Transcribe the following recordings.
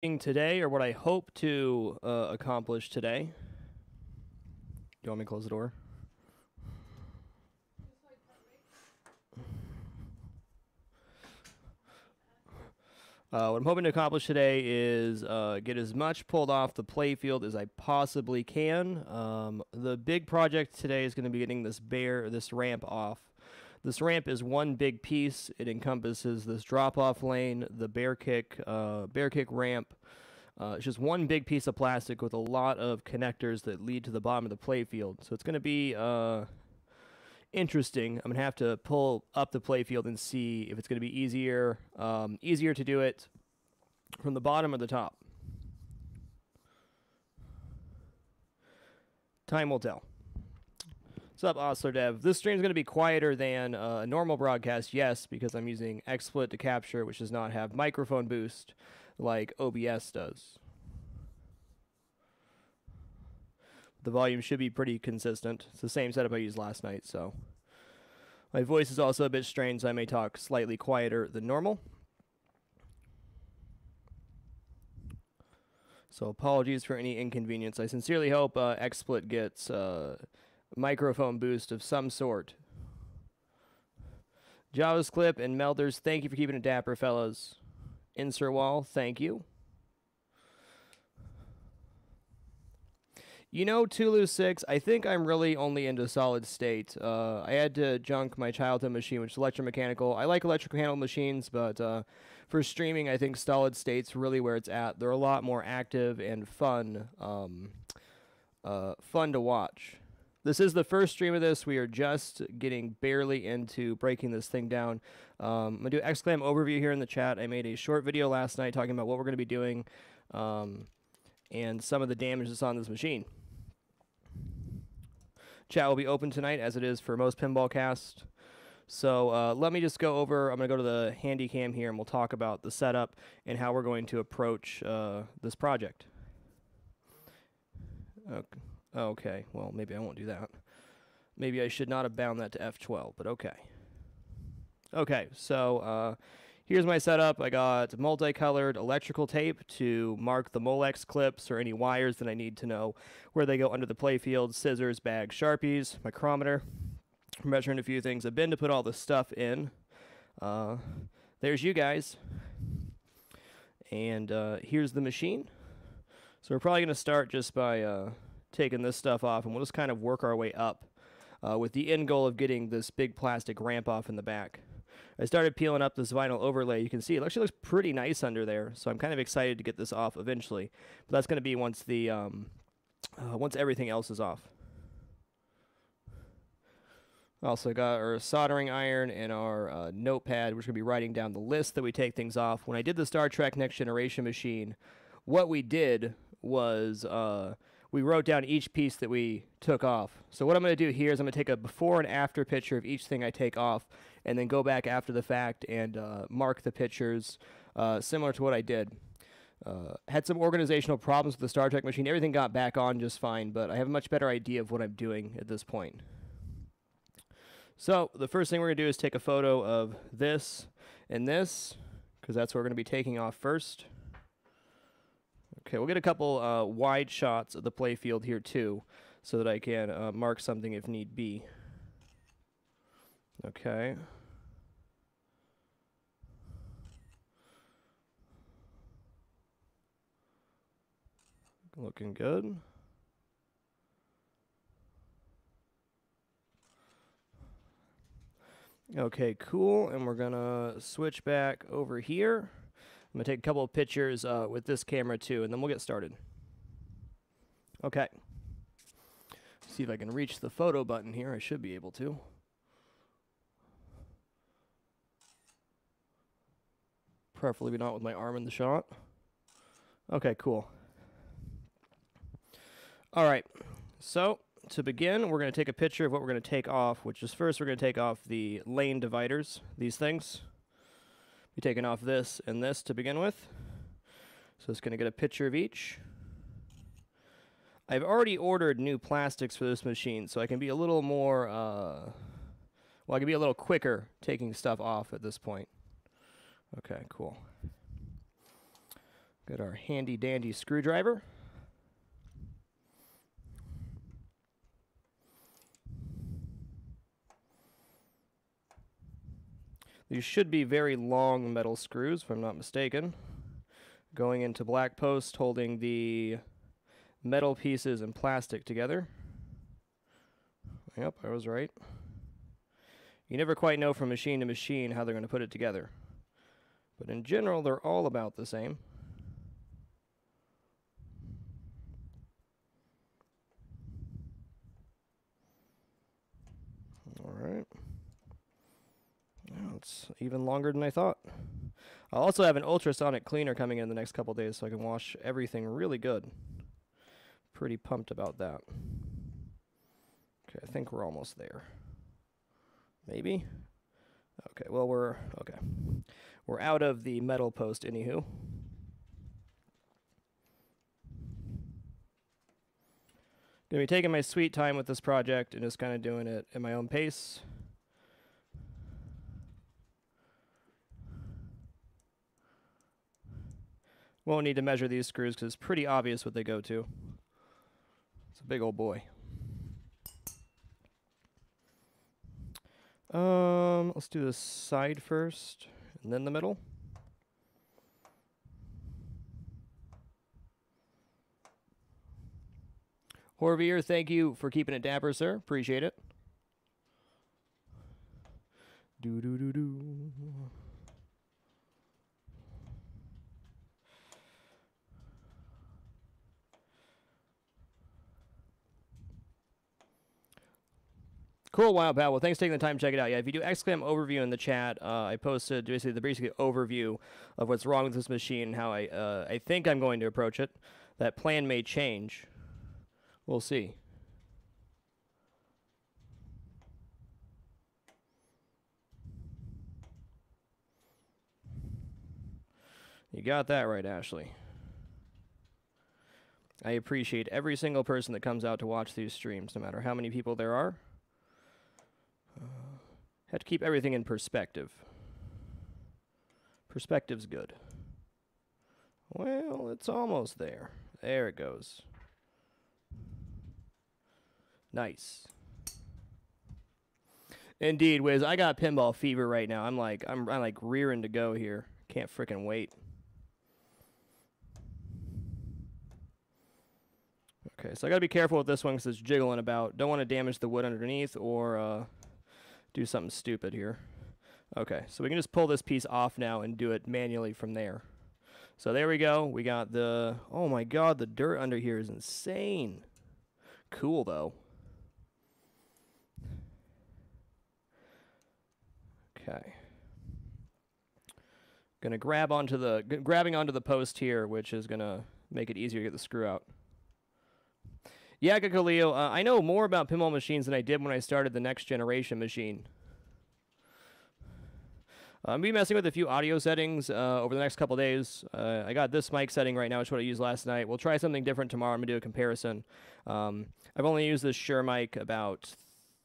Today, or what I hope to accomplish today. Do you want me to close the door? What I'm hoping to accomplish today is get as much pulled off the playfield as I possibly can. The big project today is going to be getting this ramp off. This ramp is one big piece. It encompasses this drop-off lane, the bear kick ramp. It's just one big piece of plastic with a lot of connectors that lead to the bottom of the playfield. So it's going to be interesting. I'm going to have to pull up the playfield and see if it's going to be easier to do it from the bottom or the top. Time will tell. What's up, Osler Dev? This stream is going to be quieter than a normal broadcast, yes, because I'm using XSplit to capture, which does not have microphone boost like OBS does. The volume should be pretty consistent. It's the same setup I used last night, so my voice is also a bit strained, so I may talk slightly quieter than normal. So apologies for any inconvenience. I sincerely hope XSplit gets microphone boost of some sort. JavaScript and Melders, thank you for keeping it dapper, fellas. Insert wall, thank you. You know, Tulu 6, I think I'm really only into solid state. I had to junk my childhood machine, which is electromechanical. I like electromechanical machines, but for streaming, I think solid state's really where it's at. They're a lot more active and fun to watch. This is the first stream of this. We are just getting barely into breaking this thing down. I'm going to do exclam overview here in the chat. I made a short video last night talking about what we're going to be doing and some of the damage that's on this machine. Chat will be open tonight, as it is for most Pinball Cast. So let me just go over. I'm going to go to the handy cam here, and we'll talk about the setup and how we're going to approach this project. Okay, well, maybe I won't do that. Maybe I should not have bound that to F12, but okay. Okay, so here's my setup. I got multicolored electrical tape to mark the Molex clips or any wires that I need to know where they go under the playfield, scissors, bag, Sharpies, micrometer, measuring a few things. I've been to put all this stuff in. There's you guys. And here's the machine. So we're probably going to start just by taking this stuff off, and we'll just kind of work our way up with the end goal of getting this big plastic ramp off in the back. I started peeling up this vinyl overlay. You can see it actually looks pretty nice under there, so I'm kind of excited to get this off eventually. But that's going to be once the once everything else is off. Also got our soldering iron and our notepad. We're going to be writing down the list that we take things off. When I did the Star Trek Next Generation machine, what we did was we wrote down each piece that we took off. So what I'm going to do here is I'm going to take a before and after picture of each thing I take off, and then go back after the fact and mark the pictures similar to what I did. Had some organizational problems with the Star Trek machine. Everything got back on just fine, but I have a much better idea of what I'm doing at this point. So the first thing we're going to do is take a photo of this and this, because that's what we're going to be taking off first. Okay, we'll get a couple wide shots of the playfield here too, so that I can mark something if need be. Okay. Looking good. Okay, cool, and we're gonna switch back over here. I'm going to take a couple of pictures with this camera too, and then we'll get started. Okay. See if I can reach the photo button here. I should be able to. Preferably not with my arm in the shot. Okay, cool. All right. So to begin, we're going to take a picture of what we're going to take off, which is first we're going to take off the lane dividers, these things. Be taking off this and this to begin with. So it's going to get a picture of each. I've already ordered new plastics for this machine, so I can be a little more, well, I can be a little quicker taking stuff off at this point. Okay, cool. Got our handy dandy screwdriver. These should be very long metal screws, if I'm not mistaken. Going into black post, holding the metal pieces and plastic together. Yep, I was right. You never quite know from machine to machine how they're going to put it together. But in general, they're all about the same. All right. Now it's even longer than I thought. I'll also have an ultrasonic cleaner coming in the next couple days so I can wash everything really good. Pretty pumped about that. Okay, I think we're almost there. Maybe? Okay, well, we're out of the metal post anywho. Gonna be taking my sweet time with this project and just kind of doing it at my own pace. Won't need to measure these screws because it's pretty obvious what they go to. It's a big old boy. Let's do the side first, and then the middle. Horvier, thank you for keeping it dapper, sir. Appreciate it. Do. Cool, Wild Pal. Well, thanks for taking the time to check it out. Yeah, if you do ! Overview in the chat, I posted basically the overview of what's wrong with this machine and how I think I'm going to approach it. That plan may change. We'll see. You got that right, Ashley. I appreciate every single person that comes out to watch these streams, no matter how many people there are. Have to keep everything in perspective. Perspective's good. Well, it's almost there. There it goes. Nice. Indeed, Wiz. I got pinball fever right now. I'm like rearing to go here. Can't frickin' wait. Okay, so I gotta be careful with this one because it's jiggling about. Don't want to damage the wood underneath or do something stupid here. Okay, so we can just pull this piece off now and do it manually from there. So there we go. We got the... Oh my god, the dirt under here is insane. Cool, though. Okay. Gonna grabbing onto the post here, which is gonna make it easier to get the screw out. Yeah, Kakaleo, I know more about pinball machines than I did when I started the next generation machine. I'm be messing with a few audio settings over the next couple days. I got this mic setting right now, which is what I used last night. We'll try something different tomorrow. I'm going to do a comparison. I've only used this Shure mic about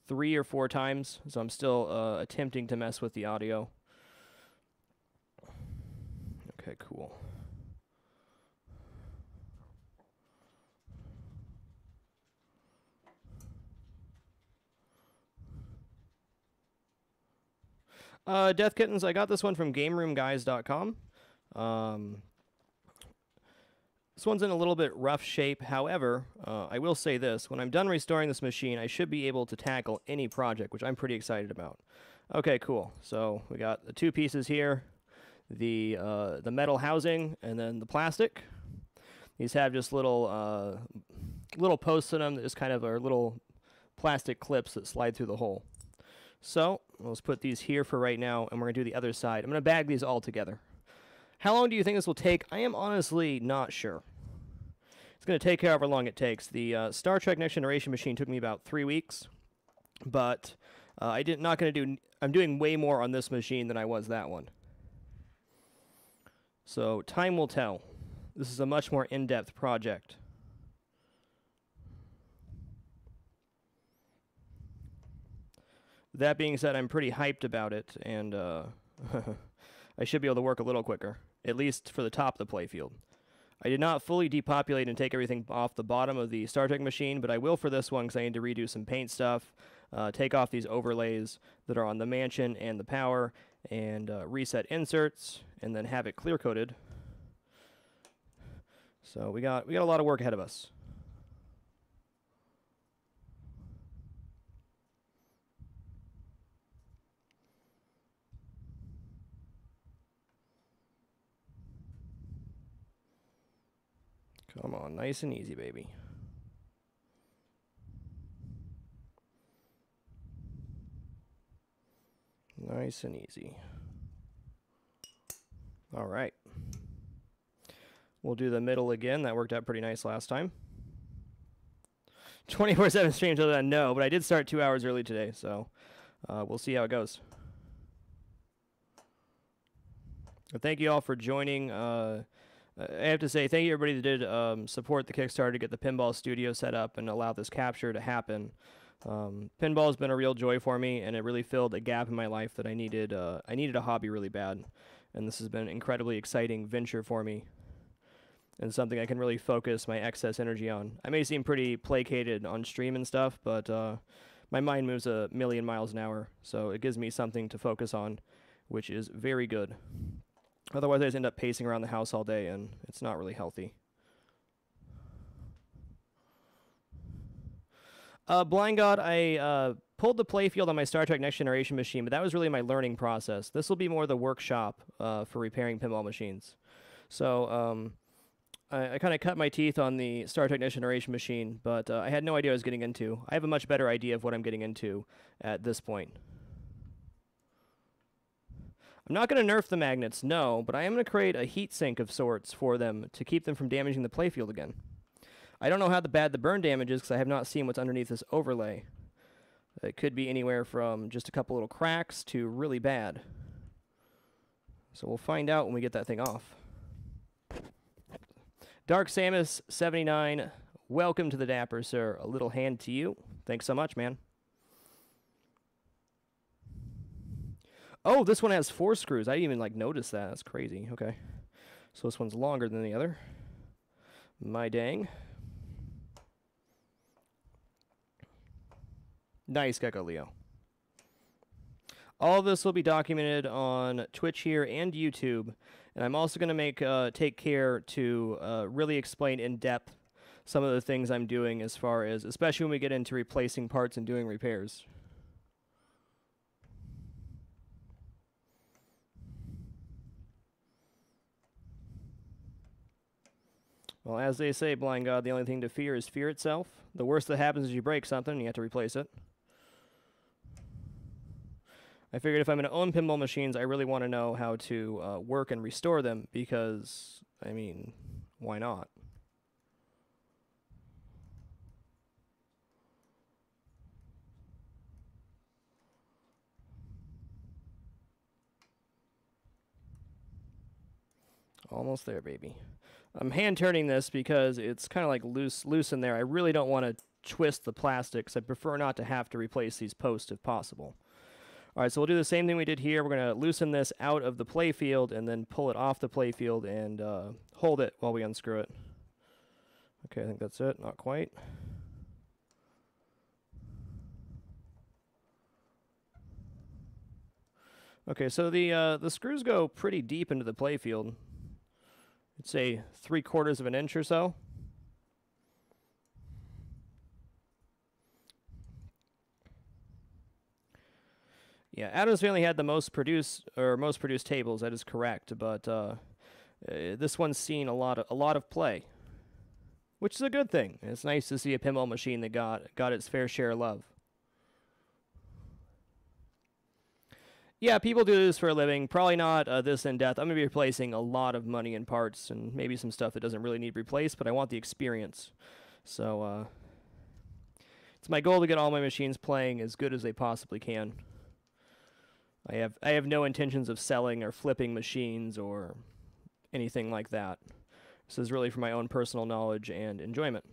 3 or 4 times, so I'm still attempting to mess with the audio. Okay, cool. Death Kittens, I got this one from GameRoomGuys.com. This one's in a little bit rough shape. However, I will say this. When I'm done restoring this machine, I should be able to tackle any project, which I'm pretty excited about. Okay, cool. So we got the 2 pieces here, the metal housing, and then the plastic. These have just little posts in them that just kind of are little plastic clips that slide through the hole. So let's put these here for right now, and we're going to do the other side. I'm going to bag these all together. How long do you think this will take? I am honestly not sure. It's going to take however long it takes. The Star Trek Next Generation machine took me about 3 weeks, but I'm doing way more on this machine than I was that one. So time will tell. This is a much more in-depth project. That being said, I'm pretty hyped about it, and I should be able to work a little quicker, at least for the top of the playfield. I did not fully depopulate and take everything off the bottom of the Star Trek machine, but I will for this one because I need to redo some paint stuff, take off these overlays that are on the mansion and the power, and reset inserts, and then have it clear coated. So we got a lot of work ahead of us. Come on, nice and easy, baby. Nice and easy. All right. We'll do the middle again. That worked out pretty nice last time. 24/7 stream till then, no, but I did start 2 hours early today, so we'll see how it goes. But thank you all for joining. I have to say thank you everybody that did support the Kickstarter to get the pinball studio set up and allow this capture to happen. Pinball has been a real joy for me, and it really filled a gap in my life that I needed. I needed a hobby really bad, and this has been an incredibly exciting venture for me, and something I can really focus my excess energy on. I may seem pretty placated on stream and stuff, but my mind moves a million miles an hour, so it gives me something to focus on, which is very good. Otherwise, I just end up pacing around the house all day, and it's not really healthy. Blind God, I pulled the Playfield on my Star Trek Next Generation machine, but that was really my learning process. This will be more the workshop for repairing pinball machines. So I kind of cut my teeth on the Star Trek Next Generation machine, but I had no idea what I was getting into. I have a much better idea of what I'm getting into at this point. I'm not going to nerf the magnets, no, but I am going to create a heat sink of sorts for them to keep them from damaging the Playfield again. I don't know how bad the burn damage is because I have not seen what's underneath this overlay. It could be anywhere from just a couple little cracks to really bad. So we'll find out when we get that thing off. Dark Samus 79, welcome to the Dapper, sir. A little hand to you. Thanks so much, man. Oh, this one has 4 screws. I didn't even notice that. That's crazy. Okay. So this one's longer than the other. My dang. Nice, Gecko Leo. All of this will be documented on Twitch here and YouTube. And I'm also going to take care to really explain in depth some of the things I'm doing as far as, especially when we get into replacing parts and doing repairs. Well, as they say, Blind God, the only thing to fear is fear itself. The worst that happens is you break something and you have to replace it. I figured if I'm going to own pinball machines, I really want to know how to work and restore them because, I mean, why not? Almost there, baby. I'm hand turning this because it's kind of like loose in there. I really don't want to twist the plastics. I prefer not to have to replace these posts if possible. All right, so we'll do the same thing we did here. We're going to loosen this out of the Playfield and then pull it off the Playfield and hold it while we unscrew it. Okay, I think that's it. Not quite. Okay, so the screws go pretty deep into the Playfield. I'd say 3/4 of an inch or so. Yeah, Addams Family had the most produced tables. That is correct, but this one's seen a lot of play, which is a good thing. It's nice to see a pinball machine that got its fair share of love. Yeah, people do this for a living. Probably not this in depth. I'm going to be replacing a lot of money in parts and maybe some stuff that doesn't really need replaced, but I want the experience. So it's my goal to get all my machines playing as good as they possibly can. I have no intentions of selling or flipping machines or anything like that. This is really for my own personal knowledge and enjoyment.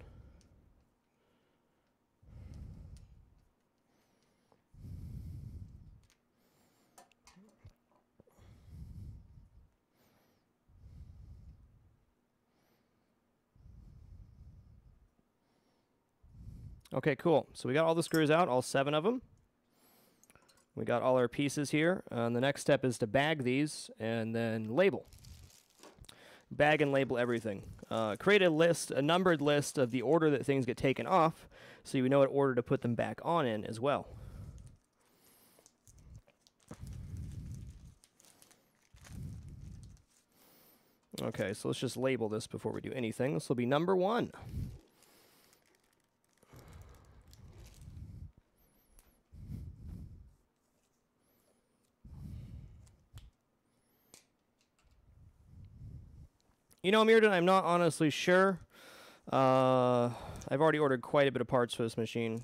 Okay, cool. So we got all the screws out, all 7 of them. We got all our pieces here. And the next step is to bag these and then label. Bag and label everything. Create a list, a numbered list of the order that things get taken off, so you know what order to put them back on in as well. Okay, so let's just label this before we do anything. This will be number 1. You know, Mirdan, I'm not honestly sure. I've already ordered quite a bit of parts for this machine.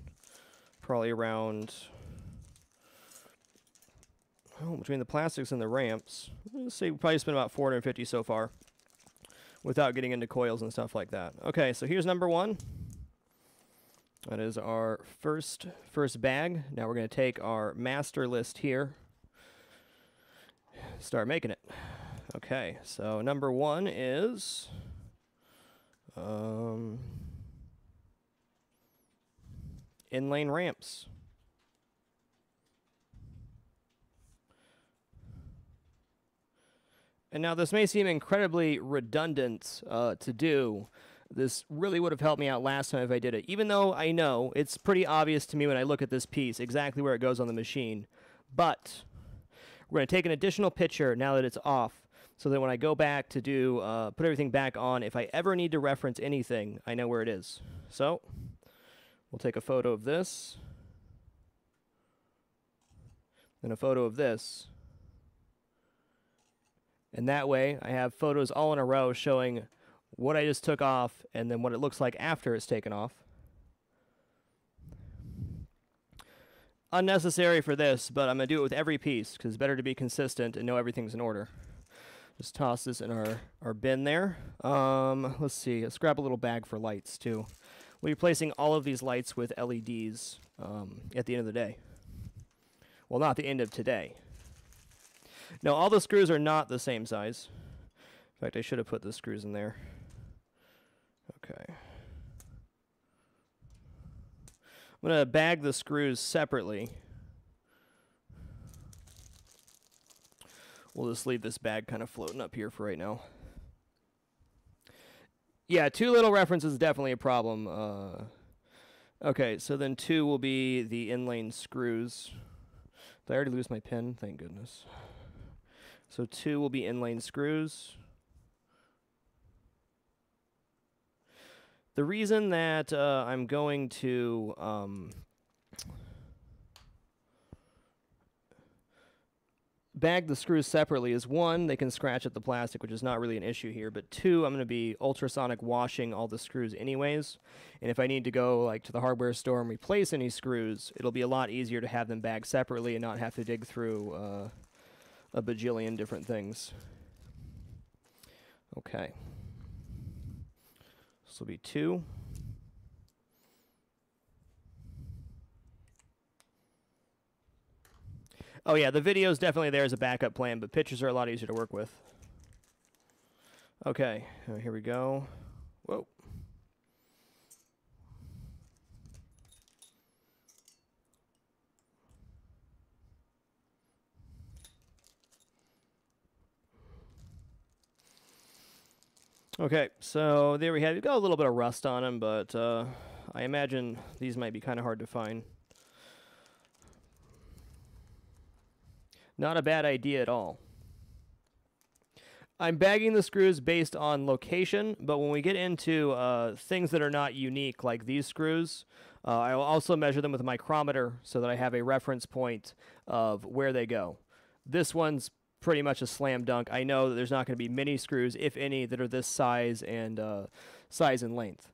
Probably around, between the plastics and the ramps, let's say we probably spent about $450 so far, without getting into coils and stuff like that. Okay, so here's number 1. That is our first bag. Now we're going to take our master list here, start making it. Okay, so number 1 is in-lane ramps. And now this may seem incredibly redundant to do. This really would have helped me out last time if I did it. Even though I know it's pretty obvious to me when I look at this piece exactly where it goes on the machine. But we're going to take an additional picture now that it's off, so that when I go back to do put everything back on, if I ever need to reference anything, I know where it is. So we'll take a photo of this, and a photo of this. And that way I have photos all in a row showing what I just took off and then what it looks like after it's taken off. Unnecessary for this, but I'm going to do it with every piece because it's better to be consistent and know everything's in order. Just toss this in our bin there. Let's see. Let's grab a little bag for lights, too. We'll be placing all of these lights with LEDs at the end of the day. Well, not the end of today. No, all the screws are not the same size. In fact, I should have put the screws in there. Okay. I'm going to bag the screws separately. We'll just leave this bag kind of floating up here for right now. Yeah, too little reference is definitely a problem. Okay, so then 2 will be the inlane screws. Did I already lose my pen? Thank goodness. So 2 will be inlane screws. The reason that I'm going to bag the screws separately is 1, they can scratch at the plastic, which is not really an issue here, but 2, I'm going to be ultrasonic washing all the screws anyways, and if I need to go like to the hardware store and replace any screws, it'll be a lot easier to have them bagged separately and not have to dig through a bajillion different things. Okay. This will be 2. Oh yeah, the video is definitely there as a backup plan, but pictures are a lot easier to work with. Okay, here we go. Whoa. Okay, so there we have it. We've got a little bit of rust on them, but I imagine these might be kind of hard to find. Not a bad idea at all. I'm bagging the screws based on location, but when we get into things that are not unique, like these screws, I will also measure them with a micrometer so that I have a reference point of where they go. This one's pretty much a slam dunk. I know that there's not going to be many screws, if any, that are this size and length.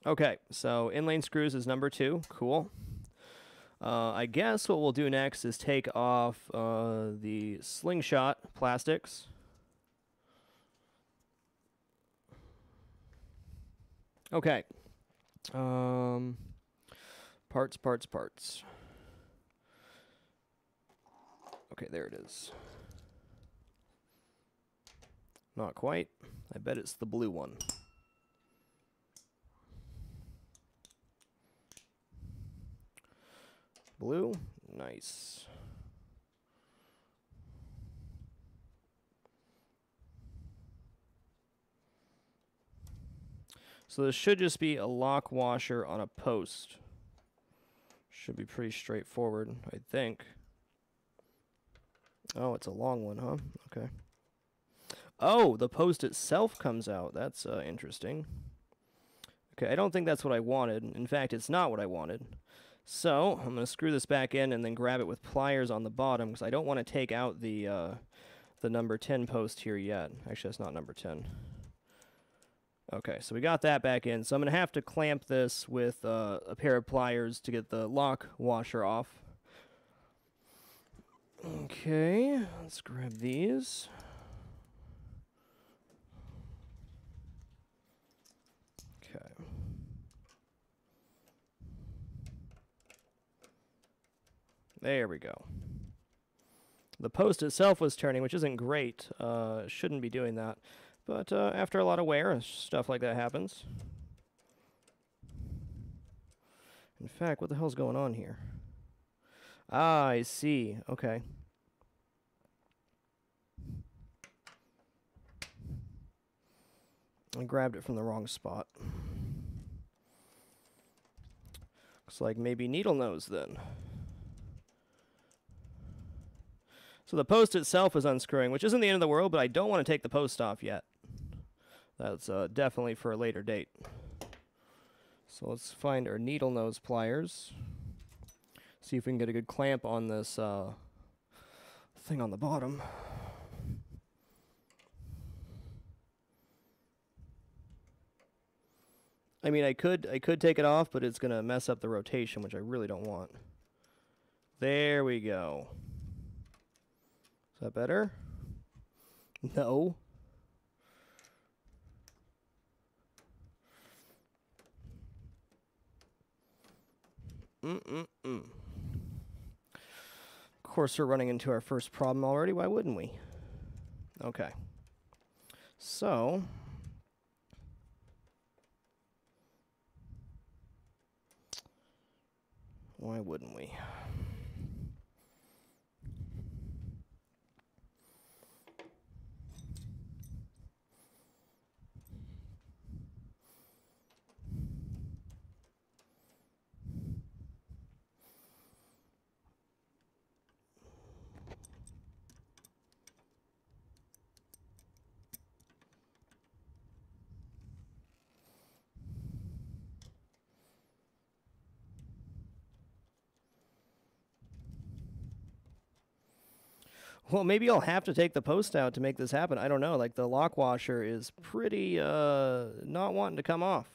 Okay, so inlane screws is number 2. Cool. I guess what we'll do next is take off the Slingshot plastics. Okay. Parts. Okay, there it is. Not quite. I bet it's the blue one. blue. Nice. So this should just be a lock washer on a post. Should be pretty straightforward, I think. Oh, it's a long one, huh? Okay. Oh, the post itself comes out. That's interesting. Okay, I don't think that's what I wanted. In fact, it's not what I wanted. So I'm going to screw this back in and then grab it with pliers on the bottom because I don't want to take out the number 10 post here yet. Actually, that's not number 10. Okay, so we got that back in. So I'm going to have to clamp this with a pair of pliers to get the lock washer off. Okay, let's grab these. Okay. There we go. The post itself was turning, which isn't great. Shouldn't be doing that. But after a lot of wear, stuff like that happens. In fact, what the hell's going on here? Ah, I see. Okay. I grabbed it from the wrong spot. Looks like maybe needle nose then. So the post itself is unscrewing, which isn't the end of the world, but I don't want to take the post off yet. That's definitely for a later date. So let's find our needle nose pliers. See if we can get a good clamp on this thing on the bottom. I mean, I could take it off, but it's gonna mess up the rotation, which I really don't want. There we go. Is that better? No. Of course, we're running into our first problem already. Why wouldn't we? Okay. So, why wouldn't we? Well, maybe I'll have to take the post out to make this happen. I don't know. Like, the lock washer is pretty not wanting to come off.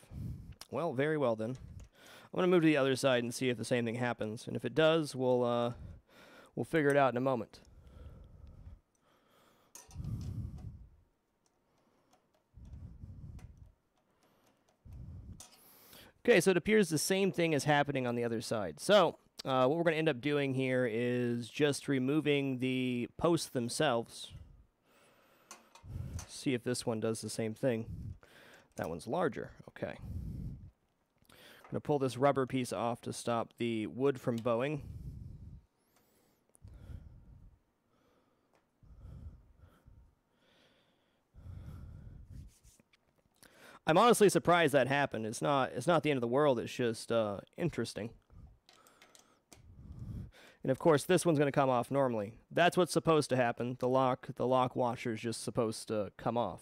Well, very well then. I'm going to move to the other side and see if the same thing happens. And if it does, we'll figure it out in a moment. Okay, so it appears the same thing is happening on the other side. So what we're going to end up doing here is just removing the posts themselves. See if this one does the same thing. That one's larger. Okay. I'm going to pull this rubber piece off to stop the wood from bowing. I'm honestly surprised that happened. It's not the end of the world. It's just interesting. And of course, this one's going to come off normally. That's what's supposed to happen. The lock washer is just supposed to come off.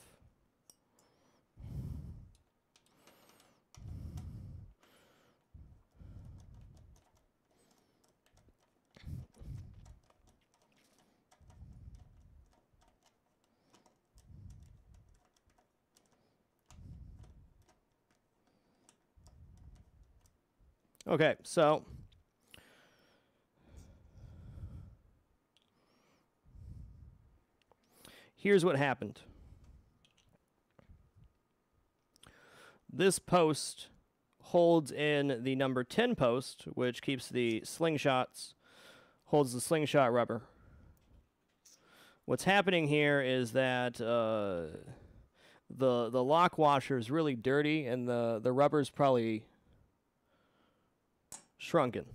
Okay, so here's what happened. This post holds in the number 10 post, which keeps the slingshots, holds the slingshot rubber. What's happening here is that the lock washer is really dirty, and the rubber's probably shrunken.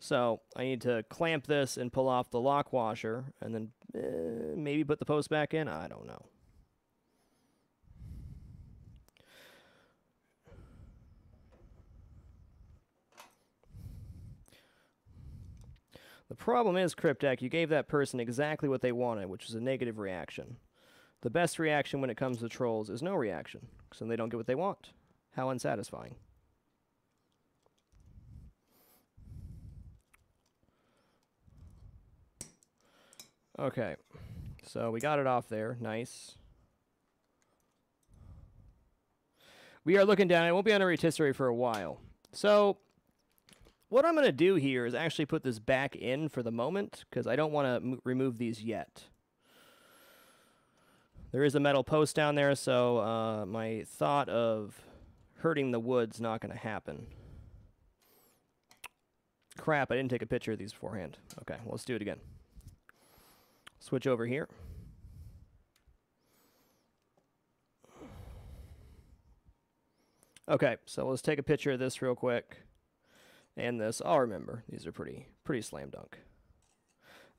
So I need to clamp this and pull off the lock washer, and then maybe put the post back in. I don't know. The problem is, Cryptek, you gave that person exactly what they wanted, which is a negative reaction. The best reaction when it comes to trolls is no reaction, because then they don't get what they want. How unsatisfying. Okay, so we got it off there. Nice. We are looking down. I won't be on a rotisserie for a while. So what I'm going to do here is actually put this back in for the moment, because I don't want to remove these yet. There is a metal post down there, so my thought of hurting the wood's not going to happen. Crap, I didn't take a picture of these beforehand. Okay, well, let's do it again. Switch over here. Okay, so let's take a picture of this real quick. And this, I'll remember. These are pretty slam dunk.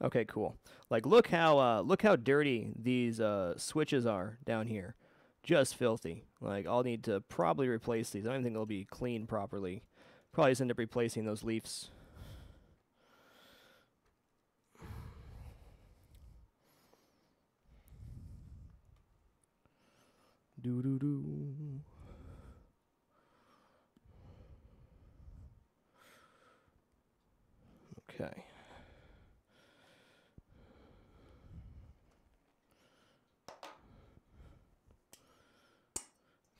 Okay, cool. Like, look how dirty these switches are down here. Just filthy. Like, I'll need to probably replace these. I don't think they'll be cleaned properly. Probably just end up replacing those leaves. Do-do-do. Okay.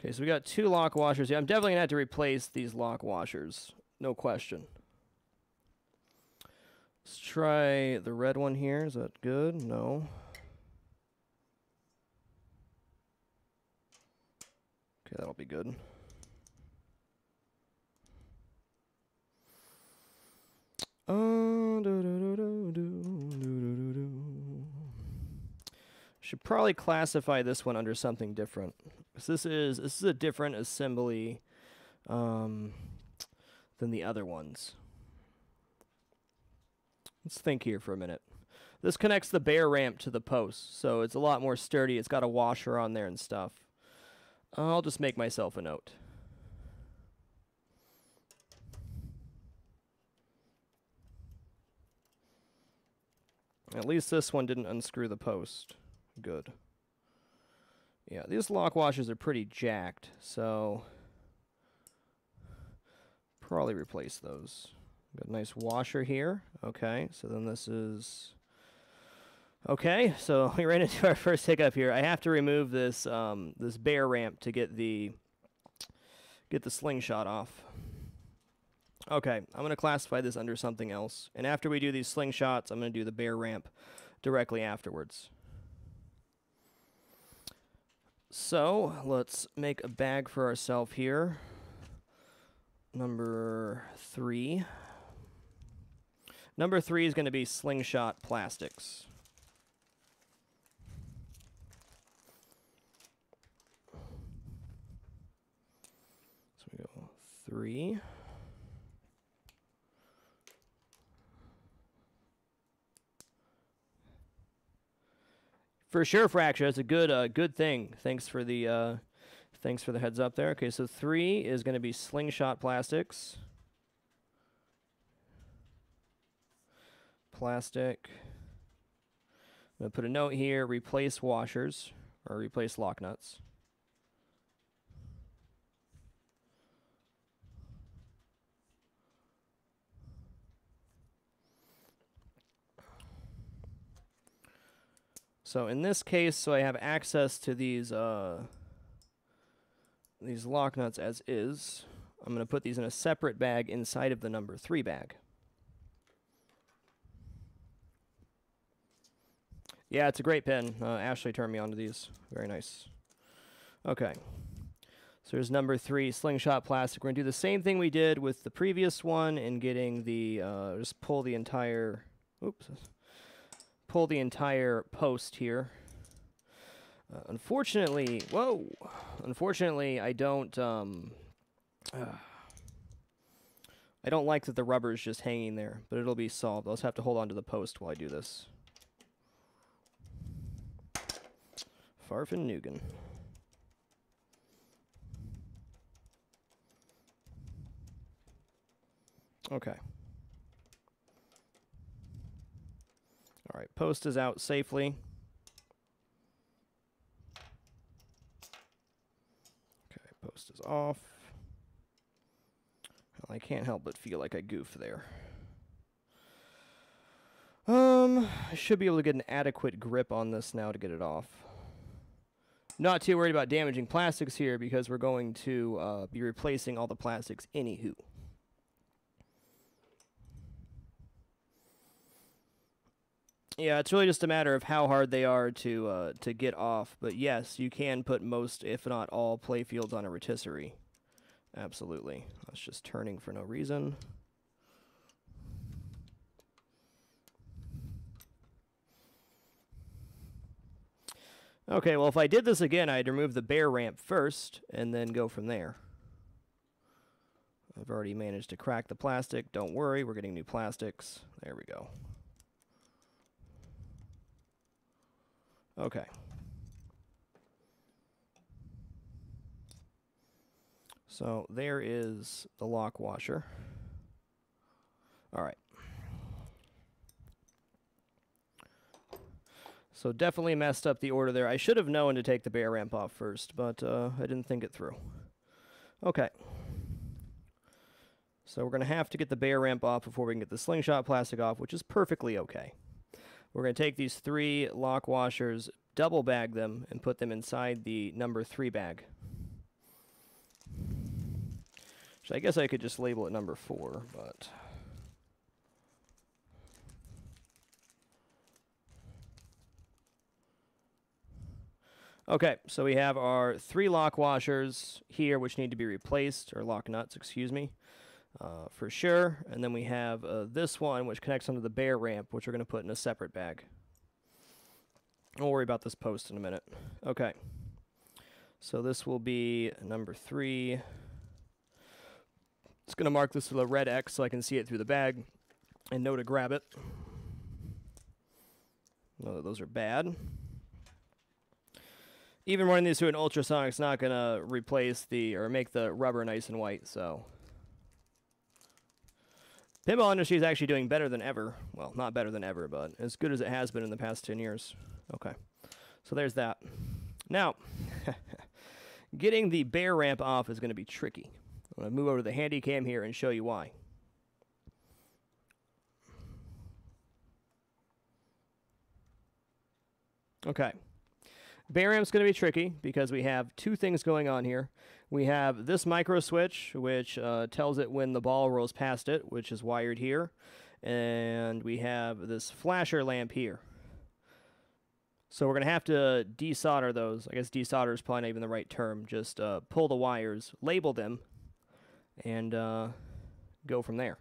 Okay, so we got 2 lock washers. Yeah, I'm definitely going to have to replace these lock washers. No question. Let's try the red one here. Is that good? No. Okay, that'll be good. Should probably classify this one under something different. This is a different assembly than the other ones. Let's think here for a minute. This connects the bear ramp to the post, so it's a lot more sturdy. It's got a washer on there and stuff. I'll just make myself a note. At least this one didn't unscrew the post. Good. Yeah, these lock washers are pretty jacked, so probably replace those. Got a nice washer here. Okay, so then this is... Okay, so we ran into our first hiccup here. I have to remove this this bear ramp to get the slingshot off. Okay, I'm going to classify this under something else. And after we do these slingshots, I'm going to do the bear ramp directly afterwards. So, let's make a bag for ourselves here. Number 3. Number 3 is going to be slingshot plastics. So we go 3. For sure, Fracture. That's a good thing. Thanks for the heads up there. Okay, so 3 is going to be slingshot plastics. Plastic. I'm going to put a note here, replace washers, or replace lock nuts. So in this case, so I have access to these lock nuts as is. I'm going to put these in a separate bag inside of the number 3 bag. Yeah, it's a great pen. Ashley turned me on to these. Very nice. Okay. So there's number 3, slingshot plastic. We're going to do the same thing we did with the previous one in getting the, just pull the entire, pull the entire post here. Unfortunately, unfortunately I don't, I don't like that the rubber is just hanging there, but it'll be solved. I'll just have to hold on to the post while I do this. Farfennugan. Okay. All right, post is out safely. Okay, post is off. Well, I can't help but feel like I goofed there. I should be able to get an adequate grip on this now to get it off. Not too worried about damaging plastics here because we're going to be replacing all the plastics anywho. Yeah, it's really just a matter of how hard they are to get off. But yes, you can put most, if not all, Playfields on a rotisserie. Absolutely. That's just turning for no reason. Okay, well, if I did this again, I'd remove the bear ramp first and then go from there. I've already managed to crack the plastic. Don't worry, we're getting new plastics. There we go. Okay. So there is the lock washer. All right. So definitely messed up the order there. I should have known to take the bear ramp off first, but I didn't think it through. Okay. So we're going to have to get the bear ramp off before we can get the slingshot plastic off, which is perfectly okay. We're going to take these 3 lock washers, double bag them, and put them inside the number 3 bag. So I guess I could just label it number 4, but... Okay, so we have our 3 lock washers here, which need to be replaced, or lock nuts, excuse me, for sure. And then we have this one, which connects onto the bear ramp, which we're going to put in a separate bag. Don't worry about this post in a minute. Okay, so this will be number 3. It's going to mark this with a red X so I can see it through the bag and know to grab it. Know that those are bad. Even running these through an ultrasonic's not going to replace the, or make the rubber nice and white, so. Pinball industry is actually doing better than ever. Well, not better than ever, but as good as it has been in the past 10 years. Okay, so there's that. Now, getting the bear ramp off is going to be tricky. I'm going to move over to the handy cam here and show you why. Okay. Bear ramp's going to be tricky because we have 2 things going on here. We have this micro switch, which tells it when the ball rolls past it, which is wired here. And we have this flasher lamp here. So we're going to have to desolder those. I guess desolder is probably not even the right term. Just pull the wires, label them, and go from there.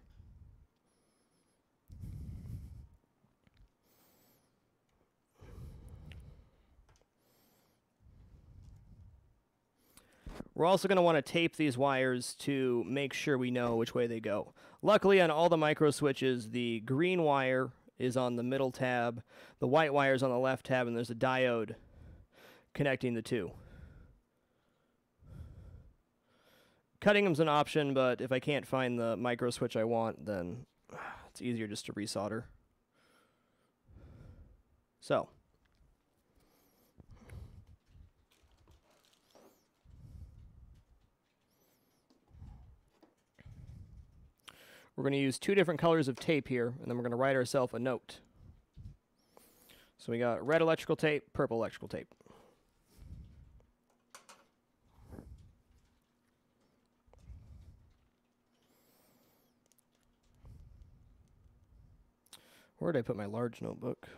We're also going to want to tape these wires to make sure we know which way they go. Luckily, on all the micro switches, the green wire is on the middle tab, the white wire is on the left tab, and there's a diode connecting the 2. Cutting them's an option, but if I can't find the micro switch I want, then it's easier just to resolder. So. We're going to use 2 different colors of tape here, and then we're going to write ourselves a note. So we got red electrical tape, purple electrical tape. Where did I put my large notebook?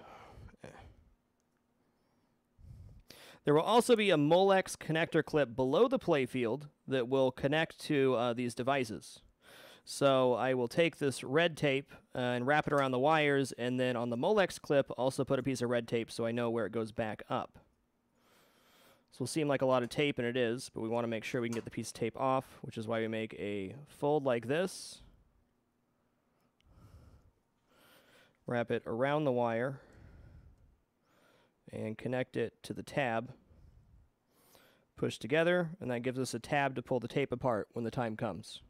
There will also be a Molex connector clip below the Playfield that will connect to these devices. So I will take this red tape and wrap it around the wires, and then on the Molex clip, also put a piece of red tape so I know where it goes back up. This will seem like a lot of tape, and it is, but we want to make sure we can get the piece of tape off, which is why we make a fold like this, wrap it around the wire, and connect it to the tab. Push together, and that gives us a tab to pull the tape apart when the time comes.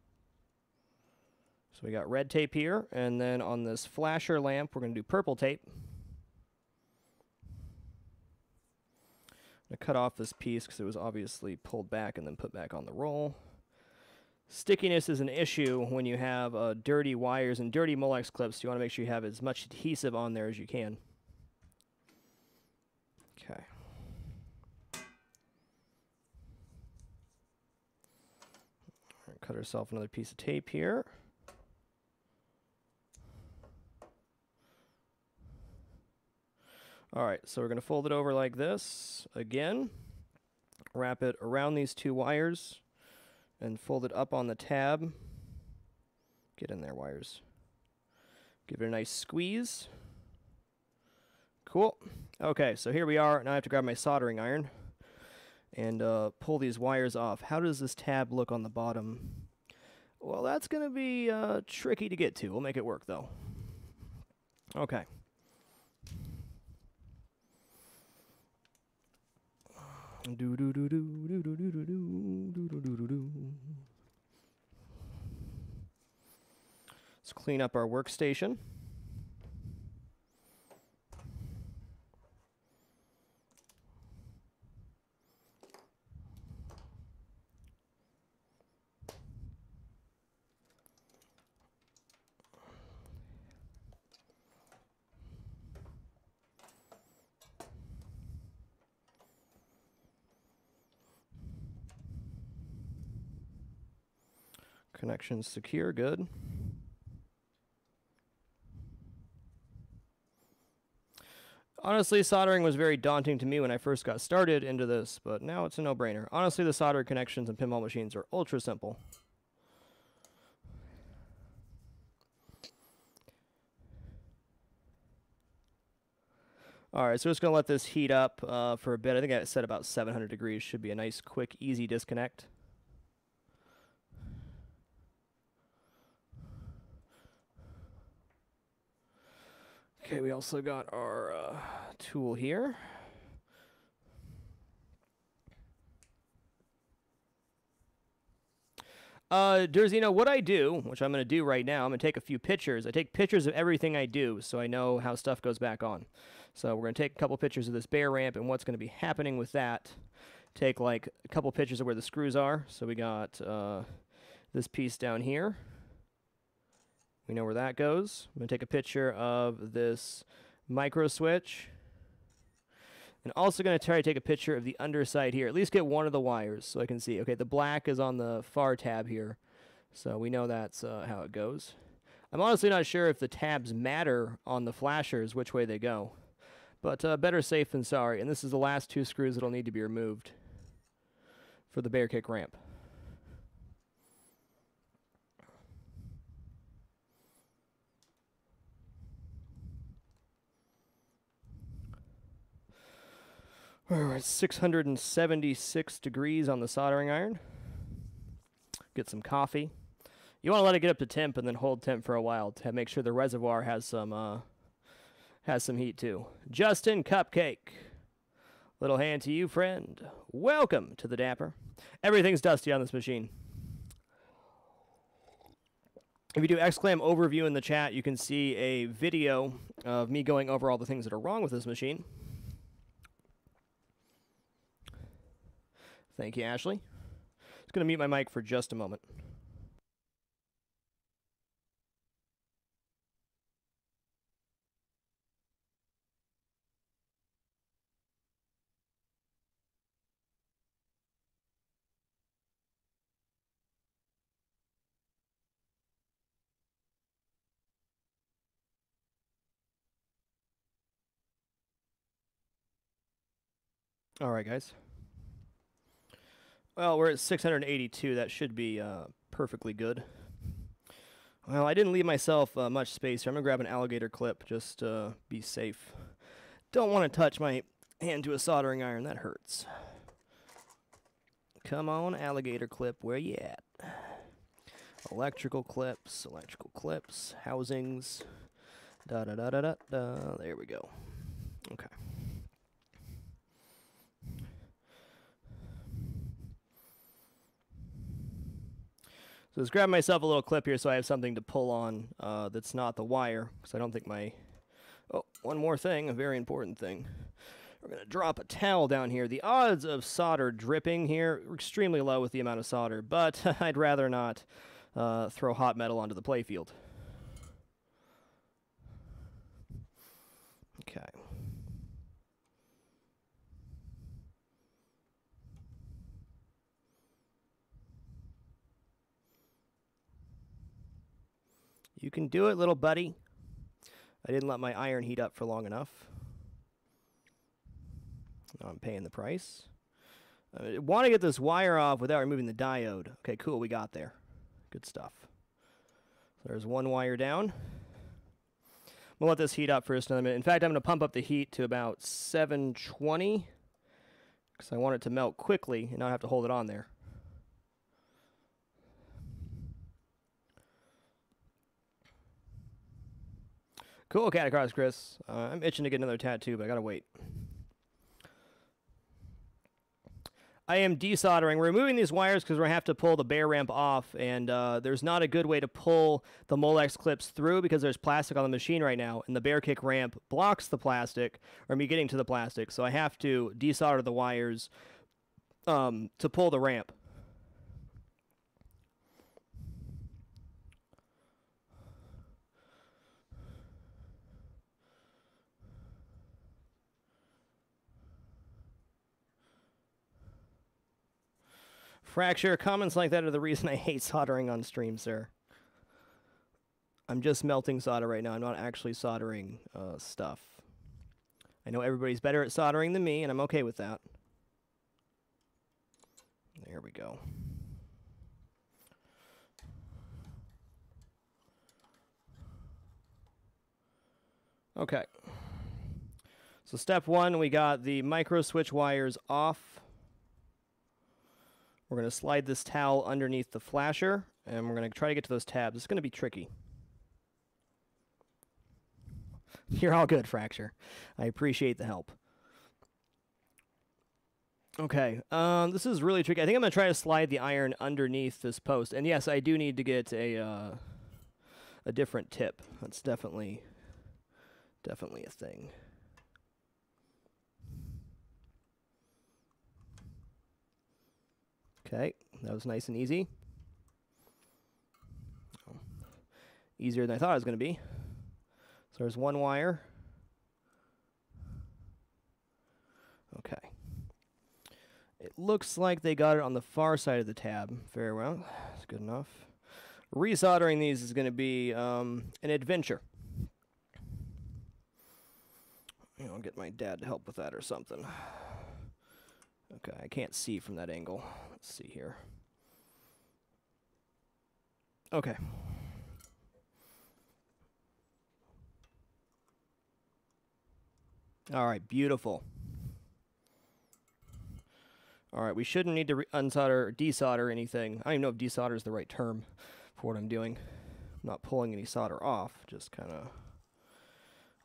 So we got red tape here, and then on this flasher lamp, we're going to do purple tape. I'm going to cut off this piece because it was obviously pulled back and then put back on the roll. Stickiness is an issue when you have dirty wires and dirty Molex clips. You want to make sure you have as much adhesive on there as you can. Okay. Cut ourselves another piece of tape here. All right, so we're going to fold it over like this again, wrap it around these two wires, and fold it up on the tab. Get in there, wires. Give it a nice squeeze. Cool. Okay, so here we are. Now I have to grab my soldering iron and pull these wires off. How does this tab look on the bottom? Well, that's going to be tricky to get to. We'll make it work, though. Okay. Let's clean up our workstation. Connections secure, good. Honestly, soldering was very daunting to me when I first got started into this, but now it's a no-brainer. Honestly, the solder connections in pinball machines are ultra simple. All right, so just going to let this heat up for a bit. I think I set about 700 degrees. Should be a nice, quick, easy disconnect. Okay, we also got our tool here. Derzino, what I do, which I'm going to do right now, I'm going to take a few pictures. I take pictures of everything I do so I know how stuff goes back on. So we're going to take a couple pictures of this bear ramp and what's going to be happening with that. Take like a couple pictures of where the screws are. So we got this piece down here. We know where that goes. I'm going to take a picture of this micro switch. And also going to try to take a picture of the underside here. At least get one of the wires so I can see. Okay, the black is on the far tab here. So we know that's how it goes. I'm honestly not sure if the tabs matter on the flashers, which way they go. But better safe than sorry. And this is the last two screws that will need to be removed for the bear kick ramp. We're at 676 degrees on the soldering iron. Get some coffee. You want to let it get up to temp and then hold temp for a while to make sure the reservoir has some heat too. Justin Cupcake. Little hand to you, friend. Welcome to the Dapper. Everything's dusty on this machine. If you do exclam overview in the chat, you can see a video of me going over all the things that are wrong with this machine. Thank you, Ashley. Just going to mute my mic for just a moment. All right, guys. Well, we're at 682. That should be perfectly good. Well, I didn't leave myself much space here. I'm going to grab an alligator clip just to be safe. Don't want to touch my hand to a soldering iron. That hurts. Come on, alligator clip. Where you at? Electrical clips, housings. Da-da-da-da-da-da. There we go. Okay. So let's grab myself a little clip here so I have something to pull on that's not the wire, because I don't think my... Oh, one more thing, a very important thing. We're going to drop a towel down here. The odds of solder dripping here are extremely low with the amount of solder, but I'd rather not throw hot metal onto the playfield. Okay. You can do it, little buddy. I didn't let my iron heat up for long enough. Now I'm paying the price. I want to get this wire off without removing the diode. Okay, cool, we got there. Good stuff. So there's one wire down. We'll let this heat up for just another minute. In fact, I'm going to pump up the heat to about 720 because I want it to melt quickly and not have to hold it on there. Cool, cat across, Chris. I'm itching to get another tattoo, but I gotta wait. I am desoldering. We're removing these wires because we're going to have to pull the bear ramp off, and there's not a good way to pull the Molex clips through because there's plastic on the machine right now, and the bear kick ramp blocks the plastic, or me getting to the plastic, so I have to desolder the wires to pull the ramp. Fracture, comments like that are the reason I hate soldering on stream, sir. I'm just melting solder right now. I'm not actually soldering stuff. I know everybody's better at soldering than me, and I'm okay with that. There we go. Okay. So step one, we got the micro switch wires off. We're going to slide this towel underneath the flasher, and we're going to try to get to those tabs. It's going to be tricky. You're all good, Fracture. I appreciate the help. Okay, this is really tricky. I think I'm going to try to slide the iron underneath this post. And yes, I do need to get a different tip. That's definitely a thing. Okay, that was nice and easy. Easier than I thought it was going to be. So there's one wire. Okay. It looks like they got it on the far side of the tab. Very well. That's good enough. Resoldering these is going to be an adventure. I'll get my dad to help with that or something. Okay, I can't see from that angle. Let's see here. Okay. All right, beautiful. All right, we shouldn't need to unsolder or desolder anything. I don't even know if desolder is the right term for what I'm doing. I'm not pulling any solder off, just kind of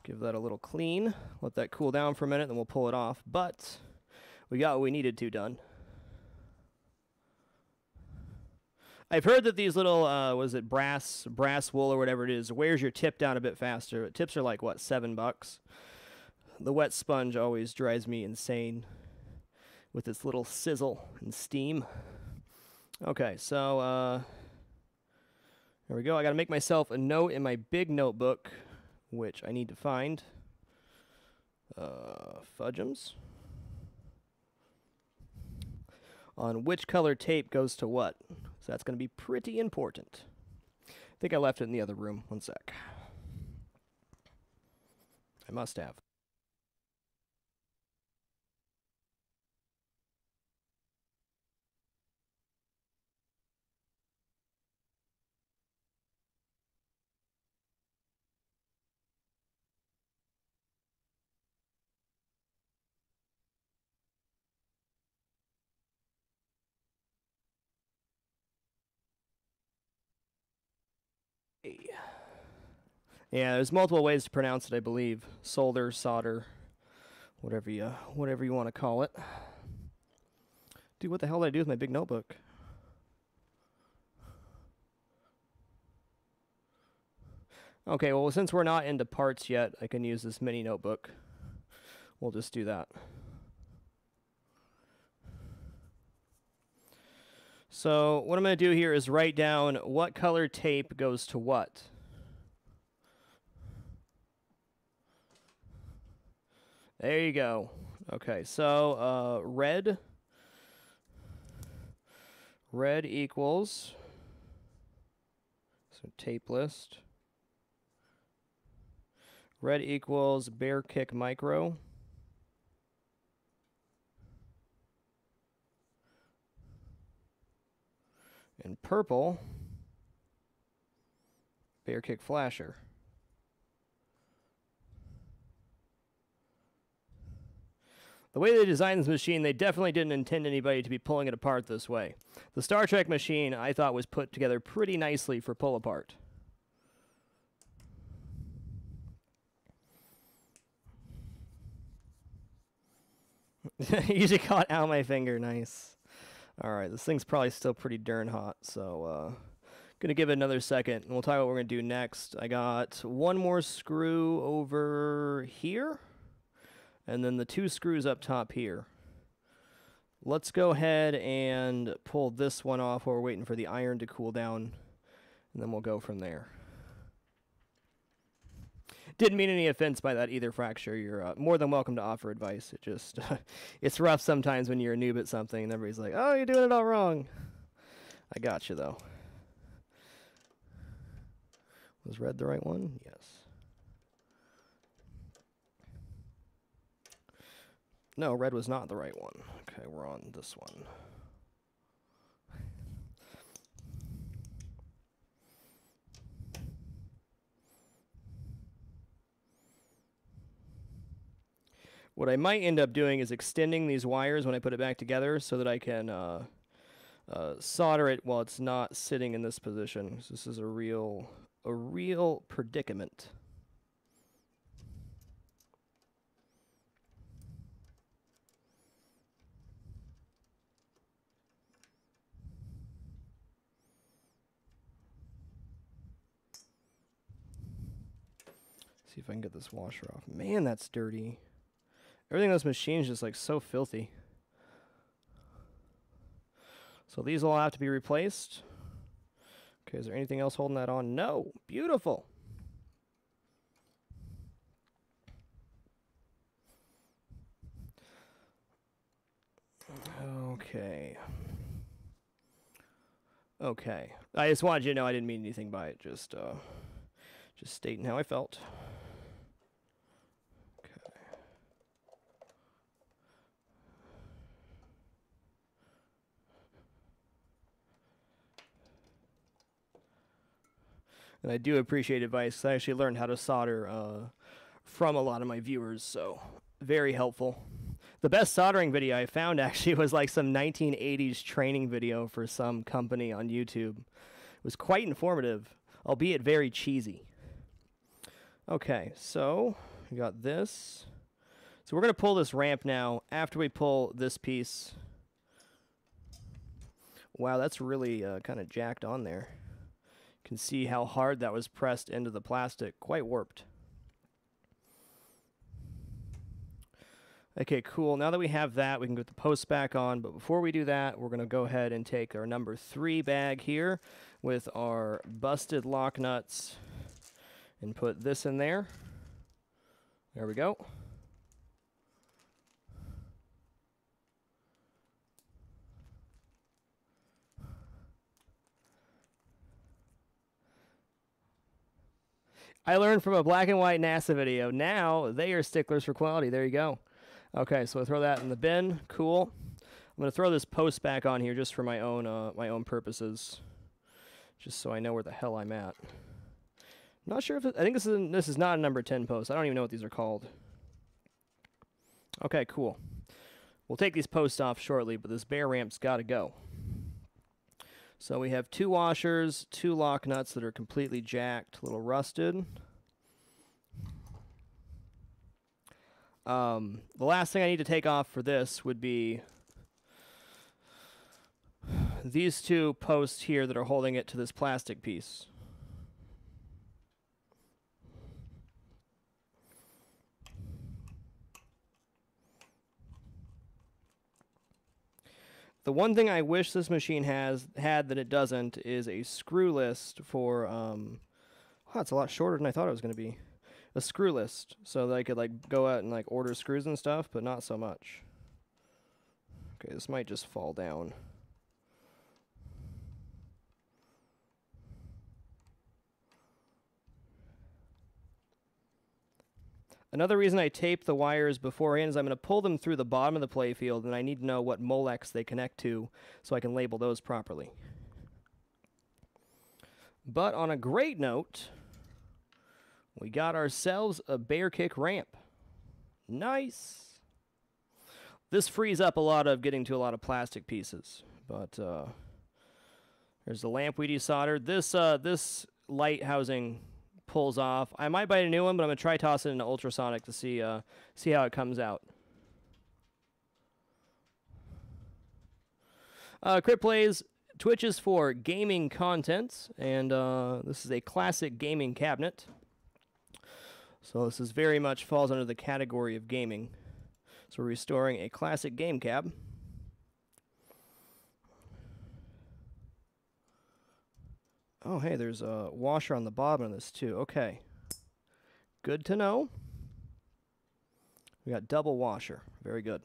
give that a little clean. Let that cool down for a minute, then we'll pull it off. But we got what we needed to done. I've heard that these little, was it brass wool or whatever it is, wears your tip down a bit faster. Tips are like, what, $7? The wet sponge always drives me insane with its little sizzle and steam. Okay, so there we go. I got to make myself a note in my big notebook, which I need to find. Fudgems. On which color tape goes to what. So that's going to be pretty important. I think I left it in the other room. One sec. I must have. Yeah, there's multiple ways to pronounce it, I believe. Solder, solder, whatever you want to call it. Dude, what the hell did I do with my big notebook? Okay, well, since we're not into parts yet, I can use this mini notebook. We'll just do that. So what I'm going to do here is write down what color tape goes to what. There you go. Okay, so red equals, so tape list. Red equals Bear Kick Micro. And purple, Bear Kick Flasher. The way they designed this machine, they definitely didn't intend anybody to be pulling it apart this way. The Star Trek machine, I thought, was put together pretty nicely for pull apart. Usually caught out my finger, nice. Alright, this thing's probably still pretty darn hot, so gonna give it another second, and we'll talk about what we're gonna do next. I got one more screw over here, and then the 2 screws up top here. Let's go ahead and pull this one off while we're waiting for the iron to cool down, and then we'll go from there. Didn't mean any offense by that either, Fracture. You're more than welcome to offer advice. It just, it's rough sometimes when you're a noob at something and everybody's like, oh, you're doing it all wrong. I got you, though. Was red the right one? Yes. No, red was not the right one. Okay, we're on this one. What I might end up doing is extending these wires when I put it back together so that I can solder it while it's not sitting in this position. So this is a real predicament. See if I can get this washer off. Man, that's dirty. Everything on this machine is just like so filthy. So these all have to be replaced. Okay, is there anything else holding that on? No. Beautiful. Okay. Okay. I just wanted you to know I didn't mean anything by it. Just stating how I felt. And I do appreciate advice. I actually learned how to solder from a lot of my viewers, so very helpful. The best soldering video I found actually was like some 1980s training video for some company on YouTube. It was quite informative, albeit very cheesy. Okay, so we got this. So we're going to pull this ramp now. After we pull this piece. Wow, that's really kind of jacked on there. Can see how hard that was pressed into the plastic. Quite warped. Okay, cool. Now that we have that, we can get the post back on. But before we do that, we're going to go ahead and take our number 3 bag here with our busted lock nuts and put this in there. There we go. I learned from a black and white NASA video. Now they are sticklers for quality. There you go. Okay, so we'll throw that in the bin. Cool. I'm going to throw this post back on here just for my own purposes, just so I know where the hell I'm at. I'm not sure if I think this is not a number 10 post. I don't even know what these are called. Okay, cool. We'll take these posts off shortly, but this bear ramp's got to go. So we have 2 washers, 2 lock nuts that are completely jacked, a little rusted. The last thing I need to take off for this would be these two posts here that are holding it to this plastic piece. The one thing I wish this machine had that it doesn't is a screw list for, wow, it's a lot shorter than I thought it was going to be. A screw list, so that I could like go out and like order screws and stuff, but not so much. Okay, this might just fall down. Another reason I tape the wires beforehand is I'm going to pull them through the bottom of the playfield, and I need to know what Molex they connect to so I can label those properly. But on a great note, we got ourselves a bear kick ramp. Nice! This frees up a lot of getting to a lot of plastic pieces, but there's the lamp we desoldered. This light housing pulls off. I might buy a new one, but I'm going to try toss it into ultrasonic to see how it comes out. Crit Plays, Twitch is for gaming content, and this is a classic gaming cabinet. So this is very much falls under the category of gaming. So we're restoring a classic game cab. Oh, hey, there's a washer on the bottom of this, too. Okay. Good to know. We got double washer. Very good.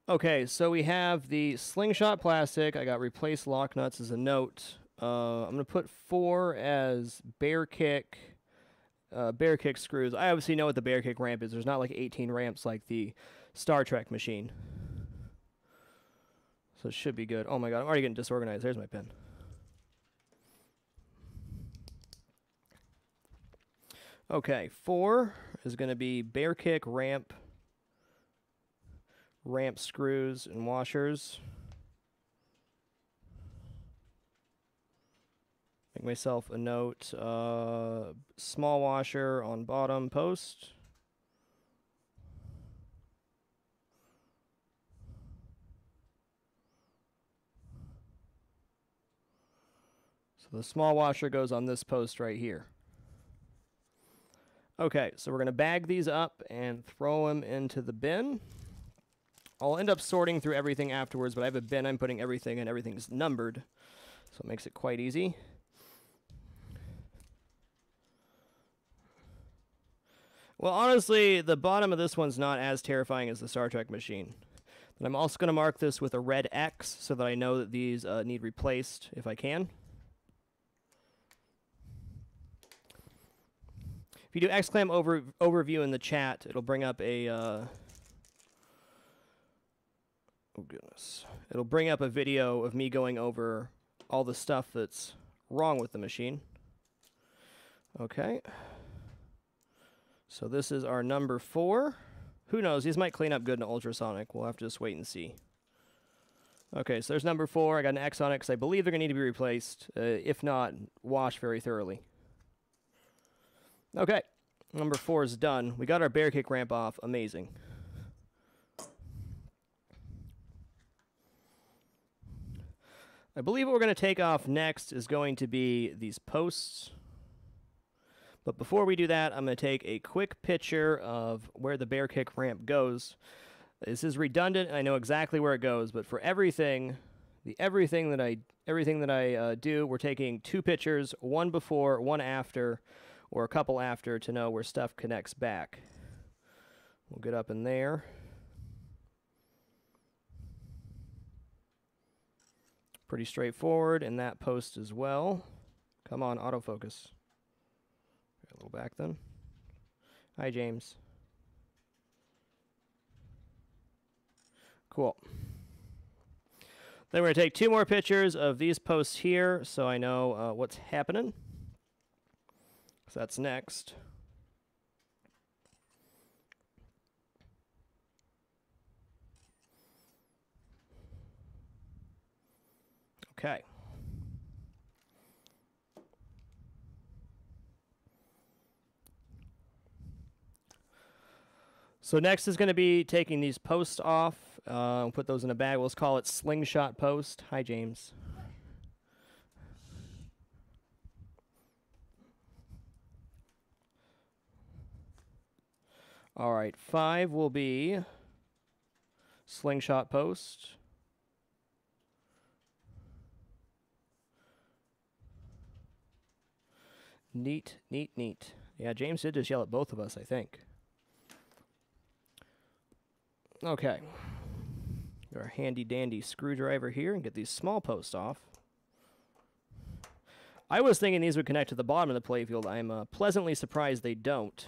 Okay, so we have the Slingshot plastic. I got replaced lock nuts as a note. I'm going to put 4 as bear kick screws. I obviously know what the bear kick ramp is. There's not like 18 ramps like the Star Trek machine. So it should be good. Oh my god, I'm already getting disorganized. There's my pen. Okay, 4 is going to be bear kick ramp screws and washers. Make myself a note. Small washer on bottom post. So the small washer goes on this post right here. Okay, so we're going to bag these up and throw them into the bin. I'll end up sorting through everything afterwards, but I have a bin I'm putting everything in. Everything's numbered, so it makes it quite easy. Well, honestly, the bottom of this one's not as terrifying as the Star Trek machine. But I'm also going to mark this with a red X so that I know that these need replaced if I can. If you do exclam overview in the chat, it'll bring up a... oh, goodness. It'll bring up a video of me going over all the stuff that's wrong with the machine. Okay. So this is our number 4. Who knows? These might clean up good in ultrasonic. We'll have to just wait and see. Okay, so there's number 4. I got an X on it because I believe they're going to need to be replaced. If not, wash very thoroughly. Okay, number 4 is done. We got our bear kick ramp off. Amazing. I believe what we're going to take off next is going to be these posts. But before we do that, I'm going to take a quick picture of where the bear kick ramp goes. This is redundant, and I know exactly where it goes, but for everything that I do, we're taking 2 pictures, one before, one after, or a couple after to know where stuff connects back. We'll get up in there. Pretty straightforward, and that post as well. Come on, autofocus. A little back then. Hi, James. Cool. Then we're going to take 2 more pictures of these posts here so I know what's happening. So that's next. Okay. So next is going to be taking these posts off. Put those in a bag. Let's call it Slingshot post. Hi, James. All right, 5 will be Slingshot post. Neat, neat, neat. Yeah, James did just yell at both of us, I think. Okay. Got our handy dandy screwdriver here and get these small posts off. I was thinking these would connect to the bottom of the playfield. I'm pleasantly surprised they don't.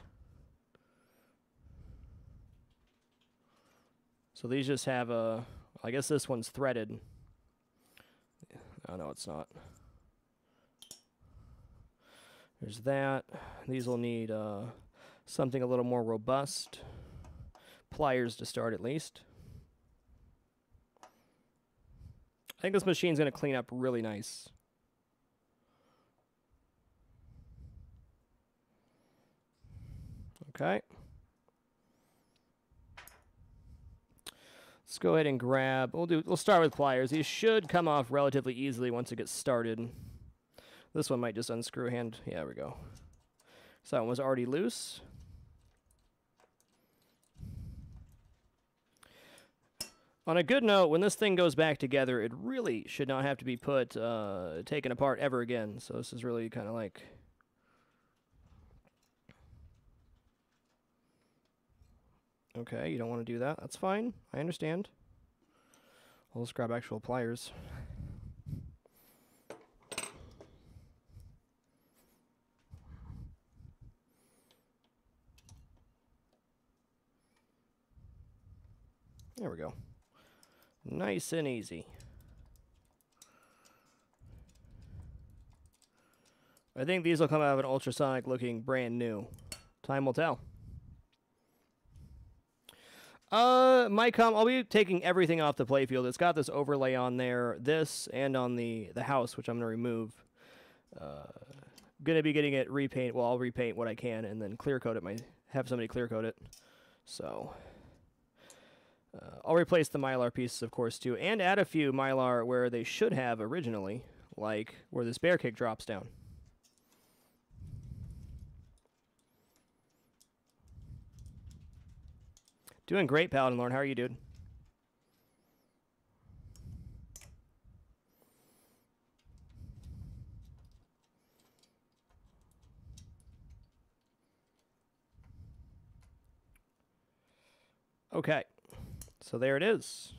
So these just have a... I guess this one's threaded. Oh, no, it's not. There's that. These will need something a little more robust. Pliers to start, at least. I think this machine's going to clean up really nice. Okay. Let's go ahead and grab... We'll start with pliers. These should come off relatively easily once it gets started. This one might just unscrew hand. Yeah, there we go. So that one was already loose. On a good note, when this thing goes back together, it really should not have to be taken apart ever again. So this is really kind of like... Okay, you don't want to do that. That's fine. I understand. Well, let's grab actual pliers. There we go. Nice and easy. I think these will come out of an ultrasonic looking brand new. Time will tell. I'll be taking everything off the playfield. It's got this overlay on there, this, and on the house, which I'm going to remove. Going to be getting it repaint. Well, I'll repaint what I can and then clear coat it. Have somebody clear coat it. So... I'll replace the Mylar pieces, of course, too, and add a few Mylar where they should have originally, like where this bear kick drops down. Doing great, Paladin Lord. How are you, dude? Okay. So there it is.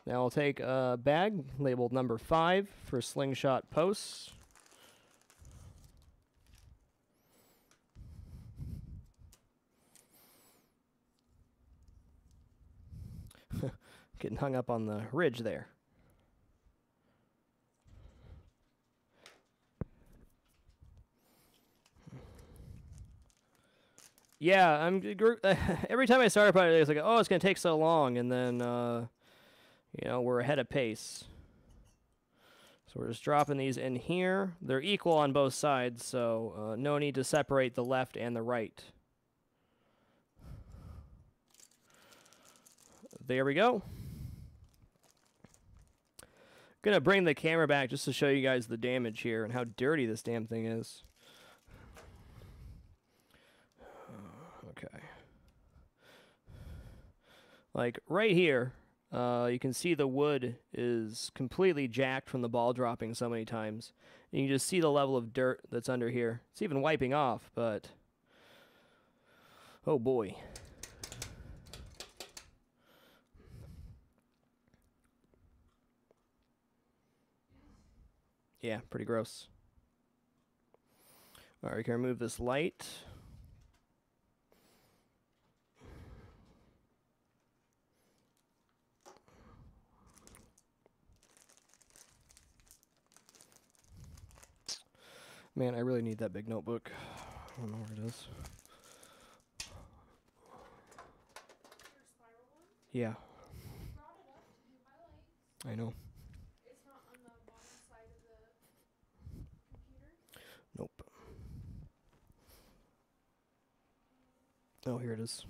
Now I'll take a bag labeled number 5 for Slingshot posts. Getting hung up on the ridge there. Yeah, every time I start a project, it's like, oh, it's going to take so long, and then, you know, we're ahead of pace. So we're just dropping these in here. They're equal on both sides, so no need to separate the left and the right. There we go. Gonna bring the camera back just to show you guys the damage here and how dirty this damn thing is. Okay. Like right here, you can see the wood is completely jacked from the ball dropping so many times. And you can just see the level of dirt that's under here. It's even wiping off, but oh boy. Yeah, pretty gross. All right, we can remove this light. Man, I really need that big notebook. I don't know where it is. Yeah. I know. It's not on the bottom side of the computer? Nope. Oh, here it is.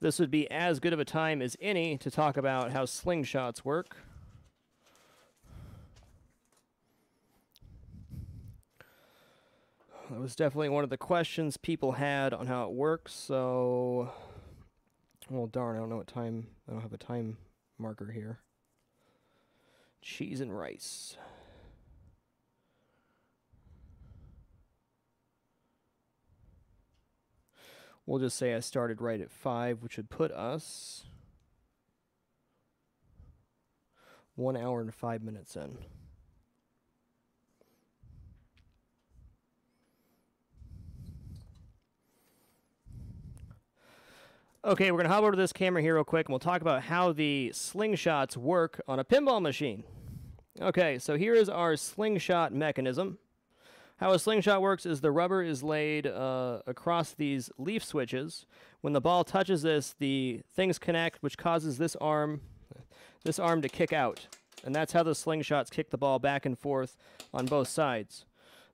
this would be as good of a time as any to talk about how slingshots work. That was definitely one of the questions people had on how it works, so... Well, darn, I don't know what time... I don't have a time marker here. Cheese and rice. We'll just say I started right at 5, which would put us 1 hour and 5 minutes in. Okay, we're going to hop over to this camera here real quick, and we'll talk about how the slingshots work on a pinball machine. Okay, so here is our slingshot mechanism. How a slingshot works is the rubber is laid across these leaf switches. When the ball touches this, the things connect, which causes this arm to kick out. And that's how the slingshots kick the ball back and forth on both sides.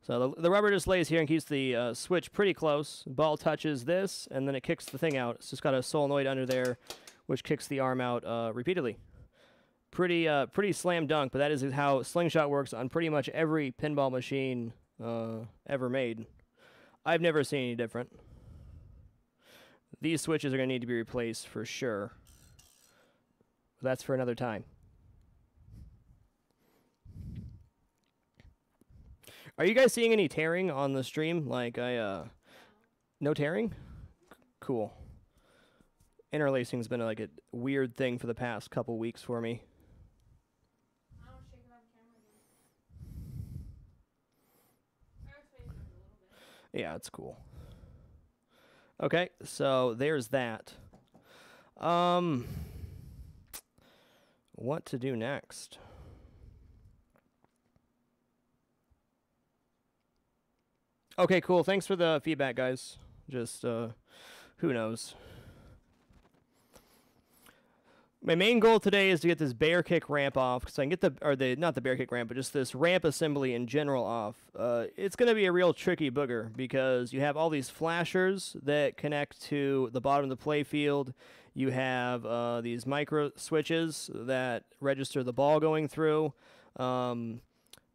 So the rubber just lays here and keeps the switch pretty close. Ball touches this, and then it kicks the thing out. It's just got a solenoid under there, which kicks the arm out repeatedly. Pretty slam dunk, but that is how slingshot works on pretty much every pinball machine ever made. I've never seen any different. These switches are going to need to be replaced for sure. But that's for another time. Are you guys seeing any tearing on the stream? Like, no tearing? Cool. Interlacing's been like a weird thing for the past couple weeks for me. I don't shake it on camera again. I was facing it a little bit. Yeah, it's cool. Okay, so there's that. What to do next? Okay, cool. Thanks for the feedback, guys. Just, who knows? My main goal today is to get this bear kick ramp off, because I can get not the bear kick ramp, but just this ramp assembly in general off. It's going to be a real tricky booger, because you have all these flashers that connect to the bottom of the playfield. You have these micro switches that register the ball going through.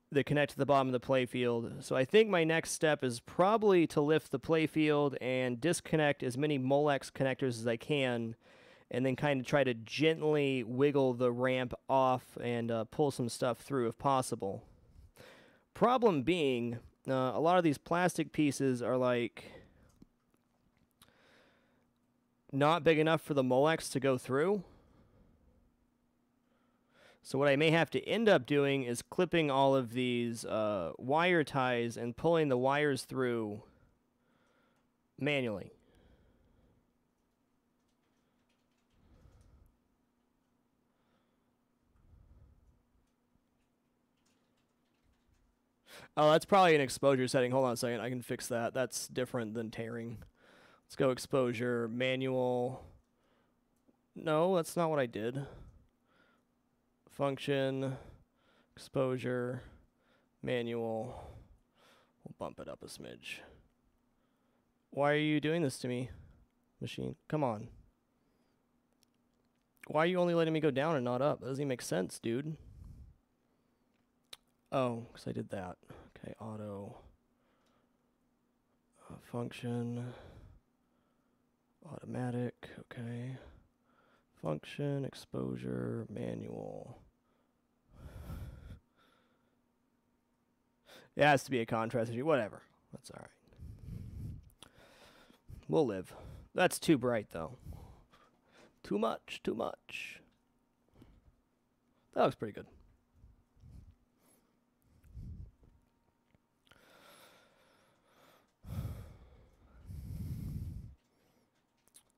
That connect to the bottom of the playfield. So I think my next step is probably to lift the playfield and disconnect as many Molex connectors as I can, and then kind of try to gently wiggle the ramp off and pull some stuff through if possible. Problem being, a lot of these plastic pieces are like not big enough for the Molex to go through. So what I may have to end up doing is clipping all of these wire ties and pulling the wires through manually. Oh, that's probably an exposure setting. Hold on a second. I can fix that. That's different than tearing. Let's go exposure, manual. No, that's not what I did. Function, exposure, manual. We'll bump it up a smidge. Why are you doing this to me, machine? Come on. Why are you only letting me go down and not up? That doesn't even make sense, dude. Oh, because I did that. Okay, auto. Function. Automatic, okay. Function, exposure, manual. It has to be a contrast issue. Whatever. That's all right. We'll live. That's too bright, though. Too much, too much. That looks pretty good.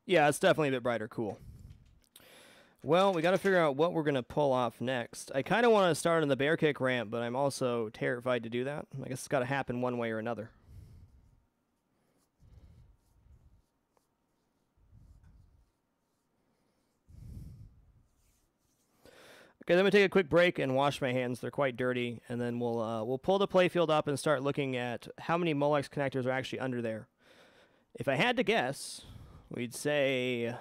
Yeah, it's definitely a bit brighter. Cool. Well, we got to figure out what we're going to pull off next. I kind of want to start on the bear kick ramp, but I'm also terrified to do that. I guess it's got to happen one way or another. Okay, let me take a quick break and wash my hands. They're quite dirty, and then we'll pull the playfield up and start looking at how many Molex connectors are actually under there. If I had to guess, we'd say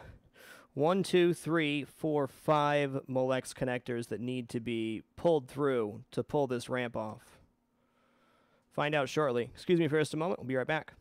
1, 2, 3, 4, 5 Molex connectors that need to be pulled through to pull this ramp off. Find out shortly. Excuse me for just a moment. We'll be right back.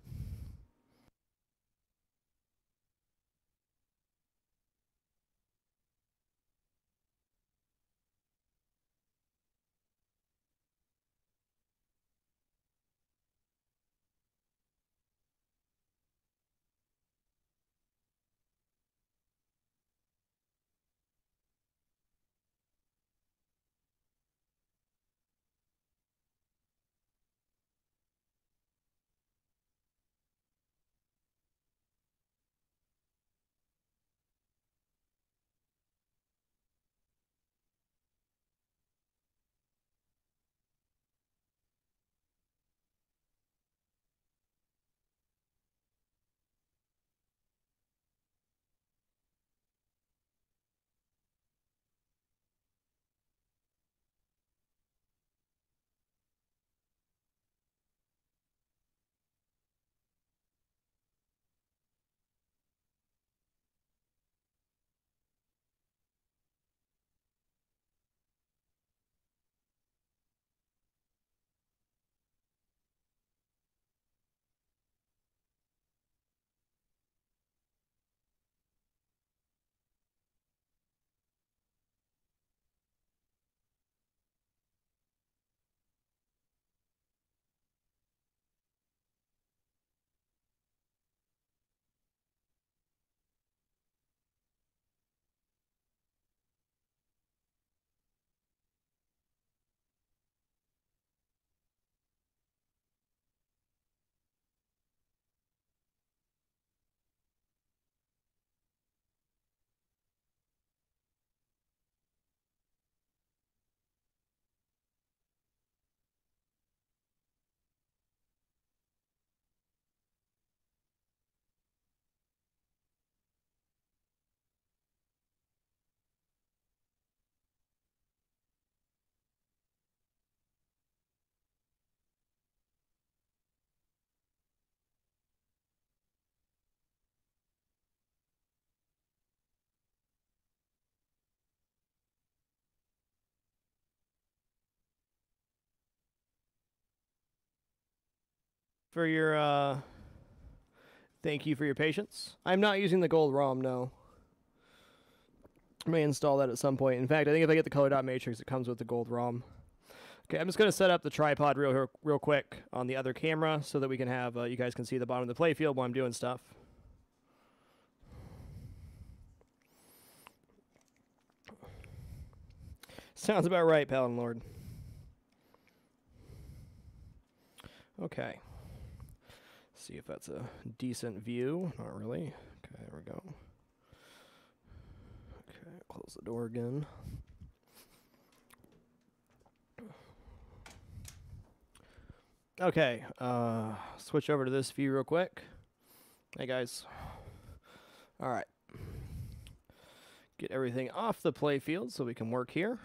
For your, thank you for your patience. I'm not using the gold ROM, no. I may install that at some point. In fact, I think if I get the color dot matrix, it comes with the gold ROM. Okay, I'm just going to set up the tripod real quick on the other camera so that we can have, you guys can see the bottom of the playfield while I'm doing stuff. Sounds about right, Paladin Lord. Okay. See if that's a decent view. Not really. Okay, there we go. Okay, close the door again. Okay, switch over to this view real quick. Hey guys. All right. Get everything off the playfield so we can work here.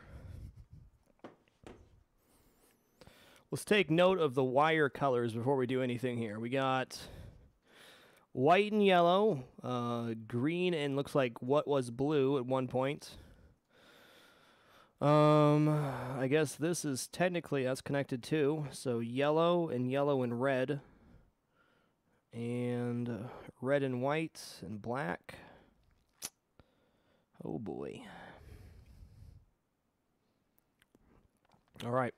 Let's take note of the wire colors before we do anything here. We got white and yellow, green and looks like what was blue at one point. I guess this is technically that's connected too. So yellow and red. And red and white and black. Oh boy. All right.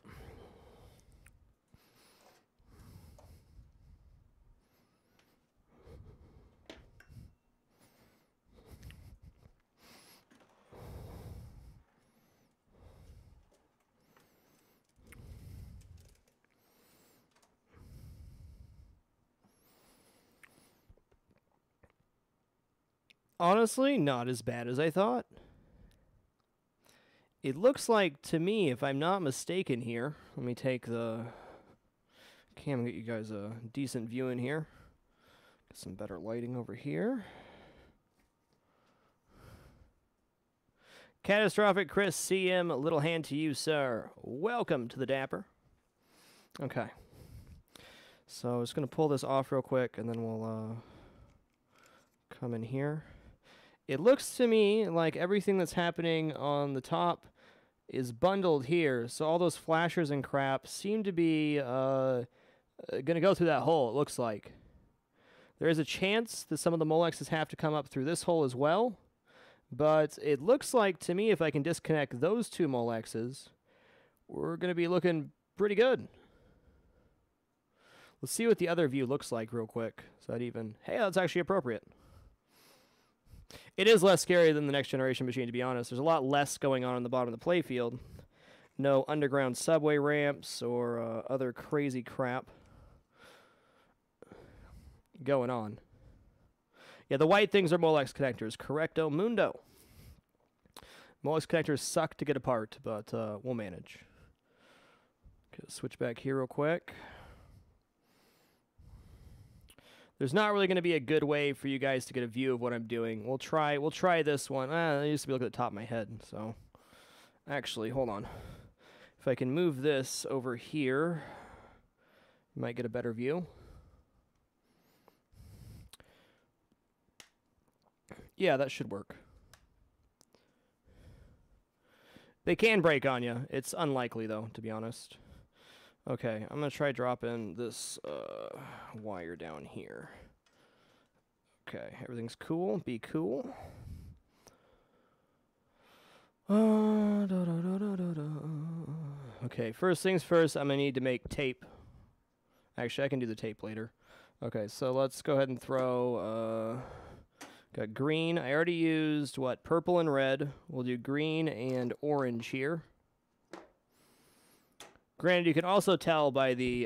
Honestly, not as bad as I thought. It looks like, to me, if I'm not mistaken here, let me take the cam and get you guys a decent view in here. Get some better lighting over here. Catastrophic Chris CM, a little hand to you, sir. Welcome to the Dapper. Okay. So I'm just going to pull this off real quick, and then we'll come in here. It looks to me like everything that's happening on the top is bundled here, so all those flashers and crap seem to be going to go through that hole, it looks like. There is a chance that some of the Molexes have to come up through this hole as well, but it looks like to me if I can disconnect those two Molexes, we're going to be looking pretty good. Let's see what the other view looks like real quick. So that even, hey, that's actually appropriate. It is less scary than the next generation machine, to be honest. There's a lot less going on the bottom of the playfield. No underground subway ramps or other crazy crap going on. Yeah, the white things are Molex connectors. Correcto mundo. Molex connectors suck to get apart, but we'll manage. Okay, switch back here real quick. There's not really going to be a good way for you guys to get a view of what I'm doing. We'll try this one. I used to be looking at the top of my head, so actually, hold on. If I can move this over here, you might get a better view. Yeah, that should work. They can break on you. It's unlikely, though, to be honest. Okay, I'm going to try dropping this wire down here. Okay, everything's cool. Be cool. Okay, first things first, I'm going to need to make tape. Actually, I can do the tape later. Okay, so let's go ahead and throw... got green. I already used, what, purple and red. We'll do green and orange here. Granted, you can also tell by the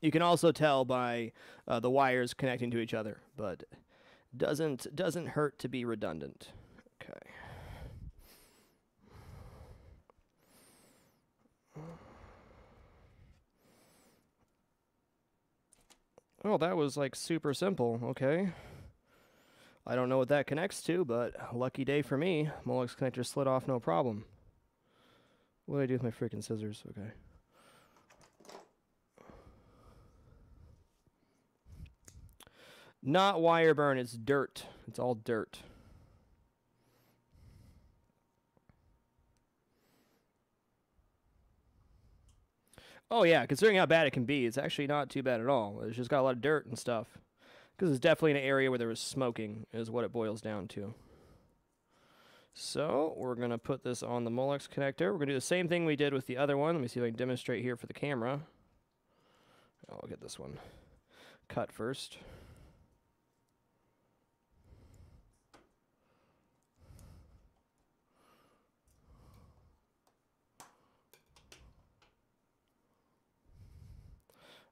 the wires connecting to each other, but doesn't hurt to be redundant. Okay. Oh, that was like super simple. Okay. I don't know what that connects to, but lucky day for me. Molex connector slid off no problem. What do I do with my freaking scissors? Okay. Not wire burn, it's dirt. It's all dirt. Oh yeah, considering how bad it can be, it's actually not too bad at all. It's just got a lot of dirt and stuff. Because it's definitely an area where there was smoking, is what it boils down to. So, we're going to put this on the Molex connector. We're going to do the same thing we did with the other one. Let me see if I can demonstrate here for the camera. I'll get this one cut first.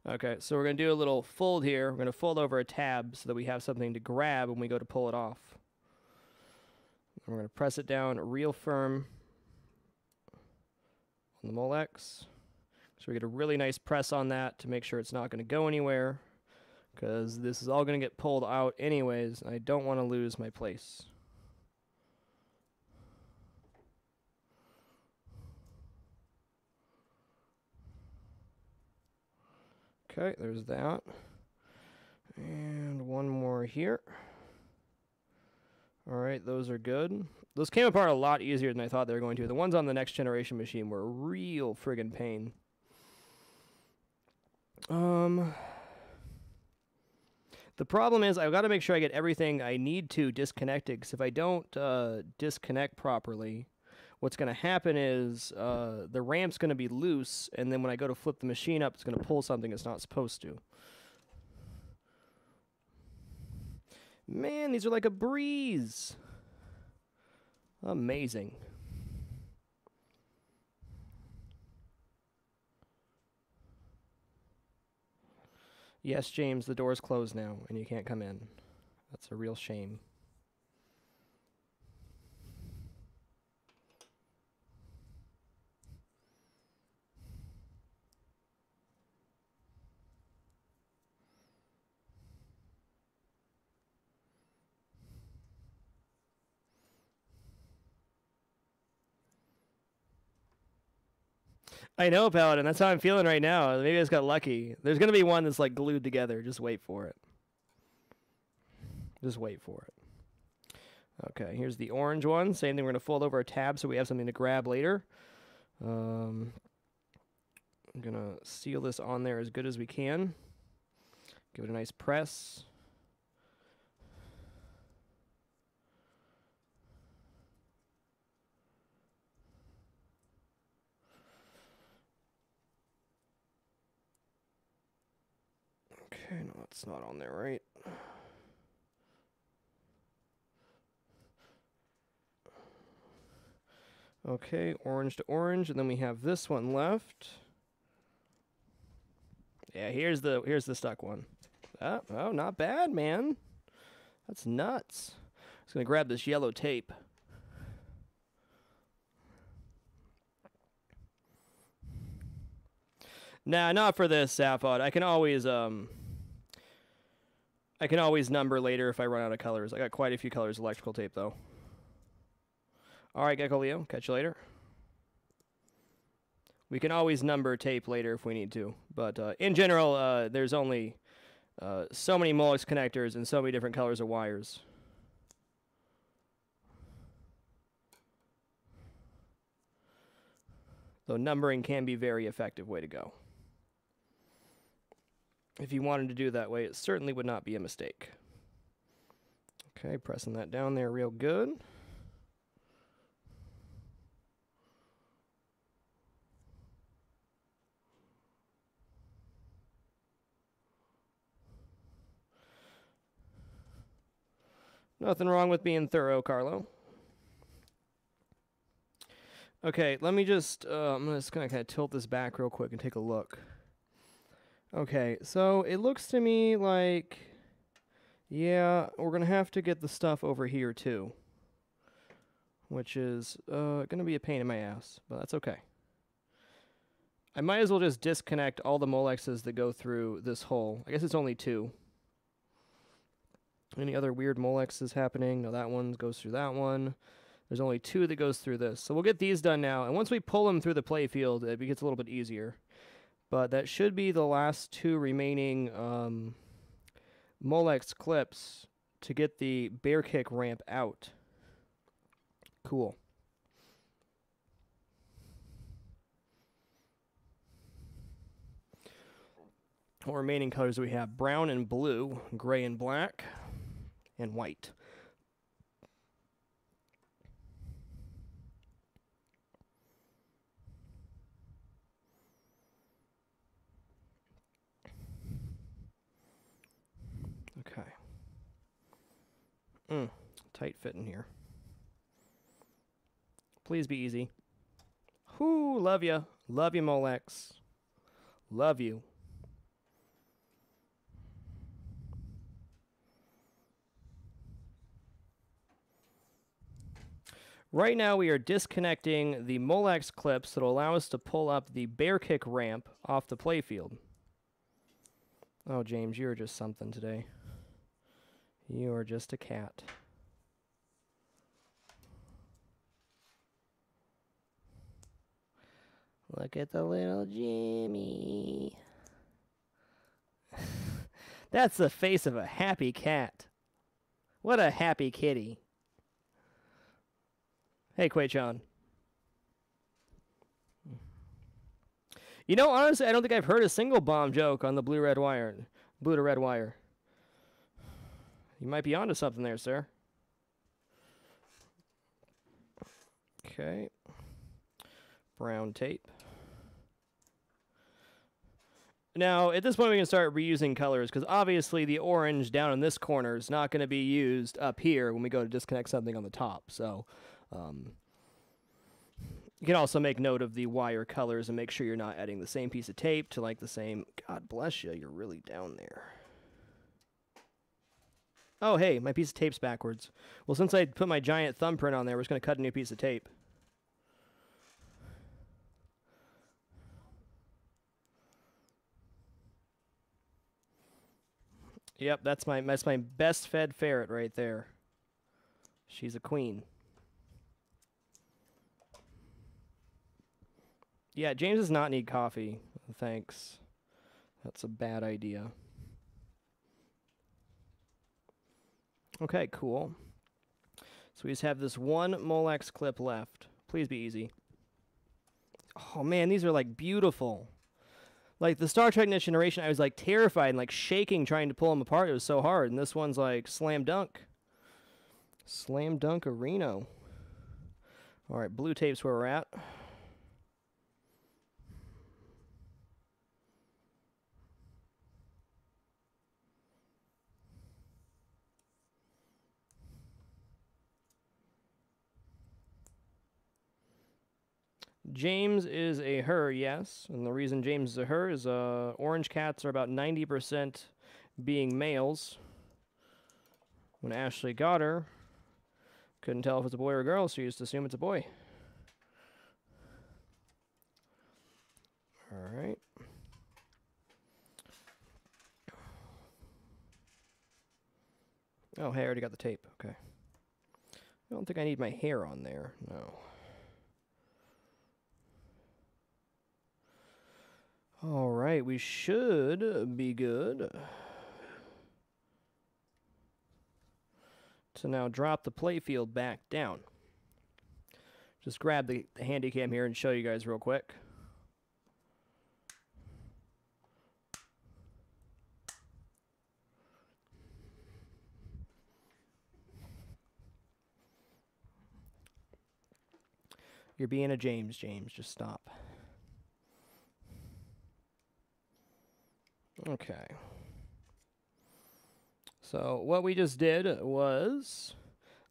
Okay, so we're going to do a little fold here. We're going to fold over a tab so that we have something to grab when we go to pull it off. We're going to press it down real firm on the Molex. So we get a really nice press on that to make sure it's not going to go anywhere, because this is all going to get pulled out anyways, and I don't want to lose my place. Okay, there's that. And one more here. Alright, those are good. Those came apart a lot easier than I thought they were going to. The ones on the next generation machine were a real friggin' pain. The problem is I've got to make sure I get everything I need to disconnected, because if I don't disconnect properly, what's going to happen is the ramp's going to be loose, and then when I go to flip the machine up, it's going to pull something it's not supposed to. Man, these are like a breeze. Amazing. Yes, James, the door's closed now, and you can't come in. That's a real shame. I know, Paladin. That's how I'm feeling right now. Maybe I just got lucky. There's going to be one that's like glued together. Just wait for it. Just wait for it. Okay, here's the orange one. Same thing, we're going to fold over a tab so we have something to grab later. I'm going to seal this on there as good as we can. Give it a nice press. Okay, no, that's not on there, right? Okay, orange to orange, and then we have this one left. Yeah, here's the stuck one. Oh, not bad, man. That's nuts. I'm just gonna grab this yellow tape. Nah, not for this, Saphod. I can always number later if I run out of colors. I got quite a few colors of electrical tape though. All right, Gecko Leo, catch you later. We can always number tape later if we need to, but in general, there's only so many Molex connectors and so many different colors of wires. Though numbering can be a very effective way to go. If you wanted to do it that way, it certainly would not be a mistake. Okay, pressing that down there real good. Nothing wrong with being thorough, Carlo. Okay, let me just, I'm just going to kind of tilt this back real quick and take a look. Okay, so it looks to me like, yeah, we're going to have to get the stuff over here too. Which is going to be a pain in my ass, but that's okay. I might as well just disconnect all the Molexes that go through this hole. I guess it's only 2. Any other weird Molexes happening? No, that one goes through that one. There's only 2 that goes through this. So we'll get these done now. And once we pull them through the Playfield, it gets a little bit easier. But that should be the last 2 remaining Molex clips to get the bear kick ramp out. Cool. What remaining colors we have? Brown and blue, gray and black, and white. Okay. Tight fit in here. Please be easy. Whoo, love you. Love you, Molex. Love you. Right now we are disconnecting the Molex clips that will allow us to pull up the bear kick ramp off the Playfield. Oh, James, you're just something today. You are just a cat. Look at the little Jimmy. That's the face of a happy cat. What a happy kitty. Hey, Quay-chan. You know, honestly, I don't think I've heard a single bomb joke on the blue-red wire. Blue to red wire. You might be onto something there, sir. Okay. Brown tape. Now, at this point, we can start reusing colors, because obviously the orange down in this corner is not going to be used up here when we go to disconnect something on the top. So, you can also make note of the wire colors and make sure you're not adding the same piece of tape to like the same... God bless you, you're really down there. Oh, hey, my piece of tape's backwards. Well, since I put my giant thumbprint on there, we're just going to cut a new piece of tape. Yep, that's my best fed ferret right there. She's a queen. Yeah, James does not need coffee. Thanks. That's a bad idea. Okay, cool. So we just have this one Molex clip left. Please be easy. Oh man, these are like beautiful. Like the Star Trek Next Generation, I was like terrified and like shaking trying to pull them apart. It was so hard. And this one's like slam dunk. Slam dunk Reno. All right, blue tape's where we're at. James is a her, yes. And the reason James is a her is orange cats are about 90% being males. When Ashley got her, couldn't tell if it's a boy or a girl, so you just assume it's a boy. All right. Oh, hey, I already got the tape. Okay. I don't think I need my hair on there. No. All right, we should be good to now drop the playfield back down. Just grab the handy cam here and show you guys real quick. You're being a James. Just stop. Okay. So what we just did was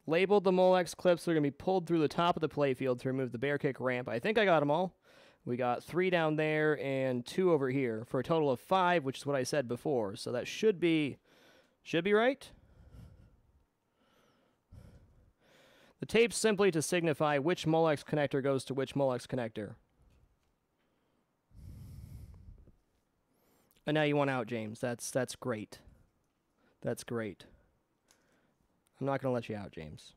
labeled the Molex clips that are going to be pulled through the top of the playfield to remove the bear kick ramp. I think I got them all. We got 3 down there and 2 over here for a total of 5, which is what I said before. So that should be right. The tape's simply to signify which Molex connector goes to which Molex connector. And now you want out, James. That's great. That's great. I'm not going to let you out, James.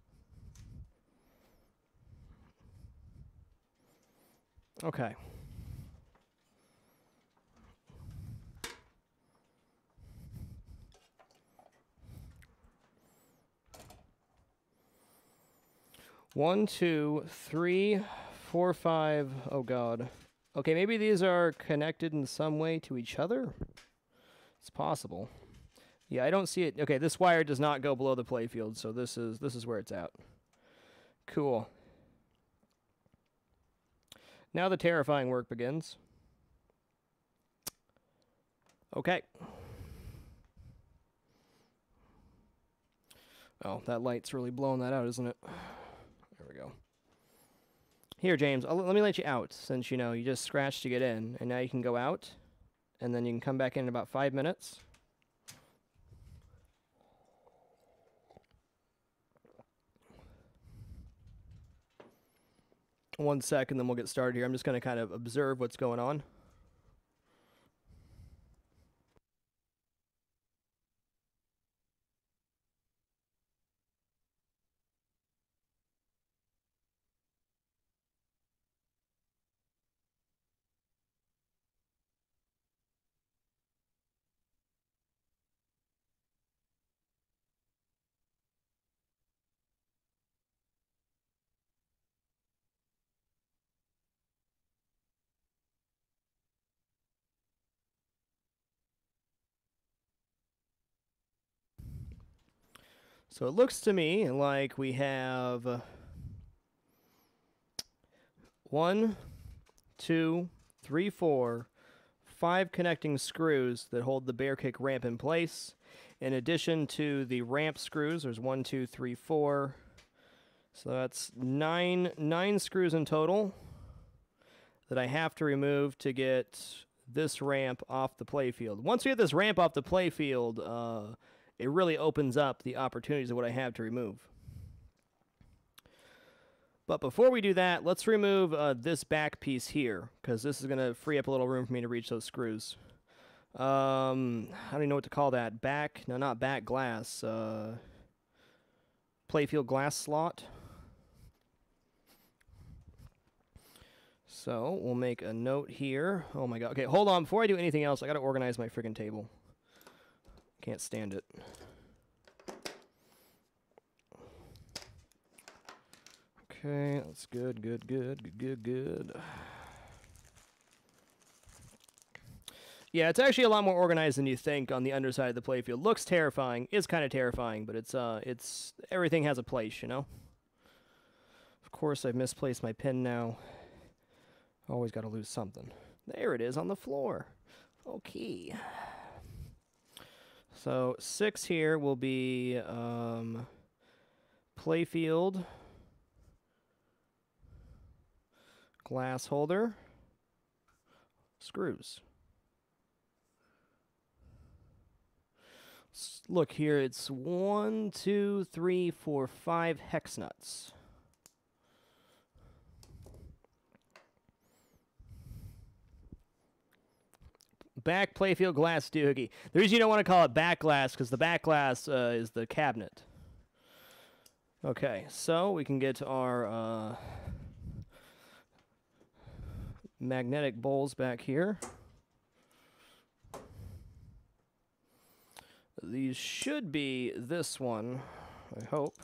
Okay. One, 2, 3, 4, 5. Oh, God. Okay, maybe these are connected in some way to each other. It's possible. Yeah, I don't see it. Okay, this wire does not go below the playfield, so this is where it's at. Cool. Now the terrifying work begins. Okay. Oh, that light's really blowing that out, isn't it? There we go. Here, James, let me let you out, since, you know, you just scratched to get in, and now you can go out, and then you can come back in about 5 minutes. One sec, and then we'll get started here. I'm just going to kind of observe what's going on. So it looks to me like we have 1, 2, 3, 4, 5 connecting screws that hold the bear kick ramp in place. In addition to the ramp screws, there's 1, 2, 3, 4. So that's nine screws in total that I have to remove to get this ramp off the playfield. Once we get this ramp off the playfield, it really opens up the opportunities of what I have to remove. But before we do that, let's remove this back piece here, because this is going to free up a little room for me to reach those screws. I don't even know what to call that. Not back glass. Playfield glass slot. So we'll make a note here. Oh my God. Okay, hold on. Before I do anything else, I got to organize my friggin' table. Can't stand it. Okay, that's good, good, good, good, good, good. Yeah, it's actually a lot more organized than you think on the underside of the playfield. Looks terrifying, is kind of terrifying, but it's everything has a place, you know? Of course, I've misplaced my pin now. Always got to lose something. There it is on the floor. Okay. So 6 here will be playfield, glass holder, screws. Look here, it's 1, 2, 3, 4, 5 hex nuts. Back playfield glass doohickey. The reason you don't want to call it back glass because the back glass is the cabinet. Okay, so we can get our magnetic bowls back here. These should be this one, I hope.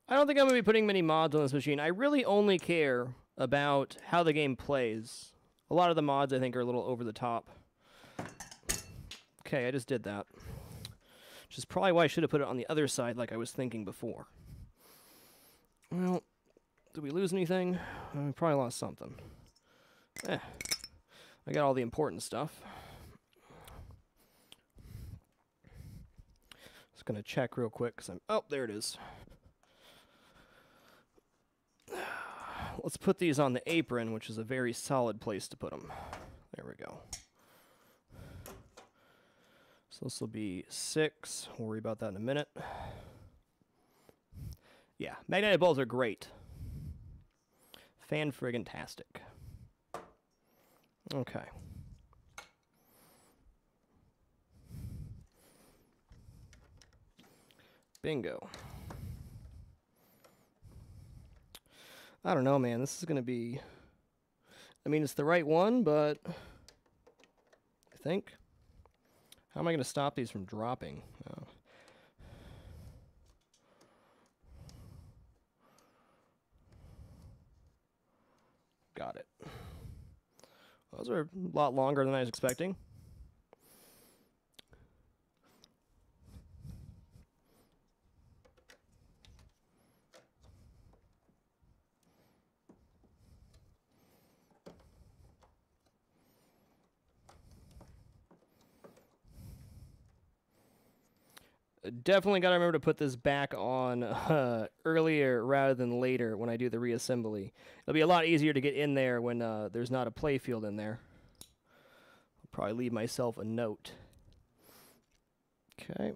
I don't think I'm going to be putting many mods on this machine. I really only care about how the game plays. A lot of the mods, I think, are a little over the top. Okay, I just did that. Which is probably why I should have put it on the other side like I was thinking before. Well, did we lose anything? We probably lost something. I got all the important stuff. Just going to check real quick because I'm... Oh, there it is. Let's put these on the apron, which is a very solid place to put them. There we go. So this will be 6. We'll worry about that in a minute. Yeah, magnetic bowls are great. Fan-friggin-tastic. Okay. Bingo. I don't know, man. This is going to be... I mean, it's the right one, but... I think... How am I going to stop these from dropping? Oh. Got it. Those are a lot longer than I was expecting. Definitely got to remember to put this back on earlier rather than later when I do the reassembly. It'll be a lot easier to get in there when there's not a playfield in there. I'll probably leave myself a note. Okay.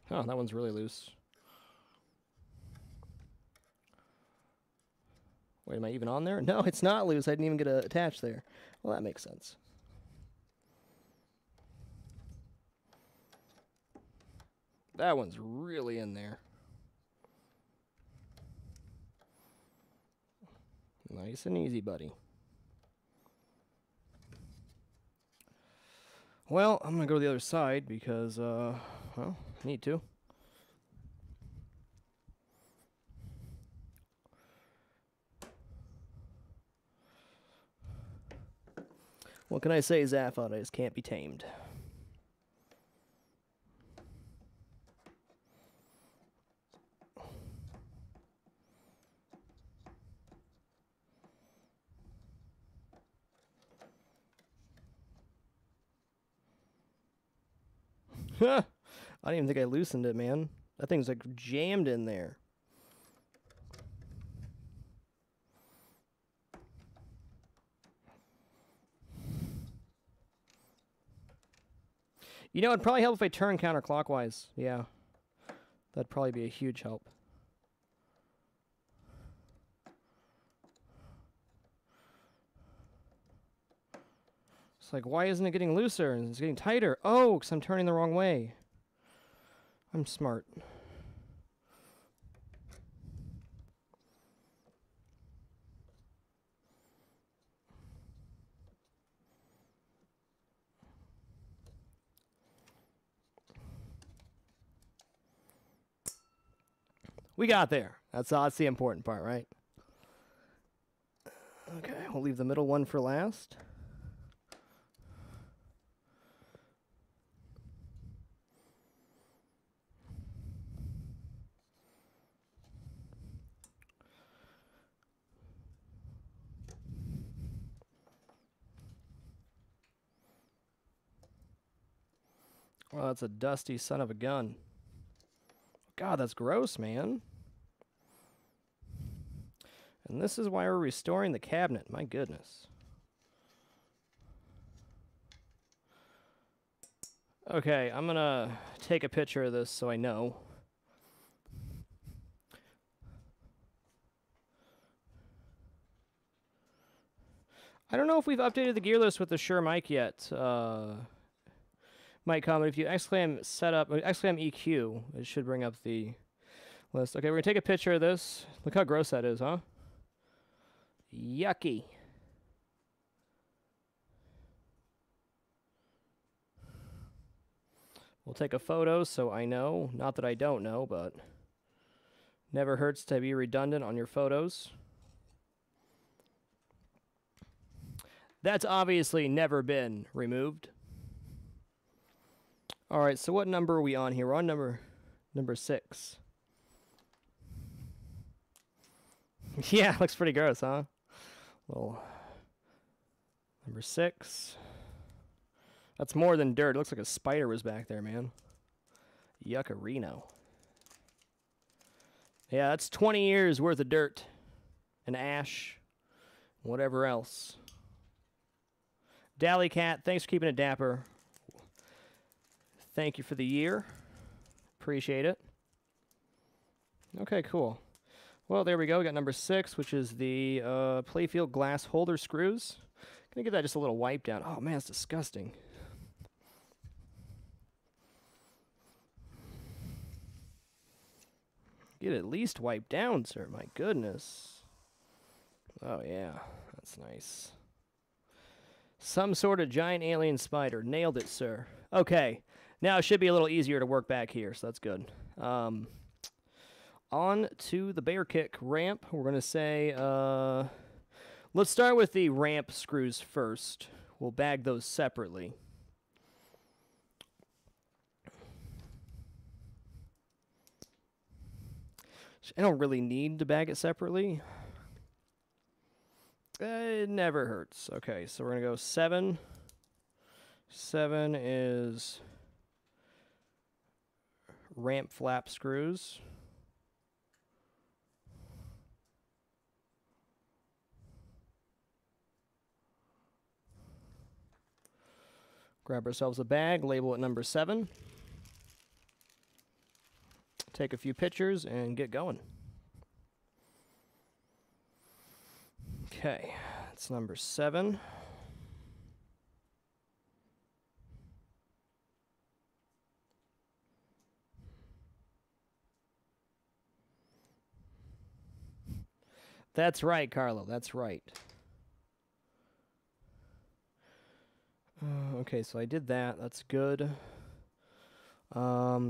Oh, that one's really loose. Wait, am I even on there? No, it's not loose. I didn't even get attached there. Well, that makes sense. That one's really in there. Nice and easy, buddy. Well, I'm going to go to the other side because, well, I need to. What can I say, Zaphod? I just can't be tamed. I don't even think I loosened it, man. That thing's like jammed in there. You know, it'd probably help if I turn counterclockwise. Yeah. That'd probably be a huge help. It's like, why isn't it getting looser? And it's getting tighter. Oh, because I'm turning the wrong way. I'm smart. We got there. That's the important part, right? Okay, we'll leave the middle one for last. Oh, that's a dusty son of a gun. God, that's gross, man. And this is why we're restoring the cabinet. My goodness. Okay, I'm gonna take a picture of this so I know. I don't know if we've updated the gear list with the Shure mic yet. Might comment if you exclaim setup, exclaim EQ, it should bring up the list. Okay, we're gonna take a picture of this. Look how gross that is, huh? Yucky. We'll take a photo so I know. Not that I don't know, but never hurts to be redundant on your photos. That's obviously never been removed. All right, so what number are we on here? We're on number 6. Yeah, looks pretty gross, huh? Well, number 6. That's more than dirt. It looks like a spider was back there, man. Yuccarino. Yeah, that's 20 years worth of dirt and ash, whatever else. Dally Cat, thanks for keeping it dapper. Thank you for the year. Appreciate it. Okay, cool. Well, there we go. We got number 6, which is the Playfield glass holder screws. Gonna give that just a little wipe down. Oh man, it's disgusting. Get at least wiped down, sir. My goodness. Oh yeah, that's nice. Some sort of giant alien spider. Nailed it, sir. Okay. Now it should be a little easier to work back here, so that's good. On to the bear kick ramp. We're going to say, let's start with the ramp screws first. We'll bag those separately. I don't really need to bag it separately. It never hurts. Okay, so we're going to go 7. 7 is ramp flap screws. Grab ourselves a bag, label it number 7. Take a few pictures and get going. Okay, that's number 7. That's right, Carlo. That's right. Okay, so I did that. That's good.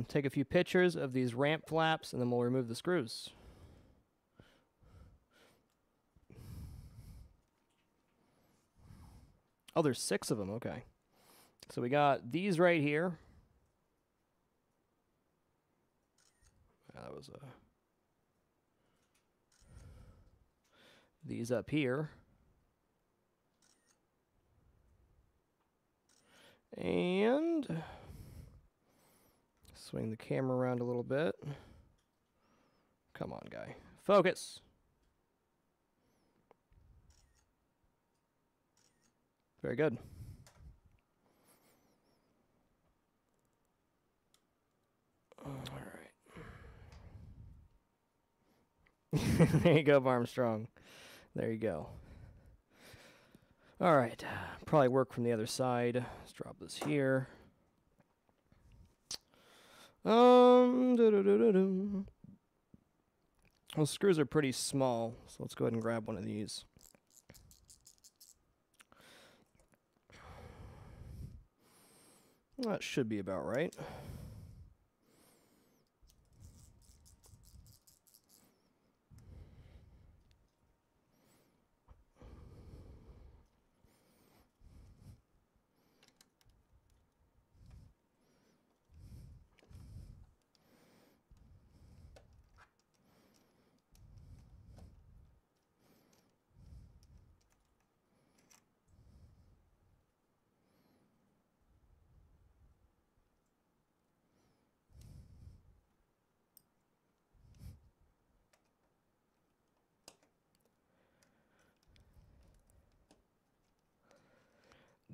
Take a few pictures of these ramp flaps, and then we'll remove the screws. Oh, there's 6 of them. Okay. So we got these right here. That was a... These up here. And swing the camera around a little bit. Come on, guy. Focus. Very good. All right. There you go, Armstrong. There you go. All right. Probably work from the other side. Let's drop this here. Those screws are pretty small, so let's go ahead and grab one of these. That should be about right.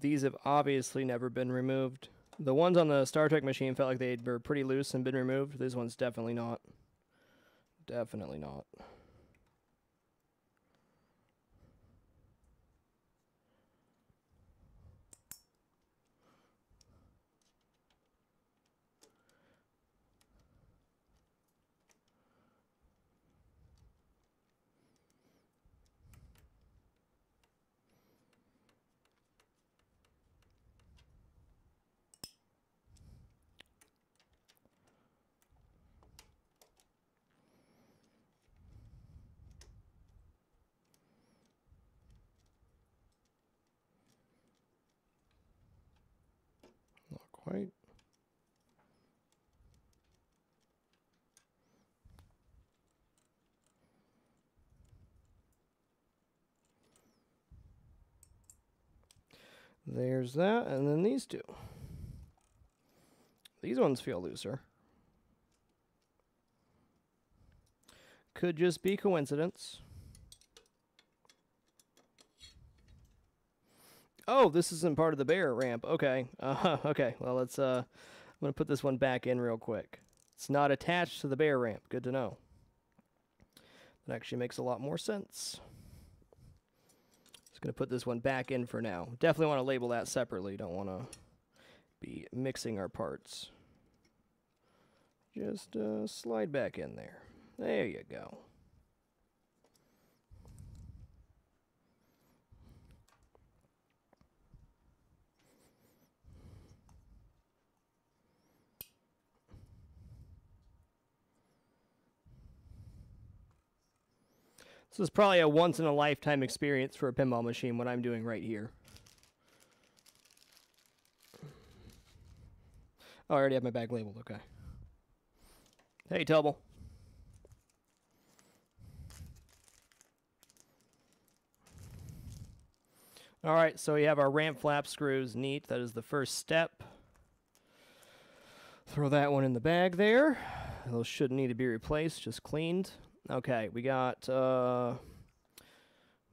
These have obviously never been removed. The ones on the Star Trek machine felt like they were pretty loose and been removed. This one's definitely not. Definitely not. Not quite. There's that, and then these two. These ones feel looser. Could just be coincidence. Oh, this isn't part of the bear ramp. Okay. Okay. Well, let's. I'm gonna put this one back in real quick. It's not attached to the bear ramp. Good to know. That actually makes a lot more sense. Just gonna put this one back in for now. Definitely want to label that separately. Don't want to be mixing our parts. Just slide back in there. There you go. This is probably a once-in-a-lifetime experience for a pinball machine, what I'm doing right here. Oh, I already have my bag labeled, okay. Hey, Tubble. All right, so we have our ramp flap screws. Neat, that is the first step. Throw that one in the bag there. Those shouldn't need to be replaced, just cleaned. Okay, we got, I'm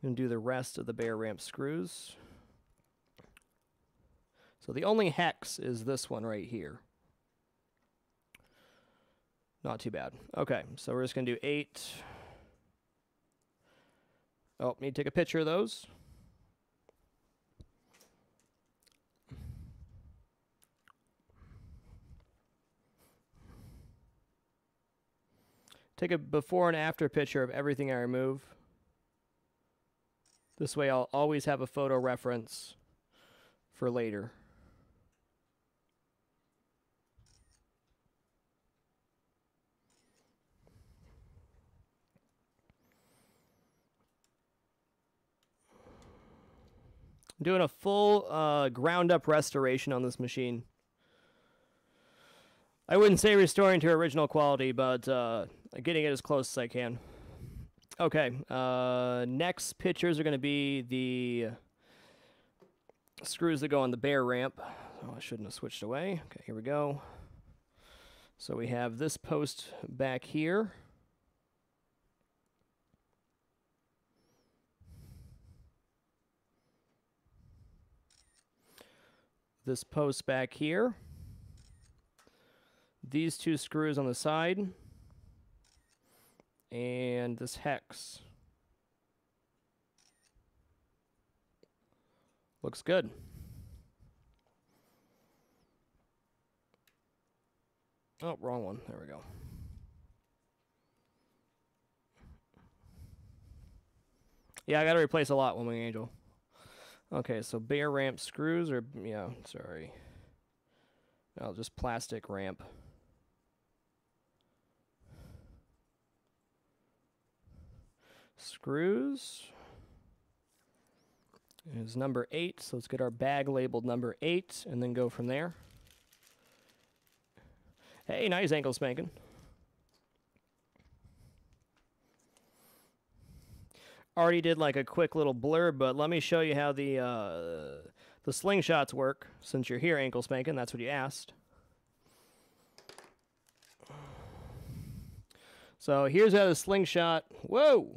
going to do the rest of the bear ramp screws. So the only hex is this one right here. Not too bad. Okay, so we're just going to do 8. Oh, need to take a picture of those. Take a before and after picture of everything I remove. This way I'll always have a photo reference for later. I'm doing a full ground-up restoration on this machine. I wouldn't say restoring to original quality, but getting it as close as I can. Okay, next pictures are going to be the screws that go on the bear ramp. Oh, I shouldn't have switched away. Okay, here we go. So we have this post back here. This post back here. These two screws on the side. And this hex. Looks good. Oh, wrong one. There we go. Yeah, I got to replace a lot, One Wing Angel. Okay, so bear ramp screws or, yeah, sorry. No, just plastic ramp. Screws is number 8, so let's get our bag labeled number 8 and then go from there. Hey, nice ankle spanking. Already did like a quick little blurb, but let me show you how the slingshots work. Since you're here, ankle spanking, that's what you asked. So here's how the slingshot,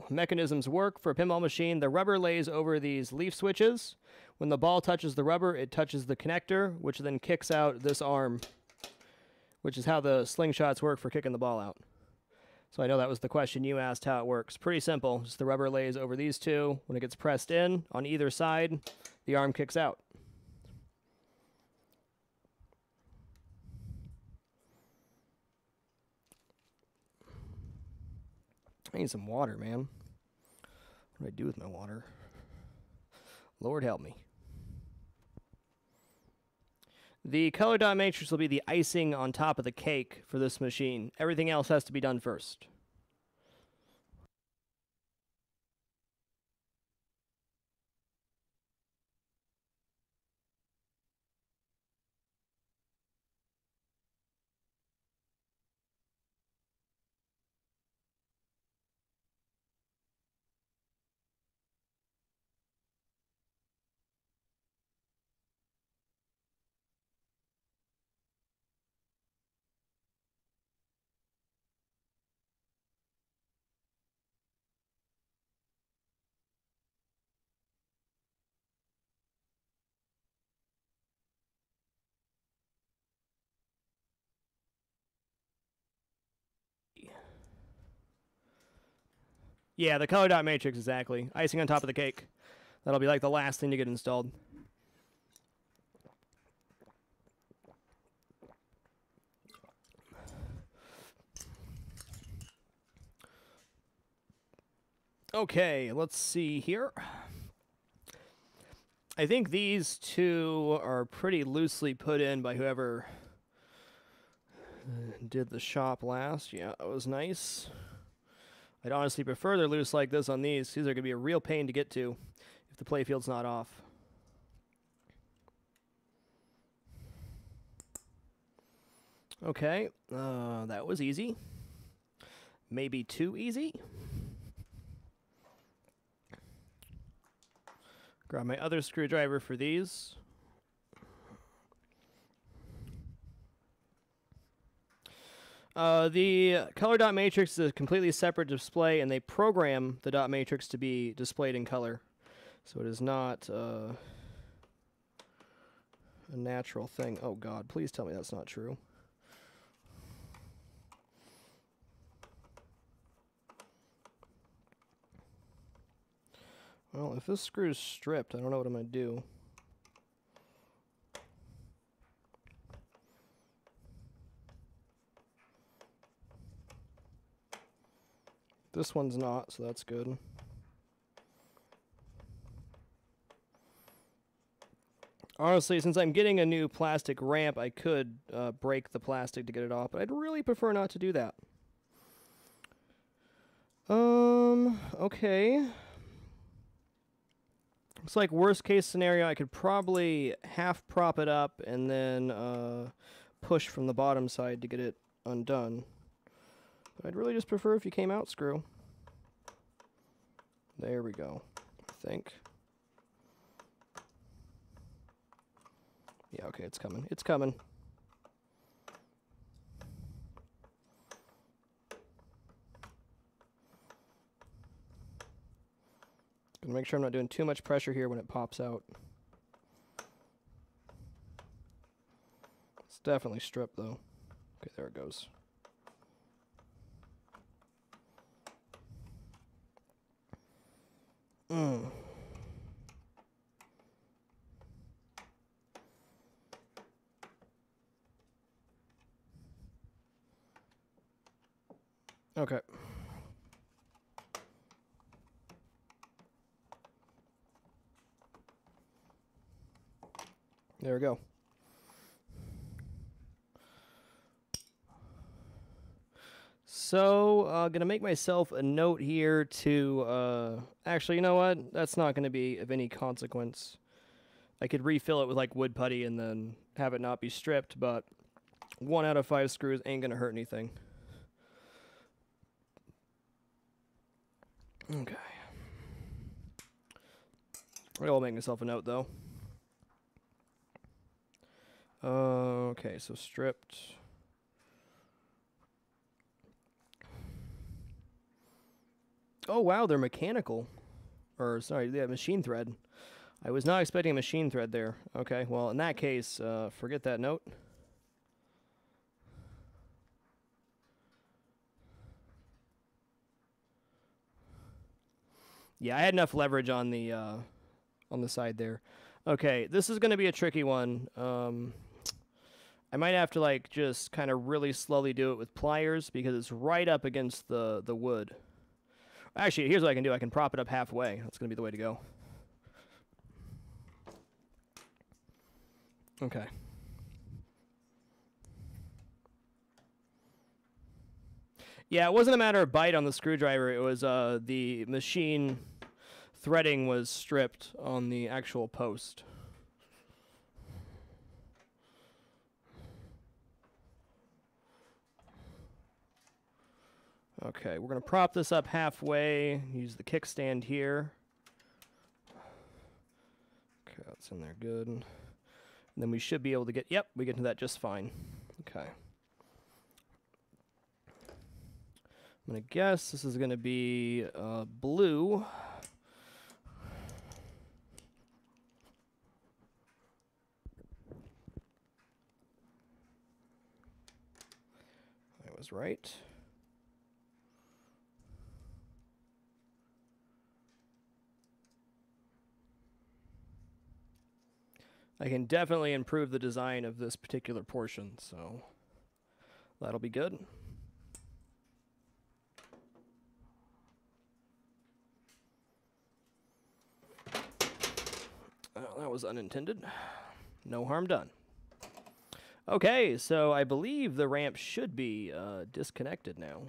mechanisms work for a pinball machine. The rubber lays over these leaf switches. When the ball touches the rubber, it touches the connector, which then kicks out this arm, which is how the slingshots work for kicking the ball out. So I know that was the question you asked, how it works. Pretty simple. Just the rubber lays over these two. When it gets pressed in on either side, the arm kicks out. I need some water, man. What do I do with my water? Lord help me. The color dot matrix will be the icing on top of the cake for this machine. Everything else has to be done first. Yeah, the color dot matrix, exactly. Icing on top of the cake. That'll be like the last thing to get installed. Okay, let's see here. I think these two are pretty loosely put in by whoever did the shop last. Yeah, that was nice. I'd honestly prefer they're loose like this on these. These are going to be a real pain to get to if the playfield's not off. Okay, that was easy. Maybe too easy. Grab my other screwdriver for these. The color dot matrix is a completely separate display, and they program the dot matrix to be displayed in color. So it is not a natural thing. Oh God, please tell me that's not true. Well, if this screw is stripped, I don't know what I'm going to do. This one's not, so that's good. Honestly, since I'm getting a new plastic ramp, I could break the plastic to get it off, but I'd really prefer not to do that. Okay. Looks like worst case scenario, I could probably half prop it up and then push from the bottom side to get it undone. But I'd really just prefer if you came out screw. There we go, I think. Yeah, okay, it's coming. It's coming. Gonna make sure I'm not doing too much pressure here when it pops out. It's definitely stripped though. Okay, there it goes. Okay. There we go. So, gonna make myself a note here to, actually, you know what? That's not gonna be of any consequence. I could refill it with, like, wood putty and then have it not be stripped, but 1 out of 5 screws ain't gonna hurt anything. Okay. I will make myself a note, though. Okay, so stripped. Oh, wow, they're mechanical. Or, sorry, they have machine thread. I was not expecting a machine thread there. Okay, well, in that case, forget that note. Yeah, I had enough leverage on the side there. Okay, this is going to be a tricky one. I might have to like just kind of really slowly do it with pliers because it's right up against the wood. Actually, here's what I can do. I can prop it up halfway. That's going to be the way to go. Okay. Yeah, it wasn't a matter of bite on the screwdriver. It was the machine threading was stripped on the actual post. Okay, we're going to prop this up halfway. Use the kickstand here. Okay, that's in there good. And then we should be able to get, yep, we get to that just fine. Okay. I'm going to guess this is going to be blue. I was right. I can definitely improve the design of this particular portion, so that'll be good. Oh, that was unintended. No harm done. Okay, so I believe the ramp should be disconnected now.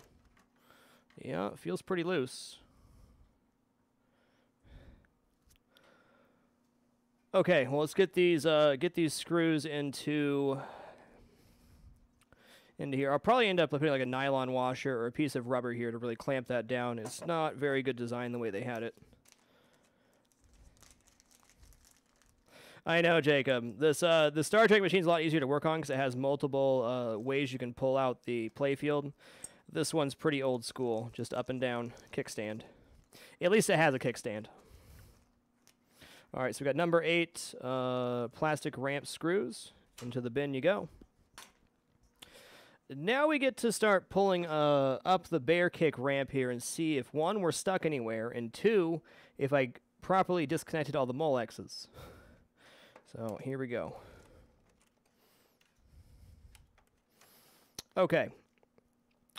Yeah, it feels pretty loose. Okay, well, let's get these screws into here. I'll probably end up putting like a nylon washer or a piece of rubber here to really clamp that down. It's not very good design the way they had it. I know, Jacob. The Star Trek machine's a lot easier to work on because it has multiple ways you can pull out the playfield. This one's pretty old school, just up and down kickstand. At least it has a kickstand. All right, so we got number 8 plastic ramp screws. Into the bin you go. Now we get to start pulling up the bear kick ramp here and see if 1, we're stuck anywhere, and 2, if I properly disconnected all the Molexes. So here we go. Okay.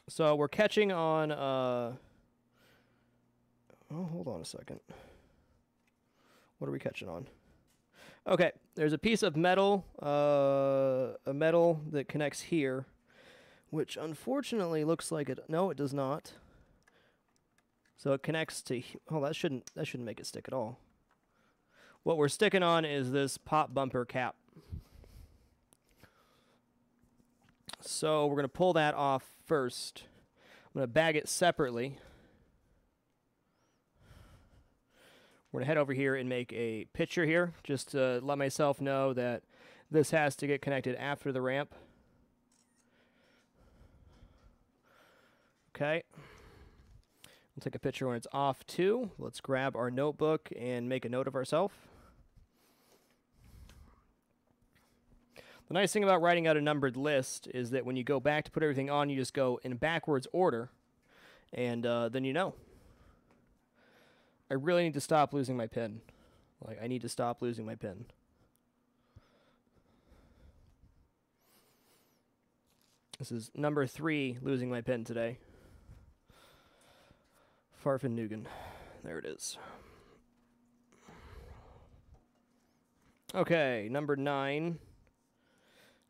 So we're catching on, oh, hold on a second. What are we catching on? Okay, there's a piece of metal, a metal that connects here, which unfortunately looks like it, no, it does not. So it connects to, oh, that shouldn't make it stick at all. What we're sticking on is this pop bumper cap. So we're going to pull that off first. I'm going to bag it separately. We're going to head over here and make a picture here, just to let myself know that this has to get connected after the ramp. Okay. We'll take a picture when it's off too. Let's grab our notebook and make a note of ourselves. The nice thing about writing out a numbered list is that when you go back to put everything on, you just go in backwards order, and then you know. I really need to stop losing my pen. Like, I need to stop losing my pen. This is number 3, losing my pen today. Farfennugan. There it is. Okay, number 9.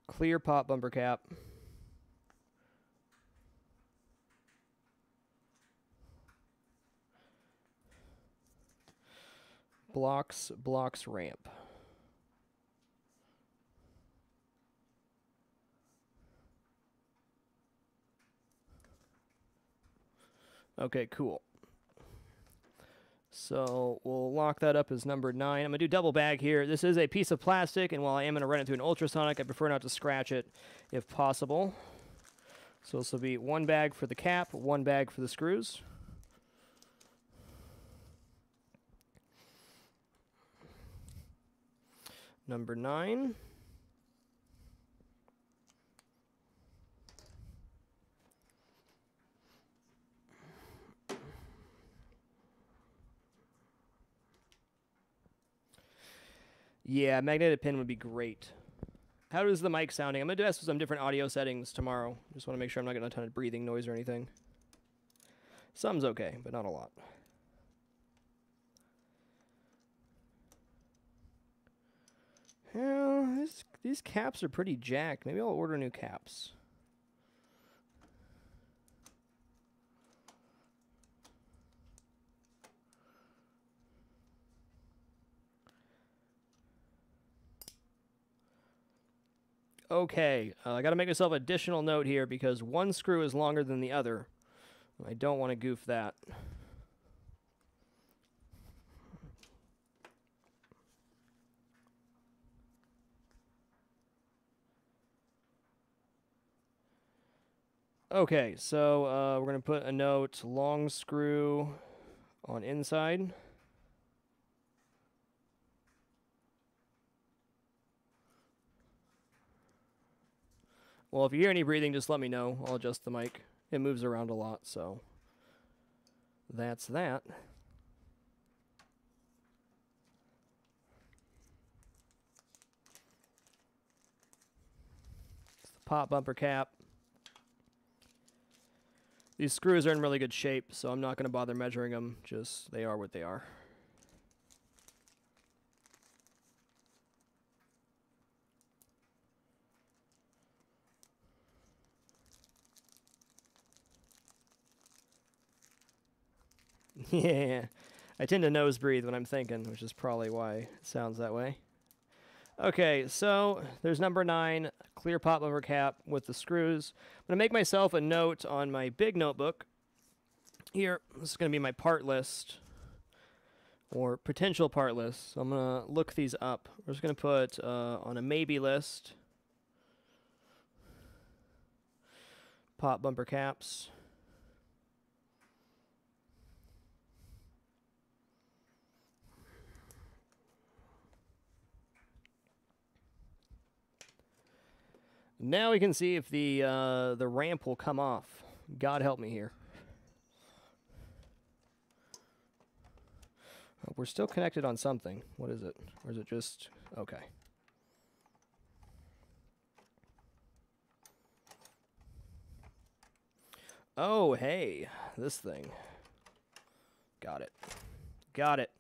Clear pop bumper cap. Blocks ramp. Okay, cool. So we'll lock that up as number 9. I'm going to do double bag here. This is a piece of plastic, and while I am going to run it through an ultrasonic, I prefer not to scratch it if possible. So this will be 1 bag for the cap, 1 bag for the screws. Number 9. Yeah, magnetic pin would be great. How is the mic sounding? I'm going to test some different audio settings tomorrow. Just want to make sure I'm not getting a ton of breathing noise or anything. Some's okay, but not a lot. Well, these caps are pretty jacked. Maybe I'll order new caps. Okay, I got to make myself an additional note here because one screw is longer than the other. I don't want to goof that. Okay, so we're going to put a note, long screw on inside. Well, if you hear any breathing, just let me know. I'll adjust the mic. It moves around a lot, so that's that. It's the pop bumper cap. These screws are in really good shape, so I'm not going to bother measuring them. Just, they are what they are. Yeah, I tend to nose breathe when I'm thinking, which is probably why it sounds that way. Okay, so there's number 9, clear pop bumper cap with the screws. I'm going to make myself a note on my big notebook. Here, this is going to be my part list, or potential part list. So I'm going to look these up. We're just going to put on a maybe list, pop bumper caps. Now we can see if the ramp will come off. God help me here. Oh, we're still connected on something. What is it? Or is it just... Okay. Oh, hey. This thing. Got it. Got it.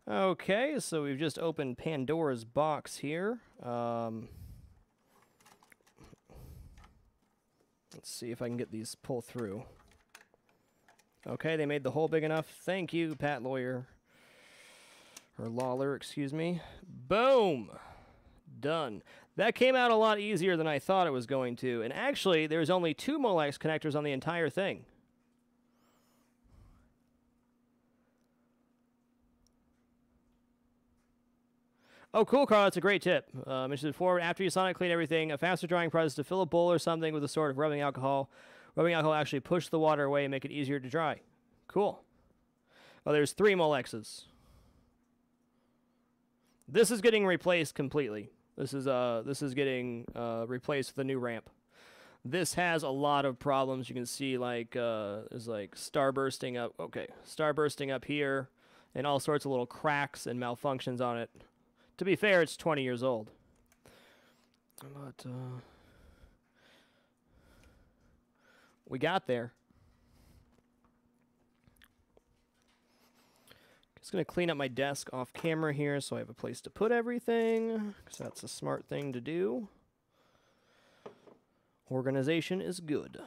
Okay, so we've just opened Pandora's box here. Let's see if I can get these pull through. Okay, they made the hole big enough. Thank you, Pat Lawyer. Or Lawler, excuse me. Boom! Done. That came out a lot easier than I thought it was going to. And actually, there's only 2 Molex connectors on the entire thing. Oh, cool, Carl. That's a great tip. Mentioned before, after you sonic clean everything, a faster drying process to fill a bowl or something with a sort of rubbing alcohol. Rubbing alcohol actually push the water away and make it easier to dry. Cool. Oh, there's 3 Molexes. This is getting replaced completely. This is getting replaced with a new ramp. This has a lot of problems. You can see like there's like star bursting up. Okay, star bursting up here, and all sorts of little cracks and malfunctions on it. To be fair, it's 20 years old. But we got there. Just going to clean up my desk off camera here so I have a place to put everything, because that's a smart thing to do. Organization is good.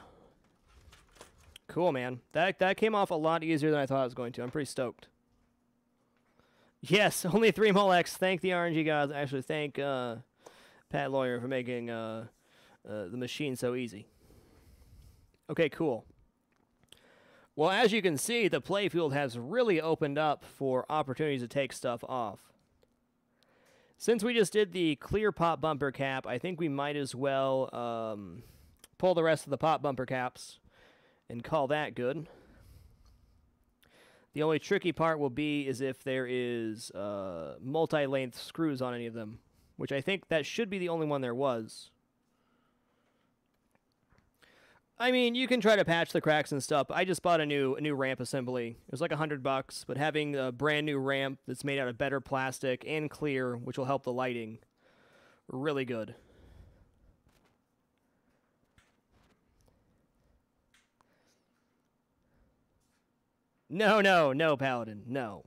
Cool, man. That came off a lot easier than I thought it was going to. I'm pretty stoked. Yes, only 3 Molex. Thank the RNG gods. Actually, thank Pat Lawyer for making the machine so easy. Okay, cool. Well, as you can see, the Playfield has really opened up for opportunities to take stuff off. Since we just did the clear pop bumper cap, I think we might as well pull the rest of the pop bumper caps and call that good. The only tricky part will be is if there is multi-length screws on any of them, which I think that should be the only one there was. I mean, you can try to patch the cracks and stuff. I just bought a new ramp assembly. It was like $100, but having a brand new ramp that's made out of better plastic and clear, which will help the lighting, really good. No, no, no, Paladin, no,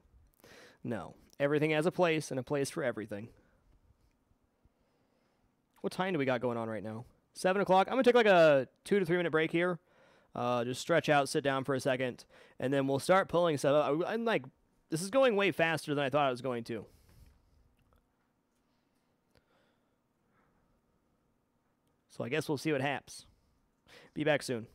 no. Everything has a place and a place for everything. What time do we got going on right now? 7 o'clock. I'm gonna take like a 2 to 3 minute break here. Just stretch out, sit down for a second, and then we'll start pulling stuff. I'm like, this is going way faster than I thought it was going to. So I guess we'll see what happens. Be back soon.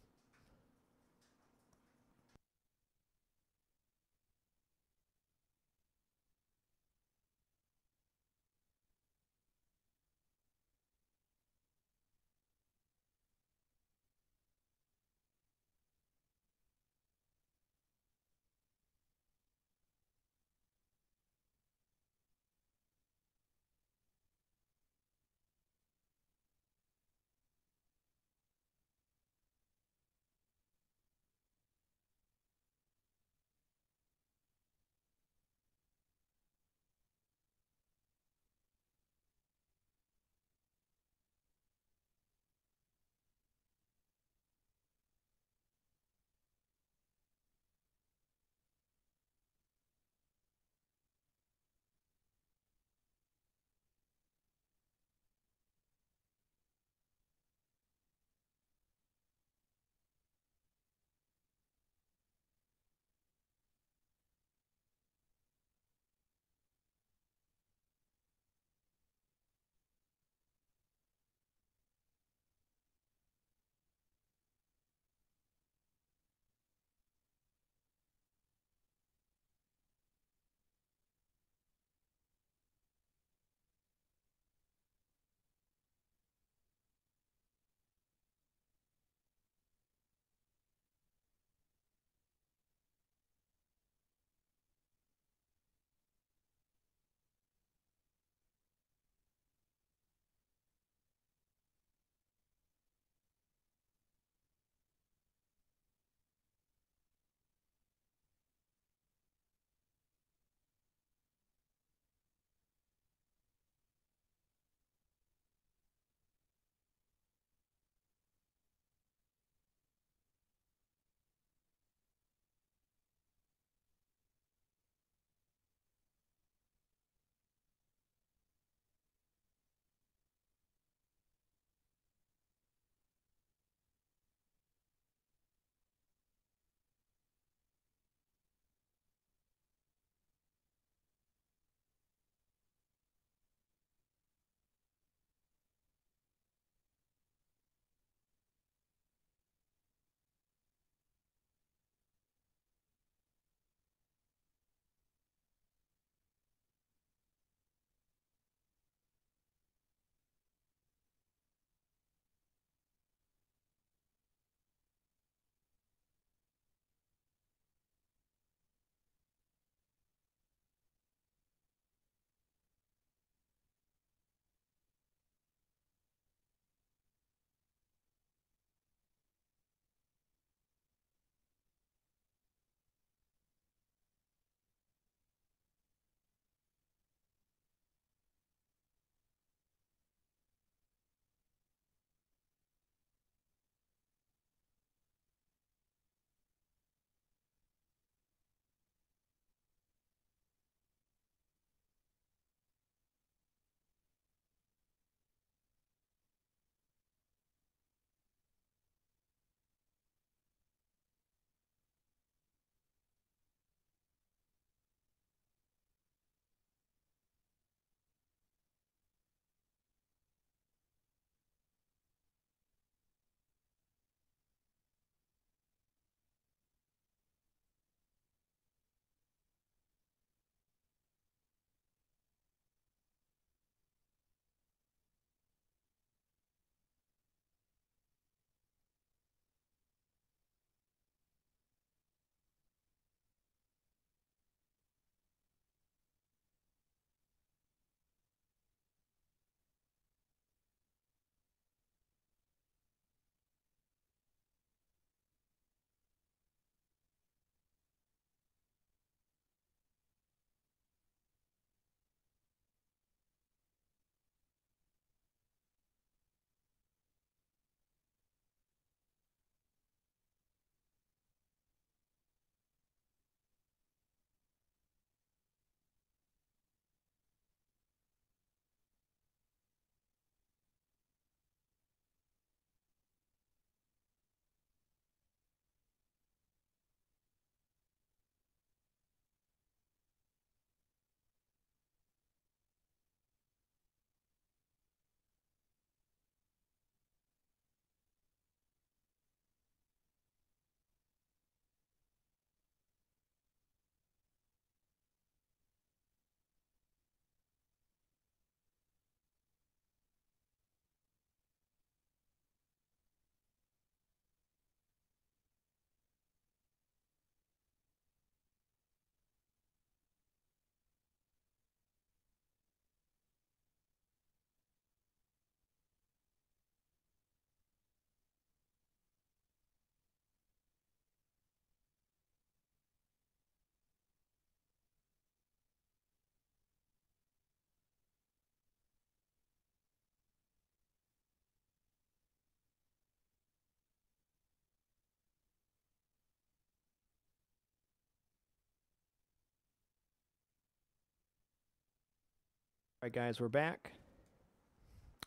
Alright guys, we're back.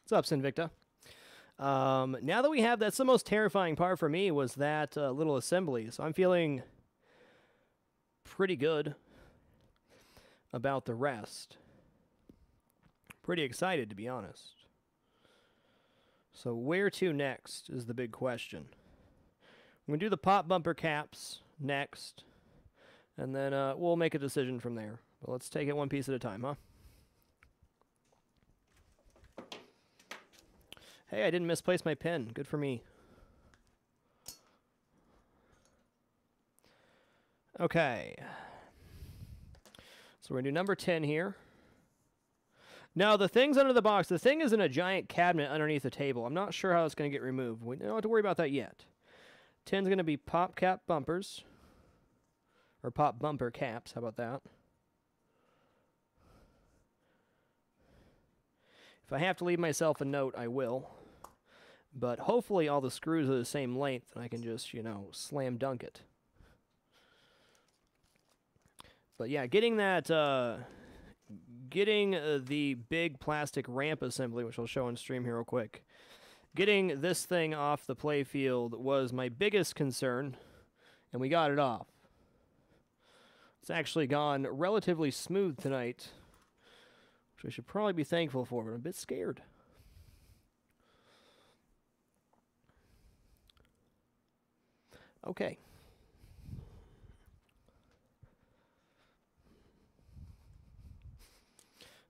What's up, Sinvicta? Now that we have, that's the most terrifying part for me, was that little assembly. So I'm feeling pretty good about the rest. Pretty excited, to be honest. So where to next is the big question. I'm going to do the pop bumper caps next, and then we'll make a decision from there. But let's take it one piece at a time, huh? Hey, I didn't misplace my pen. Good for me. Okay. So we're going to do number 10 here. Now, the thing's under the box. The thing is in a giant cabinet underneath the table. I'm not sure how it's going to get removed. We don't have to worry about that yet. 10's going to be pop cap bumpers. Or pop bumper caps. How about that? If I have to leave myself a note, I will. But hopefully all the screws are the same length and I can just, you know, slam dunk it. But yeah, getting that, the big plastic ramp assembly, which I'll show on stream here real quick. Getting this thing off the playfield was my biggest concern, and we got it off. It's actually gone relatively smooth tonight, which I should probably be thankful for, but I'm a bit scared. Okay.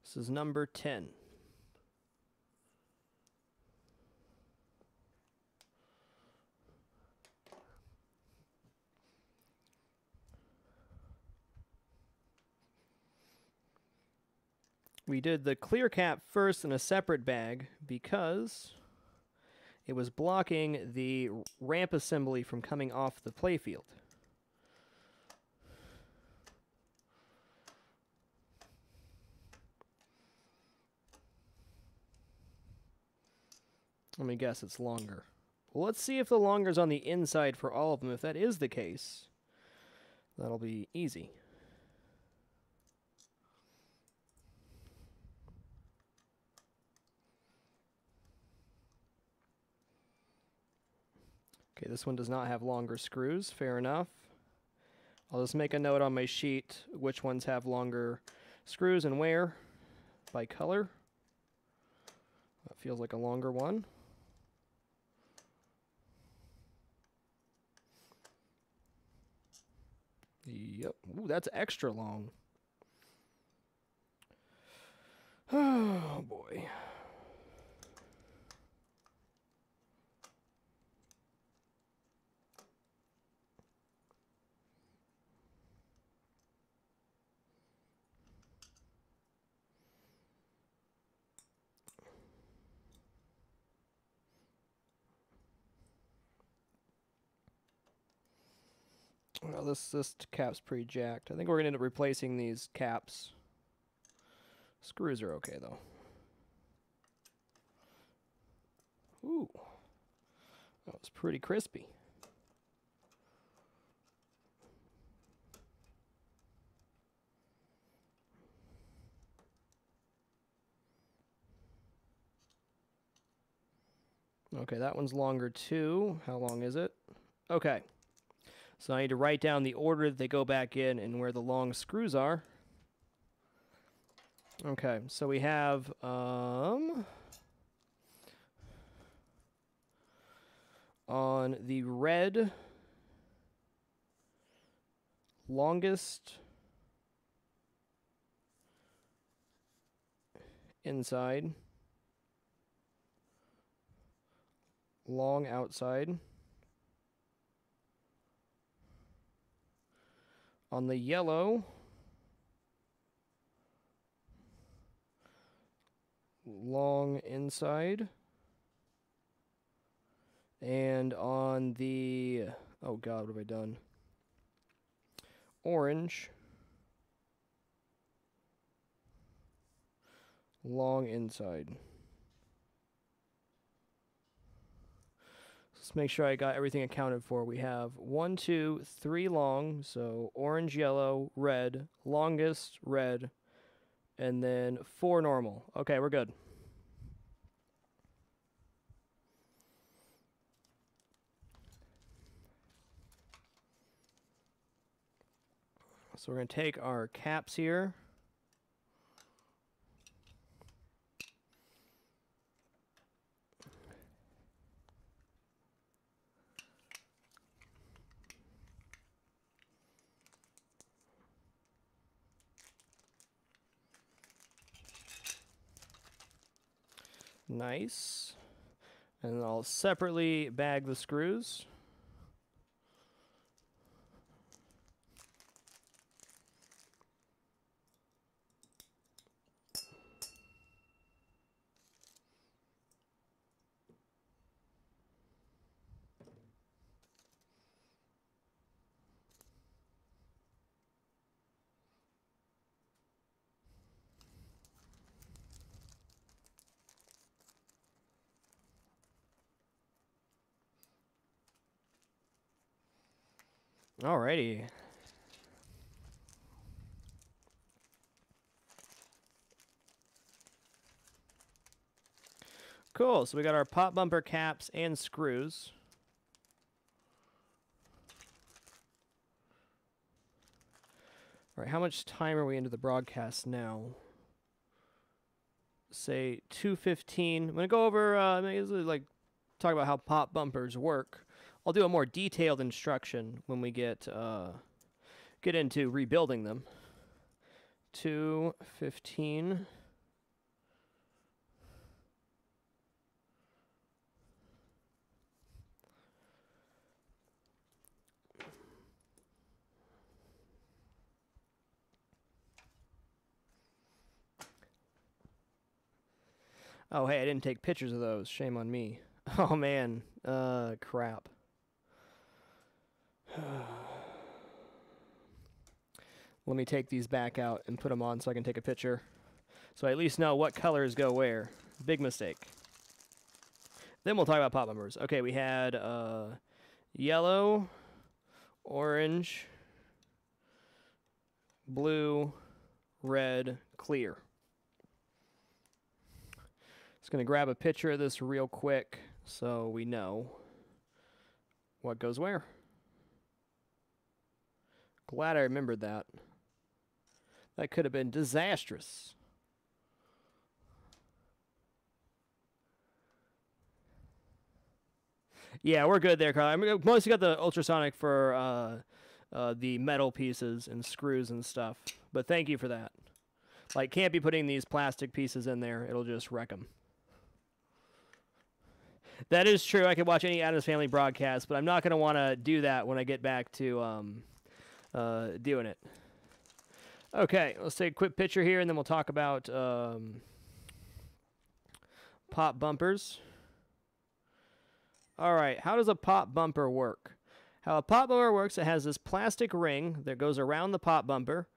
This is number 10. We did the clear cap first in a separate bag because it was blocking the ramp assembly from coming off the playfield. Let me guess it's longer. Well, let's see if the longer's on the inside for all of them. If that is the case, that'll be easy. Okay, this one does not have longer screws. Fair enough. I'll just make a note on my sheet which ones have longer screws and where by color. That feels like a longer one. Yep. Ooh, that's extra long. Oh, boy. Well, this cap's pretty jacked. I think we're going to end up replacing these caps. Screws are okay, though. Ooh. That was pretty crispy. Okay, that one's longer, too. How long is it? Okay. So I need to write down the order that they go back in and where the long screws are. Okay, so we have on the red longest inside, long outside. On the yellow, long inside. And on the, oh God, what have I done? Orange, long inside. Let's make sure I got everything accounted for. We have 1, 2, 3 long, so orange, yellow, red, longest, red, and then 4 normal. Okay, we're good. So we're going to take our caps here. Nice. And I'll separately bag the screws. Alrighty. Cool, so we got our pop bumper caps and screws. All right, how much time are we into the broadcast now? Say 2:15. I'm gonna go over, like, talk about how pop bumpers work. I'll do a more detailed instruction when we get into rebuilding them. 2:15. Oh, hey, I didn't take pictures of those. Shame on me. Oh, man. Crap. Let me take these back out and put them on so I can take a picture. So I at least know what colors go where. Big mistake. Then we'll talk about pop bumpers. Okay, we had yellow, orange, blue, red, clear. Just going to grab a picture of this real quick so we know what goes where. Glad I remembered that. That could have been disastrous. Yeah, we're good there, Carl. I mean, mostly got the ultrasonic for the metal pieces and screws and stuff. But thank you for that. Like, can't be putting these plastic pieces in there. It'll just wreck them. That is true. I could watch any Addams Family broadcast, but I'm not going to want to do that when I get back to doing it. Okay, let's take a quick picture here, and then we'll talk about pop bumpers. All right, how does a pop bumper work? How a pop bumper works, it has this plastic ring that goes around the pop bumper.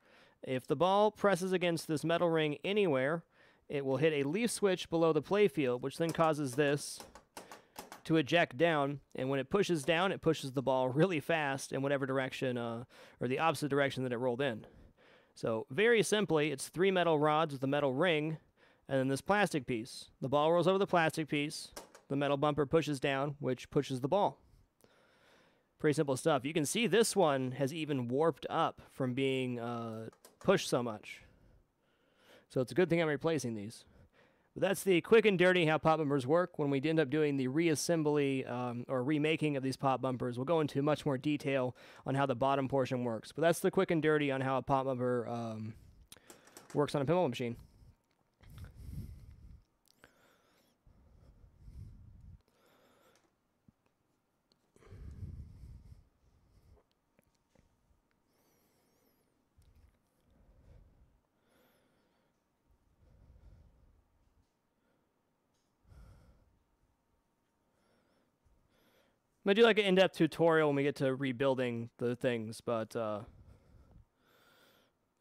If the ball presses against this metal ring anywhere, it will hit a leaf switch below the playfield, which then causes this to eject down, and when it pushes down, it pushes the ball really fast in whatever direction, or the opposite direction that it rolled in. So very simply, it's 3 metal rods with a metal ring, and then this plastic piece. The ball rolls over the plastic piece, the metal bumper pushes down, which pushes the ball. Pretty simple stuff. You can see this one has even warped up from being pushed so much. So it's a good thing I'm replacing these. But that's the quick and dirty how pop bumpers work. When we end up doing the reassembly or remaking of these pop bumpers, we'll go into much more detail on how the bottom portion works. But that's the quick and dirty on how a pop bumper works on a pinball machine. I'm going to do like an in-depth tutorial when we get to rebuilding the things, but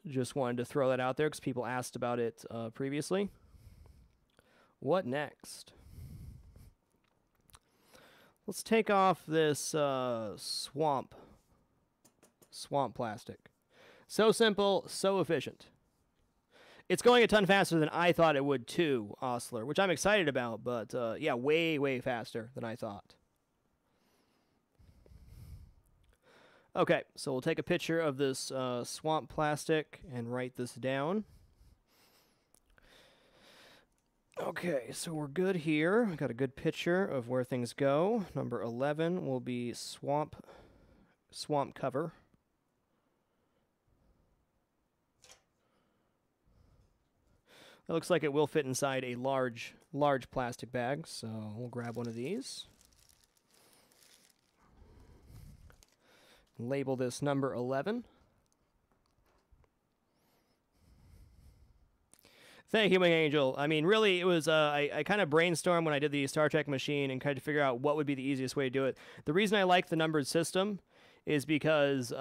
just wanted to throw that out there because people asked about it previously. What next? Let's take off this swamp plastic. So simple, so efficient. It's going a ton faster than I thought it would too, Osler, which I'm excited about, but yeah, way, way faster than I thought. Okay, so we'll take a picture of this swamp plastic and write this down. Okay, so we're good here. We got a good picture of where things go. Number 11 will be swamp cover. It looks like it will fit inside a large plastic bag, so we'll grab one of these. Label this number 11. Thank you, my angel. I mean, really, it was, I kind of brainstormed when I did the Star Trek machine and kind of figure out what would be the easiest way to do it. The reason I like the numbered system is because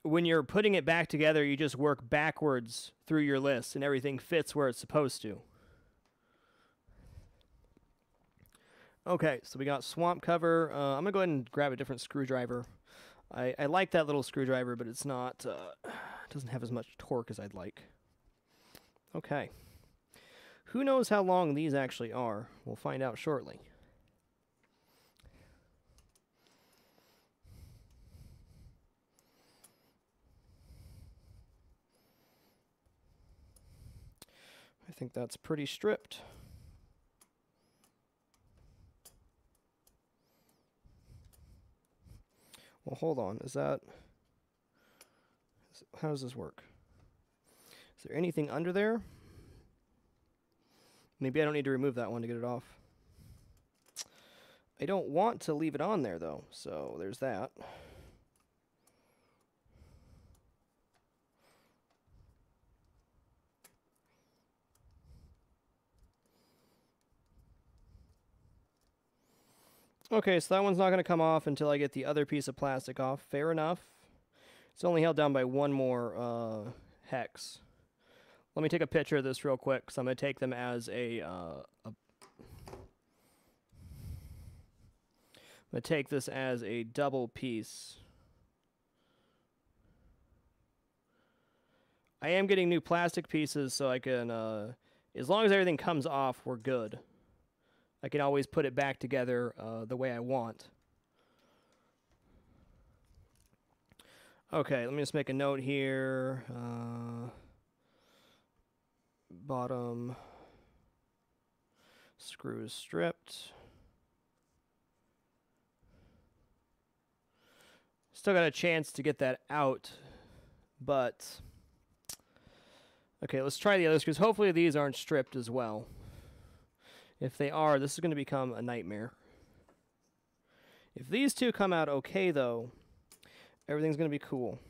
when you're putting it back together, you just work backwards through your list and everything fits where it's supposed to. Okay, so we got swamp cover. I'm going to go ahead and grab a different screwdriver. I like that little screwdriver, but it's not, doesn't have as much torque as I'd like. Okay. Who knows how long these actually are? We'll find out shortly. I think that's pretty stripped. Well, hold on. How does this work? Is there anything under there? Maybe I don't need to remove that one to get it off. I don't want to leave it on there, though, so there's that. Okay, so that one's not going to come off until I get the other piece of plastic off. Fair enough. It's only held down by one more hex. Let me take a picture of this real quick, because I'm going to take them as I'm going to take this as a double piece. I am getting new plastic pieces, so I can, as long as everything comes off, we're good. I can always put it back together the way I want. Okay, let me just make a note here. Bottom screw is stripped. Still got a chance to get that out, but okay, let's try the other screws. Hopefully these aren't stripped as well. If they are, this is going to become a nightmare. If these two come out okay, though, everything's going to be cool.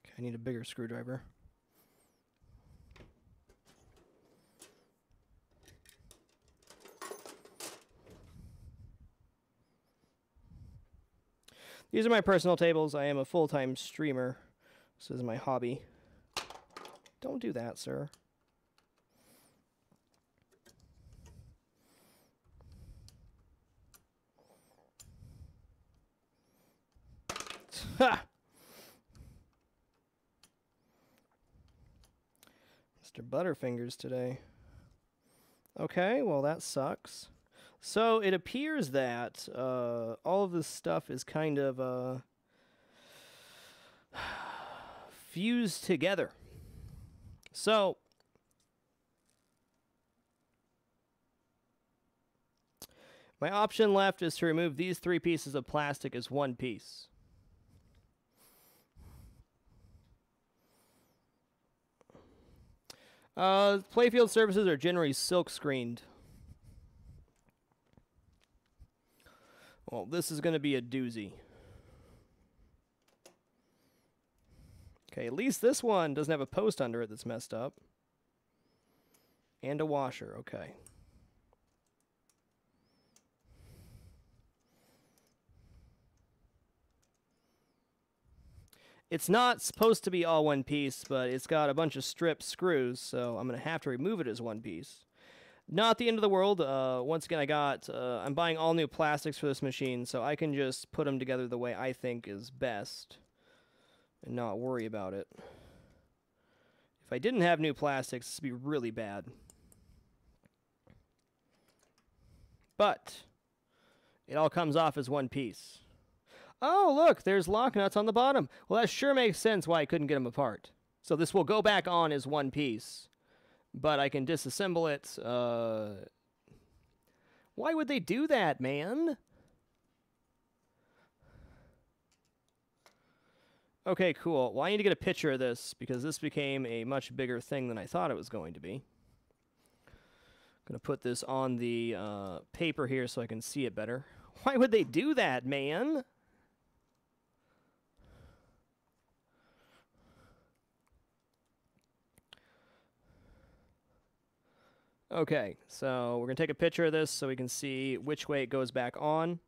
Okay, I need a bigger screwdriver. These are my personal tables. I am a full-time streamer. This is my hobby. Don't do that, sir. Ha! Mr. Butterfingers today. Okay, well that sucks. So it appears that all of this stuff is kind of fused together. So my option left is to remove these three pieces of plastic as one piece. Playfield surfaces are generally silk screened. Well, this is going to be a doozy. Okay, at least this one doesn't have a post under it that's messed up. And a washer, okay. It's not supposed to be all one piece, but it's got a bunch of strip screws, so I'm going to have to remove it as one piece. Not the end of the world. Once again, I'm buying all new plastics for this machine, so I can just put them together the way I think is best and not worry about it. If I didn't have new plastics, this would be really bad. But it all comes off as one piece. Oh, look, there's lock nuts on the bottom. Well, that sure makes sense why I couldn't get them apart. So this will go back on as one piece, but I can disassemble it. Why would they do that, man? Okay, cool. Well, I need to get a picture of this because this became a much bigger thing than I thought it was going to be. I'm going to put this on the paper here so I can see it better. Why would they do that, man? Okay, so we're going to take a picture of this so we can see which way it goes back on.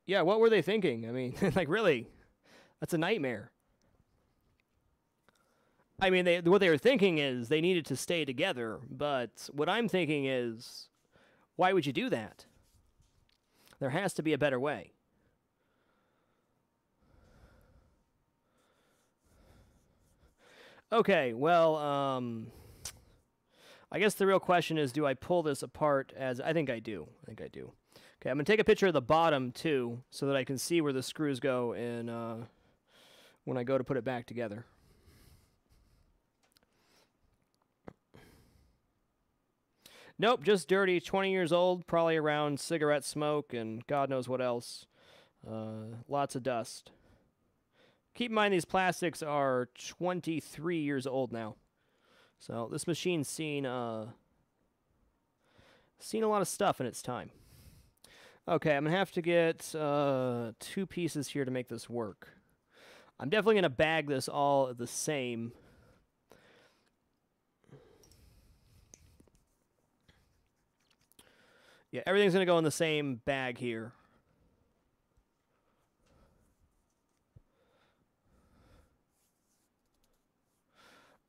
Yeah, what were they thinking? I mean, like, really? That's a nightmare. I mean, what they were thinking is they needed to stay together, but what I'm thinking is, why would you do that? There has to be a better way. Okay, well, I guess the real question is, do I pull this apart as... I think I do. Okay, I'm going to take a picture of the bottom, too, so that I can see where the screws go and when I go to put it back together. Nope, just dirty, 20 years old, probably around cigarette smoke and God knows what else. Lots of dust. Keep in mind these plastics are 23 years old now. So this machine's seen a lot of stuff in its time. Okay, I'm going to have to get 2 pieces here to make this work. I'm definitely going to bag this all the same. Yeah, everything's going to go in the same bag here.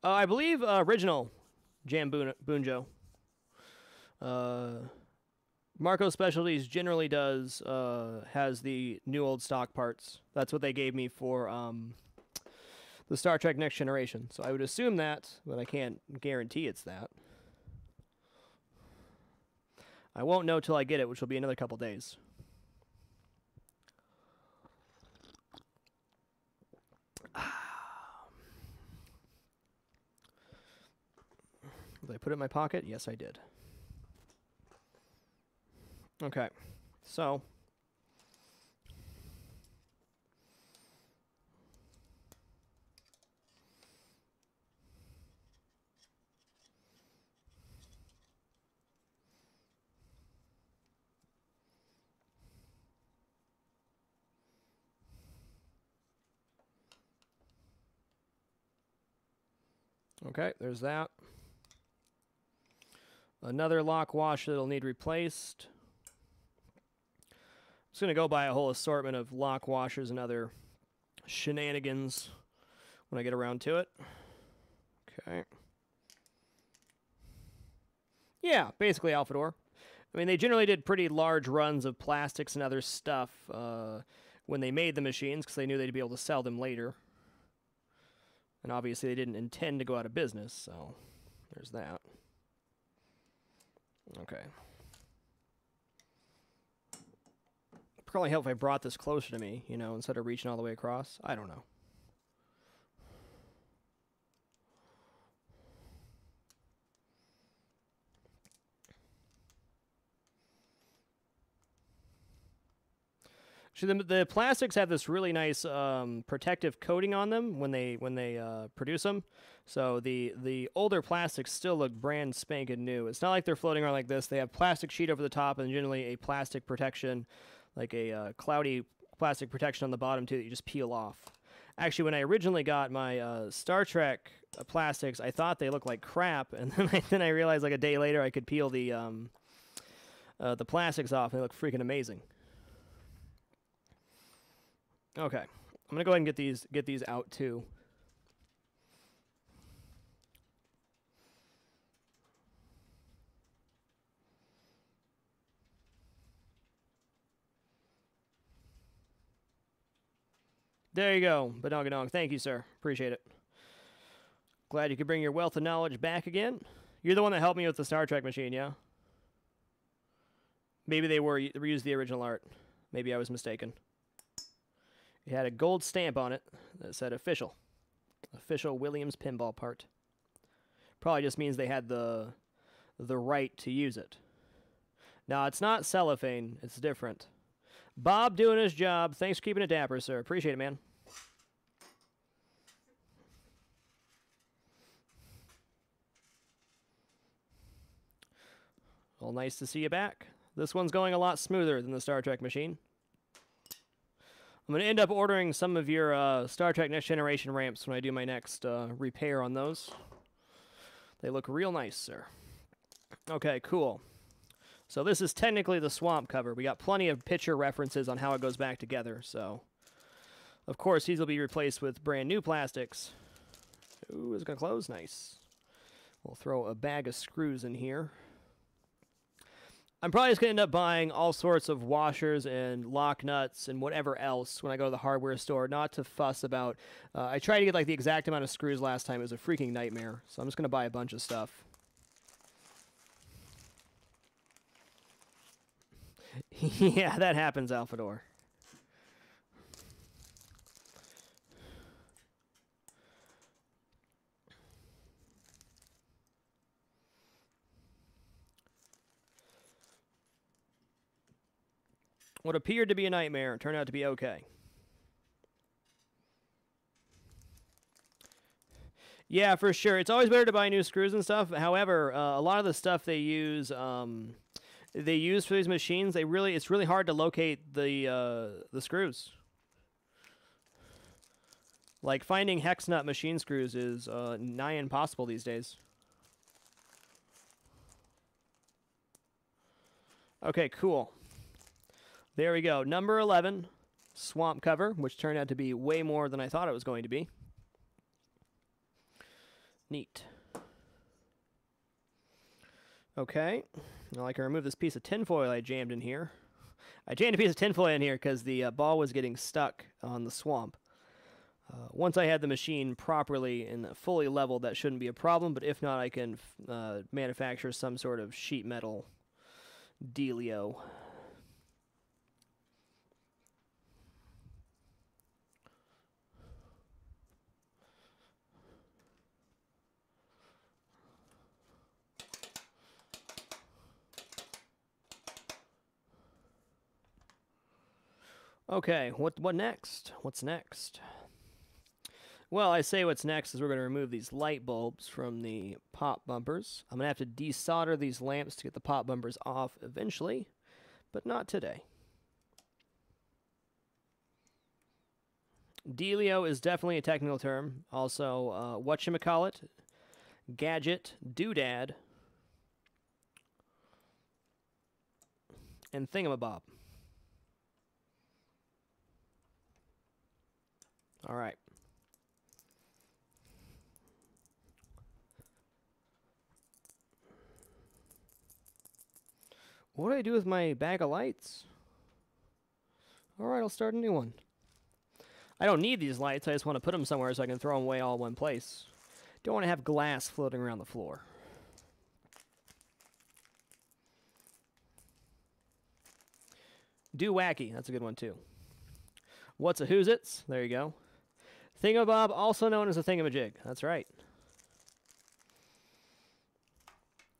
I believe original Jam Bunjo. Marco Specialties generally has the new old stock parts. That's what they gave me for the Star Trek Next Generation. So I would assume that, but I can't guarantee it's that. I won't know till I get it, which will be another couple days. Did I put it in my pocket? Yes, I did. Okay, so okay, there's that. Another lock washer that'll need replaced. I'm just going to go buy a whole assortment of lock washers and other shenanigans when I get around to it. Okay. Yeah, basically Alphador. I mean, they generally did pretty large runs of plastics and other stuff when they made the machines because they knew they'd be able to sell them later. And obviously they didn't intend to go out of business, so there's that. Okay. Probably help if I brought this closer to me, you know, instead of reaching all the way across. I don't know. Actually, the plastics have this really nice protective coating on them when they produce them. So the older plastics still look brand spanking new. It's not like they're floating around like this. They have plastic sheet over the top and generally a plastic protection, like a cloudy plastic protection on the bottom too that you just peel off. Actually, when I originally got my Star Trek plastics, I thought they looked like crap, and then I realized like a day later I could peel the the plastics off. They look freaking amazing. Okay, I'm gonna go ahead and get these out too. There you go, Badongadong. Thank you, sir. Appreciate it. Glad you could bring your wealth of knowledge back again. You're the one that helped me with the Star Trek machine, yeah? Maybe they reused the original art. Maybe I was mistaken. It had a gold stamp on it that said official. Official Williams pinball part. Probably just means they had the right to use it. No, it's not cellophane. It's different. Bob doing his job. Thanks for keeping it dapper, sir. Appreciate it, man. Well, nice to see you back. This one's going a lot smoother than the Star Trek machine. I'm going to end up ordering some of your Star Trek Next Generation ramps when I do my next repair on those. They look real nice, sir. Okay, cool. So this is technically the swamp cover. We got plenty of picture references on how it goes back together. So, of course, these will be replaced with brand new plastics. Ooh, it's going to close. Nice. We'll throw a bag of screws in here. I'm probably just going to end up buying all sorts of washers and lock nuts and whatever else when I go to the hardware store, not to fuss about. I tried to get like the exact amount of screws last time. It was a freaking nightmare. So I'm just going to buy a bunch of stuff. Yeah, that happens, Alphador. What appeared to be a nightmare turned out to be okay. Yeah, for sure. It's always better to buy new screws and stuff. However, a lot of the stuff they use for these machines, it's really hard to locate the screws. Like finding hex nut machine screws is nigh impossible these days. Okay, cool. There we go. Number 11, swamp cover, which turned out to be way more than I thought it was going to be. Neat. Okay. Now I can remove this piece of tinfoil I jammed in here. I jammed a piece of tinfoil in here because the ball was getting stuck on the swamp. Once I had the machine properly and fully leveled, that shouldn't be a problem, but if not, I can manufacture some sort of sheet metal dealio. Okay, what next? What's next? Well, I say what's next is we're going to remove these light bulbs from the pop bumpers. I'm going to have to desolder these lamps to get the pop bumpers off eventually, but not today. Dealio is definitely a technical term. Also, whatchamacallit, gadget, doodad, and thingamabob. All right. What do I do with my bag of lights? All right, I'll start a new one. I don't need these lights. I just want to put them somewhere so I can throw them away all in one place. Don't want to have glass floating around the floor. Do wacky. That's a good one, too. What's a who's-its? There you go. Thingamabob, also known as a thingamajig. That's right.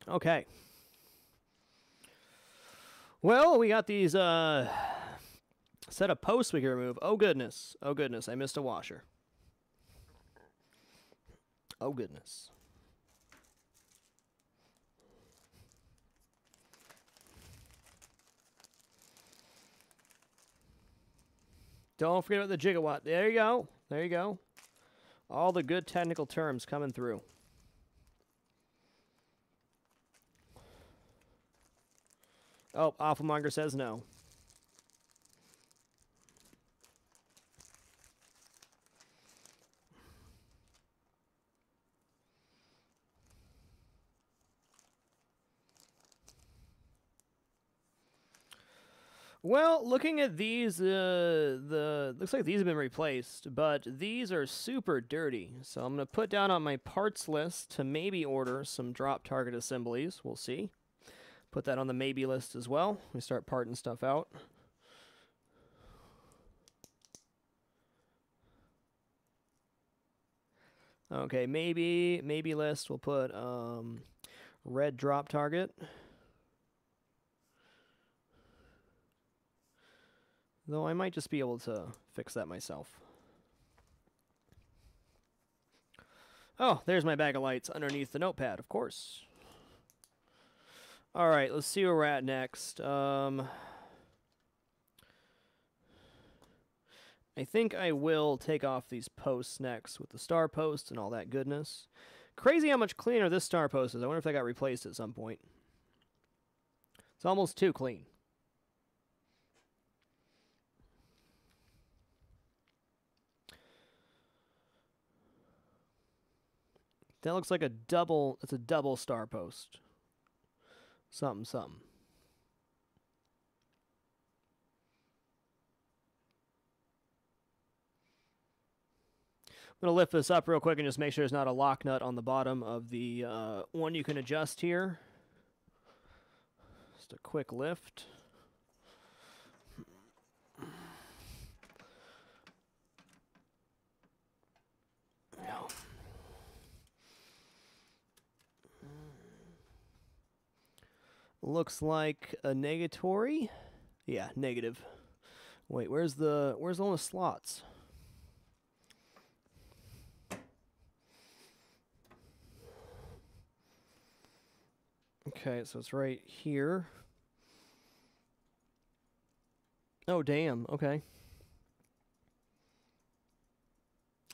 Okay. Well, we got these set of posts we can remove. Oh, goodness. Oh, goodness. I missed a washer. Oh, goodness. Don't forget about the gigawatt. There you go. There you go. All the good technical terms coming through. Oh, Awfulmonger says no. Well, looking at these, looks like these have been replaced, but these are super dirty. So I'm going to put down on my parts list to maybe order some drop target assemblies. We'll see. Put that on the maybe list as well. We start parting stuff out. Okay, maybe list. We'll put red drop target. Though I might just be able to fix that myself. Oh, there's my bag of lights underneath the notepad, of course. All right, let's see where we're at next. I think I will take off these posts next with the star post and all that goodness. Crazy how much cleaner this star post is. I wonder if that got replaced at some point. It's almost too clean. That looks like a double, it's a double star post. Something, something. I'm going to lift this up real quick and just make sure there's not a lock nut on the bottom of the one you can adjust here. Just a quick lift. Looks like a negatory. Yeah, negative. Wait, where's all the slots? Okay, so it's right here. Oh, damn. Okay.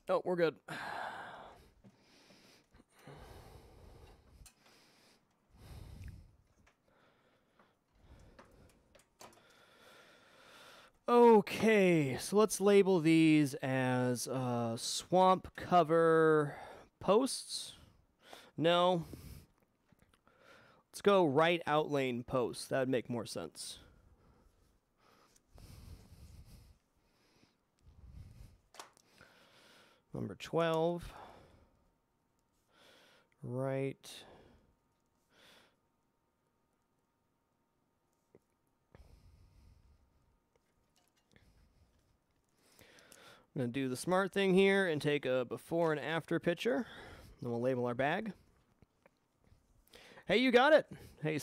Oh, we're good. Okay, so let's label these as swamp cover posts. No. Let's go right outlane posts. That would make more sense. Number 12. Right. I'm going to do the smart thing here and take a before and after picture. Then we'll label our bag. Hey, you got it. Hey,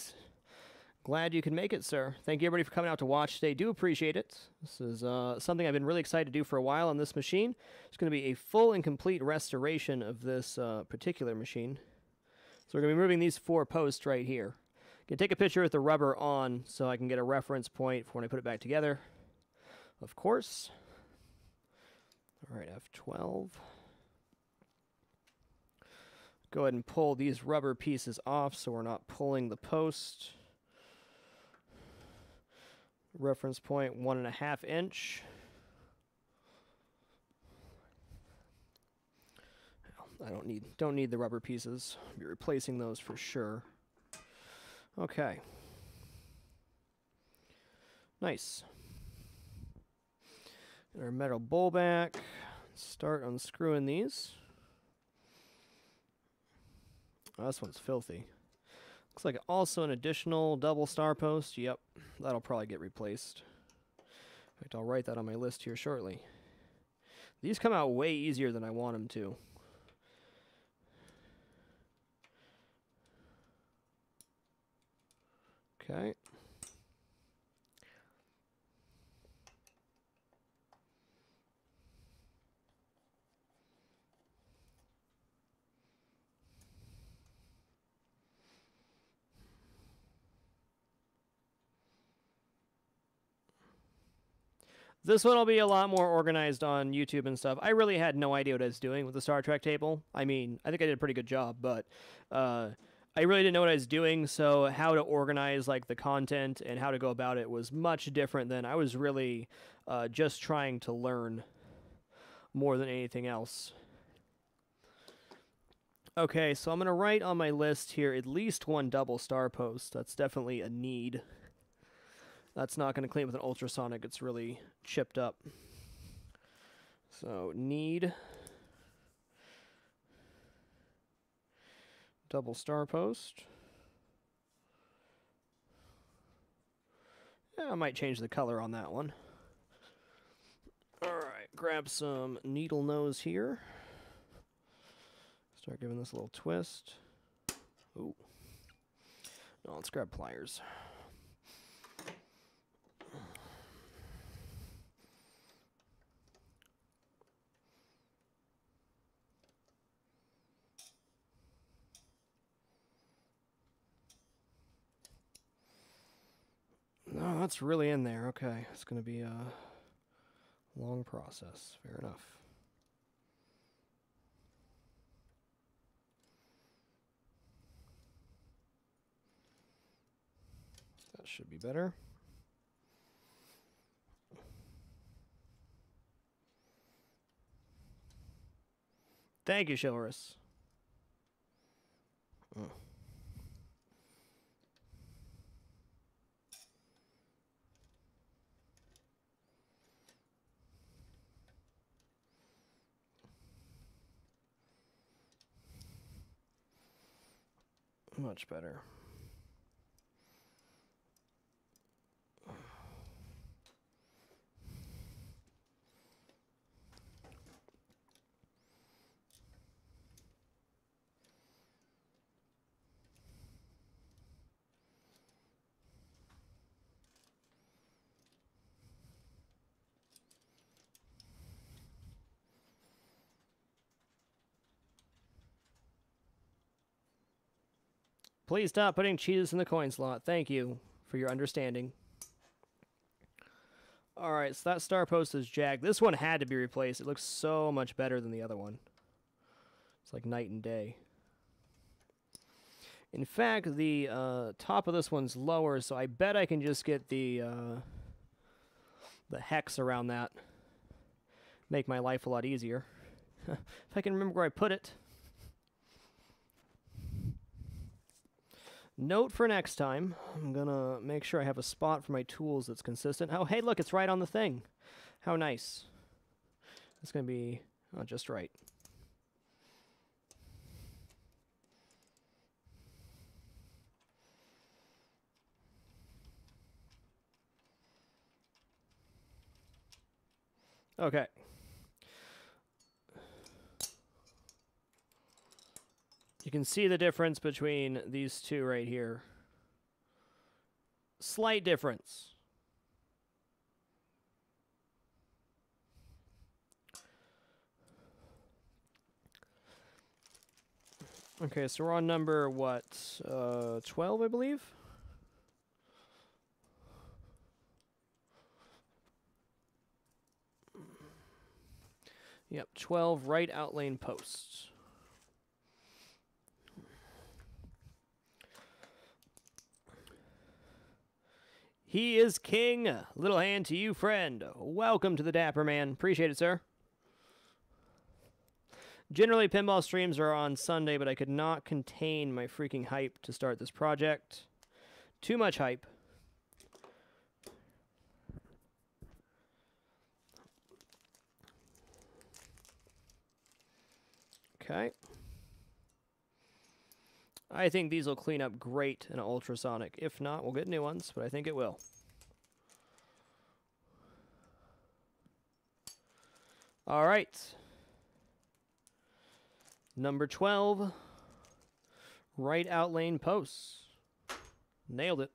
glad you can make it, sir. Thank you, everybody, for coming out to watch today. Do appreciate it. This is something I've been really excited to do for a while on this machine. It's going to be a full and complete restoration of this particular machine. So we're going to be moving these 4 posts right here. I'm going to take a picture with the rubber on so I can get a reference point for when I put it back together. Of course. All right, F12. Go ahead and pull these rubber pieces off so we're not pulling the post. Reference point 1.5 inch. I don't need the rubber pieces. I'll be replacing those for sure. Okay. Nice. Get our metal bowl back. Start unscrewing these. Oh, this one's filthy. Looks like also an additional double star post. Yep, that'll probably get replaced. In fact, I'll write that on my list here shortly. These come out way easier than I want them to. Okay. This one will be a lot more organized on YouTube and stuff. I really had no idea what I was doing with the Star Trek table. I mean, I think I did a pretty good job, but I I really didn't know what I was doing, so how to organize like the content and how to go about it was much different than I was really just trying to learn more than anything else. Okay, so I'm going to write on my list here at least one double star post. That's definitely a need. That's not going to clean with an ultrasonic. It's really chipped up. So, need double star post. Yeah, I might change the color on that one. Alright, grab some needle nose here. Start giving this a little twist. Ooh. No, let's grab pliers. No, that's really in there. Okay, it's going to be a long process. Fair enough. That should be better. Thank you, Chivalrous. Oh. Much better. Please stop putting cheeses in the coin slot. Thank you for your understanding. Alright, so that star post is jagged. This one had to be replaced. It looks so much better than the other one. It's like night and day. In fact, the top of this one's lower, so I bet I can just get the hex around that. Make my life a lot easier. If I can remember where I put it. Note for next time, I'm gonna make sure I have a spot for my tools that's consistent. Oh, hey, look, it's right on the thing. How nice. It's gonna be just right. Okay. You can see the difference between these two right here. Slight difference. Okay, so we're on number, what, 12, I believe? Yep, 12 right outlane posts. He is king. Little hand to you, friend. Welcome to the Dapper Man. Appreciate it, sir. Generally, pinball streams are on Sunday, but I could not contain my freaking hype to start this project. Too much hype. Okay. I think these will clean up great in an ultrasonic. If not, we'll get new ones, but I think it will. All right. Number 12. Right outlane posts. Nailed it.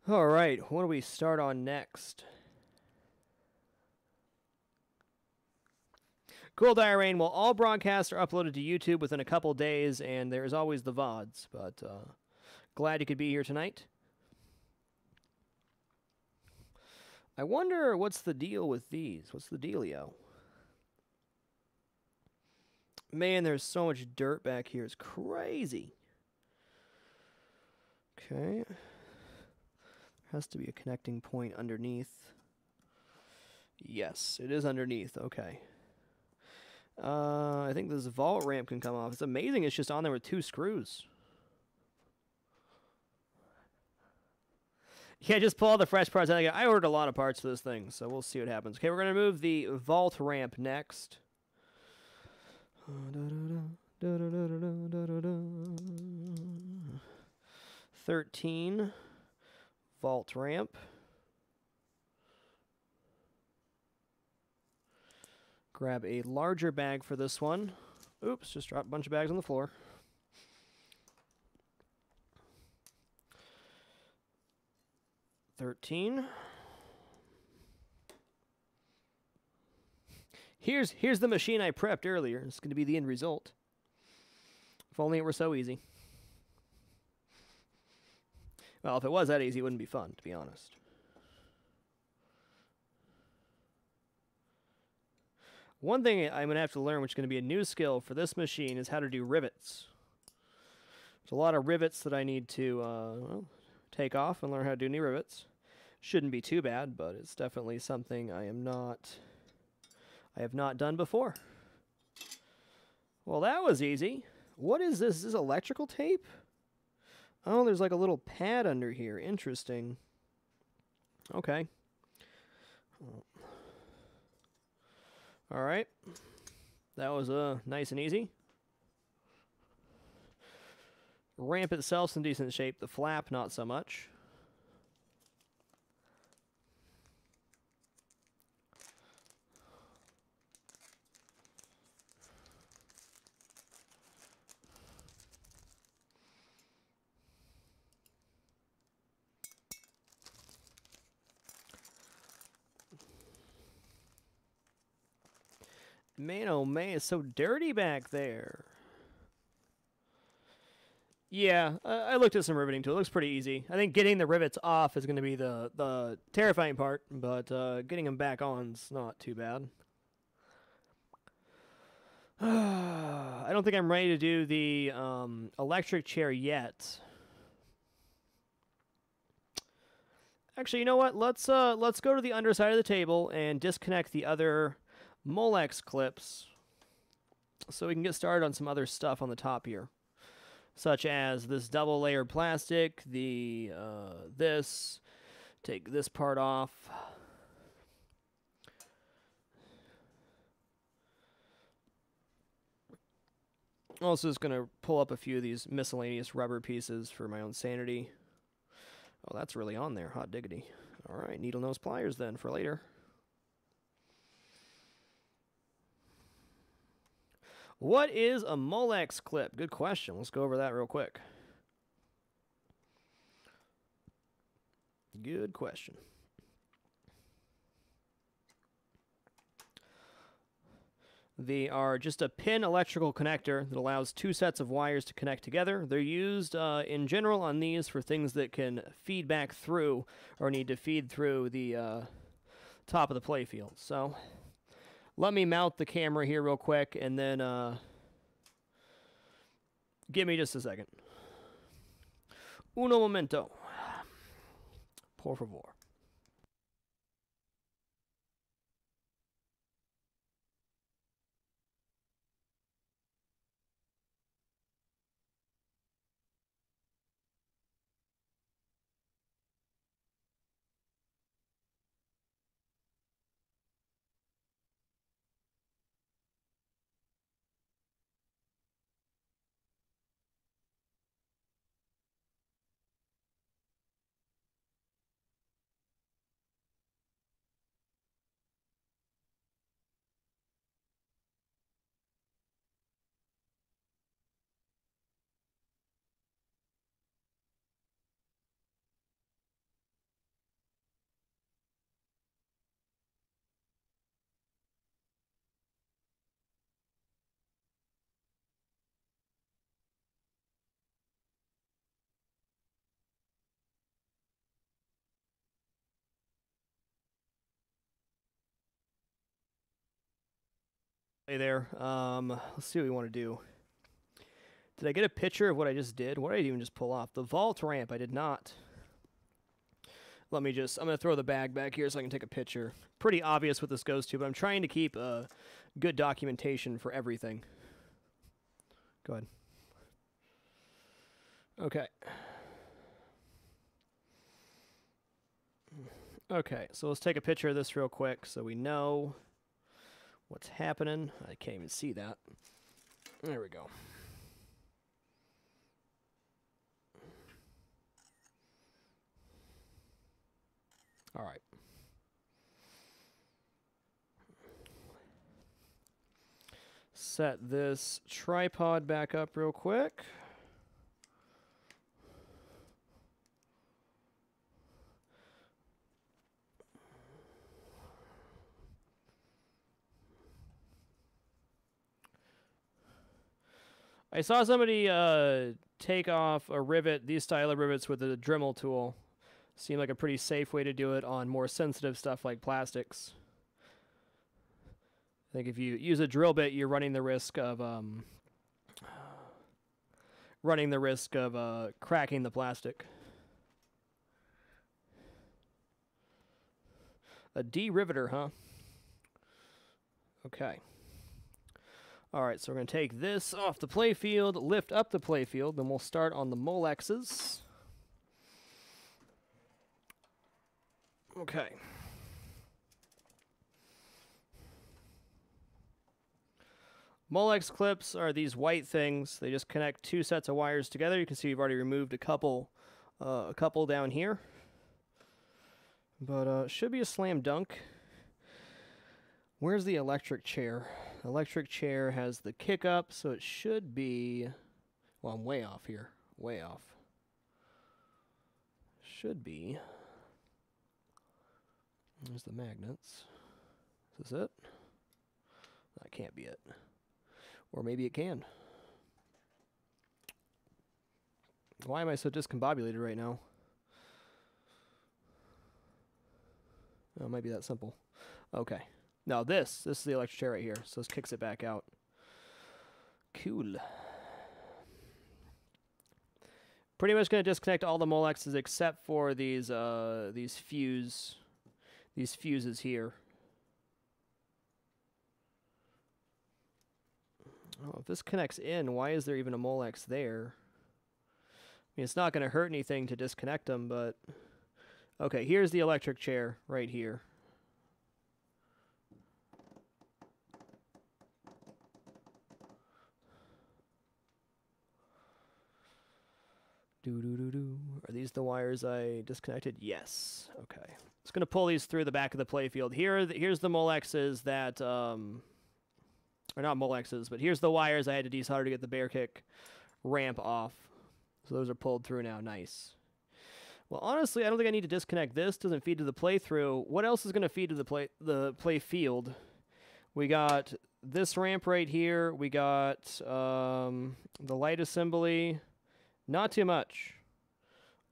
All right, what do we start on next? Cool Diarrhea. Well, all broadcasts are uploaded to YouTube within a couple days, and there's always the VODs, but glad you could be here tonight. I wonder what's the deal with these. What's the dealio? Man, there's so much dirt back here. It's crazy. Okay. There has to be a connecting point underneath. Yes, it is underneath. Okay. I think this vault ramp can come off. It's amazing it's just on there with 2 screws. Yeah, just pull all the fresh parts out. I ordered a lot of parts for this thing, so we'll see what happens. Okay, we're going to move the vault ramp next. 13. Vault ramp. Grab a larger bag for this one. Oops, just dropped a bunch of bags on the floor. $13. Here's the machine I prepped earlier. It's going to be the end result. If only it were so easy. Well, if it was that easy, it wouldn't be fun, to be honest. One thing I'm going to have to learn, which is going to be a new skill for this machine, is how to do rivets. There's a lot of rivets that I need to well, take off and learn how to do new rivets. Shouldn't be too bad, but it's definitely something I have not done before. Well, that was easy. What is this? Is this electrical tape? Oh, there's like a little pad under here. Interesting. Okay. All right. That was nice and easy. Ramp itself's in decent shape. The flap, not so much. Man, oh man, it's so dirty back there. Yeah, I looked at some riveting too. It looks pretty easy. I think getting the rivets off is going to be the terrifying part, but getting them back on's not too bad. I don't think I'm ready to do the electric chair yet. Actually, you know what? Let's go to the underside of the table and disconnect the other Molex clips so we can get started on some other stuff on the top here, such as this double layered plastic, the this, take this part off. Also just going to pull up a few of these miscellaneous rubber pieces for my own sanity. Oh, that's really on there. Hot diggity. All right, needle nose pliers then for later. What is a Molex clip? Good question. Let's go over that real quick. Good question. They are just a pin electrical connector that allows 2 sets of wires to connect together. They're used in general on these for things that can feed back through or need to feed through the top of the playfield. So let me mount the camera here real quick and then give me just a second. Uno momento. Por favor. Hey there. Let's see what we want to do. Did I get a picture of what I just did? What did I even just pull off? The vault ramp, I did not. I'm going to throw the bag back here so I can take a picture. Pretty obvious what this goes to, but I'm trying to keep good documentation for everything. Go ahead. Okay. Okay, so let's take a picture of this real quick so we know what's happening. I can't even see that. There we go. All right. Set this tripod back up real quick. I saw somebody take off a rivet, these style of rivets with a Dremel tool. Seemed like a pretty safe way to do it on more sensitive stuff like plastics. I think if you use a drill bit, you're running the risk of cracking the plastic. A de-riveter, huh? Okay. All right, so we're going to take this off the playfield, lift up the playfield, then we'll start on the Molexes. Okay. Molex clips are these white things. They just connect two sets of wires together. You can see we've already removed a couple down here. But should be a slam dunk. Where's the electric chair? The electric chair has the kick up, so it should be... Well, I'm way off here. Way off. Should be... There's the magnets. Is this it? That can't be it. Or maybe it can. Why am I so discombobulated right now? Oh, it might be that simple. Okay. Now this is the electric chair right here. So this kicks it back out. Cool. Pretty much going to disconnect all the Molexes except for these fuses here. Oh, if this connects in, why is there even a Molex there? I mean, it's not going to hurt anything to disconnect them, but... Okay, here's the electric chair right here. Are these the wires I disconnected? Yes. Okay. Just going to pull these through the back of the playfield. Here's the Molexes that... Or not Molexes, but here's the wires I had to desolder to get the bear kick ramp off. So those are pulled through now. Nice. Well, honestly, I don't think I need to disconnect this. Doesn't feed to the playthrough. What else is going to feed to the play field? We got this ramp right here. We got the light assembly. Not too much.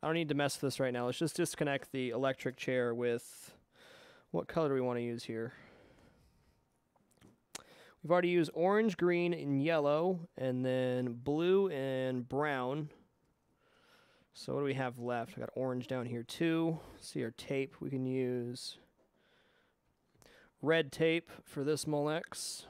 I don't need to mess with this right now. Let's just disconnect the electric chair with... What color do we want to use here? We've already used orange, green, and yellow, and then blue and brown. So what do we have left? I got orange down here too. See our tape. We can use red tape for this Molex.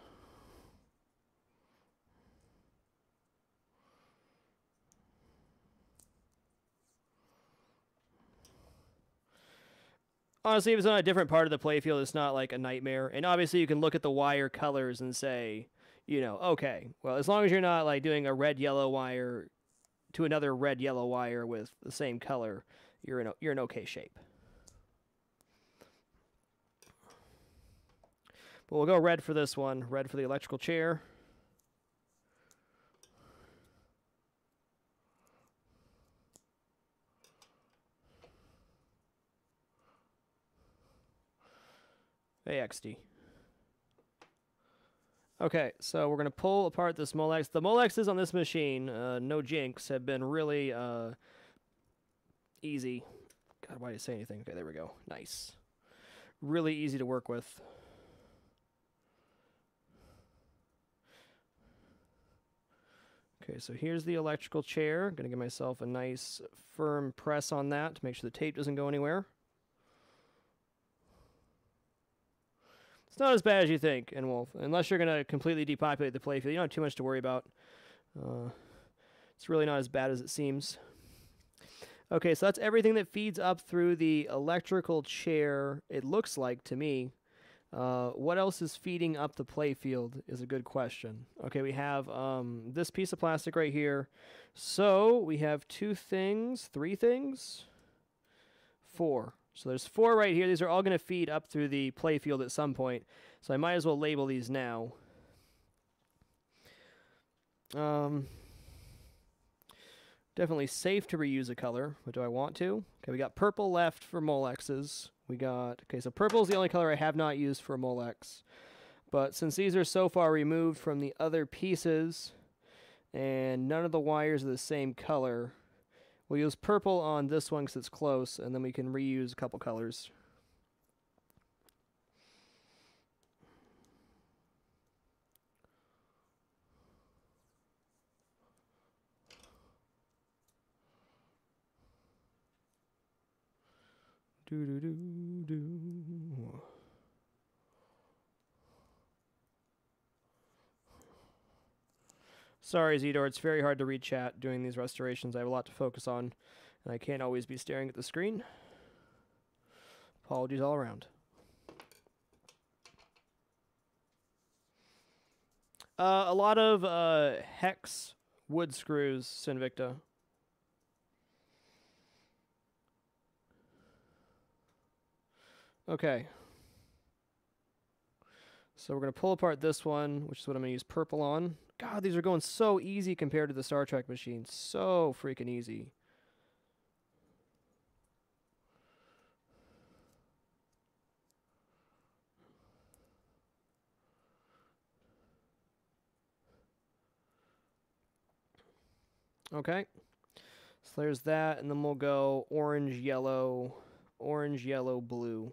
Honestly, if it's on a different part of the playfield, it's not like a nightmare. And obviously, you can look at the wire colors and say, you know, okay, well, as long as you're not like doing a red-yellow wire to another red-yellow wire with the same color, you're in okay shape. But we'll go red for this one. Red for the electrical chair. AXD. Okay, so we're going to pull apart this Molex. The Molexes on this machine, no jinx, have been really easy. God, why did I say anything? Okay, there we go. Nice. Really easy to work with. Okay, so here's the electrical chair. I'm going to give myself a nice firm press on that to make sure the tape doesn't go anywhere. It's not as bad as you think, and Wolf. Unless you're going to completely depopulate the playfield, you don't have too much to worry about. It's really not as bad as it seems. Okay, so that's everything that feeds up through the electrical chair, it looks like to me. What else is feeding up the playfield is a good question. Okay, we have this piece of plastic right here. So we have 2 things, 3 things, 4. So there's 4 right here. These are all going to feed up through the playfield at some point. So I might as well label these now. Definitely safe to reuse a color, but do I want to? Okay, we got purple left for Molexes. We got, okay, so purple is the only color I have not used for Molex. But since these are so far removed from the other pieces, and none of the wires are the same color, we'll use purple on this one because it's close, and then we can reuse a couple colors. Sorry, Zedor, it's very hard to read chat doing these restorations. I have a lot to focus on, and I can't always be staring at the screen. Apologies all around. A lot of hex wood screws, Sinvicta. Okay. So we're going to pull apart this one, which is what I'm going to use purple on. God, these are going so easy compared to the Star Trek machine. So freaking easy. Okay. So there's that, and then we'll go orange, yellow, blue.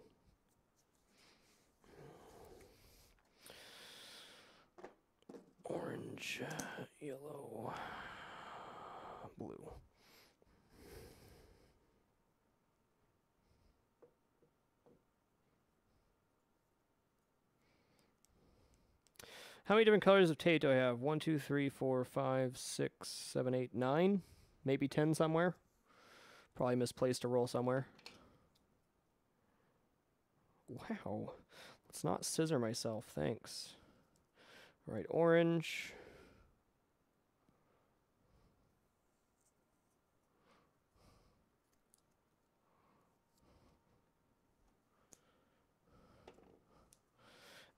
Orange, yellow, blue. How many different colors of tape do I have? 1, 2, 3, 4, 5, 6, 7, 8, 9. Maybe 10 somewhere. Probably misplaced a roll somewhere. Wow. Let's not scissor myself. Thanks. All right, orange.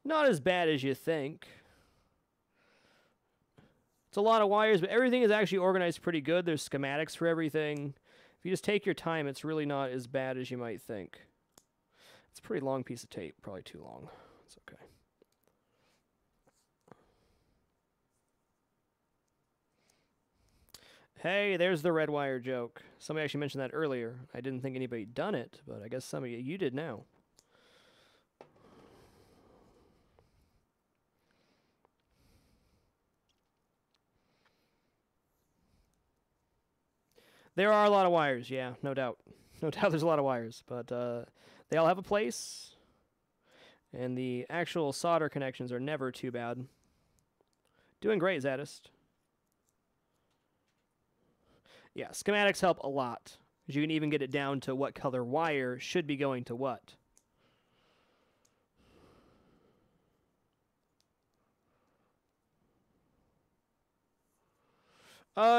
Not as bad as you think. It's a lot of wires, but everything is actually organized pretty good. There's schematics for everything. If you just take your time, it's really not as bad as you might think. It's a pretty long piece of tape, probably too long. It's okay. Hey, there's the red wire joke. Somebody actually mentioned that earlier. I didn't think anybody had done it, but I guess some of you did now. There are a lot of wires, yeah, no doubt. No doubt there's a lot of wires, but they all have a place, and the actual solder connections are never too bad. Doing great, Zadist. Yeah, schematics help a lot, because you can even get it down to what color wire should be going to what.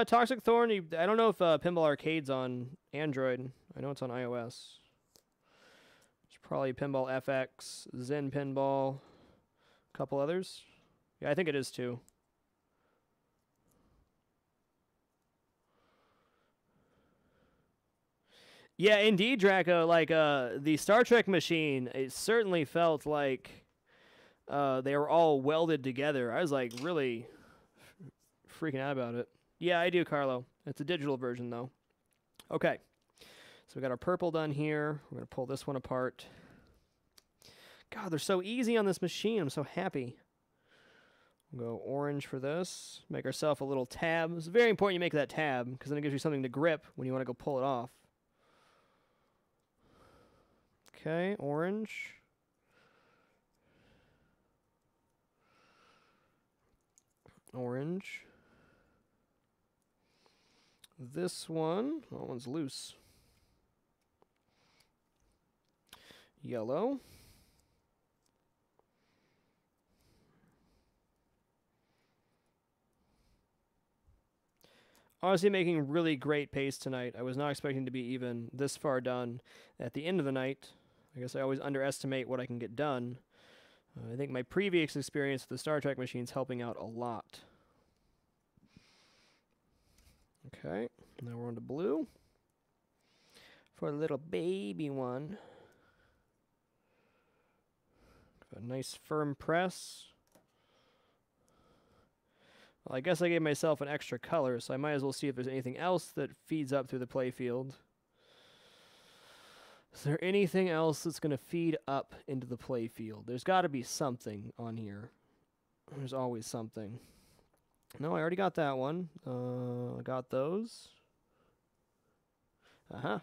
Toxic Thorn, I don't know if Pinball Arcade's on Android. I know it's on iOS. It's probably Pinball FX, Zen Pinball, a couple others. Yeah, I think it is too. Yeah, indeed, Draco. Like, the Star Trek machine, it certainly felt like they were all welded together. I was, like, really freaking out about it. Yeah, I do, Carlo. It's a digital version, though. Okay. So we got our purple done here. We're going to pull this one apart. God, they're so easy on this machine. I'm so happy. We'll go orange for this. Make ourselves a little tab. It's very important you make that tab because then it gives you something to grip when you want to go pull it off. Okay, orange. Orange. This one, that one's loose. Yellow. Honestly, making really great pace tonight. I was not expecting to be even this far done at the end of the night. I guess I always underestimate what I can get done. I think my previous experience with the Star Trek machine is helping out a lot. Okay, now we're on to blue. For a little baby one. A nice firm press. Well, I guess I gave myself an extra color, so I might as well see if there's anything else that feeds up through the playfield. Is there anything else that's going to feed up into the playfield? There's got to be something on here. There's always something. No, I already got that one. I got those. Uh-huh.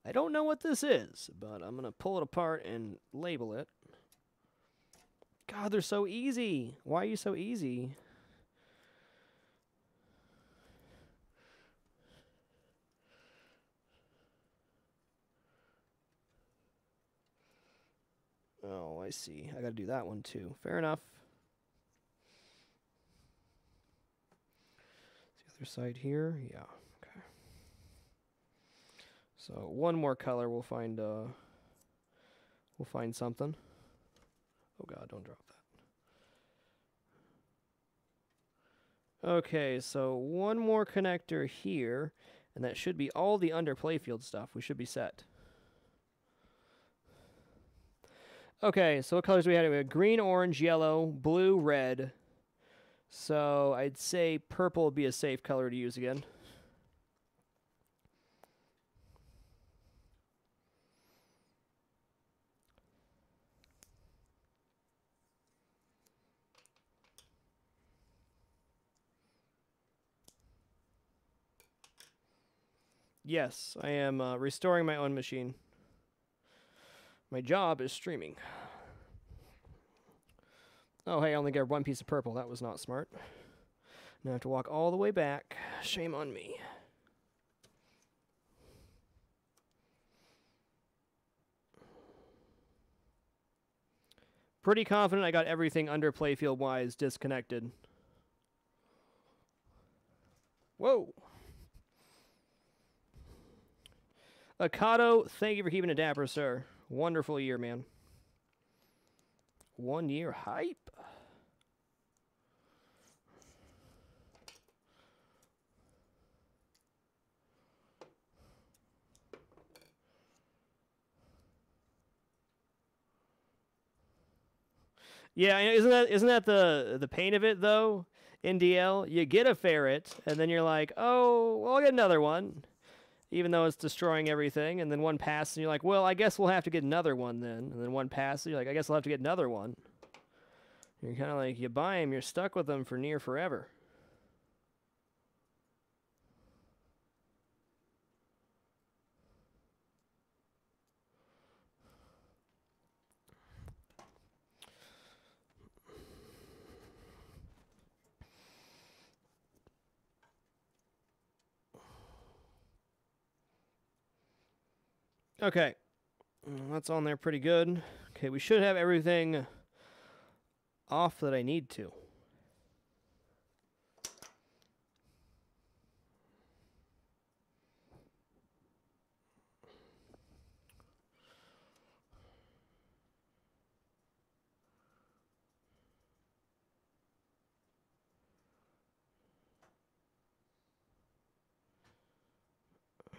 I don't know what this is, but I'm going to pull it apart and label it. God, they're so easy. Why are you so easy? Oh, I see. I got to do that one too. Fair enough. The other side here. Yeah. Okay. So one more color. We'll find something. Oh God, don't drop that. Okay, so one more connector here, and that should be all the under playfield stuff. We should be set. Okay, so what colors do we have? We have green, orange, yellow, blue, red. So I'd say purple would be a safe color to use again. Yes, I am restoring my own machine. My job is streaming. Oh, hey, I only got one piece of purple. That was not smart. Now I have to walk all the way back. Shame on me. Pretty confident I got everything under playfield-wise disconnected. Whoa. Akato, thank you for keeping it dapper, sir. Wonderful year, man. 1 year hype. Yeah, isn't that the pain of it though? In DL, you get a ferret, and then you're like, oh, well, I'll get another one. Even though it's destroying everything, and then one passes, and you're like, well, I guess we'll have to get another one then. And then one passes, you're like, I guess I'll have to get another one. You're kind of like, you buy them, you're stuck with them for near forever. Okay, that's on there pretty good. Okay, we should have everything off that I need to.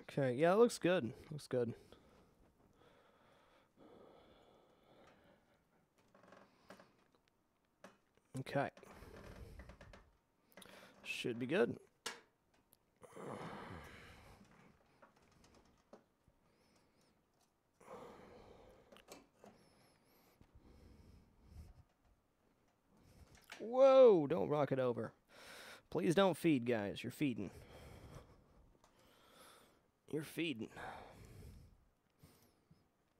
Okay, yeah, it looks good. Looks good. Okay. Should be good. Whoa, don't rock it over. Please don't feed, guys. You're feeding. You're feeding.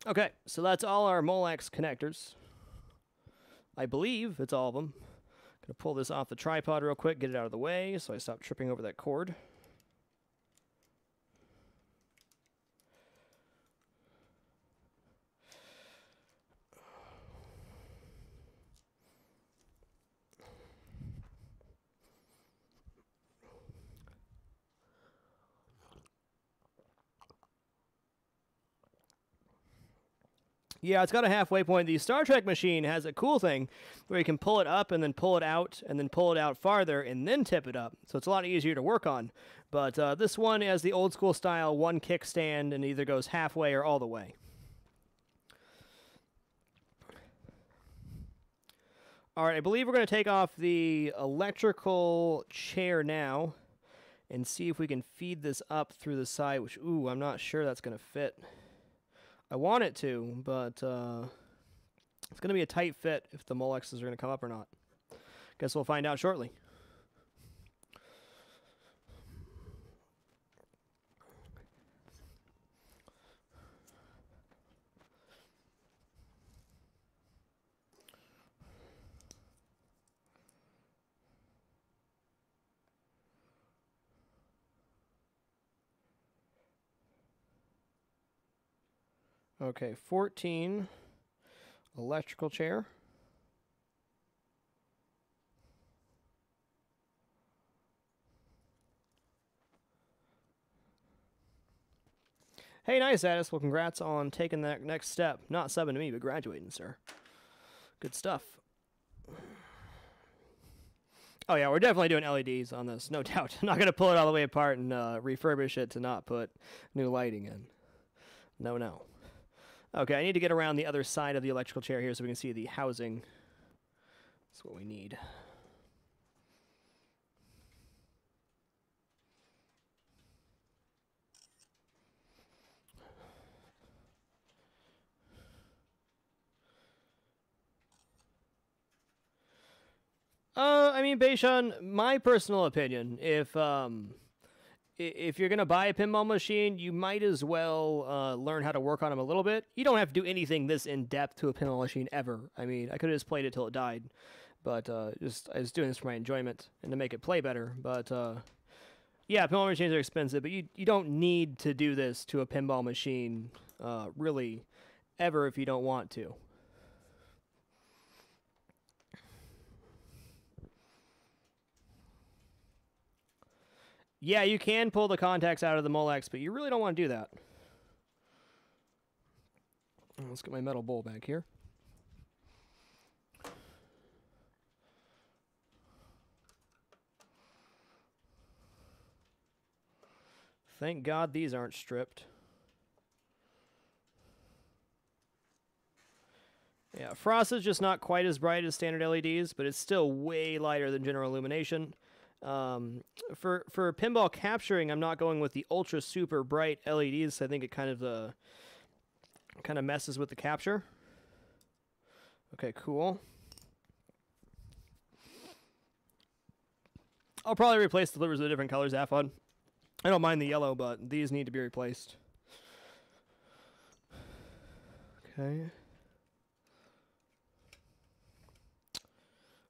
Okay, so that's all our Molex connectors. I believe it's all of them. Gonna pull this off the tripod real quick, get it out of the way so I stop tripping over that cord. Yeah, it's got a halfway point. The Star Trek machine has a cool thing where you can pull it up and then pull it out and then pull it out farther and then tip it up. So it's a lot easier to work on. But this one has the old school style one kickstand and either goes halfway or all the way. All right, I believe we're going to take off the electrical chair now and see if we can feed this up through the side, which, ooh, I'm not sure that's going to fit. I want it to, but it's going to be a tight fit if the Molexes are going to come up or not. Guess we'll find out shortly. Okay, 14 electrical chair. Hey, nice, Addis. Well, congrats on taking that next step. Not subbing to me, but graduating, sir. Good stuff. Oh, yeah, we're definitely doing LEDs on this, no doubt. I'm not going to pull it all the way apart and refurbish it to not put new lighting in. No, no. Okay, I need to get around the other side of the electrical chair here so we can see the housing. That's what we need. I mean, Beishan, my personal opinion, if you're going to buy a pinball machine, you might as well learn how to work on them a little bit. You don't have to do anything this in-depth to a pinball machine ever. I mean, I could have just played it till it died. But I was doing this for my enjoyment and to make it play better. But, yeah, pinball machines are expensive, but you don't need to do this to a pinball machine, really, ever if you don't want to. Yeah, you can pull the contacts out of the Molex, but you really don't want to do that. Let's get my metal bowl back here. Thank God these aren't stripped. Yeah, frost is just not quite as bright as standard LEDs, but it's still way lighter than general illumination. For pinball capturing, I'm not going with the ultra super bright LEDs. I think it kind of messes with the capture. Okay, cool. I'll probably replace the livers with different colors, Afod. I don't mind the yellow, but these need to be replaced. Okay.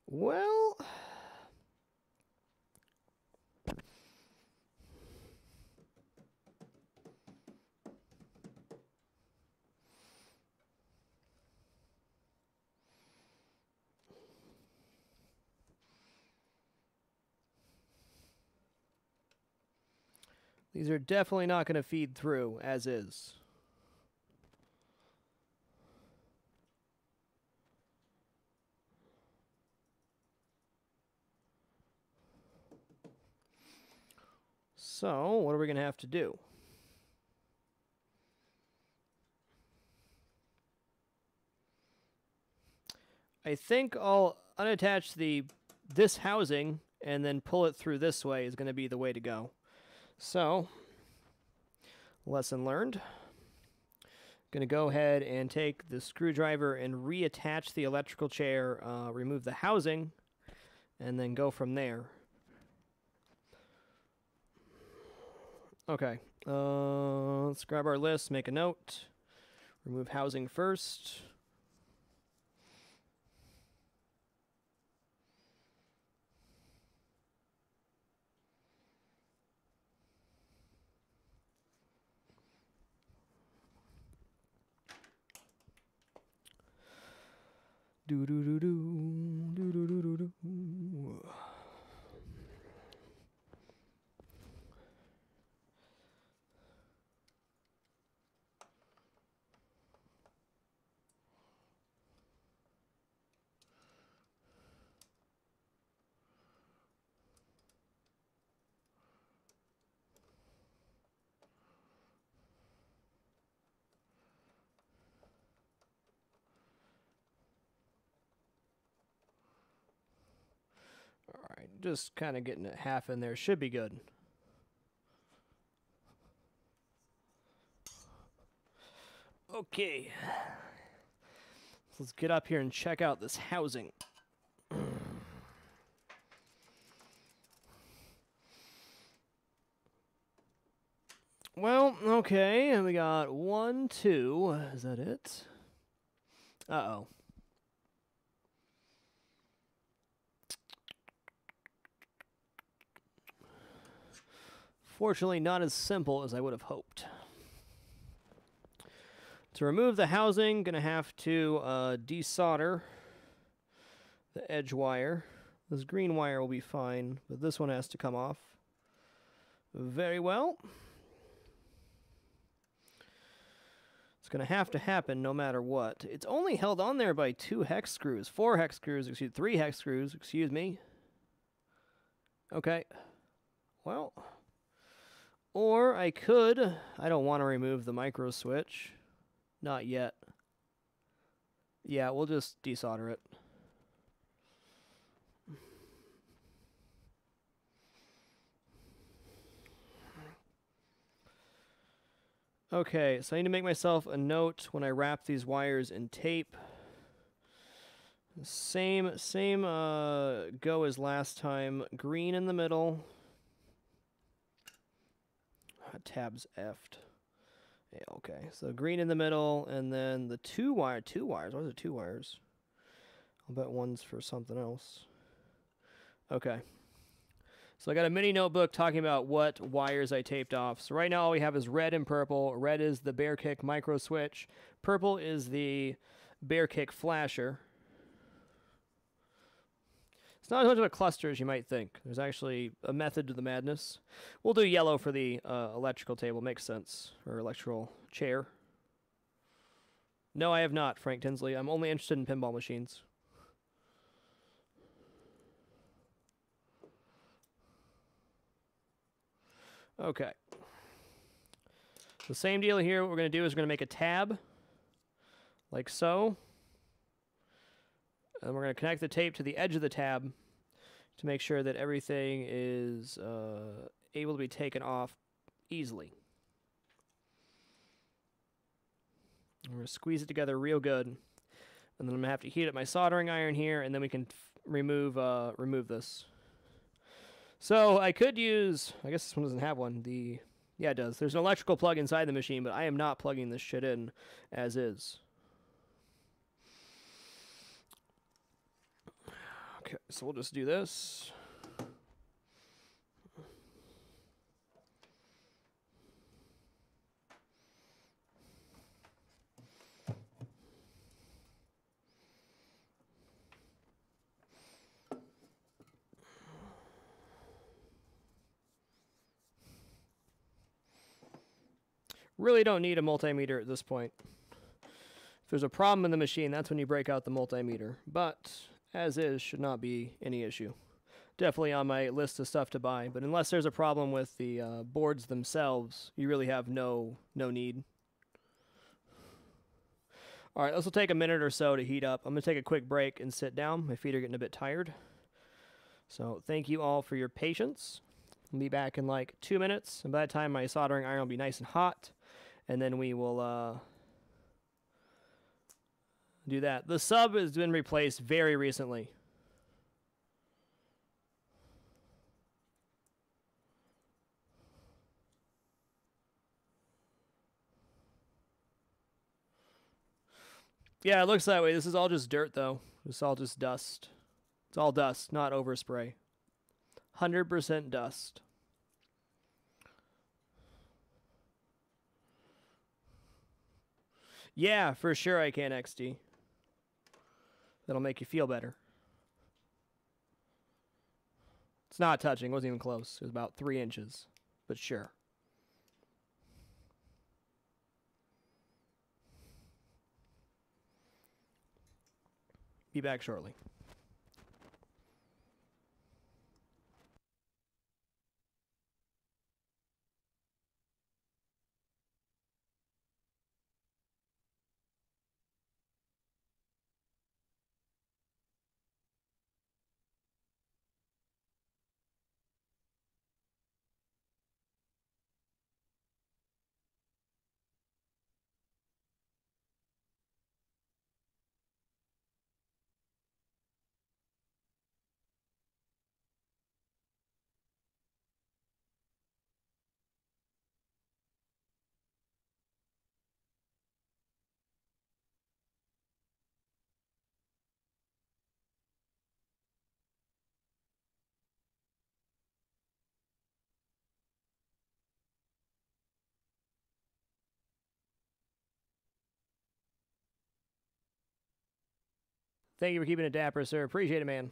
Well, these are definitely not going to feed through as is. So, what are we going to have to do? I think I'll unattach this housing and then pull it through this way is going to be the way to go. So, lesson learned. Going to go ahead and take the screwdriver and reattach the electrical chair, remove the housing, and then go from there. Okay, let's grab our list, make a note, remove housing first. Do do do do do do do do do. Alright, just kind of getting it half in there. Should be good. Okay. Let's get up here and check out this housing. Well, okay, and we got 1, 2. Is that it? Uh-oh. Fortunately, not as simple as I would have hoped. To remove the housing, gonna have to desolder the edge wire. This green wire will be fine, but this one has to come off. Very well. It's gonna have to happen no matter what. It's only held on there by 2 hex screws, 4 hex screws, 3 hex screws, excuse me. Okay. Well, or I could, I don't want to remove the micro switch. Not yet. Yeah, we'll just desolder it. Okay, so I need to make myself a note when I wrap these wires in tape. Same go as last time. Green in the middle. Tab's effed. Yeah, okay, so green in the middle, and then the two wires. Why is it 2 wires? I'll bet one's for something else. Okay. So I got a mini notebook talking about what wires I taped off. So right now all we have is red and purple. Red is the Bear Kick micro switch. Purple is the Bear Kick flasher. It's not as much of a cluster as you might think. There's actually a method to the madness. We'll do yellow for the electrical table. Makes sense. Or electrical chair. No, I have not, Frank Tinsley. I'm only interested in pinball machines. Okay. The same deal here. What we're going to do is we're going to make a tab. Like so. And we're going to connect the tape to the edge of the tab to make sure that everything is able to be taken off easily. I'm going to squeeze it together real good. And then I'm going to have to heat up my soldering iron here, and then we can remove this. So I could use, I guess this one doesn't have one. Yeah, it does. There's an electrical plug inside the machine, but I am not plugging this shit in as is. Okay, so we'll just do this. Really don't need a multimeter at this point. If there's a problem in the machine, that's when you break out the multimeter. But as is, should not be any issue. Definitely on my list of stuff to buy, but unless there's a problem with the boards themselves, you really have no need. Alright, this will take a minute or so to heat up. I'm going to take a quick break and sit down. My feet are getting a bit tired. So thank you all for your patience. I'll be back in like 2 minutes, and by that time my soldering iron will be nice and hot, and then we will do that. The sub has been replaced very recently. Yeah, it looks that way. This is all just dirt, though. This is all just dust. It's all dust, not overspray. 100% dust. Yeah, for sure I can, XD. That'll make you feel better. It's not touching. It wasn't even close. It was about 3 inches. But sure. Be back shortly. Thank you for keeping it dapper, sir. Appreciate it, man.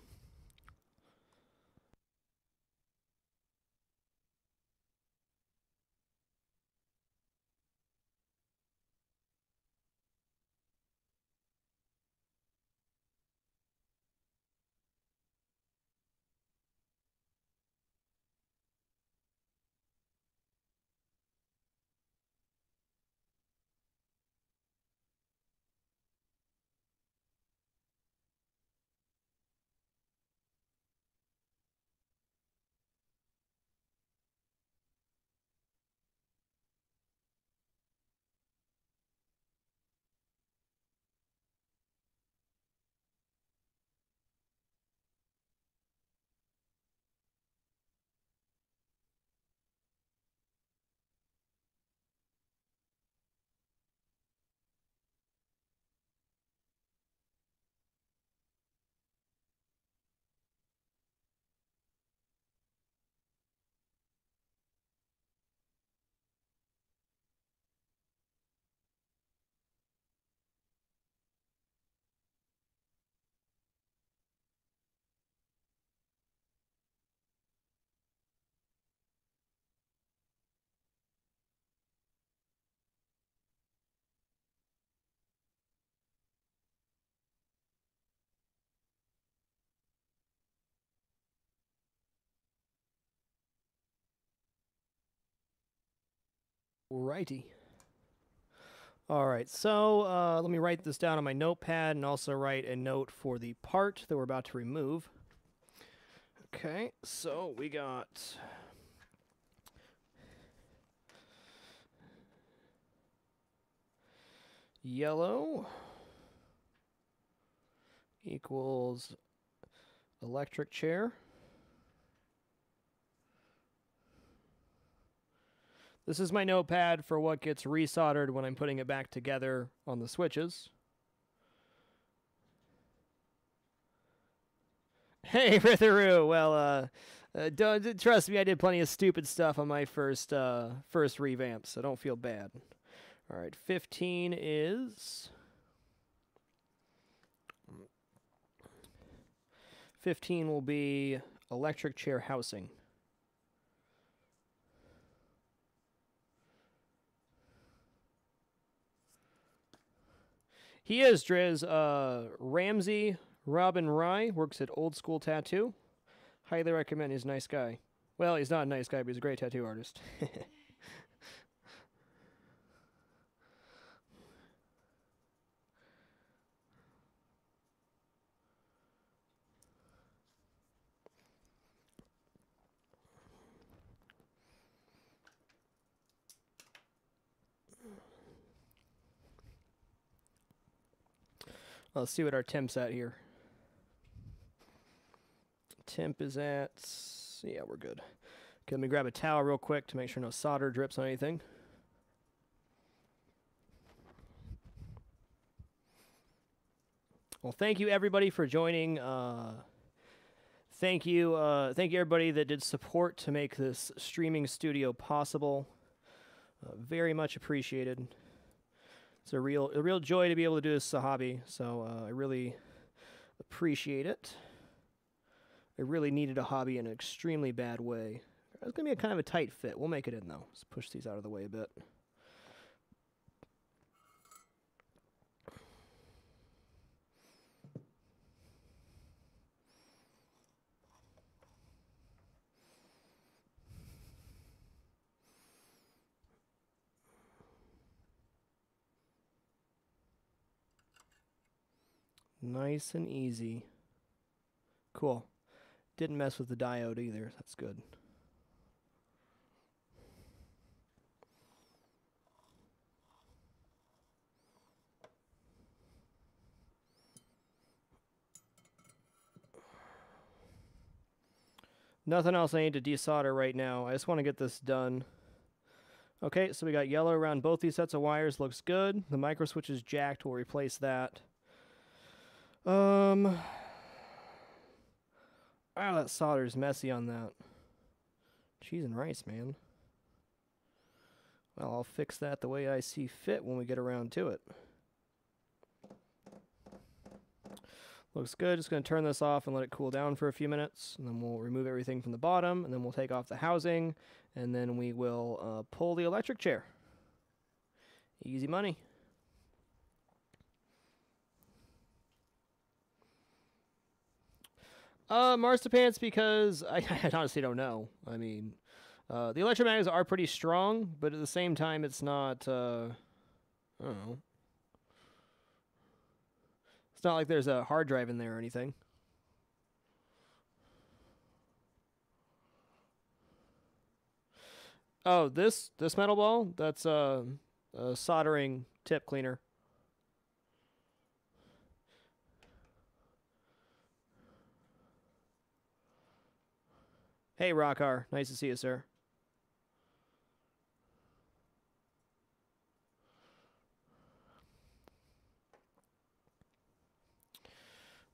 Righty. All right, so let me write this down on my notepad and also write a note for the part that we're about to remove. Okay, so we got yellow equals electric chair. This is my notepad for what gets resoldered when I'm putting it back together on the switches. Hey, Ritharoo. Well, don't trust me. I did plenty of stupid stuff on my first revamp, so don't feel bad. All right, 15 is 15 will be electric chair housing. He is Driz. Ramsey Robin Rye works at Old School Tattoo. Highly recommend. He's a nice guy. Well, he's not a nice guy, but he's a great tattoo artist. Let's see what our temp's at here. Temp is at, yeah, we're good. Okay, let me grab a towel real quick to make sure no solder drips on anything. Well, thank you everybody for joining. Thank you everybody that did support to make this streaming studio possible. Very much appreciated. It's a real joy to be able to do this as a hobby. So I really appreciate it. I really needed a hobby in an extremely bad way. It's gonna be a kind of a tight fit. We'll make it in though. Let's push these out of the way a bit. Nice and easy. Cool. Didn't mess with the diode either. That's good. Nothing else I need to desolder right now. I just want to get this done. Okay, so we got yellow around both these sets of wires. Looks good. The micro switch is jacked. We'll replace that. Oh, that solder's messy on that. Cheese and rice, man. Well, I'll fix that the way I see fit when we get around to it. Looks good. Just going to turn this off and let it cool down for a few minutes. And then we'll remove everything from the bottom. And then we'll take off the housing. And then we will pull the electric chair. Easy money. Marzipan's because I honestly don't know. I mean, the electromagnets are pretty strong, but at the same time, it's not, I don't know. It's not like there's a hard drive in there or anything. Oh, this metal ball, that's a soldering tip cleaner. Hey, Rockar. Nice to see you, sir.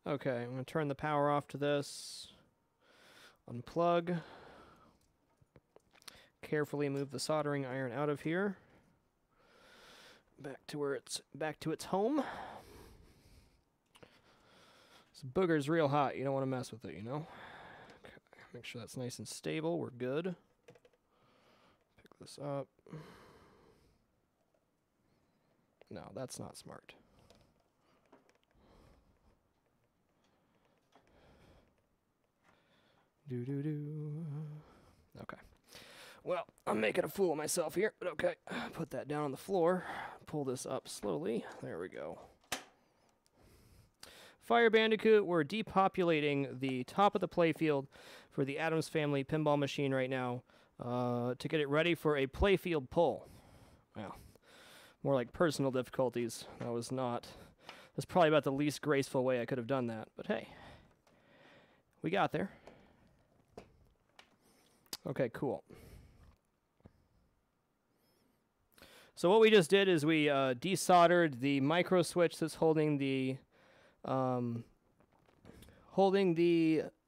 Okay, I'm going to turn the power off to this. Unplug. Carefully move the soldering iron out of here. Back to its home. This booger's real hot. You don't want to mess with it, you know? Okay, make sure that's nice and stable. We're good. Pick this up. No, that's not smart. Okay. Well, I'm making a fool of myself here, but okay. Put that down on the floor. Pull this up slowly. There we go. Fire Bandicoot, we're depopulating the top of the playfield for the Addams Family pinball machine right now to get it ready for a playfield pull. Well, more like personal difficulties. That's probably about the least graceful way I could have done that, but hey, we got there. Okay, cool. So what we just did is we desoldered the micro switch that's holding the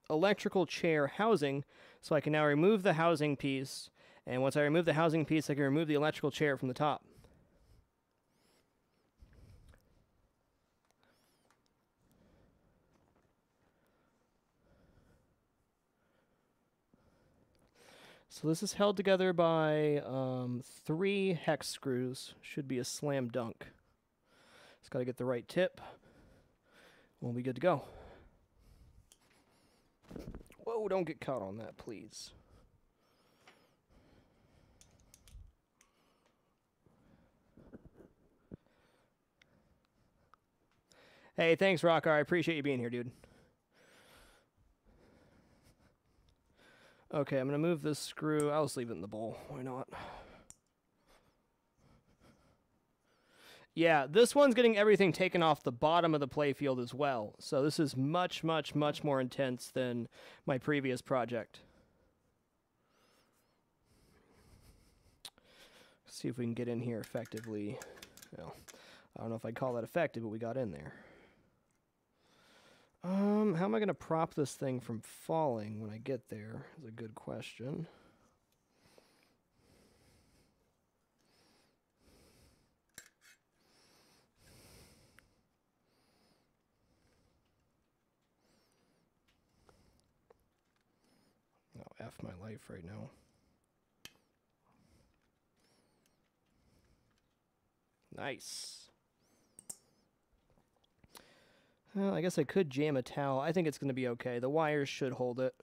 electrical chair housing. So I can now remove the housing piece, and once I remove the housing piece, I can remove the electrical chair from the top. So this is held together by 3 hex screws. Should be a slam dunk. Just got to get the right tip. We'll be good to go. Whoa, don't get caught on that, please. Hey, thanks, Rockar. I appreciate you being here, dude. Okay, I'm going to move this screw. I'll just leave it in the bowl. Why not? Yeah, this one's getting everything taken off the bottom of the playfield as well. So this is much, much, much more intense than my previous project. See if we can get in here effectively. Well, I don't know if I'd call that effective, but we got in there. How am I going to prop this thing from falling when I get there is a good question. Oh, F my life right now. Nice. Well, I guess I could jam a towel. I think it's going to be okay. The wires should hold it.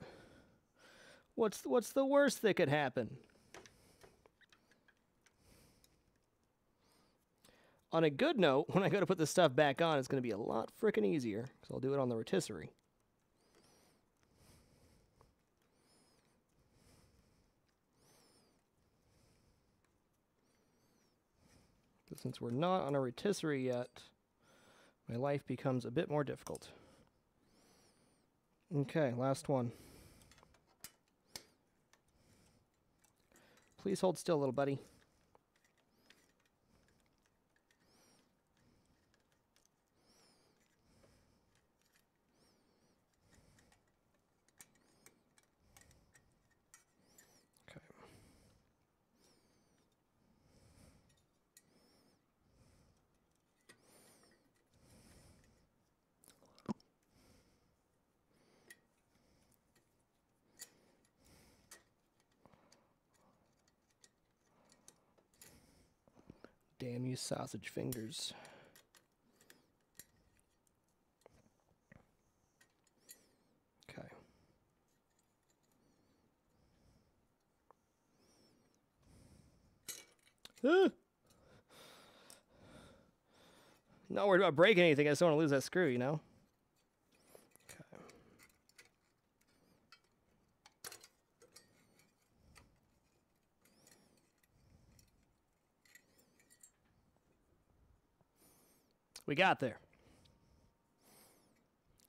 What's the worst that could happen? On a good note, when I go to put this stuff back on, it's going to be a lot frickin' easier, because I'll do it on the rotisserie. But since we're not on a rotisserie yet, my life becomes a bit more difficult. Okay, last one. Please hold still, little buddy. Okay. Damn you sausage fingers. Okay. Not worried about breaking anything. I just don't want to lose that screw, you know? Okay. We got there.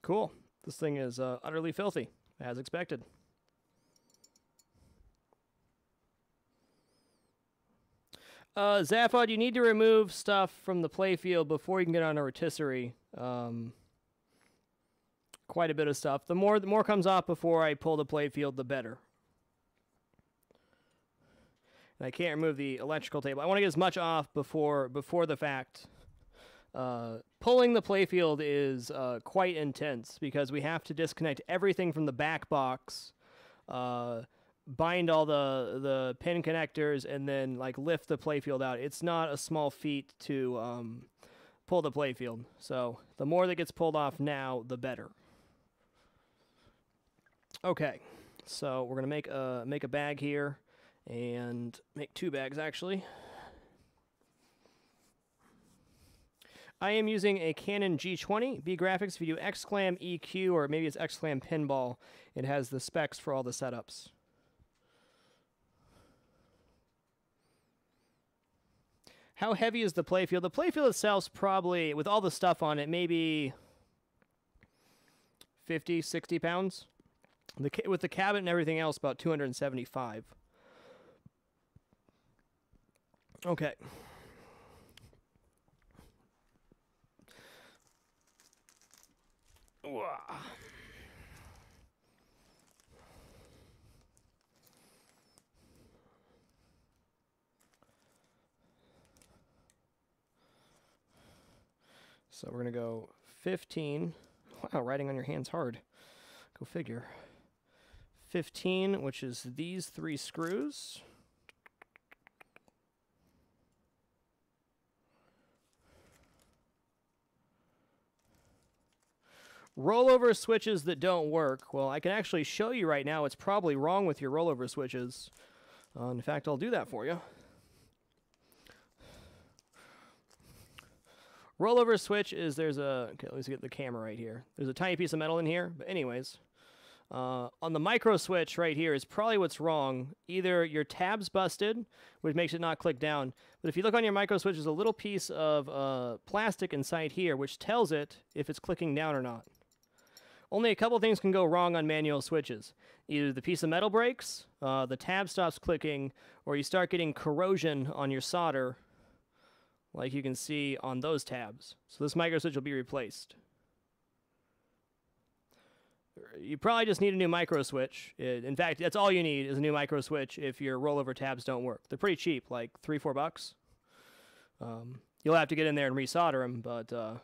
Cool. This thing is utterly filthy, as expected. Zaphod, you need to remove stuff from the playfield before you can get on a rotisserie. Quite a bit of stuff. The more comes off before I pull the playfield, the better. And I can't remove the electrical table. I want to get as much off before the fact. Pulling the playfield is quite intense because we have to disconnect everything from the back box, bind all the pin connectors, and then like lift the playfield out. It's not a small feat to pull the playfield. So the more that gets pulled off now, the better. Okay, so we're gonna make a bag here, and make 2 bags actually. I am using a Canon G20 B graphics. If you do X-Clam EQ, or maybe it's X-Clam Pinball, it has the specs for all the setups. How heavy is the playfield? The playfield itself's probably, with all the stuff on it, maybe 50, 60 pounds. With the cabinet and everything else, about 275. Okay. So we're going to go 15. Wow, writing on your hand's hard. Go figure. 15, which is these 3 screws. Rollover switches that don't work. Well, I can actually show you right now what's probably wrong with your rollover switches. In fact, I'll do that for you. Rollover switch is okay, let's get the camera right here. There's a tiny piece of metal in here, but anyways. On the micro switch right here is probably what's wrong. Either your tab's busted, which makes it not click down. But if you look on your micro switch, there's a little piece of plastic inside here, which tells it if it's clicking down or not. Only a couple things can go wrong on manual switches. Either the piece of metal breaks, the tab stops clicking, or you start getting corrosion on your solder, like you can see on those tabs. So this micro switch will be replaced. You probably just need a new micro switch. In fact, that's all you need is a new micro switch if your rollover tabs don't work. They're pretty cheap, like $3-4. You'll have to get in there and resolder them, but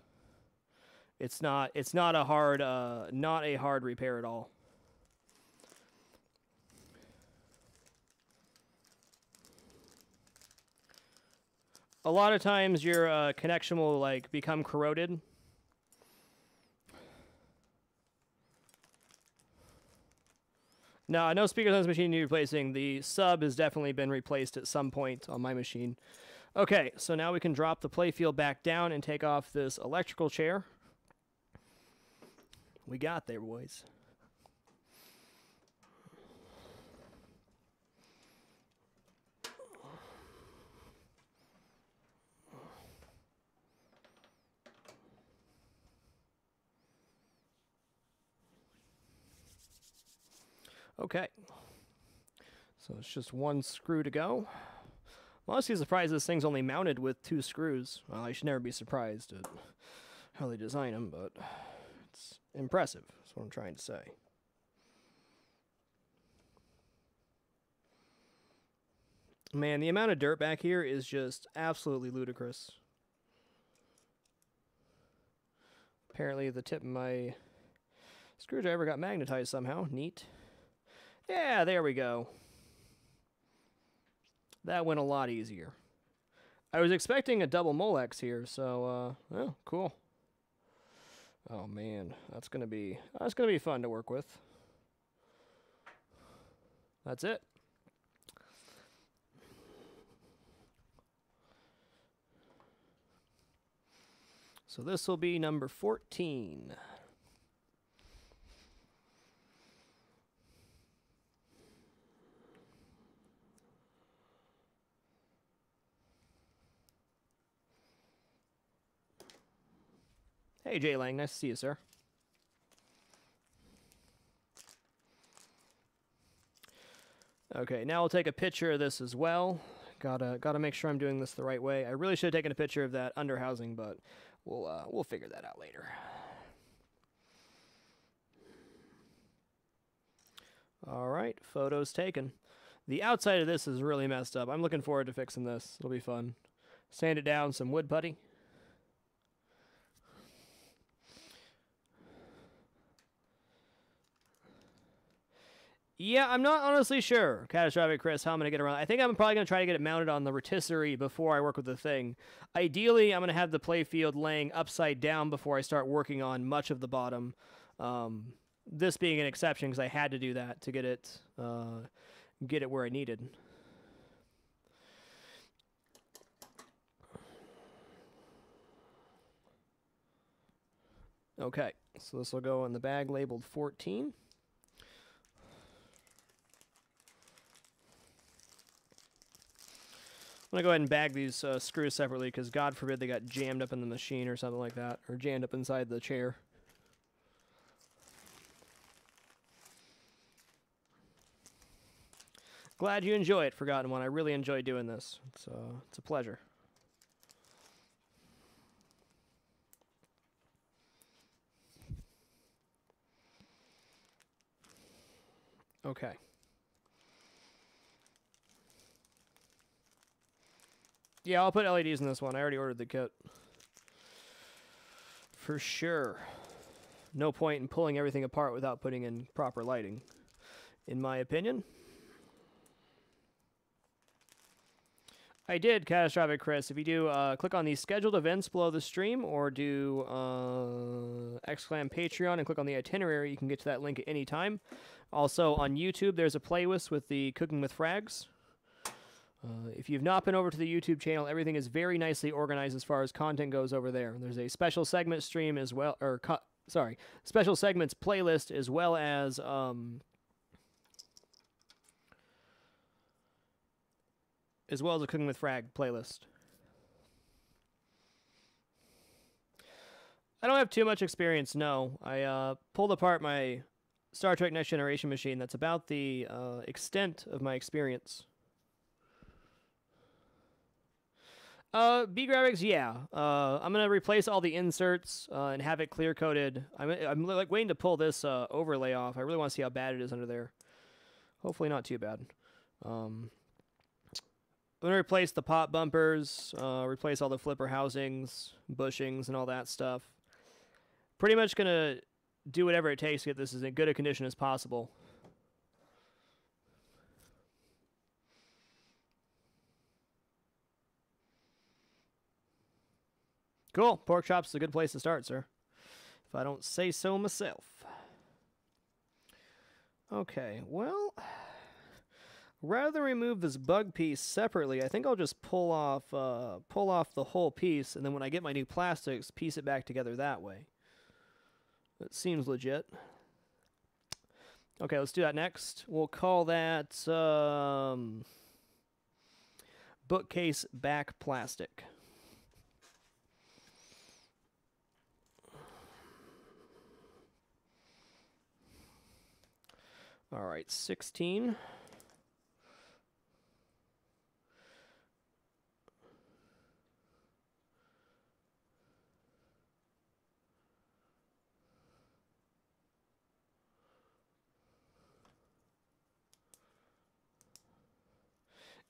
it's not a hard repair at all. A lot of times your connection will like become corroded. No speakers on this machine need replacing. The sub has definitely been replaced at some point on my machine. Okay, so now we can drop the Playfield back down and take off this electrical chair. We got there, boys. Okay, so it's just one screw to go. I'm honestly surprised this thing's only mounted with 2 screws. Well, I should never be surprised at how they design them, but it's impressive. That's what I'm trying to say. Man, the amount of dirt back here is just absolutely ludicrous. Apparently the tip of my screwdriver got magnetized somehow. Neat. Yeah, there we go. That went a lot easier. I was expecting a double Molex here, so oh, cool. Oh man, that's gonna be fun to work with. That's it. So this will be number 14. Hey, Jay Lang, nice to see you, sir. Okay, now we'll take a picture of this as well. Gotta make sure I'm doing this the right way. I really should have taken a picture of that underhousing, but we'll figure that out later. All right, photos taken. The outside of this is really messed up. I'm looking forward to fixing this. It'll be fun. Sand it down, some wood putty. Yeah, I'm not honestly sure, Catastrophic Chris, how I'm going to get around. I think I'm probably going to try to get it mounted on the rotisserie before I work with the thing. Ideally, I'm going to have the Playfield laying upside down before I start working on much of the bottom. This being an exception because I had to do that to get it where I needed. Okay, so this will go in the bag labeled 14. I'm going to go ahead and bag these screws separately because God forbid they got jammed up in the machine or something like that, or jammed up inside the chair. Glad you enjoy it, Forgotten One. I really enjoy doing this. It's a pleasure. Okay. Yeah, I'll put LEDs in this one. I already ordered the kit. For sure. No point in pulling everything apart without putting in proper lighting, in my opinion. I did, Catastrophic Chris. If you do, click on the scheduled events below the stream, or do exclam Patreon and click on the itinerary, you can get to that link at any time. Also, on YouTube, there's a playlist with the Cooking with Frags. If you've not been over to the YouTube channel, everything is very nicely organized as far as content goes over there. There's a special segment stream as well, or special segments playlist as well as a Cooking with Frag playlist. I don't have too much experience, no. I pulled apart my Star Trek Next Generation machine. That's about the extent of my experience. B graphics, yeah. I'm gonna replace all the inserts and have it clear coated. I'm like waiting to pull this overlay off. I really want to see how bad it is under there. Hopefully not too bad. I'm gonna replace the pop bumpers, replace all the flipper housings, bushings, and all that stuff. Pretty much gonna do whatever it takes to get this as good a condition as possible. Cool. Pork chops is a good place to start, sir. If I don't say so myself. Okay, well, rather than remove this bug piece separately, I think I'll just pull off the whole piece, and then when I get my new plastics, piece it back together that way. That seems legit. Okay, let's do that next. We'll call that bookcase back plastic. All right, 16.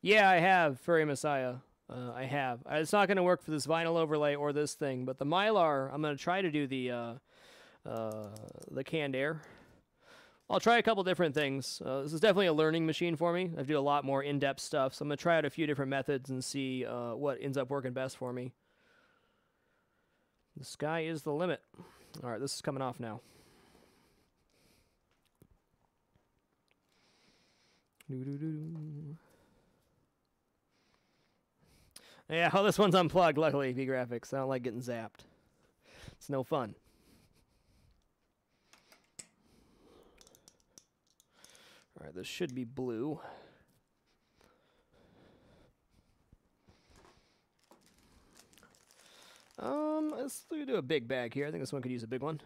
Yeah, I have, Furry Messiah. I have. It's not going to work for this vinyl overlay or this thing, but the Mylar, I'm going to try to do the canned air. I'll try a couple different things. This is definitely a learning machine for me. I do a lot more in-depth stuff, so I'm going to try out a few different methods and see what ends up working best for me. The sky is the limit. All right, this is coming off now. Yeah, well, this one's unplugged, luckily, V-Graphics. I don't like getting zapped. It's no fun. All right, this should be blue. Let's do a big bag here. I think this one could use a big one.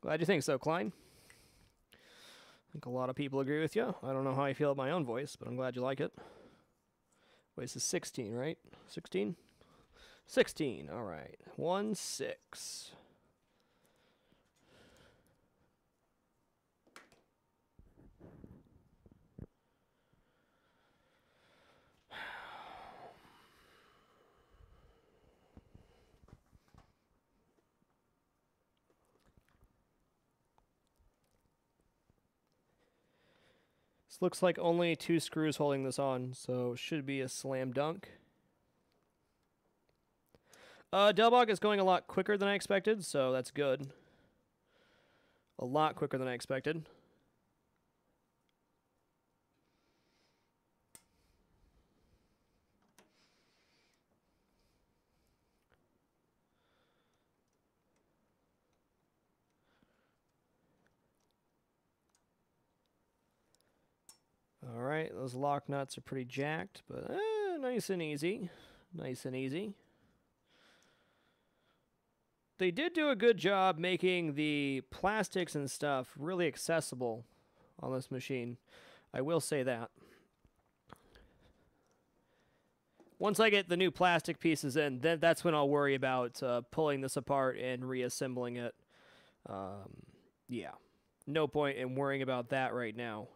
Glad you think so, Klein. I think a lot of people agree with you. I don't know how I feel about my own voice, but I'm glad you like it. Wait, this is 16, right? 16? 16, all right. 1, 6. This looks like only 2 screws holding this on, so should be a slam dunk. Delbog is going a lot quicker than I expected, so that's good. A lot quicker than I expected. All right, those lock nuts are pretty jacked, but nice and easy. Nice and easy. They did do a good job making the plastics and stuff really accessible on this machine. I will say that. Once I get the new plastic pieces in, then that's when I'll worry about pulling this apart and reassembling it. Yeah, no point in worrying about that right now.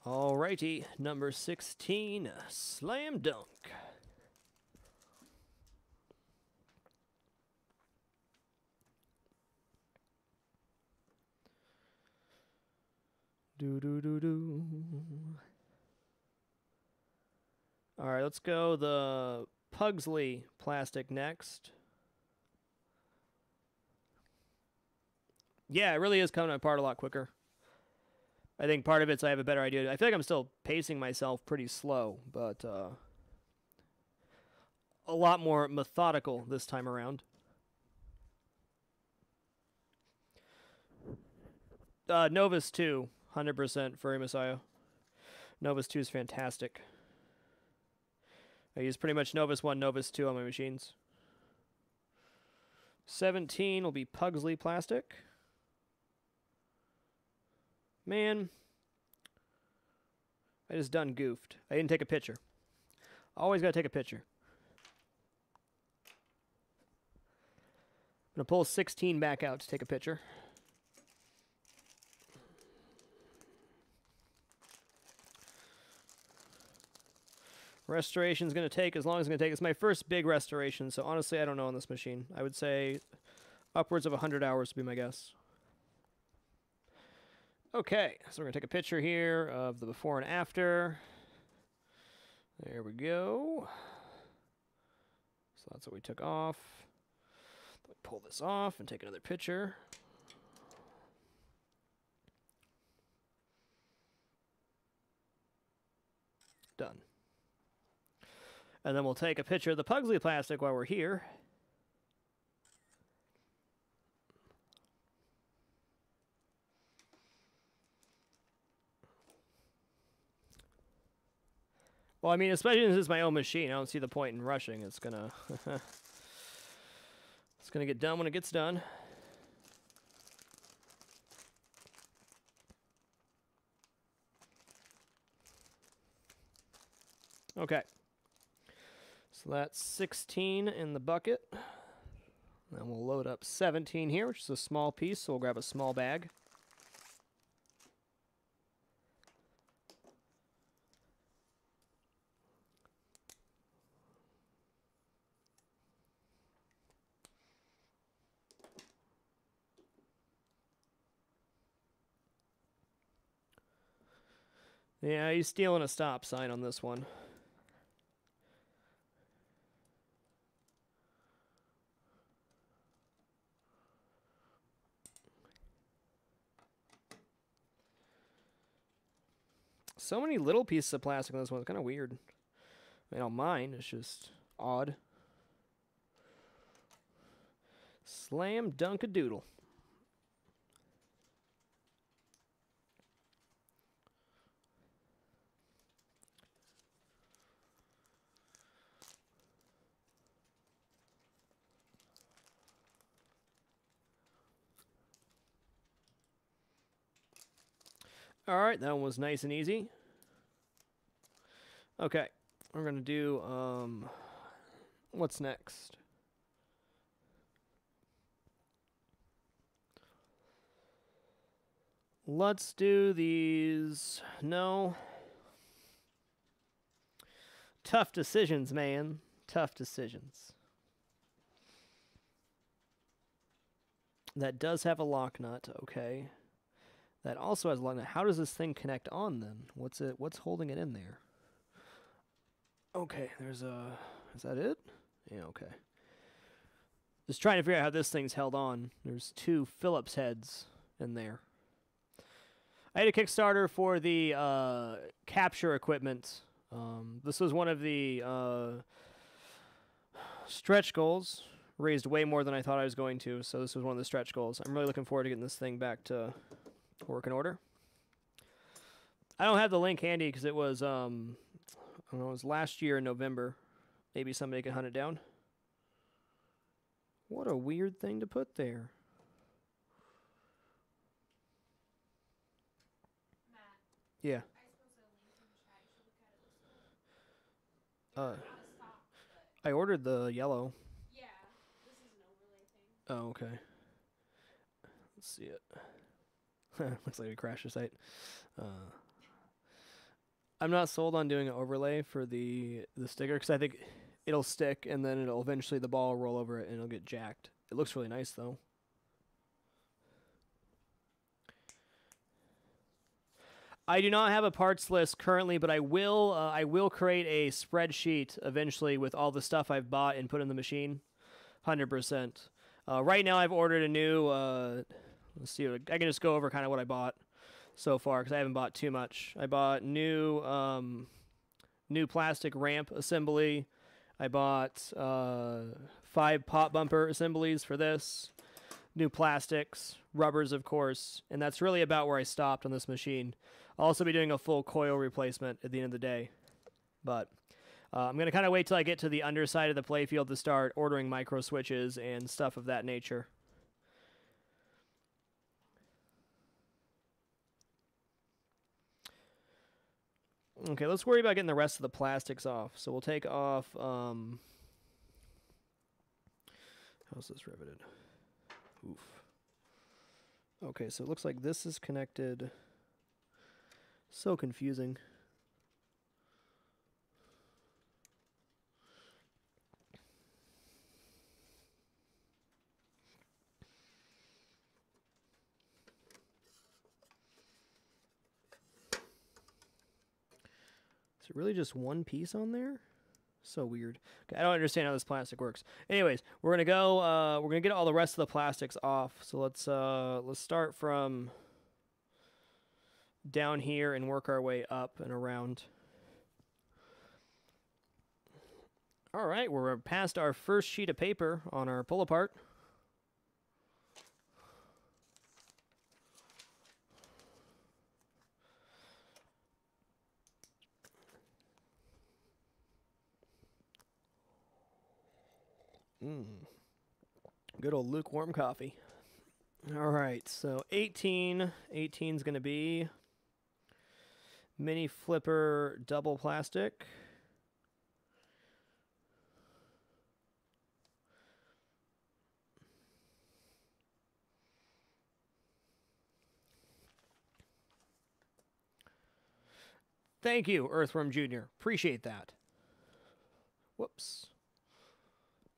Alrighty, number 16, slam dunk. Do. Alright, let's go the Pugsley plastic next. Yeah, it really is coming apart a lot quicker. I think part of it's I have a better idea. I feel like I'm still pacing myself pretty slow, but a lot more methodical this time around. Novus 2, 100% Furry Messiah. Novus 2 is fantastic. I use pretty much Novus 1, Novus 2 on my machines. 17 will be Pugsley plastic. Man, I just done goofed. I didn't take a picture. Always gotta take a picture. I'm gonna pull 16 back out to take a picture. Restoration's going to take as long as it's going to take. It's my first big restoration, so honestly, I don't know on this machine. I would say upwards of 100 hours would be my guess. Okay, so we're going to take a picture here of the before and after. There we go. So that's what we took off. Pull this off and take another picture. Done. And then we'll take a picture of the Pugsley plastic while we're here. Well, I mean, especially since it's my own machine, I don't see the point in rushing. It's gonna it's gonna get done when it gets done. Okay. So that's 16 in the bucket. Then we'll load up 17 here, which is a small piece, so we'll grab a small bag. Yeah, he's stealing a stop sign on this one. So many little pieces of plastic on this one. It's kind of weird. I mean, on mine, it's just odd. Slam dunk a doodle. All right, that one was nice and easy. Okay, we're gonna do what's next? Let's do these. No. Tough decisions, man. Tough decisions. That does have a lock nut, okay. That also has a lock nut. How does this thing connect on then? What's holding it in there? Okay, there's a... Is that it? Yeah, okay. Just trying to figure out how this thing's held on. There's two Phillips heads in there. I had a Kickstarter for the capture equipment. This was one of the stretch goals. Raised way more than I thought I was going to, so this was one of the stretch goals. I'm really looking forward to getting this thing back to working order. I don't have the link handy because it was, I don't know, it was last year in November. Maybe somebody can hunt it down. What a weird thing to put there. Matt, Yeah. I suppose a link in the chat. You should look at it. Out of stock, but I ordered the yellow. yeah, this is an overlay thing. Oh, okay. Let's see it. Looks like we crashed the site. I'm not sold on doing an overlay for the sticker because I think it'll stick and then it'll eventually the ball will roll over it and it'll get jacked. It looks really nice though. I do not have a parts list currently, but I will create a spreadsheet eventually with all the stuff I've bought and put in the machine. 100%. Right now I've ordered a new, let's see, I can just go over kind of what I bought so far because I haven't bought too much. I bought new plastic ramp assembly. I bought 5 pop bumper assemblies for this, new plastics, rubbers, of course, and that's really about where I stopped on this machine. I'll also be doing a full coil replacement at the end of the day, but I'm going to kind of wait till I get to the underside of the playfield to start ordering micro switches and stuff of that nature. Okay, let's worry about getting the rest of the plastics off. So we'll take off, how's this riveted? Oof. Okay, so it looks like this is connected. So confusing. Is it really just one piece on there? So weird. Okay, I don't understand how this plastic works. Anyways, we're gonna go. We're gonna get all the rest of the plastics off. So let's start from down here and work our way up and around. All right, we're past our first sheet of paper on our pull apart. Good old lukewarm coffee. All right, so 18 is going to be mini flipper double plastic. Thank you, Earthworm Jr. Appreciate that. Whoops.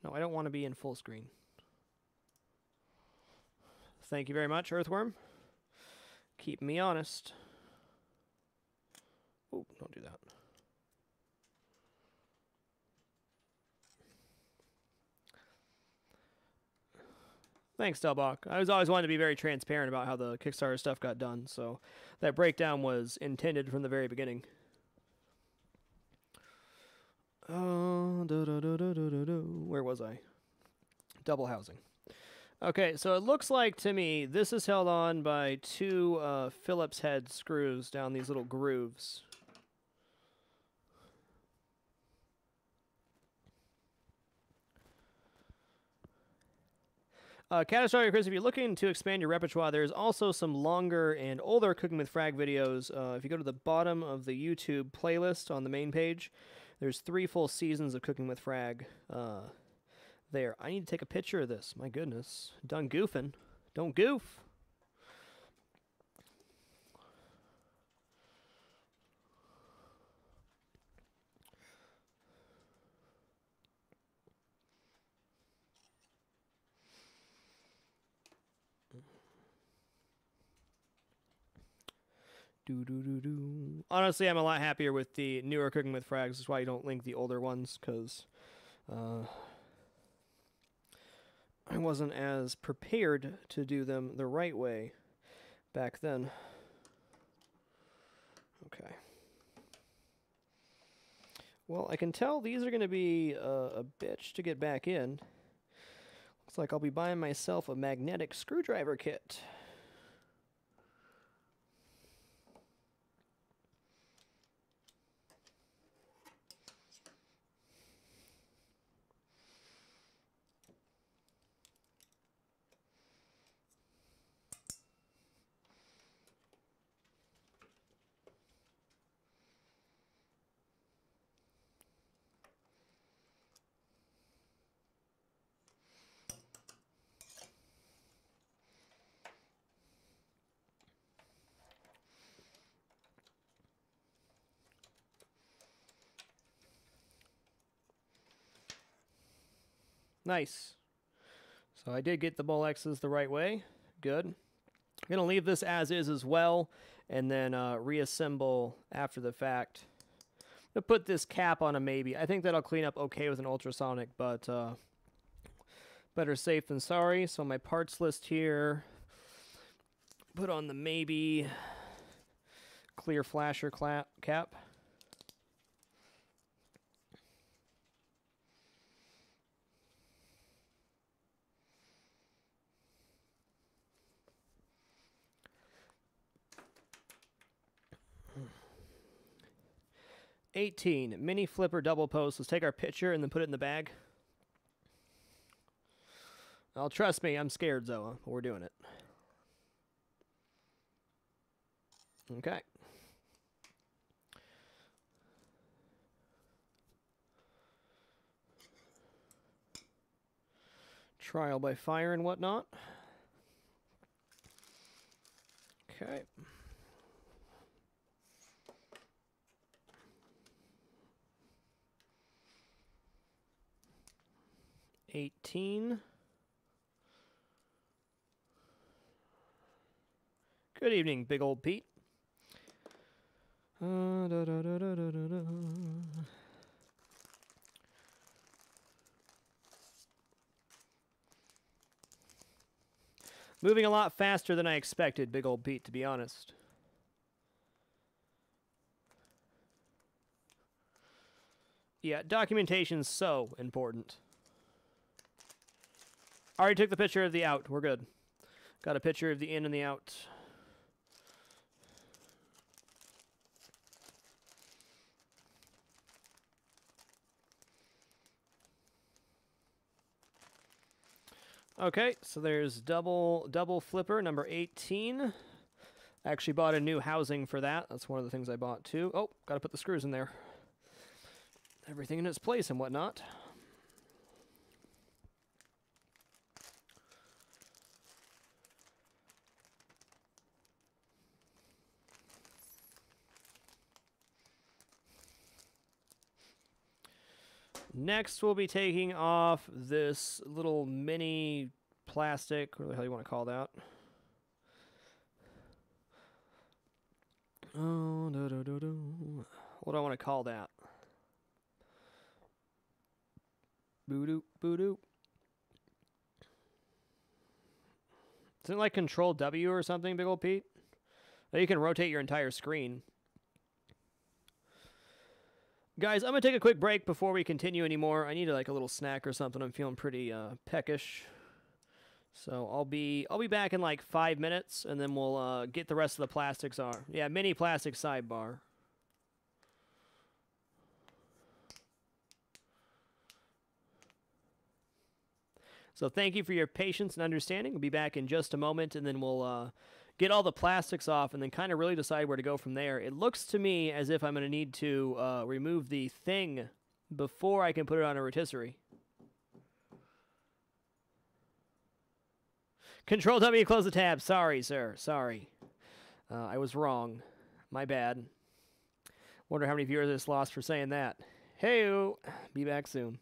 No, I don't want to be in full screen. Thank you very much, Earthworm. Keep me honest. Oh, don't do that. Thanks, Delbach. I was always wanted to be very transparent about how the Kickstarter stuff got done, so that breakdown was intended from the very beginning. Where was I? Double housing. Okay, so it looks like to me this is held on by 2 Phillips head screws down these little grooves. Catastrophic Chris, if you're looking to expand your repertoire, there's also some longer and older Cooking with Frag videos. If you go to the bottom of the YouTube playlist on the main page, there's 3 full seasons of Cooking with Frag there. I need to take a picture of this. My goodness. Done goofing. Don't goof. Honestly, I'm a lot happier with the newer Cooking with Frags. That's why you don't link the older ones, because I wasn't as prepared to do them the right way back then. Okay. Well, I can tell these are going to be a bitch to get back in. Looks like I'll be buying myself a magnetic screwdriver kit. Nice. So I did get the Molexes the right way. Good. I'm going to leave this as is as well, and then reassemble after the fact. I'm going to put this cap on a maybe. I think that'll clean up okay with an ultrasonic, but better safe than sorry. So my parts list here, put on the maybe clear flasher cap. 18. Mini flipper double post. Let's take our picture and then put it in the bag. Oh, trust me, I'm scared, Zoa, but we're doing it. Okay. Trial by fire and whatnot. Okay. $18. Good evening, big old Pete. Moving a lot faster than I expected, big old Pete, to be honest. Yeah, documentation's so important. Already took the picture of the out. We're good. Got a picture of the in and the out. Okay, so there's double flipper number 18. I actually bought a new housing for that. That's one of the things I bought too. Oh, got to put the screws in there. Everything in its place and whatnot. Next, we'll be taking off this little mini plastic, what the hell you want to call that? Oh, what do I want to call that? Boo-doop, boo-doop. Isn't it like Control W or something, big old Pete? Now you can rotate your entire screen. Guys, I'm going to take a quick break before we continue anymore. I need like a little snack or something. I'm feeling pretty peckish. So I'll be back in like 5 minutes, and then we'll get the rest of the plastics on. Yeah, mini plastic sidebar. So thank you for your patience and understanding. We'll be back in just a moment, and then we'll get all the plastics off and then kind of really decide where to go from there. It looks to me as if I'm going to need to remove the thing before I can put it on a rotisserie. Control W, close the tab. Sorry, sir. Sorry. I was wrong. My bad. Wonder how many viewers I just lost for saying that. Hey-o. Be back soon.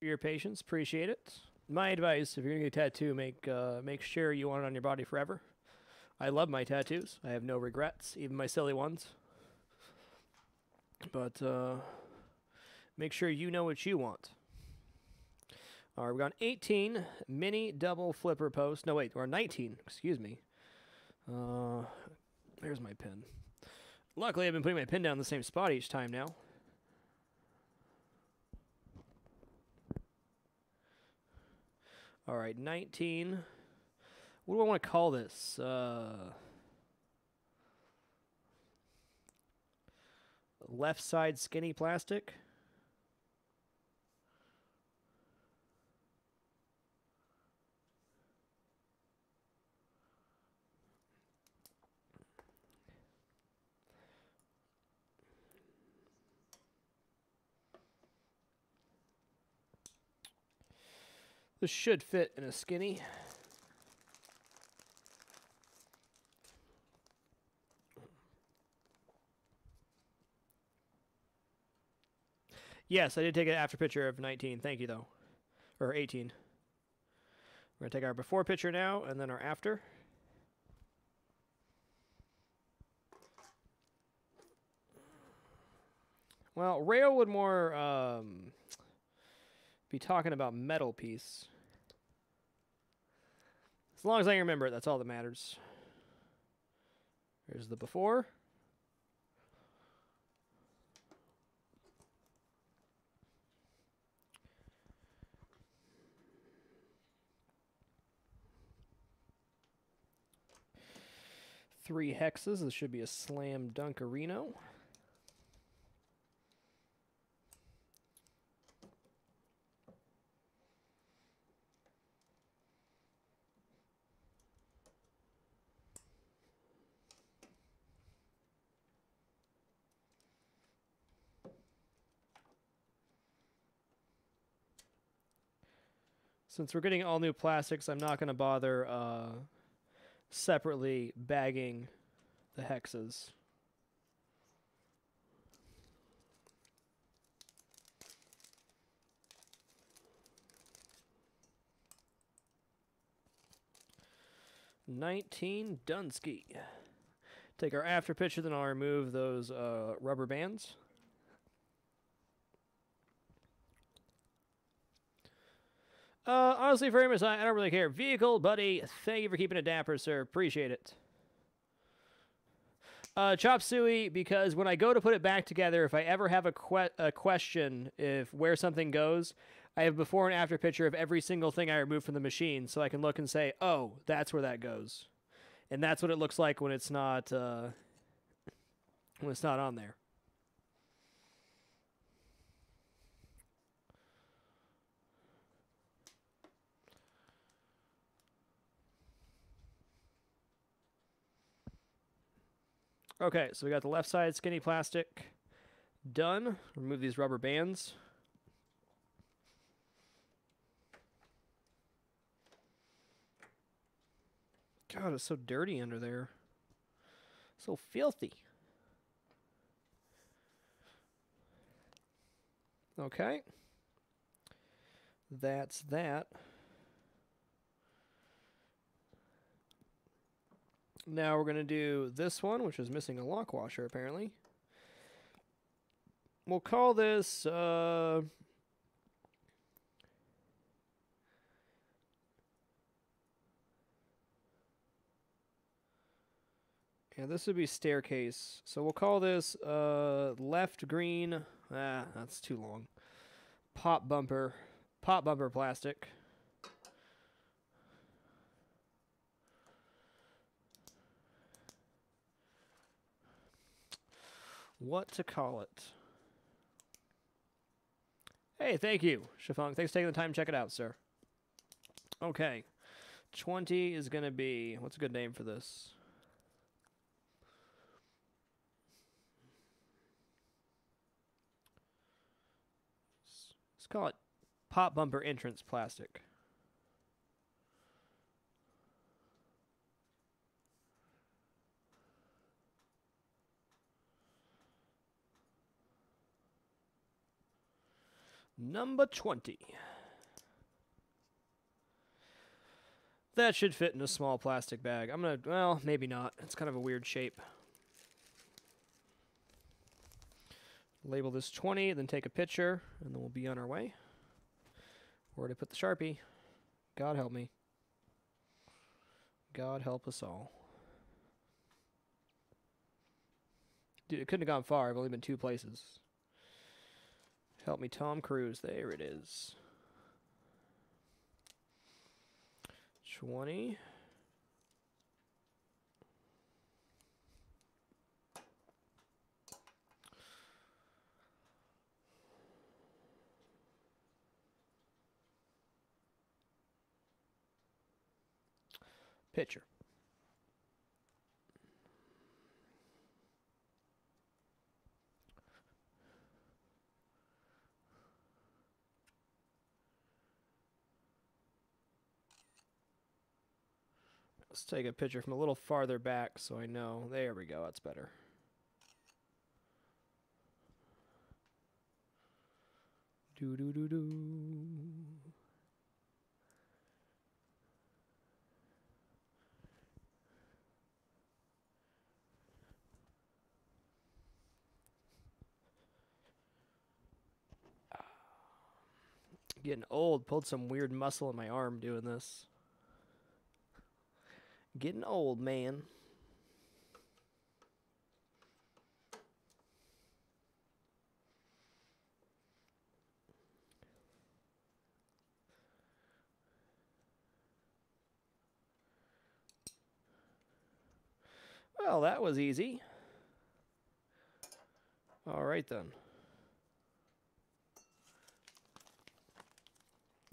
for your patience. Appreciate it. My advice, if you're going to get a tattoo, make sure you want it on your body forever. I love my tattoos. I have no regrets, even my silly ones. But make sure you know what you want. All right, we got 18 mini double flipper post. No, wait, or 19, excuse me. There's my pin. Luckily, I've been putting my pin down in the same spot each time now. All right, 19. What do I want to call this? Left side skinny plastic. This should fit in a skinny. Yes, I did take an after picture of 19. Thank you, though. Or 18. We're going to take our before picture now, and then our after. Well, Rail would more be talking about metal piece. As long as I can remember it, that's all that matters. Here's the before. Three hexes. This should be a slam dunkerino. Since we're getting all new plastics, I'm not going to bother separately bagging the hexes. $19 Dunsky. Take our after picture, then I'll remove those rubber bands. Honestly, very much, I don't really care. Vehicle, buddy, thank you for keeping it dapper, sir. Appreciate it. Chop suey, because when I go to put it back together, if I ever have a question if where something goes, I have before and after picture of every single thing I remove from the machine, so I can look and say, oh, that's where that goes. And that's what it looks like when it's not on there. Okay, so we got the left side skinny plastic done. Remove these rubber bands. God, it's so dirty under there. So filthy. Okay. That's that. Now we're going to do this one, which is missing a lock washer, apparently. We'll call this... yeah, this would be staircase. So we'll call this left green... that's too long. Pop bumper plastic. What to call it? Hey, thank you, Shafong. Thanks for taking the time to check it out, sir. Okay. 20 is going to be... What's a good name for this? Let's call it pop bumper entrance plastic. Number 20. That should fit in a small plastic bag. I'm gonna, well, maybe not. It's kind of a weird shape. Label this 20, then take a picture, and then we'll be on our way. Where to put the Sharpie? God help me. God help us all. Dude, it couldn't have gone far. I've only been 2 places. Help me, Tom Cruise. There it is. 20. Picture. Let's take a picture from a little farther back so I know. There we go. That's better. Do do do do. Getting old. Pulled some weird muscle in my arm doing this. Getting old, man. Well, that was easy. All right, then.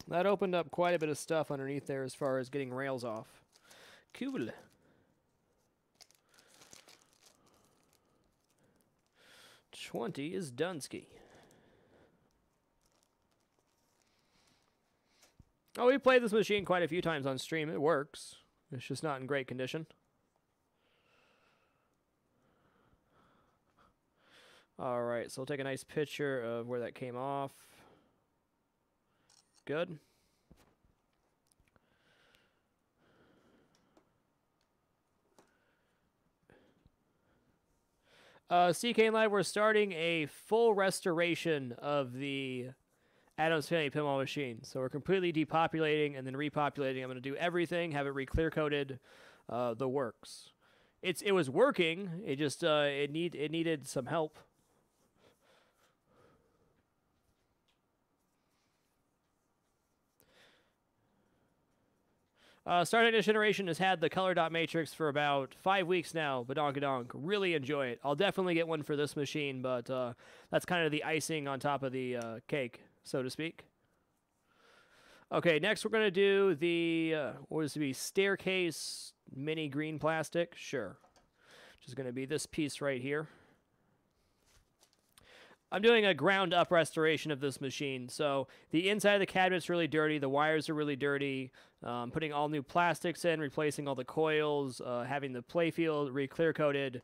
That opened up quite a bit of stuff underneath there as far as getting rails off. Cool. $20 is Dunsky. Oh, we played this machine quite a few times on stream. It works. It's just not in great condition. All right, so we'll take a nice picture of where that came off. Good. CK Live, we're starting a full restoration of the Addams Family pinball machine. So we're completely depopulating and then repopulating. I'm going to do everything, have it re-clear coated, the works. It was working. It just it needed some help. Star Trek Next Generation has had the color dot matrix for about 5 weeks now, badonkadonk. Really enjoy it. I'll definitely get one for this machine, but that's kind of the icing on top of the cake, so to speak. Okay, next we're going to do the, what is it be, staircase mini green plastic? Sure. Which is going to be this piece right here. I'm doing a ground-up restoration of this machine, so the inside of the cabinet's really dirty, the wires are really dirty, putting all new plastics in, replacing all the coils, having the Playfield re-clear-coated,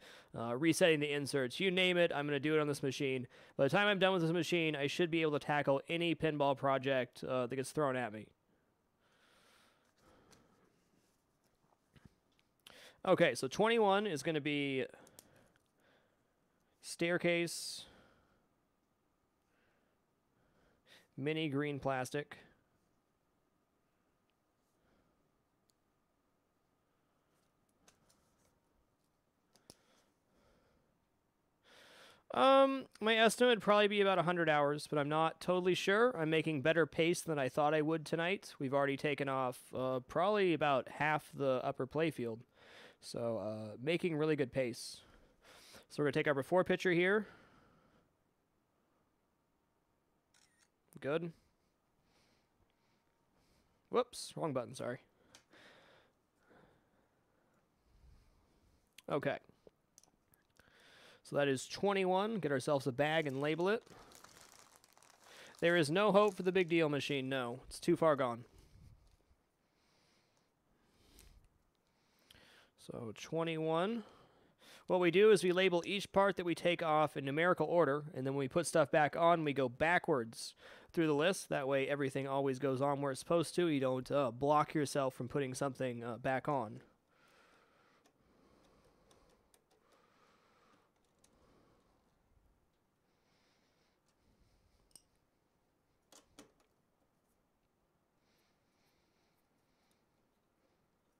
resetting the inserts, you name it, I'm going to do it on this machine. By the time I'm done with this machine, I should be able to tackle any pinball project that gets thrown at me. Okay, so 21 is going to be staircase... mini green plastic. My estimate would probably be about 100 hours, but I'm not totally sure. I'm making better pace than I thought I would tonight. We've already taken off probably about half the upper playfield. So, making really good pace. So we're going to take our before picture here. Good. Whoops, wrong button, sorry. Okay. So that is 21. Get ourselves a bag and label it. There is no hope for the big deal machine, no. It's too far gone. So 21. What we do is we label each part that we take off in numerical order, and then when we put stuff back on, we go backwards through the list. That way everything always goes on where it's supposed to. You don't block yourself from putting something back on.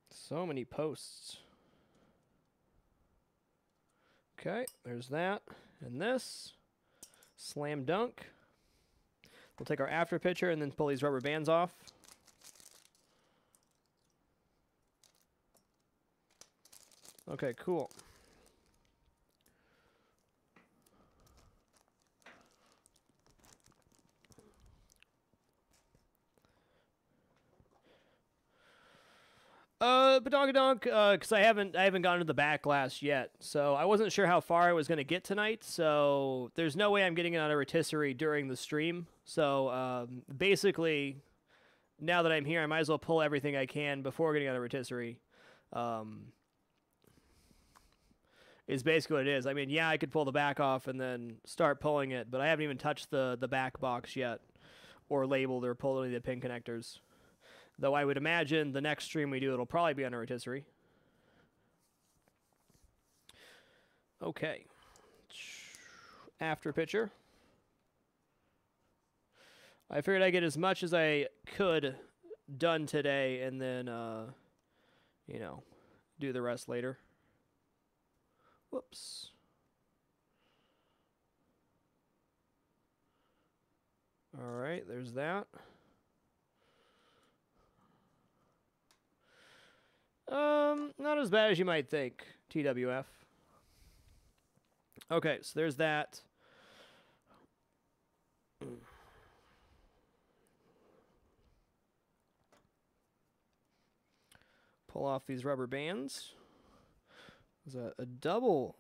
So many posts. Okay, there's that. And this. Slam dunk. We'll take our after picture and then pull these rubber bands off. Okay, cool. Badonkadonk, because I haven't gotten to the back glass yet, so I wasn't sure how far I was going to get tonight, so there's no way I'm getting it on a rotisserie during the stream. So basically, now that I'm here, I might as well pull everything I can before getting on a rotisserie. Is basically what it is. I mean, yeah, I could pull the back off and then start pulling it, but I haven't even touched the back box yet, or labeled or pulled any of the pin connectors. Though I would imagine the next stream we do, it'll probably be on a rotisserie. Okay. After picture. I figured I'd get as much as I could done today and then, you know, do the rest later. Whoops. All right, there's that. Not as bad as you might think, TWF. Okay, so there's that. Pull off these rubber bands. There's a double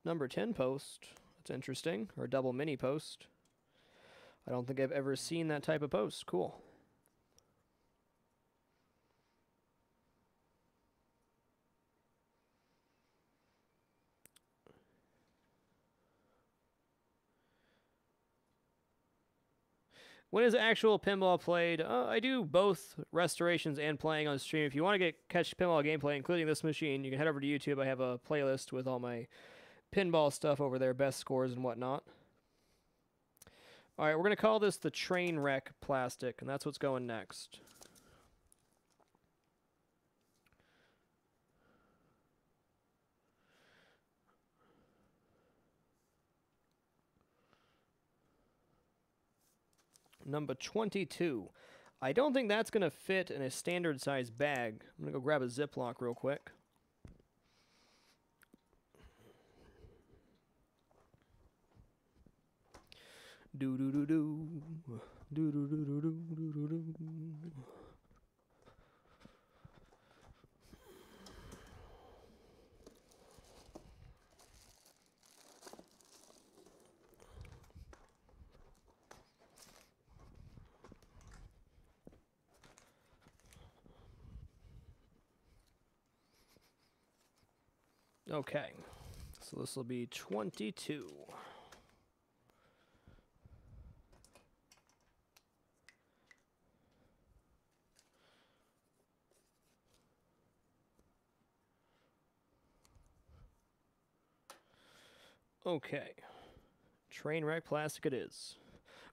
number 10 post. That's interesting. Or a double mini post. I don't think I've ever seen that type of post. Cool. When is actual pinball played? I do both restorations and playing on stream. If you want to catch pinball gameplay, including this machine, you can head over to YouTube. I have a playlist with all my pinball stuff over there, best scores and whatnot. All right, we're going to call this the train wreck plastic, and that's what's going next. Number 22. I don't think that's going to fit in a standard size bag. I'm going to go grab a Ziploc real quick. Do-do-do-do. Do-do-do-do-do-do-do-do. Okay, so this will be 22. Okay, train wreck plastic it is.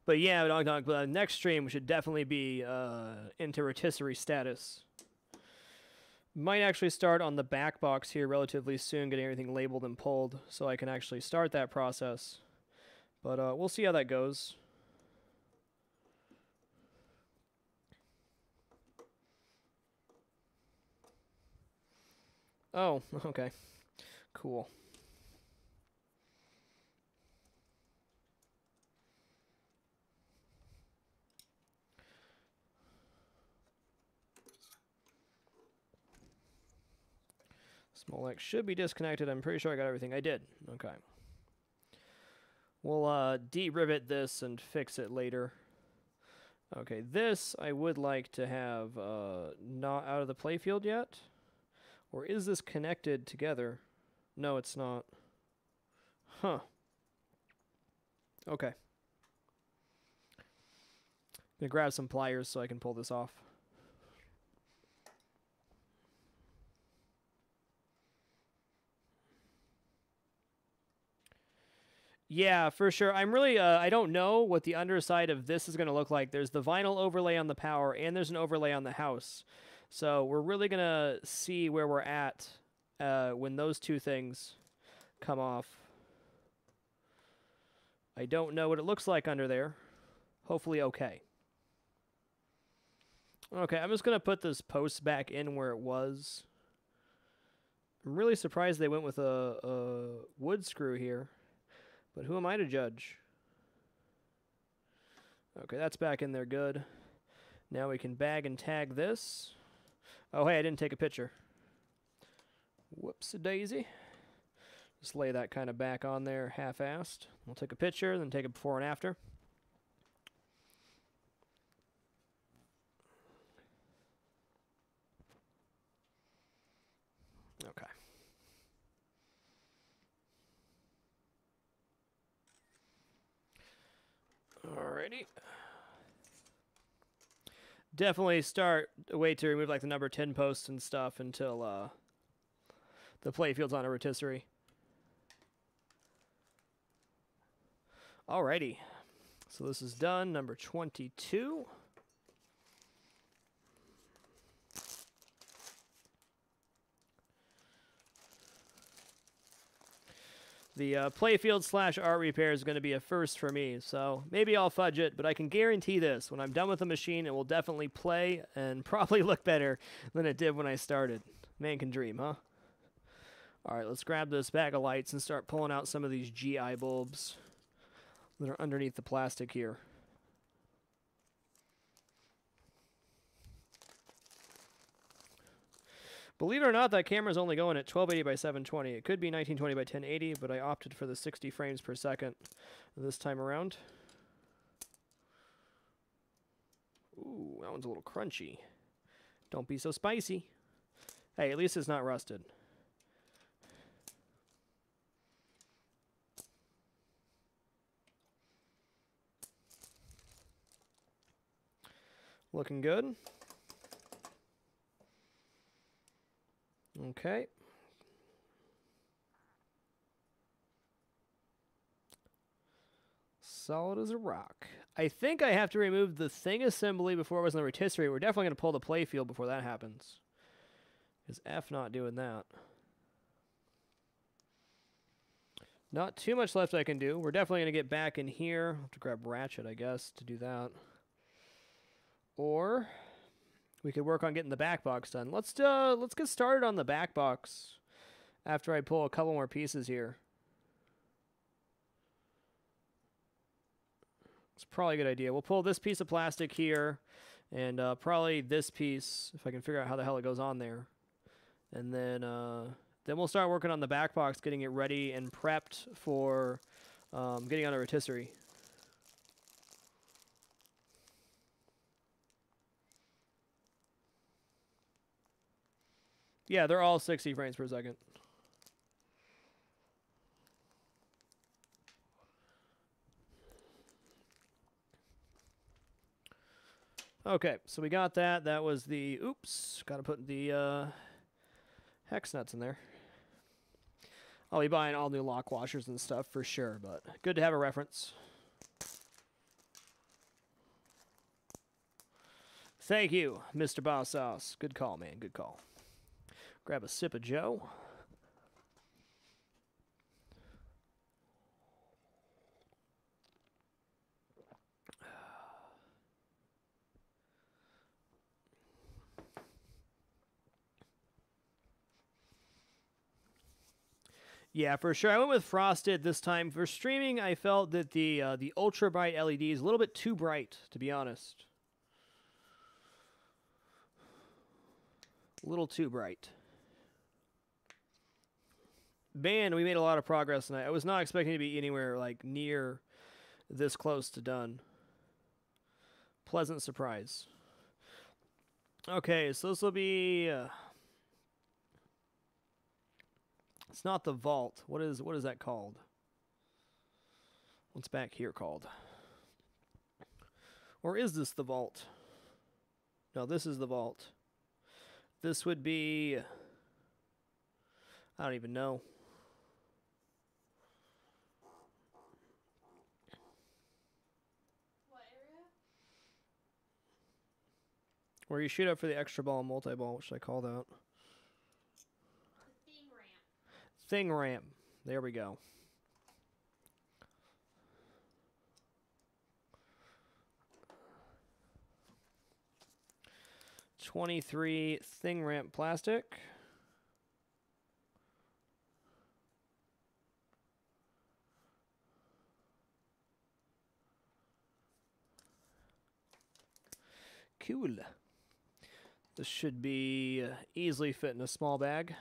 But yeah, next stream we should definitely be into rotisserie status. Might actually start on the back box here relatively soon, getting everything labeled and pulled, so I can actually start that process. But we'll see how that goes. Oh, okay. Cool. Molex should be disconnected. I'm pretty sure I got everything. I did. Okay. We'll de-rivet this and fix it later. Okay, this I would like to have not out of the playfield yet. Or is this connected together? No, it's not. Huh. Okay. Gonna grab some pliers so I can pull this off. Yeah, for sure. I'm really, I don't know what the underside of this is going to look like. There's the vinyl overlay on the power, and there's an overlay on the house. So we're really going to see where we're at when those two things come off. I don't know what it looks like under there. Hopefully okay. Okay, I'm just going to put this post back in where it was. I'm really surprised they went with a wood screw here. But who am I to judge? Okay, that's back in there good. Now we can bag and tag this. Oh, hey, I didn't take a picture. Whoops-a-daisy. Just lay that kind of back on there half-assed. We'll take a picture, then take a before and after. Okay. Alrighty. Definitely start a way to remove like the number 10 posts and stuff until the playfield's on a rotisserie. Alrighty. So this is done, number 22. The playfield / art repair is going to be a first for me, so maybe I'll fudge it, but I can guarantee this. When I'm done with the machine, it will definitely play and probably look better than it did when I started. Man can dream, huh? Alright, let's grab this bag of lights and start pulling out some of these GI bulbs that are underneath the plastic here. Believe it or not, that camera's only going at 1280 by 720. It could be 1920 by 1080, but I opted for the 60 frames per second this time around. Ooh, that one's a little crunchy. Don't be so spicy. Hey, at least it's not rusted. Looking good. Okay. Solid as a rock. I think I have to remove the thing assembly before it was in the rotisserie. We're definitely going to pull the playfield before that happens. Is F not doing that? Not too much left I can do. We're definitely going to get back in here. I'll have to grab ratchet, I guess, to do that. Or we could work on getting the back box done. Let's get started on the back box after I pull a couple more pieces here. It's probably a good idea. We'll pull this piece of plastic here and probably this piece if I can figure out how the hell it goes on there. And then we'll start working on the back box, getting it ready and prepped for getting on a rotisserie. Yeah, they're all 60 frames per second. Okay, so we got that. That was the, oops, got to put the hex nuts in there. I'll be buying all new lock washers and stuff for sure, but good to have a reference. Thank you, Mr. Boss Sauce. Good call, man. Good call. Grab a sip of Joe. Yeah, for sure. I went with frosted this time. For streaming, I felt that the ultra bright LED is a little bit too bright, to be honest. A little too bright. Man, we made a lot of progress tonight. I was not expecting to be anywhere like near this close to done. Pleasant surprise. Okay, so this will be it's not the vault. What is that called? What's back here called? Or is this the vault? No, this is the vault. This would be... I don't even know. What area? Where you shoot up for the extra ball and multi-ball. What should I call that? The thing ramp. Thing ramp. There we go. $23 thing ramp plastic. Cool. This should be easily fit in a small bag.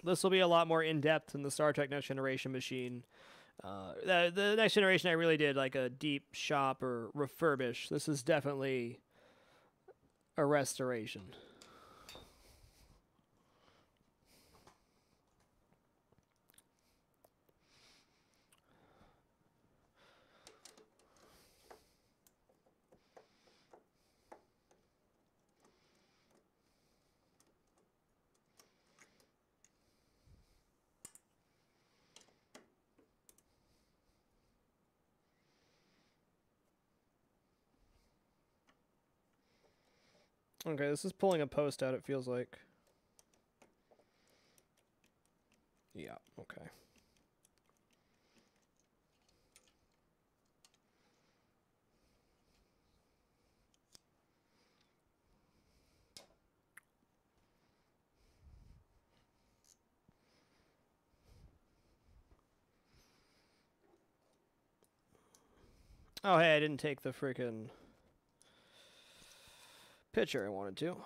This will be a lot more in-depth than the Star Trek Next Generation machine. The Next Generation, I really did like a deep shop or refurbish. This is definitely a restoration. Okay, this is pulling a post out, it feels like. Yeah, okay. Oh, hey, I didn't take the freaking picture I wanted to. Okay.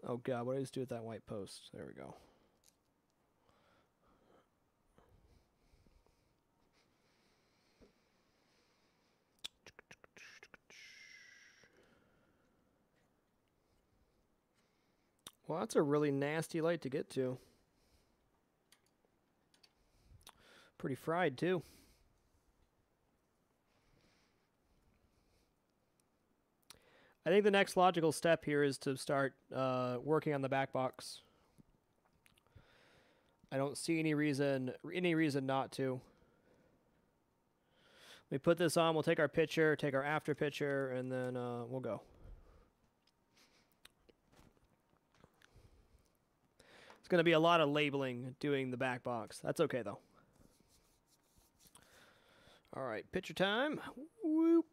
Oh god, what did I just do with that white post? There we go. Well, that's a really nasty light to get to. Pretty fried, too. I think the next logical step here is to start working on the back box. I don't see any reason not to. We put this on, we'll take our picture, take our after picture, and then we'll go. It's going to be a lot of labeling doing the back box. That's okay, though. All right, picture time. Whoop.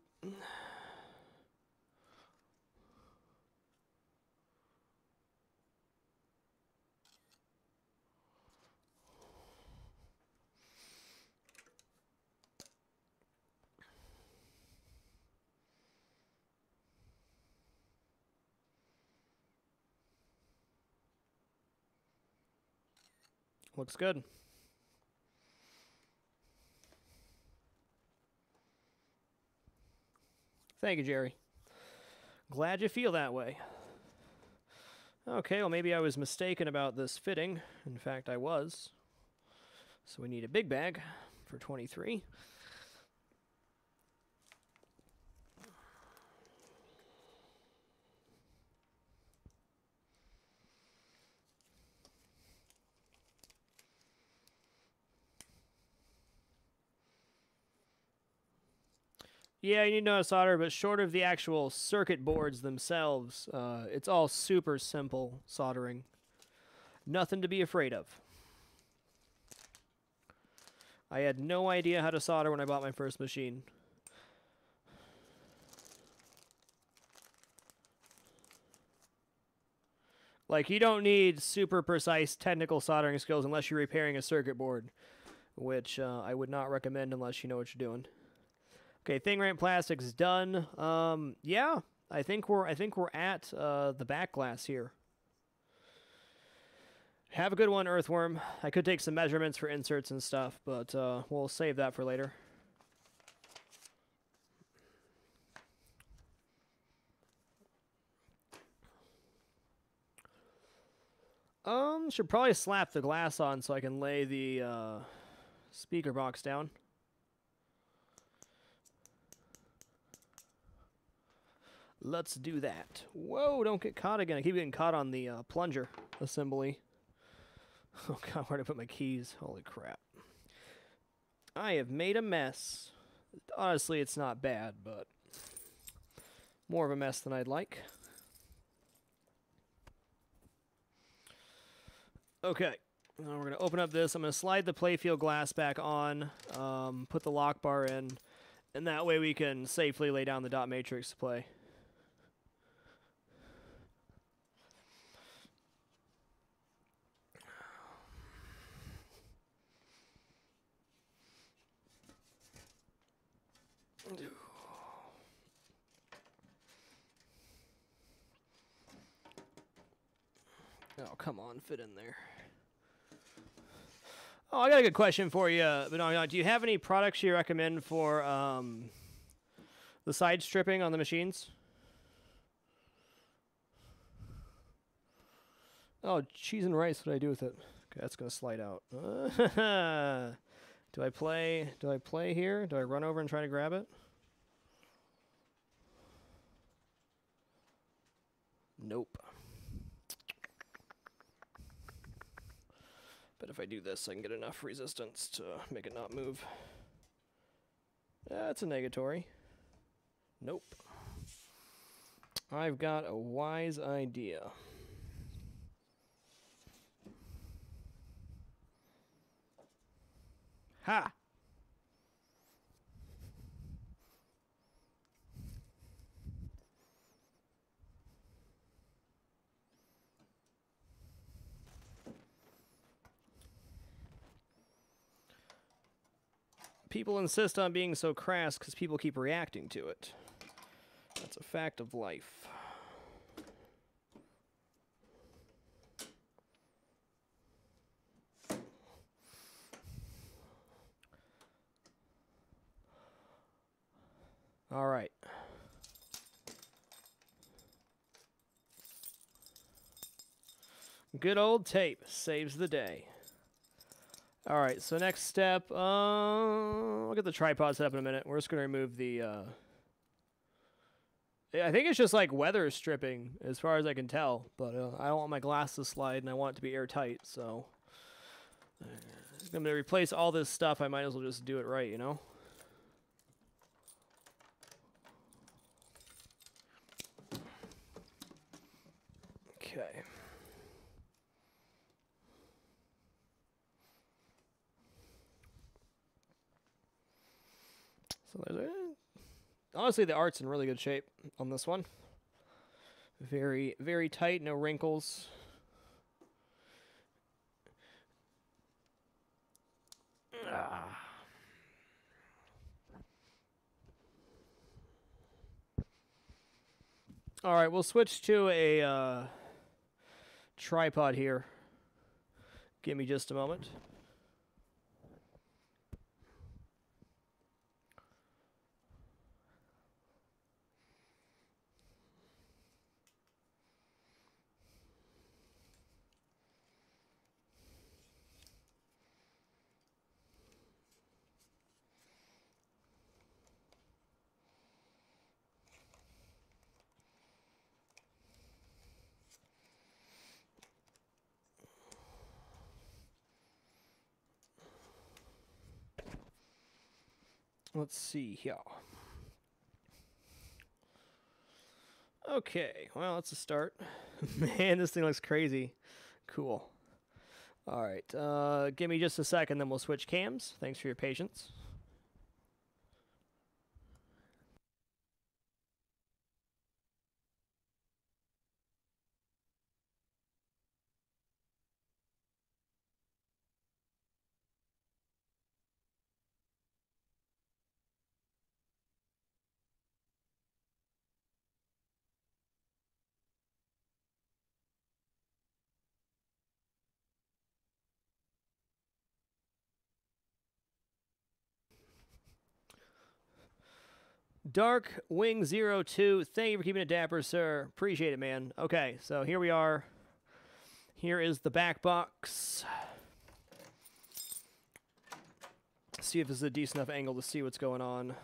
Looks good. Thank you, Jerry. Glad you feel that way. Okay, well, maybe I was mistaken about this fitting. In fact, I was. So we need a big bag for 23. Yeah, you need to know how to solder, but short of the actual circuit boards themselves, it's all super simple soldering. Nothing to be afraid of. I had no idea how to solder when I bought my first machine. Like, you don't need super precise technical soldering skills unless you're repairing a circuit board, which I would not recommend unless you know what you're doing. Okay, thing ramp plastic's done. Yeah, I think we're at the back glass here. Have a good one, Earthworm. I could take some measurements for inserts and stuff, but we'll save that for later. Should probably slap the glass on so I can lay the speaker box down. Let's do that. Whoa, don't get caught again. I keep getting caught on the plunger assembly. Oh god, where did I put my keys? Holy crap. I have made a mess. Honestly, it's not bad, but more of a mess than I'd like. Okay, now we're going to open up this. I'm going to slide the Playfield glass back on, put the lock bar in, and that way we can safely lay down the dot matrix to play. Oh, come on, fit in there. Oh, I got a good question for you. But do you have any products you recommend for the side stripping on the machines? Oh, cheese and rice. What do I do with it? Okay, that's gonna slide out. Do I play? Do I play here? Do I run over and try to grab it? Nope. But if I do this, I can get enough resistance to make it not move. That's a negatory. Nope. I've got a wise idea. Ha! People insist on being so crass because people keep reacting to it. That's a fact of life. All right. Good old tape saves the day. All right, so next step, I'll get the tripod set up in a minute. We're just going to remove the, I think it's just like weather stripping as far as I can tell, but I don't want my glass to slide and I want it to be airtight, so I'm going to replace all this stuff. I might as well just do it right, you know? Okay. So there's honestly, the art's in really good shape on this one. Very, very tight, no wrinkles. All right, we'll switch to a tripod here. Give me just a moment. Let's see here. Okay, well, that's a start. Man, this thing looks crazy. Cool. All right, give me just a second, then we'll switch cams. Thanks for your patience. Dark Wing 02, thank you for keeping it dapper, sir. Appreciate it, man. Okay, so here we are. Here is the back box. See if this is a decent enough angle to see what's going on.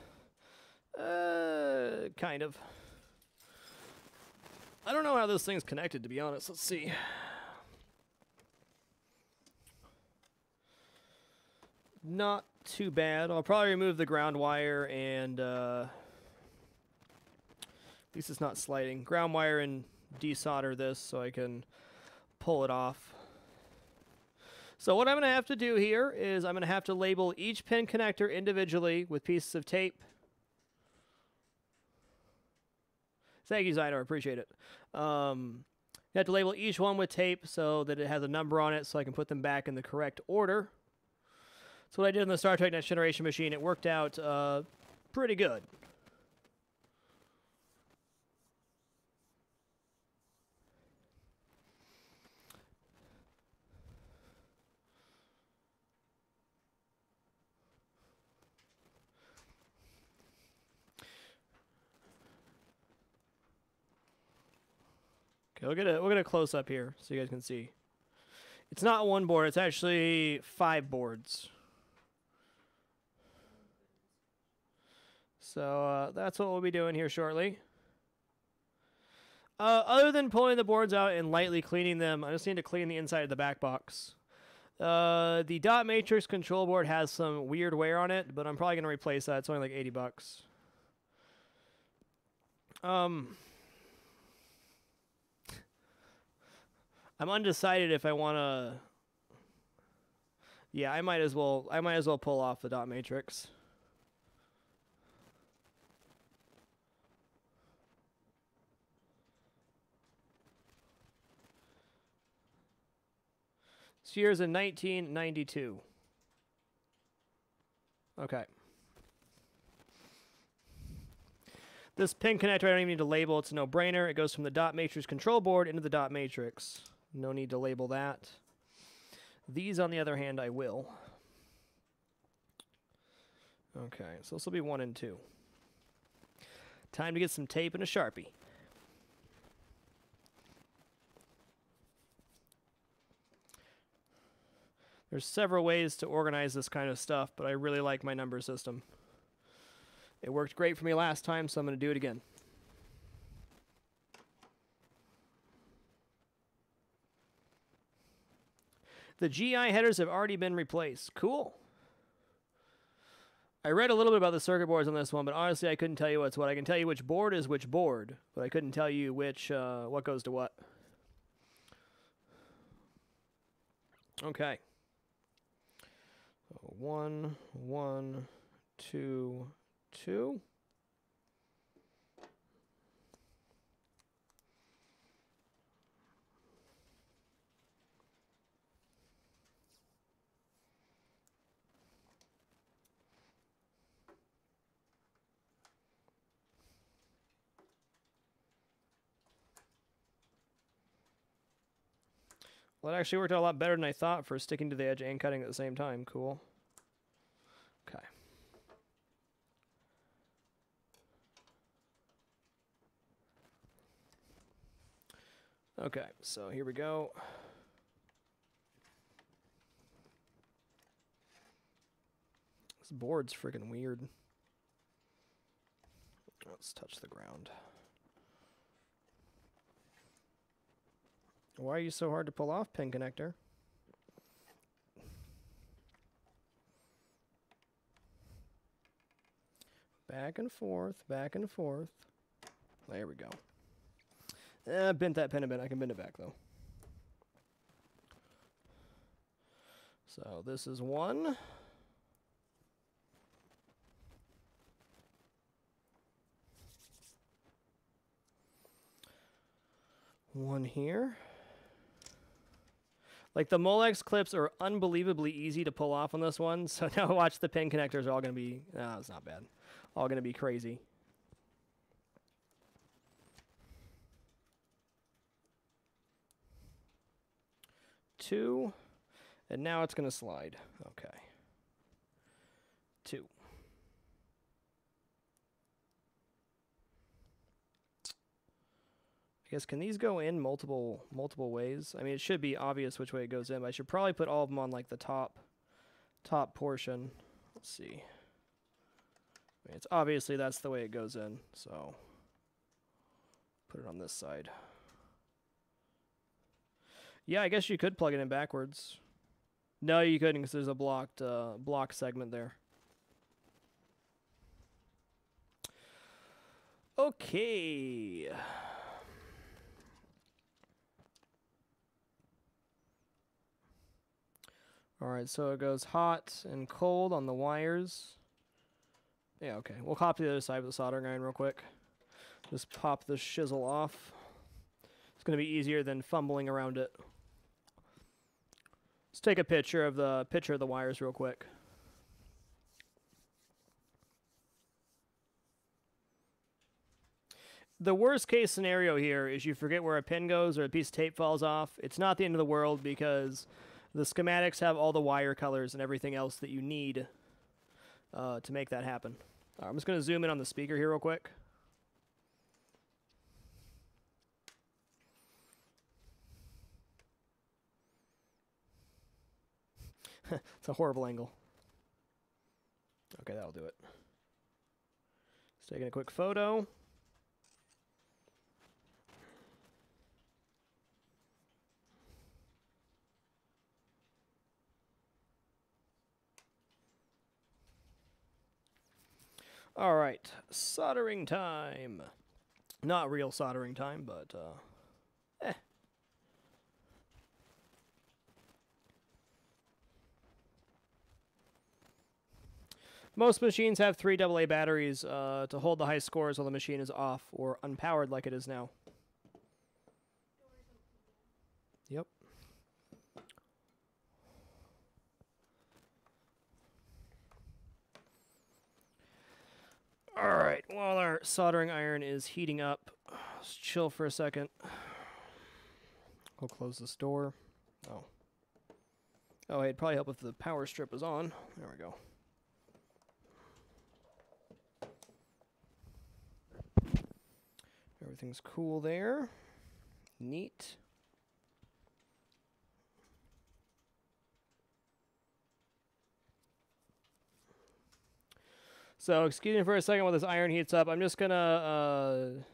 Kind of. I don't know how this thing's connected, to be honest. Let's see. Not too bad. I'll probably remove the ground wire and, at least it's not sliding. Ground wire and desolder this so I can pull it off. So what I'm going to have to do here is I'm going to have to label each pin connector individually with pieces of tape. Thank you, Zynor. Appreciate it. You have to label each one with tape so that it has a number on it so I can put them back in the correct order. That's what I did in the Star Trek Next Generation machine. It worked out pretty good. Okay, we'll get a close up here so you guys can see. It's not one board, it's actually 5 boards. So that's what we'll be doing here shortly. Other than pulling the boards out and lightly cleaning them, I just need to clean the inside of the back box. The dot matrix control board has some weird wear on it, but I'm probably going to replace that. It's only like 80 bucks. I'm undecided if I want to. Yeah, I might as well pull off the dot matrix. This year's in 1992. Okay. This pin connector, I don't even need to label. It's a no-brainer. It goes from the dot matrix control board into the dot matrix. No need to label that. These, on the other hand, I will. Okay, so this will be 1 and 2. Time to get some tape and a Sharpie. There's several ways to organize this kind of stuff, but I really like my number system. It worked great for me last time, so I'm going to do it again. The GI headers have already been replaced. Cool. I read a little bit about the circuit boards on this one, but honestly I couldn't tell you what's what. I can tell you which board is which board, but I couldn't tell you which what goes to what. Okay. 1, 1, 2, 2. Well, it actually worked out a lot better than I thought for sticking to the edge and cutting at the same time. Cool. Okay. Okay, so here we go. This board's freaking weird. Let's touch the ground. Why are you so hard to pull off, pin connector? Back and forth, back and forth. There we go. Bent that pin a bit. I can bend it back, though. So this is 1. One here. Like, the Molex clips are unbelievably easy to pull off on this one, so now watch, the pin connectors are all going to be, it's not bad, all going to be crazy. Two, and now it's going to slide. Okay. 2. guess, can these go in multiple ways? I mean, it should be obvious which way it goes in, but I should probably put all of them on like the top portion. Let's see. I mean, it's obviously that's the way it goes in, so put it on this side. Yeah, I guess you could plug it in backwards. No, you couldn't because there's a block segment there. Okay. Alright, so it goes hot and cold on the wires. Yeah, okay. We'll copy the other side with the soldering iron real quick. Just pop the shizzle off. It's going to be easier than fumbling around it. Let's take a picture of the wires real quick. The worst case scenario here is you forget where a pin goes or a piece of tape falls off. It's not the end of the world because the schematics have all the wire colors and everything else that you need to make that happen. Right, I'm just going to zoom in on the speaker here real quick. It's a horrible angle. Okay, that'll do it. Just taking a quick photo. All right, soldering time. Not real soldering time, but Most machines have 3 AA batteries to hold the high scores while the machine is off or unpowered like it is now. Yep. Alright, while our soldering iron is heating up, let's chill for a second. We'll close this door. Oh. Oh, it'd probably help if the power strip was on. There we go. Everything's cool there. Neat. So, excuse me for a second while this iron heats up. I'm just gonna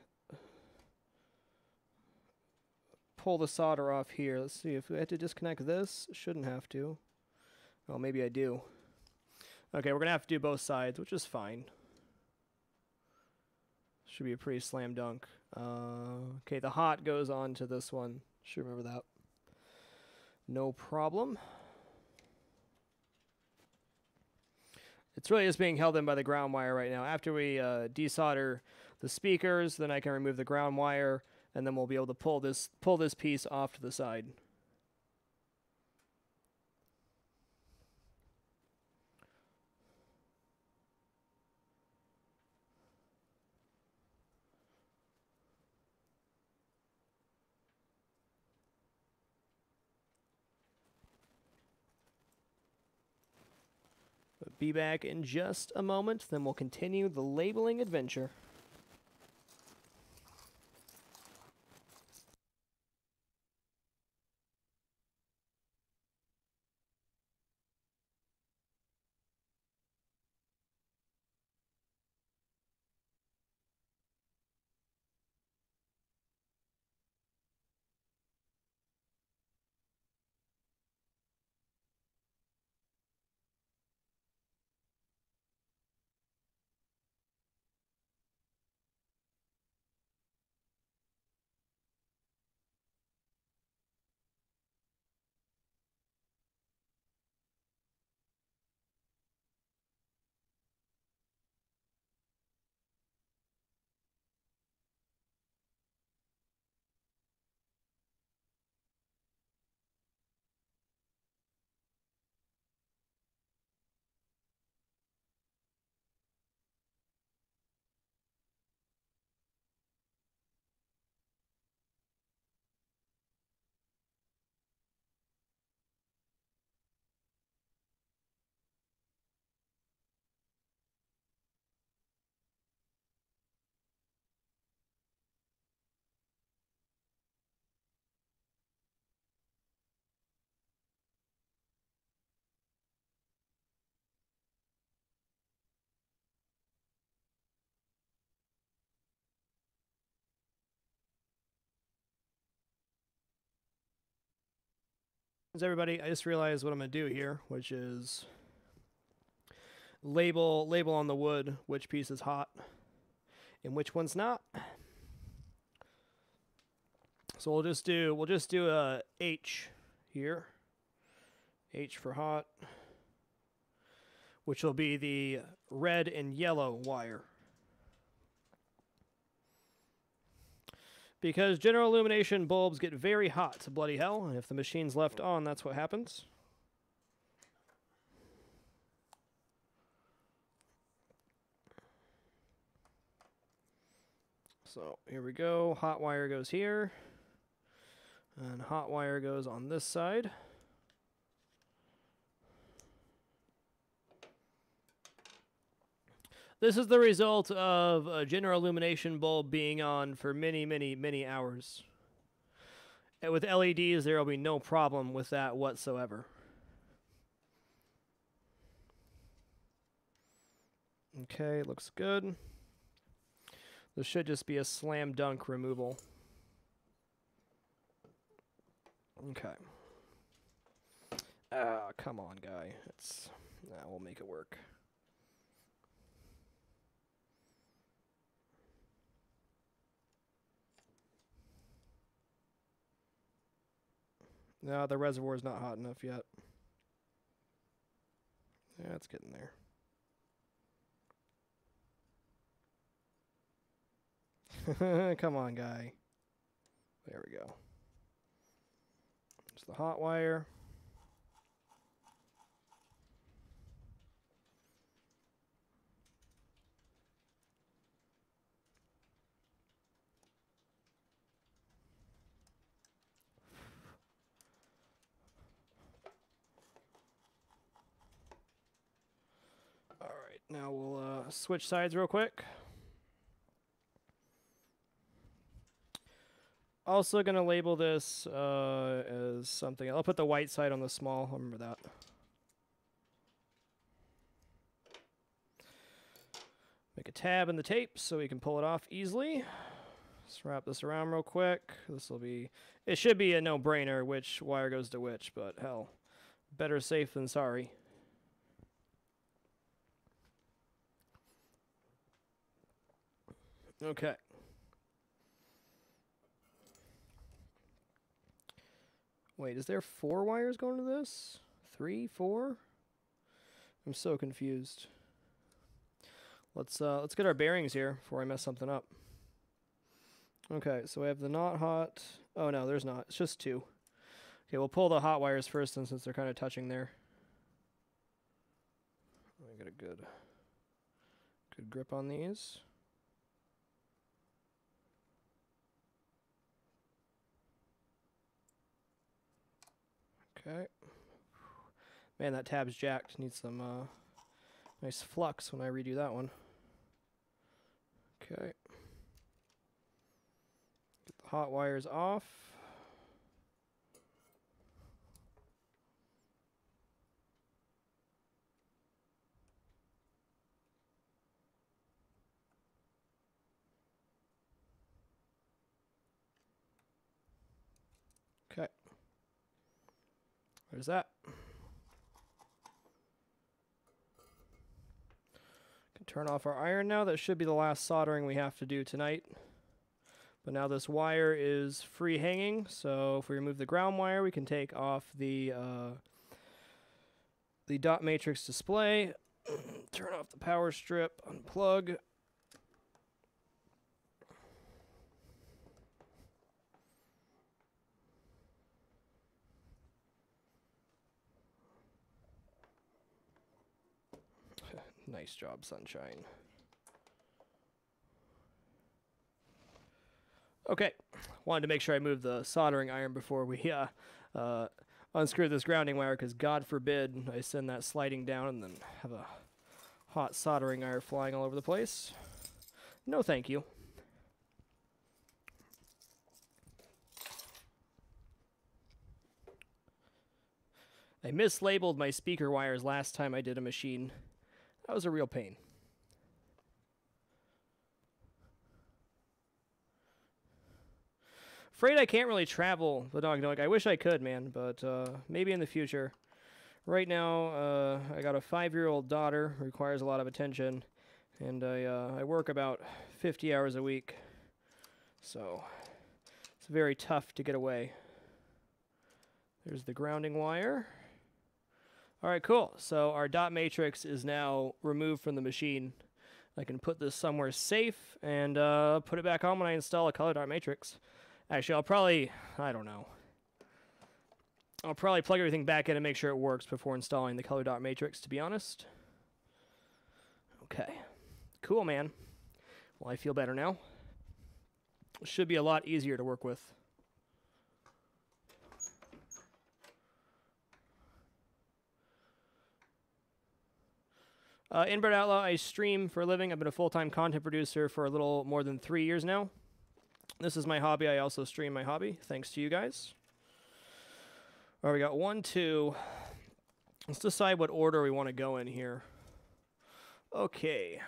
pull the solder off here. Let's see if we had to disconnect this. Shouldn't have to. Well, maybe I do. Okay, we're gonna have to do both sides, which is fine. Should be a pretty slam dunk. Okay, the hot goes on to this one. Should remember that. No problem. It's really just being held in by the ground wire right now. After we desolder the speakers, then I can remove the ground wire, and then we'll be able to pull this piece off to the side. Be back in just a moment, then we'll continue the labeling adventure. everybody, I just realized what I'm going to do here, which is label on the wood which piece is hot and which one's not. So we'll just do a H here. H for hot, which will be the red and yellow wire. Because general illumination bulbs get very hot to bloody hell, and if the machine's left on, that's what happens. So here we go. Hot wire goes here, and hot wire goes on this side. This is the result of a general illumination bulb being on for many, many, many hours. And with LEDs, there will be no problem with that whatsoever. Okay, looks good. This should just be a slam dunk removal. Okay. Ah, come on, guy. We'll make it work. No, the reservoir's not hot enough yet. Yeah, it's getting there. Come on, guy. There we go. It's the hot wire. Now we'll switch sides real quick. Also going to label this as something. I'll put the white side on the small. I'll remember that. Make a tab in the tape so we can pull it off easily. Let's wrap this around real quick. It should be a no-brainer which wire goes to which, but hell, better safe than sorry. Okay. Wait, is there 4 wires going to this? 3, 4? I'm so confused. Let's get our bearings here before I mess something up. Okay, so we have the not hot. Oh no, there's not. It's just 2. Okay, we'll pull the hot wires first, since they're kind of touching there. I got a good grip on these. Okay. Man, that tab's jacked. Needs some nice flux when I redo that one. Okay. Get the hot wires off. Okay. There's that. Can turn off our iron now. That should be the last soldering we have to do tonight. But now this wire is free hanging, so if we remove the ground wire, we can take off the dot matrix display, turn off the power strip, unplug. Nice job, sunshine. Okay, wanted to make sure I moved the soldering iron before we unscrew this grounding wire, because God forbid I send that sliding down and then have a hot soldering iron flying all over the place. No thank you. I mislabeled my speaker wires last time I did a machine. That was a real pain. Afraid I can't really travel the dog. I wish I could, man, but maybe in the future. Right now, I got a 5-year-old daughter who requires a lot of attention, and I work about 50 hours a week, so it's very tough to get away. There's the grounding wire. All right, cool. So our dot matrix is now removed from the machine. I can put this somewhere safe and put it back on when I install a color dot matrix. Actually, I'll probably, I don't know. I'll probably plug everything back in and make sure it works before installing the color dot matrix, to be honest. Okay. Cool, man. Well, I feel better now. It should be a lot easier to work with. Inbred Outlaw, I stream for a living. I've been a full-time content producer for a little more than 3 years now. This is my hobby. I also stream my hobby, thanks to you guys. All right, we got 1, 2. Let's decide what order we want to go in here. Okay.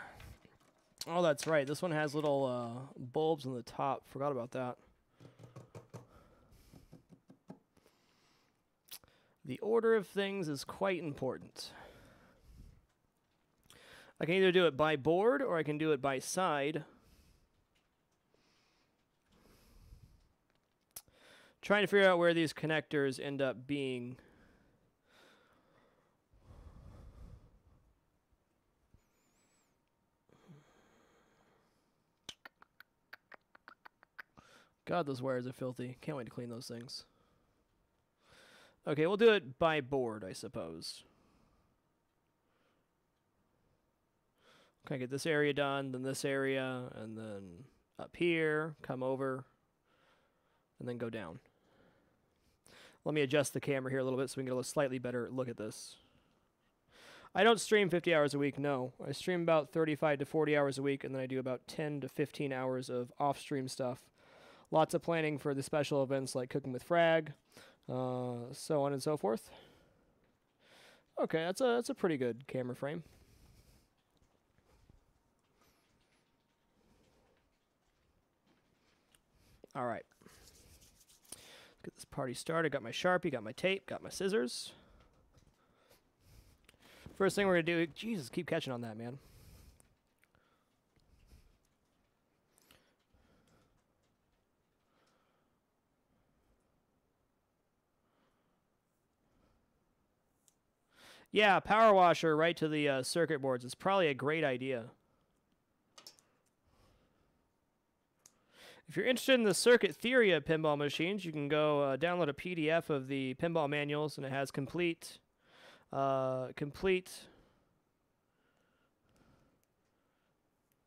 Oh, that's right. This one has little bulbs on the top. Forgot about that. The order of things is quite important. I can either do it by board or I can do it by side. Trying to figure out where these connectors end up being. God, those wires are filthy. Can't wait to clean those things. Okay, we'll do it by board, I suppose. Okay, get this area done, then this area, and then up here, come over, and then go down. Let me adjust the camera here a little bit so we can get a slightly better look at this. I don't stream 50 hours a week, no. I stream about 35 to 40 hours a week, and then I do about 10 to 15 hours of off-stream stuff. Lots of planning for the special events like Cooking with Frag, so on and so forth. Okay, that's a pretty good camera frame. All right. Get this party started. Got my Sharpie, got my tape, got my scissors. First thing we're going to do... Jesus, keep catching on that, man. Yeah, power washer right to the circuit boards is probably a great idea. If you're interested in the circuit theory of pinball machines, you can go download a PDF of the pinball manuals, and it has complete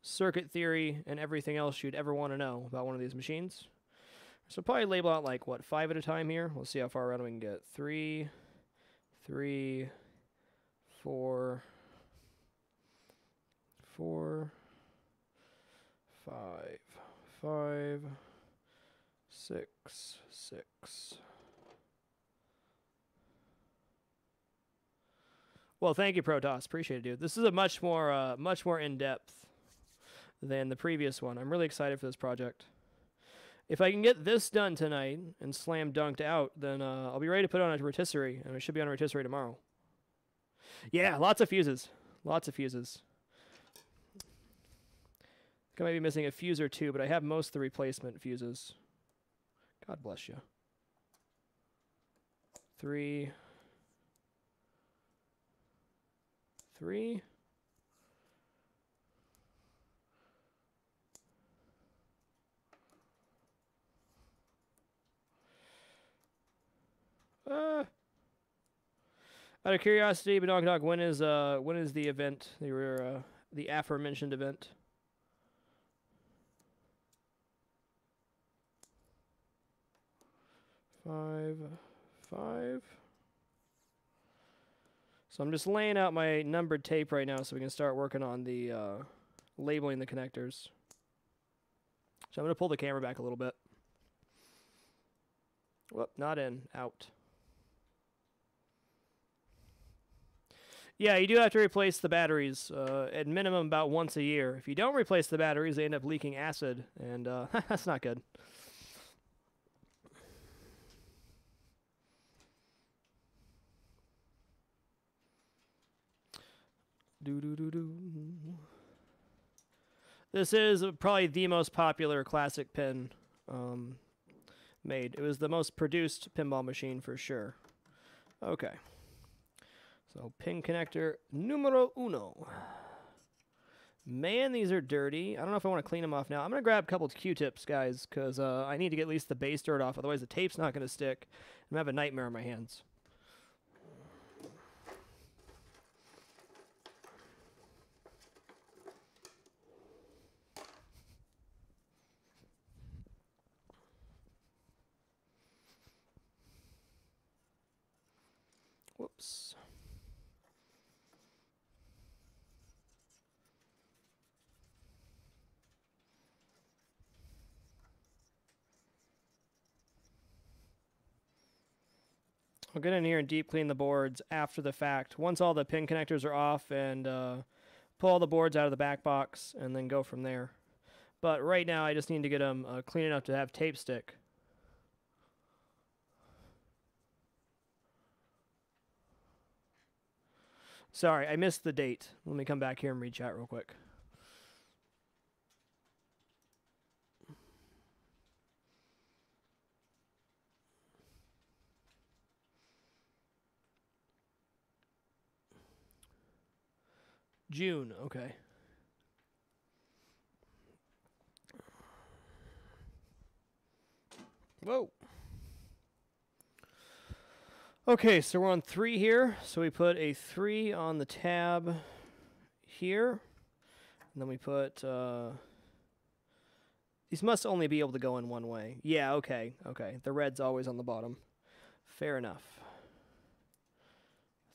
circuit theory and everything else you'd ever want to know about one of these machines. So probably label out like, what, 5 at a time here? We'll see how far around we can get. 3, 3, 4, 4, 5. 5, 6, 6. Well, thank you, Protoss. Appreciate it, dude. This is a much more in depth than the previous one. I'm really excited for this project. If I can get this done tonight and slam dunked out, then I'll be ready to put it on a rotisserie, and it should be on a rotisserie tomorrow. Yeah, lots of fuses. Lots of fuses. I might be missing a fuse or two, but I have most of the replacement fuses. God bless you. 3. 3. Out of curiosity, but Dog, when is the event? The aforementioned event? 5, 5. So I'm just laying out my numbered tape right now so we can start working on the labeling the connectors. So I'm going to pull the camera back a little bit. Whoop, not in, out. Yeah, you do have to replace the batteries at minimum about once a year. If you don't replace the batteries, they end up leaking acid, and that's not good. This is probably the most popular classic pin made. It was the most produced pinball machine for sure. Okay. So pin connector numero uno. Man, these are dirty. I don't know if I want to clean them off now. I'm going to grab a couple of Q-tips, guys, because I need to get at least the base dirt off. Otherwise, the tape's not going to stick. I'm going to have a nightmare on my hands. Whoops. I'll get in here and deep clean the boards after the fact. Once all the pin connectors are off, and pull all the boards out of the back box and then go from there. But right now I just need to get them clean enough to have tape stick. Sorry, I missed the date. Let me come back here and read chat real quick. June, okay. Whoa. Okay, so we're on 3 here. So we put a 3 on the tab here. And then we put... these must only be able to go in one way. Yeah, okay, okay. The red's always on the bottom. Fair enough.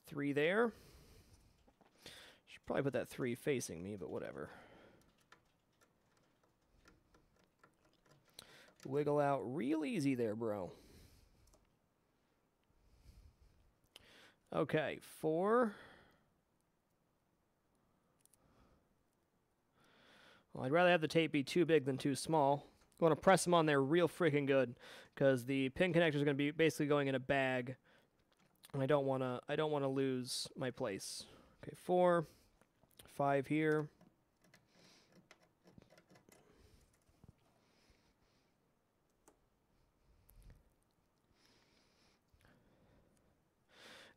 3 there. Should probably put that 3 facing me, but whatever. Wiggle out real easy there, bro. Okay, 4. Well, I'd rather have the tape be too big than too small. I want to press them on there real freaking good, because the pin connector is going to be basically going in a bag, and I don't want to lose my place. Okay, 4, 5 here.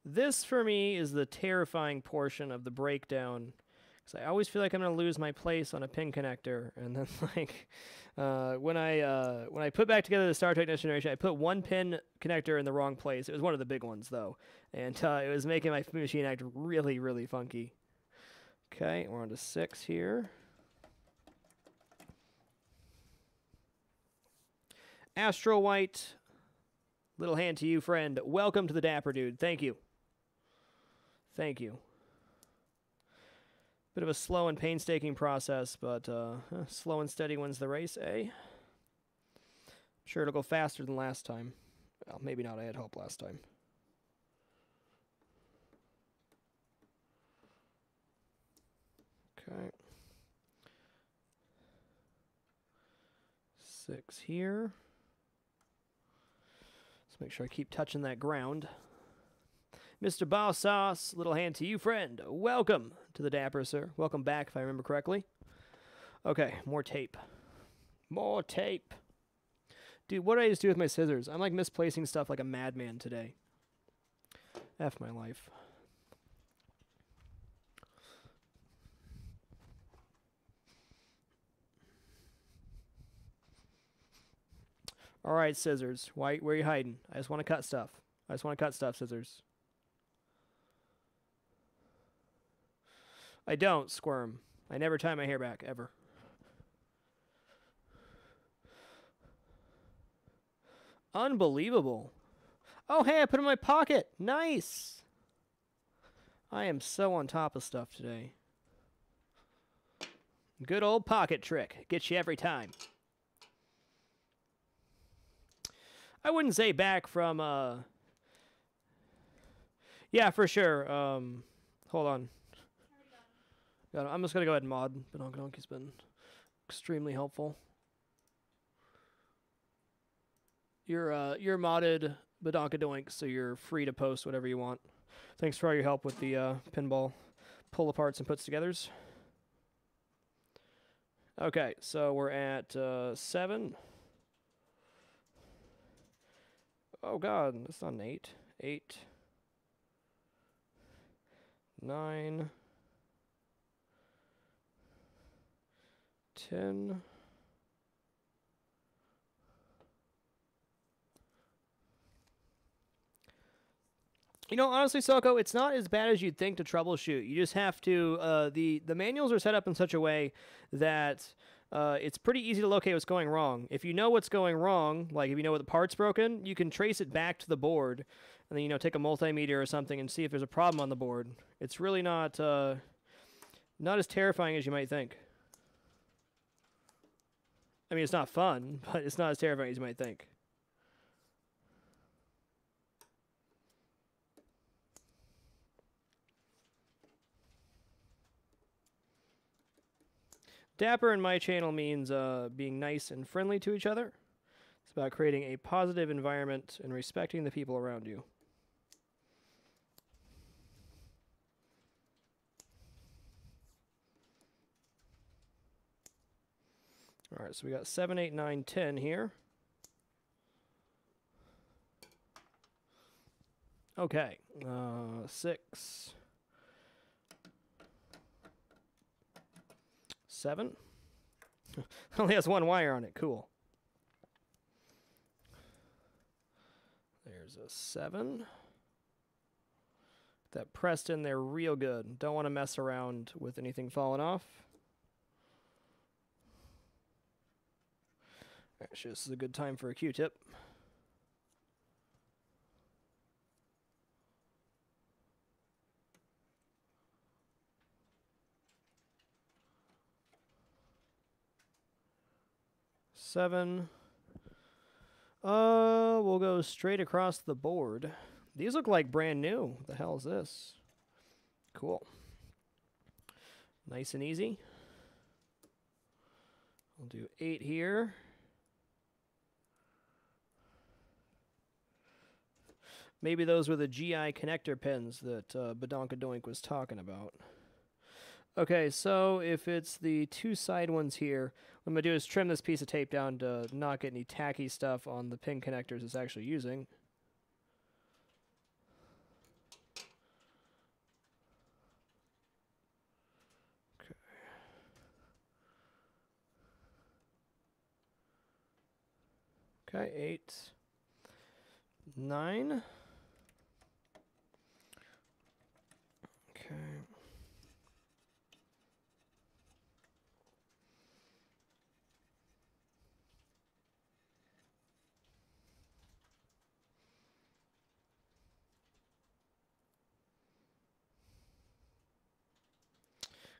This, for me, is the terrifying portion of the breakdown, because I always feel like I'm going to lose my place on a pin connector. And then, like, when I put back together the Star Trek Next Generation, I put one pin connector in the wrong place. It was one of the big ones, though, and it was making my machine act really, really funky. Okay, we're on to 6 here. Astro White, little hand to you, friend. Welcome to the Dapper Dude. Thank you. Thank you. Bit of a slow and painstaking process, but slow and steady wins the race, eh? I'm sure it'll go faster than last time. Well, maybe not. I had hope last time. Okay. 6 here. Let's make sure I keep touching that ground. Mr. Boss Sauce, little hand to you, friend. Welcome to the Dapper, sir. Welcome back, if I remember correctly. Okay, more tape. More tape. Dude, what did I just do with my scissors? I'm like misplacing stuff like a madman today. F my life. All right, scissors. Where are you hiding? I just want to cut stuff. I just want to cut stuff, scissors. I don't squirm. I never tie my hair back, ever. Unbelievable. Oh, hey, I put it in my pocket. Nice. I am so on top of stuff today. Good old pocket trick. Gets you every time. I wouldn't say back from, yeah, for sure. Hold on. I'm just going to go ahead and mod. Badonkadonkey's been extremely helpful. You're modded Badonkadoink, so you're free to post whatever you want. Thanks for all your help with the pinball pull aparts and puts togethers. Okay, so we're at 7. Oh god, that's not an 8. 8. 9. 10. You know, honestly, Selko, it's not as bad as you'd think to troubleshoot. You just have to, the manuals are set up in such a way that it's pretty easy to locate what's going wrong. If you know what's going wrong, like if you know what the part's broken, you can trace it back to the board, and then, you know, take a multimeter or something and see if there's a problem on the board. It's really not as terrifying as you might think. I mean, it's not fun, but it's not as terrifying as you might think. Dapper in my channel means being nice and friendly to each other. It's about creating a positive environment and respecting the people around you. All right, so we got 7, 8, 9, 10 here. Okay, 6, 7. Only has 1 wire on it. Cool. There's a 7. That pressed in there real good. Don't want to mess around with anything falling off. Actually, this is a good time for a Q-tip. Seven. We'll go straight across the board. These look like brand new. What the hell is this? Cool. Nice and easy. We'll do 8 here. Maybe those were the GI connector pins that Badonkadoink was talking about. Okay, so if it's the 2 side ones here, what I'm going to do is trim this piece of tape down to not get any tacky stuff on the pin connectors it's actually using. Okay, 8, 9. Okay.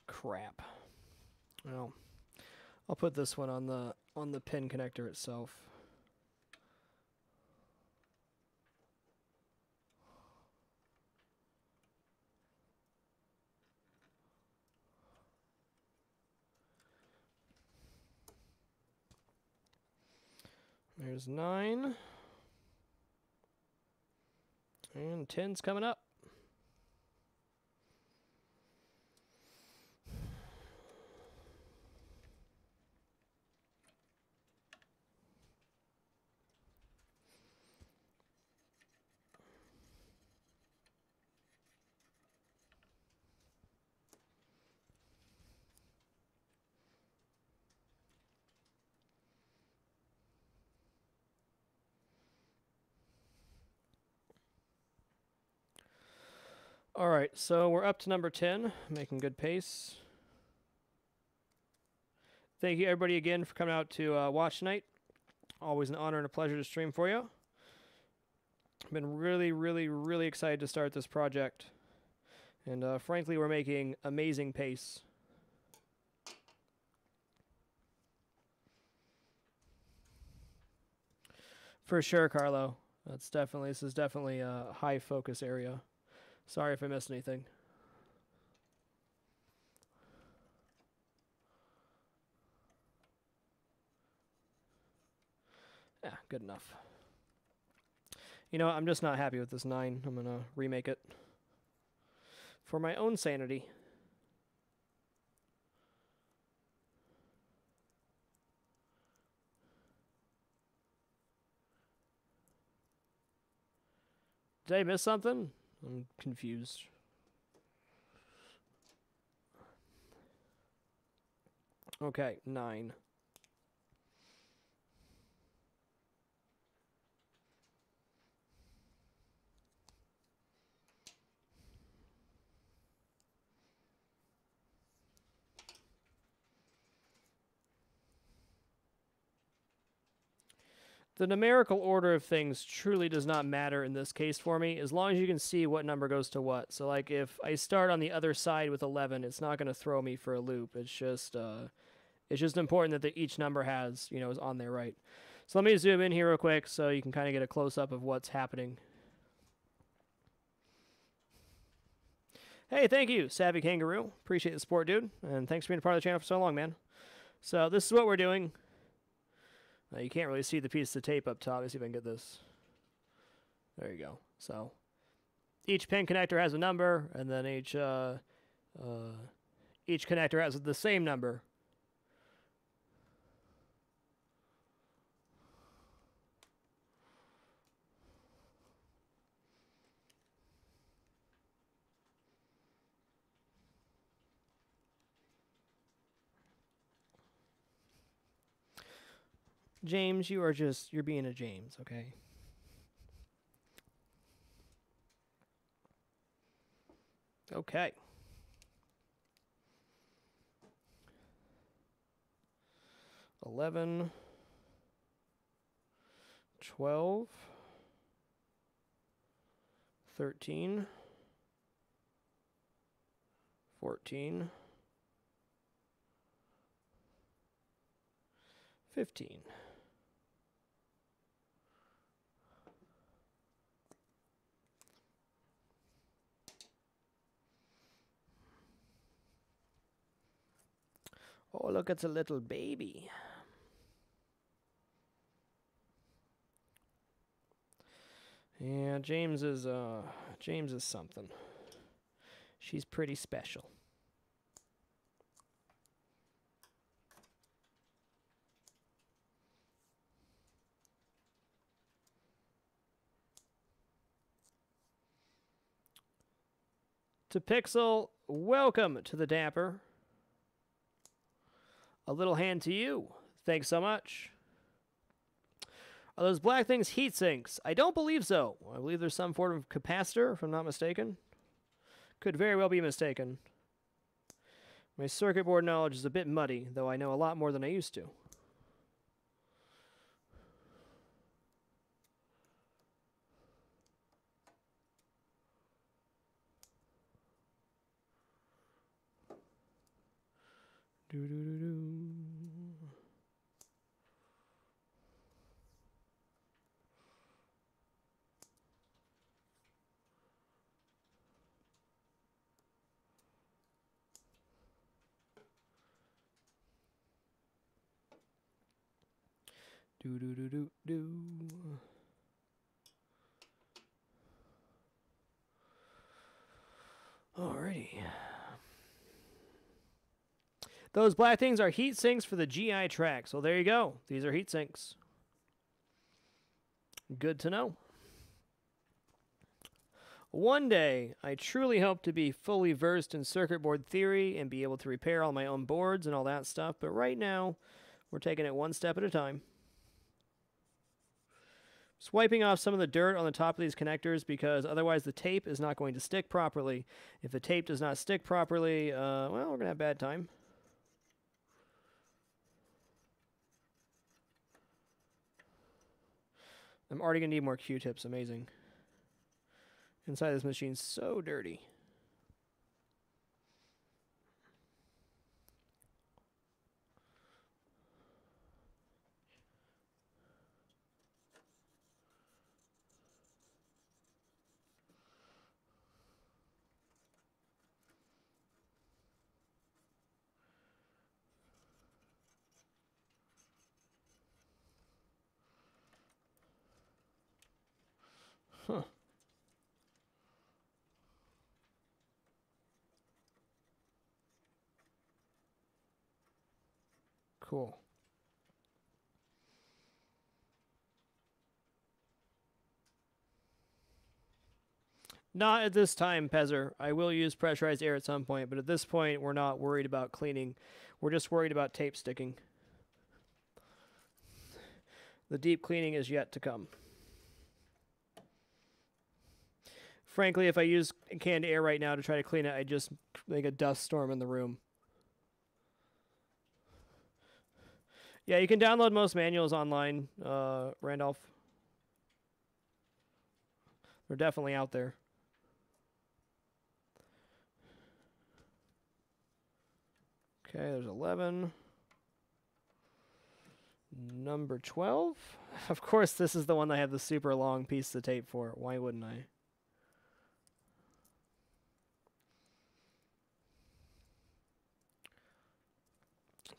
Crap. Well, I'll put this one on the pin connector itself. There's 9. And 10's coming up. All right, so we're up to number 10, making good pace. Thank you, everybody, again for coming out to watch tonight. Always an honor and a pleasure to stream for you. I've been really, really, really excited to start this project. And frankly, we're making amazing pace. For sure, Carlo. This is definitely a high focus area. Sorry if I missed anything. Yeah, good enough. You know, I'm just not happy with this 9. I'm going to remake it. For my own sanity. Did I miss something? I'm confused. Okay, 9. The numerical order of things truly does not matter in this case for me, as long as you can see what number goes to what. So, like, if I start on the other side with 11, it's not going to throw me for a loop. It's just important that each number has, is on there right. So let me zoom in here real quick so you can kind of get a close-up of what's happening. Hey, thank you, Savvy Kangaroo. Appreciate the support, dude. And thanks for being a part of the channel for so long, man. So this is what we're doing. You can't really see the piece of tape up top. Let's see if I can get this. There you go. So each pin connector has a number, and then each connector has the same number. James, you're being a James, okay? Okay. 11, 12, 13, 14, 15. Oh, look, it's a little baby. Yeah, James is something. She's pretty special. To Pixel, welcome to the Dapper. A little hand to you. Thanks so much. Are those black things heat sinks? I don't believe so. I believe there's some form of capacitor, if I'm not mistaken. Could very well be mistaken. My circuit board knowledge is a bit muddy, though I know a lot more than I used to. Do-do-do-do. Do-do-do-do-do. Alrighty. Those black things are heat sinks for the GI track. So there you go. These are heat sinks. Good to know. One day, I truly hope to be fully versed in circuit board theory and be able to repair all my own boards and all that stuff. But right now, we're taking it one step at a time. Swiping off some of the dirt on the top of these connectors because otherwise the tape is not going to stick properly. If the tape does not stick properly, well, we're going to have a bad time. I'm already going to need more Q-tips. Amazing. Inside this machine's so dirty. Huh. Cool. Not at this time, Pezzer. I will use pressurized air at some point, but at this point, we're not worried about cleaning. We're just worried about tape sticking. The deep cleaning is yet to come. Frankly, if I use canned air right now to try to clean it, I just make a dust storm in the room. Yeah, you can download most manuals online, Randolph. They're definitely out there. Okay, there's 11. Number 12. Of course, this is the one I have the super long piece of tape for. Why wouldn't I?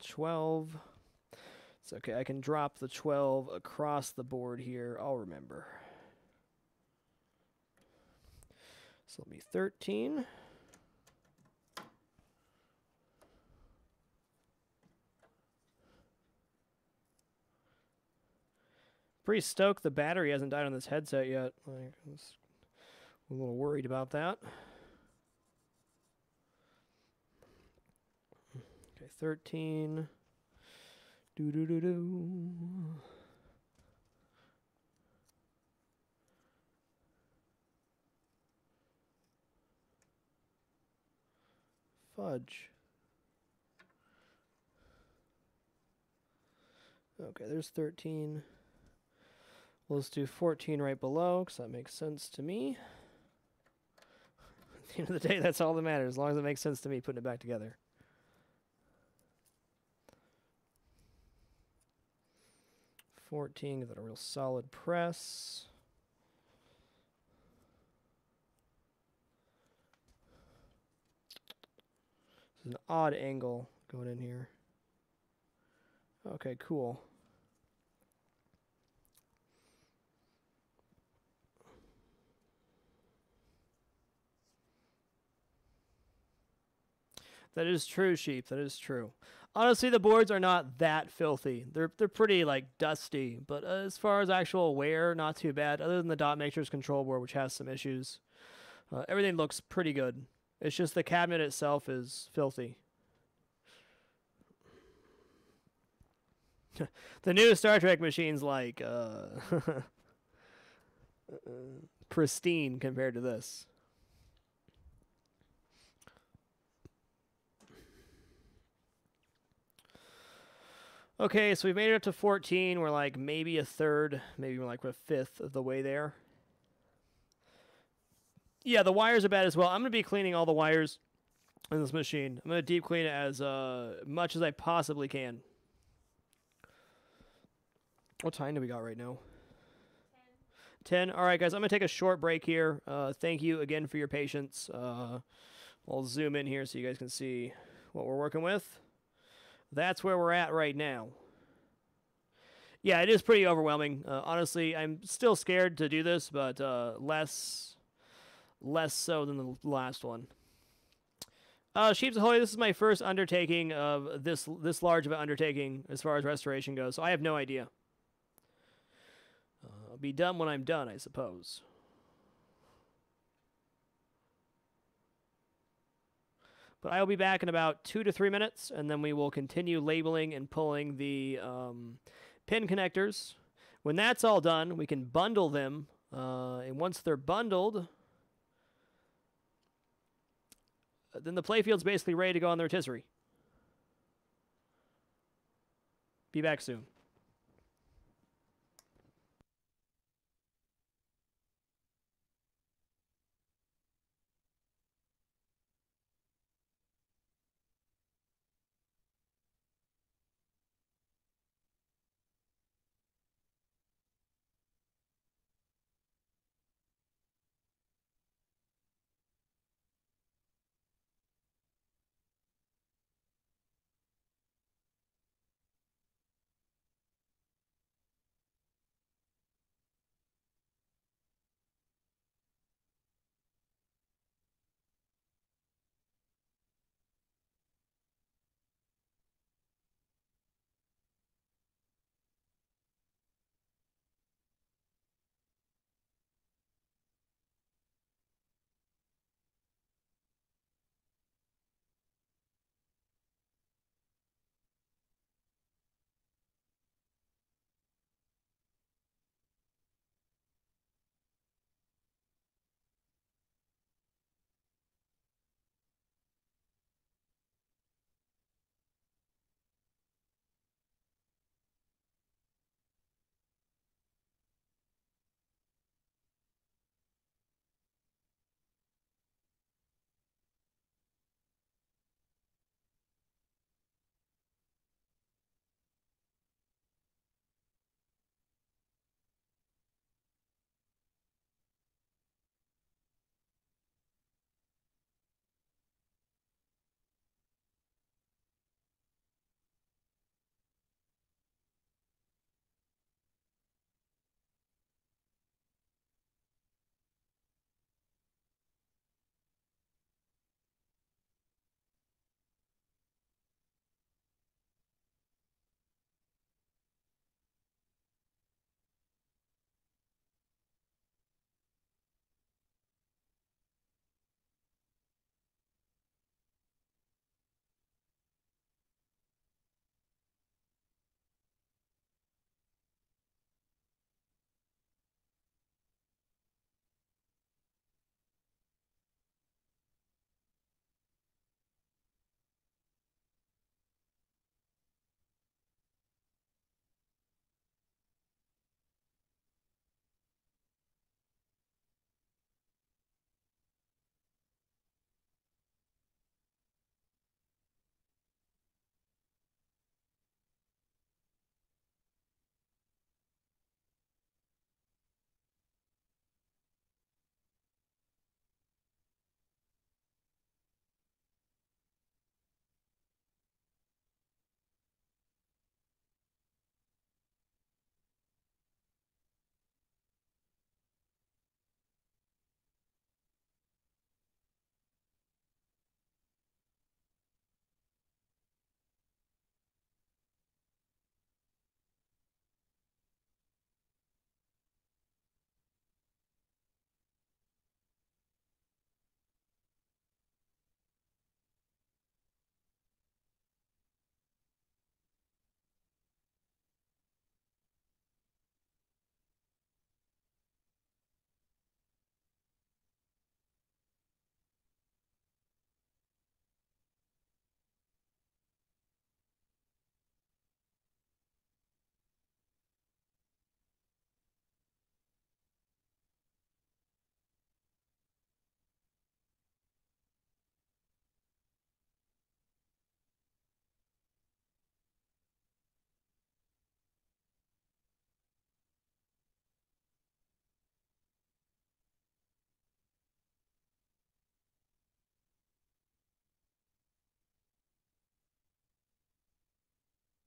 $12. It's okay. I can drop the 12 across the board here. I'll remember. So it'll be 13. Pretty stoked the battery hasn't died on this headset yet. Like, I'm a little worried about that. Okay, 13. Do. Fudge. Okay, there's 13. Well, let's do 14 right below, because that makes sense to me. At the end of the day, that's all that matters, as long as it makes sense to me putting it back together. Give that a real solid press. This is an odd angle going in here. Okay, cool. That is true, Sheep. That is true. Honestly, the boards are not that filthy. They're pretty like dusty, but as far as actual wear, not too bad. Other than the dot matrix control board, which has some issues, everything looks pretty good. It's just the cabinet itself is filthy. The new Star Trek machine's like pristine compared to this. Okay, so we've made it up to 14. We're like maybe a third, maybe we're like a fifth of the way there. Yeah, the wires are bad as well. I'm going to be cleaning all the wires in this machine. I'm going to deep clean it as much as I possibly can. What time do we got right now? 10. All right, guys, I'm going to take a short break here. Thank you again for your patience. I'll zoom in here so you guys can see what we're working with. That's where we're at right now. Yeah, it is pretty overwhelming. Honestly, I'm still scared to do this, but less so than the last one. Sheeps Ahoy, this is my first undertaking of this large of an undertaking as far as restoration goes, so I have no idea. I'll be done when I'm done, I suppose. But I will be back in about 2 to 3 minutes, and then we will continue labeling and pulling the pin connectors. When that's all done, we can bundle them, and once they're bundled, then the Playfield's basically ready to go on the rotisserie. Be back soon.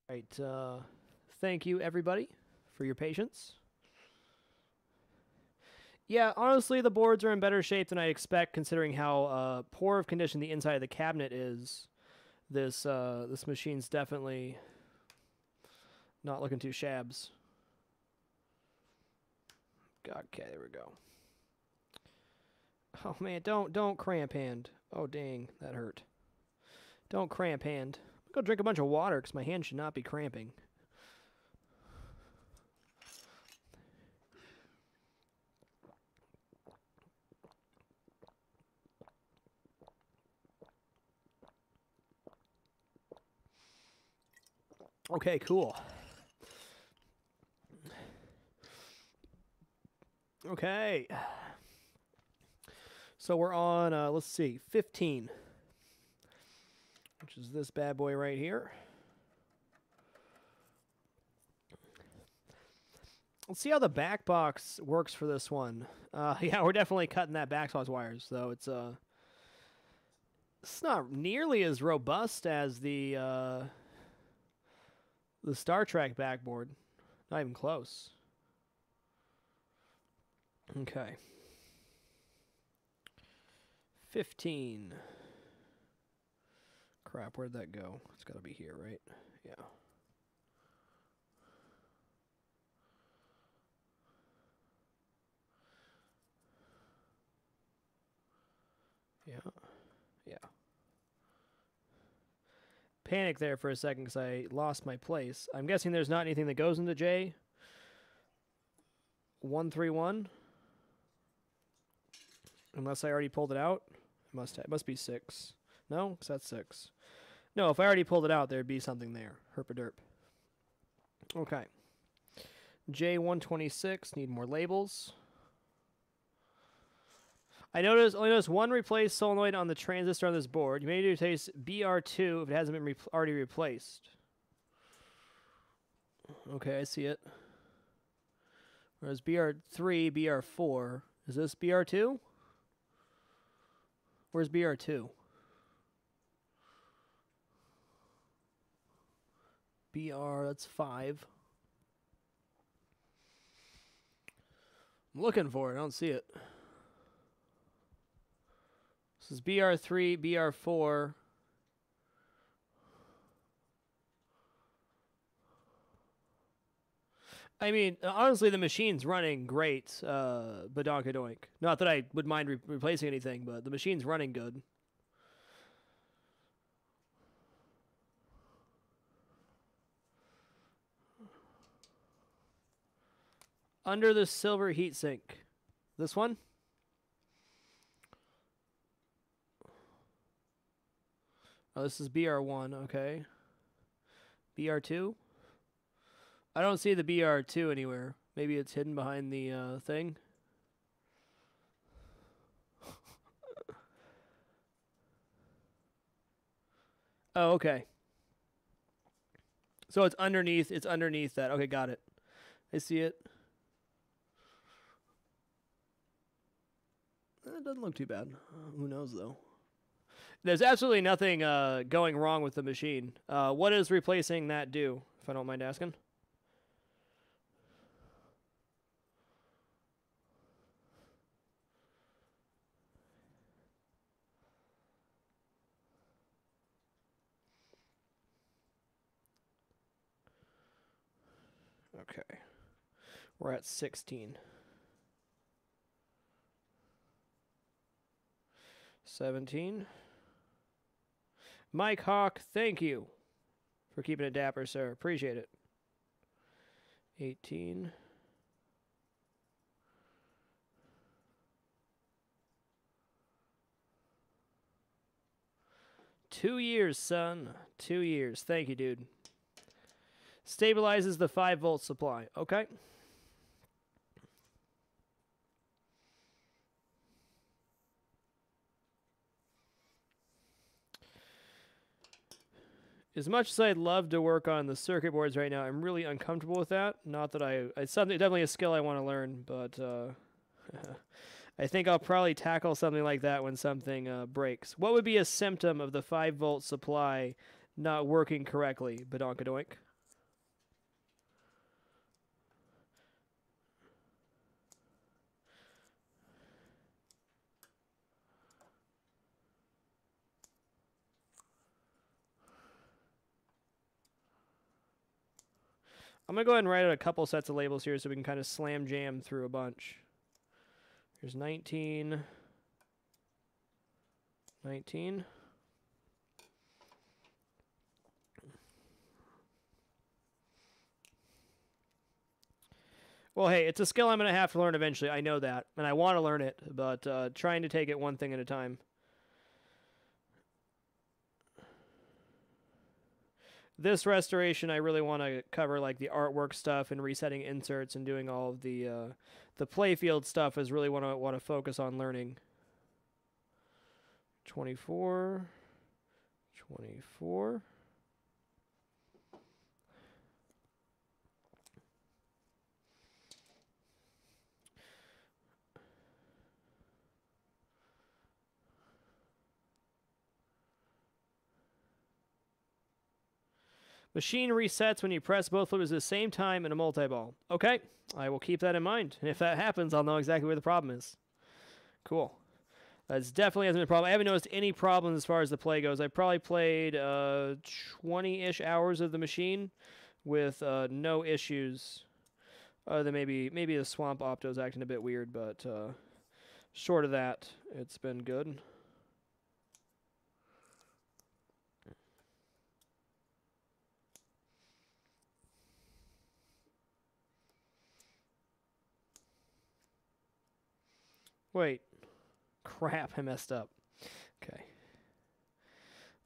Right. Thank you, everybody, for your patience. Yeah, honestly, the boards are in better shape than I expect, considering how poor of condition the inside of the cabinet is. This machine's definitely not looking too shabs. Okay, there we go. Oh man, don't cramp hand. Oh dang, that hurt. Don't cramp hand. I'm gonna drink a bunch of water because my hand should not be cramping. Okay, cool. Okay. So we're on, let's see, 15. Which is this bad boy right here. Let's see how the back box works for this one. Yeah, we're definitely cutting that backbox wires, though. It's not nearly as robust as the Star Trek backboard. Not even close. Okay. 15. Crap, where'd that go? It's got to be here, right? Yeah. Yeah. Yeah. Panic there for a second because I lost my place. I'm guessing there's not anything that goes into J. 131. Unless I already pulled it out. It must be 6. No? Because that's 6. No, if I already pulled it out, there'd be something there. Herpaderp. Okay. J126. Need more labels. I only noticed one replaced solenoid on the transistor on this board. You may need to replace BR2 if it hasn't been already replaced. Okay, I see it. Whereas BR3, BR4. Is this BR2? Where's BR2? BR, that's 5. I'm looking for it. I don't see it. This is BR3, BR4. I mean, honestly, the machine's running great, badonkadoink. Not that I would mind replacing anything, but the machine's running good. Under the silver heatsink. This one? Oh, this is BR1, okay. BR2? I don't see the BR2 anywhere. Maybe it's hidden behind the thing. Oh, okay. So it's underneath that. Okay, got it. I see it. It doesn't look too bad. Who knows, though? There's absolutely nothing going wrong with the machine. What does replacing that do, if I don't mind asking? Okay. We're at 16. 17. Mike Hawk, thank you for keeping it dapper, sir. Appreciate it. 18. Two years, son. 2 years. Thank you, dude. Stabilizes the 5-volt supply. Okay. As much as I'd love to work on the circuit boards right now, I'm really uncomfortable with that. Not that it's definitely a skill I want to learn, but I think I'll probably tackle something like that when something breaks. What would be a symptom of the 5-volt supply not working correctly, badonkadoink? I'm going to go ahead and write out a couple sets of labels here so we can kind of slam jam through a bunch. Here's 19. 19. Well, hey, it's a skill I'm going to have to learn eventually. I know that, and I want to learn it, but trying to take it one thing at a time. This restoration, I really want to cover like the artwork stuff and resetting inserts and doing all of the Playfield stuff is really what I want to focus on learning. 24. 24. Machine resets when you press both flippers at the same time in a multi-ball. Okay, I will keep that in mind. And if that happens, I'll know exactly where the problem is. Cool. That's definitely hasn't been a problem. I haven't noticed any problems as far as the play goes. I probably played 20-ish hours of the machine with no issues. Other than maybe the Swamp Opto's acting a bit weird, but short of that, it's been good. Wait. Crap, I messed up. Okay.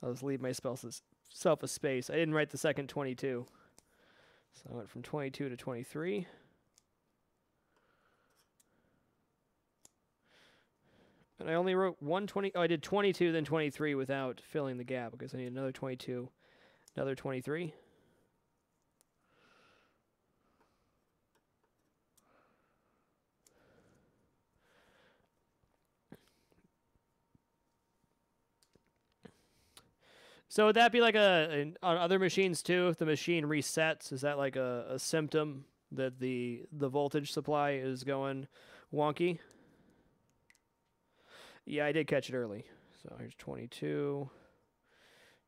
I'll just leave myself a space. I didn't write the second 22. So I went from 22 to 23. And I only wrote 120. Oh, I did 22, then 23 without filling the gap because I need another 22, another 23. So would that be like on other machines too? If the machine resets, is that like a symptom that the voltage supply is going wonky? Yeah, I did catch it early. So here's 22,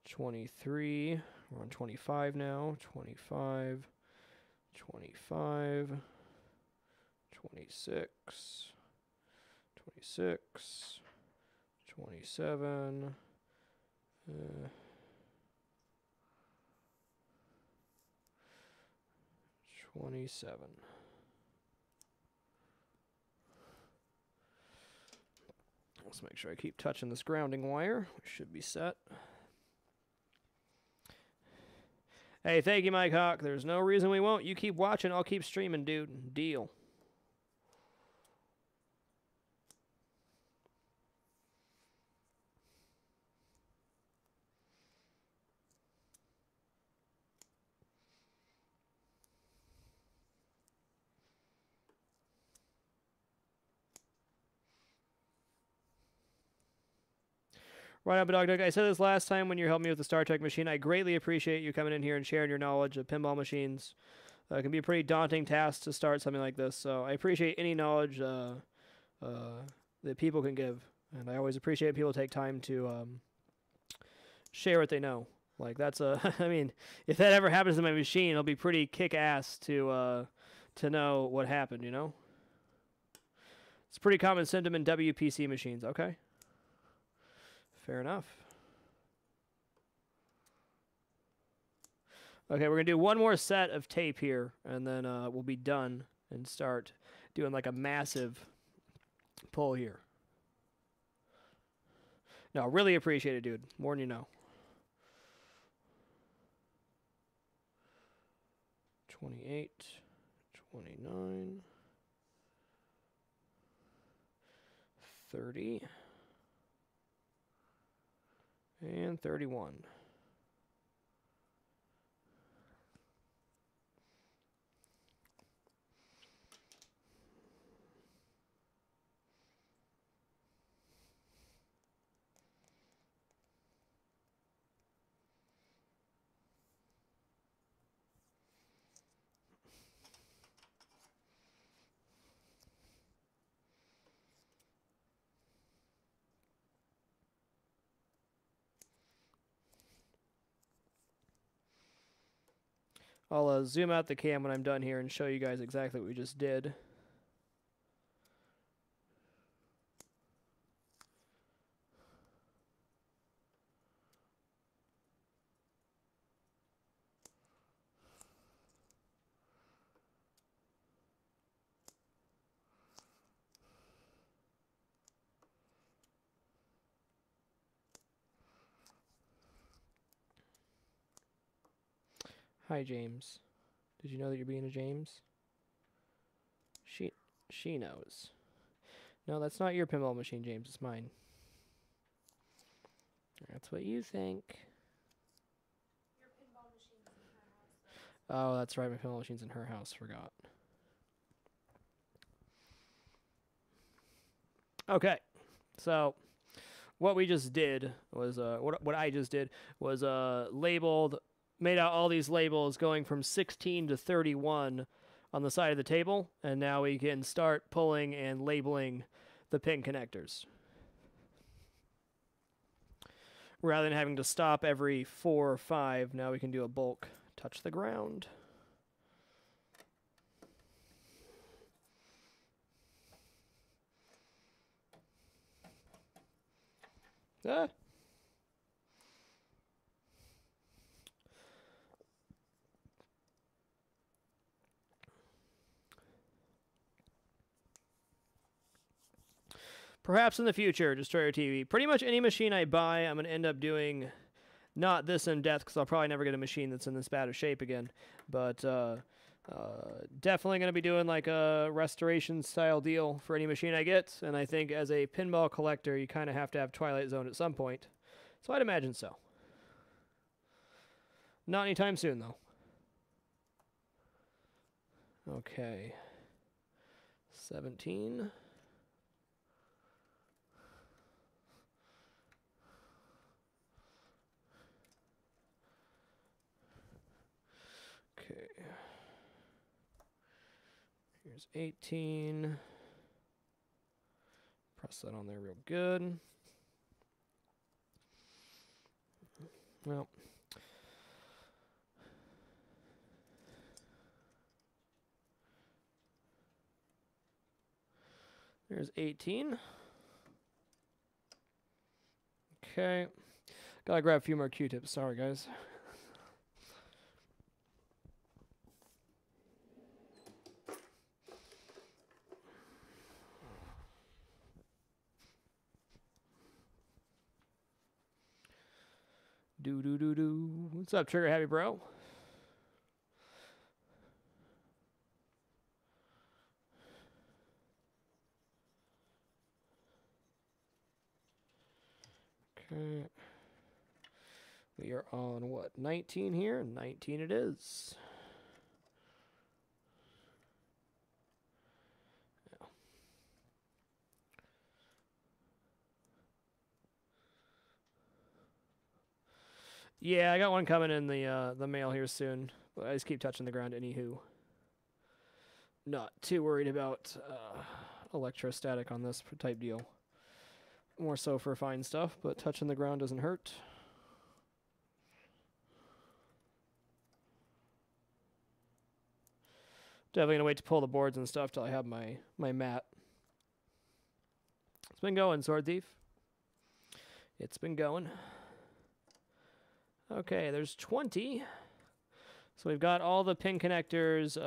23. We're on 25 now. 25, 25, 26, 26, 27. 27. Let's make sure I keep touching this grounding wire. We should be set. Hey, thank you, Mike Hawk. There's no reason we won't. You keep watching, I'll keep streaming, dude. Deal. Right up, Dog. I said this last time when you helped me with the Star Trek machine. I greatly appreciate you coming in here and sharing your knowledge of pinball machines. It can be a pretty daunting task to start something like this, so I appreciate any knowledge that people can give. And I always appreciate people take time to share what they know. Like, that's a... I mean, if that ever happens to my machine, it'll be pretty kick-ass to know what happened, you know? It's a pretty common symptom in WPC machines. Okay. Fair enough. Okay, we're going to do one more set of tape here, and then we'll be done and start doing like a massive pull here. No, really appreciate it, dude. More than you know. 28, 29, 30. And 31. I'll zoom out the cam when I'm done here and show you guys exactly what we just did. Hi, James. Did you know that you're being a James? She knows. No, that's not your pinball machine, James. It's mine. That's what you think. Your pinball machine's in her house, though. Oh, that's right. My pinball machine's in her house. Forgot. Okay. So, what we just did was, what I just did was labeled, made out all these labels going from 16 to 31 on the side of the table, and now we can start pulling and labeling the pin connectors. Rather than having to stop every 4 or 5, now we can do a bulk touch the ground. Ah. Perhaps in the future, Destroyer TV. Pretty much any machine I buy, I'm going to end up doing not this in depth because I'll probably never get a machine that's in this bad of shape again. But definitely going to be doing like a restoration style deal for any machine I get. And I think as a pinball collector, you kind of have to have Twilight Zone at some point. So I'd imagine so. Not anytime soon, though. Okay. 17. Okay. Here's 18. Press that on there real good. Well. There's 18. Okay. Gotta grab a few more Q-tips. Sorry, guys. Do. What's up, Trigger Happy Bro? Okay. We are on what? 19 here? 19 it is. Yeah, I got one coming in the mail here soon. But I just keep touching the ground anywho. Not too worried about electrostatic on this type deal. More so for fine stuff, but touching the ground doesn't hurt. Definitely gonna wait to pull the boards and stuff till I have my mat. It's been going, Sword Thief. It's been going. Okay, there's 20. So we've got all the pin connectors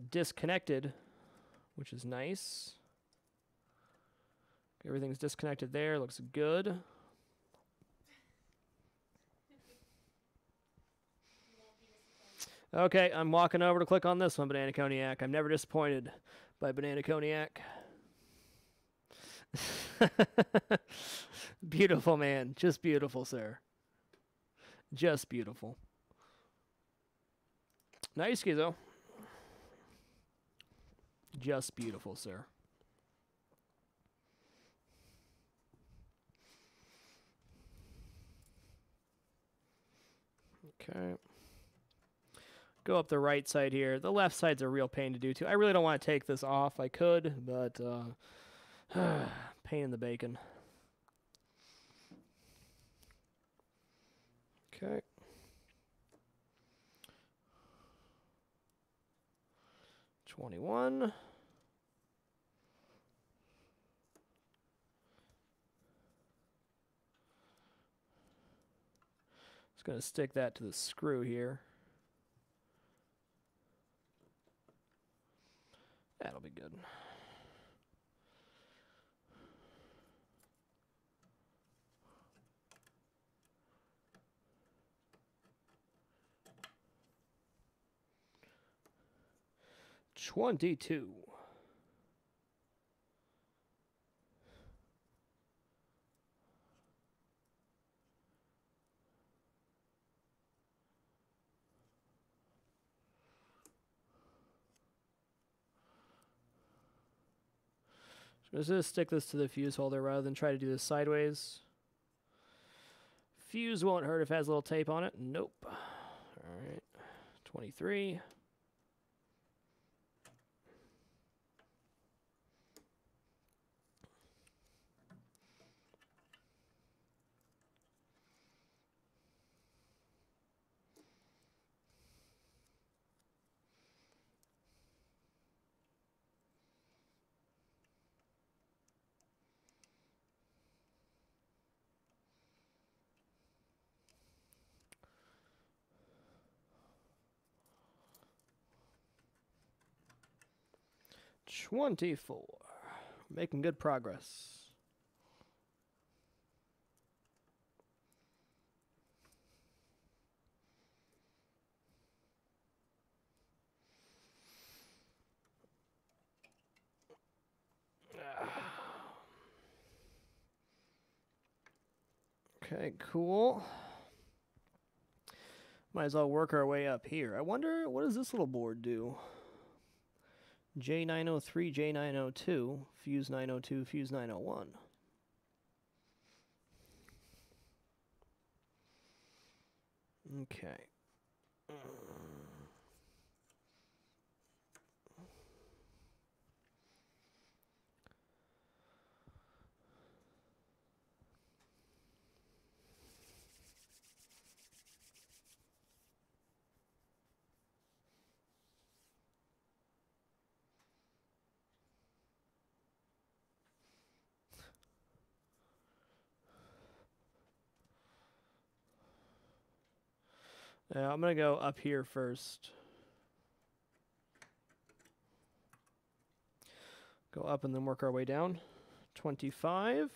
disconnected, which is nice. Everything's disconnected there. Looks good. Okay, I'm walking over to click on this one, Banana Cognac. I'm never disappointed by Banana Cognac. Beautiful, man. Just beautiful, sir. Just beautiful. Nice, Schizo. Just beautiful, sir. Okay. Go up the right side here. The left side's a real pain to do, too. I really don't want to take this off. I could, but pain in the bacon. Okay. 21. Just going to stick that to the screw here. That'll be good. $22. So just stick this to the fuse holder rather than try to do this sideways. Fuse won't hurt if it has a little tape on it. Nope. All right. 23. $24. Making good progress. Okay, cool. Might as well work our way up here. I wonder, what does this little board do? J903, J902, fuse 902, fuse 901. Okay. Yeah, I'm going to go up here first. Go up and then work our way down. 25.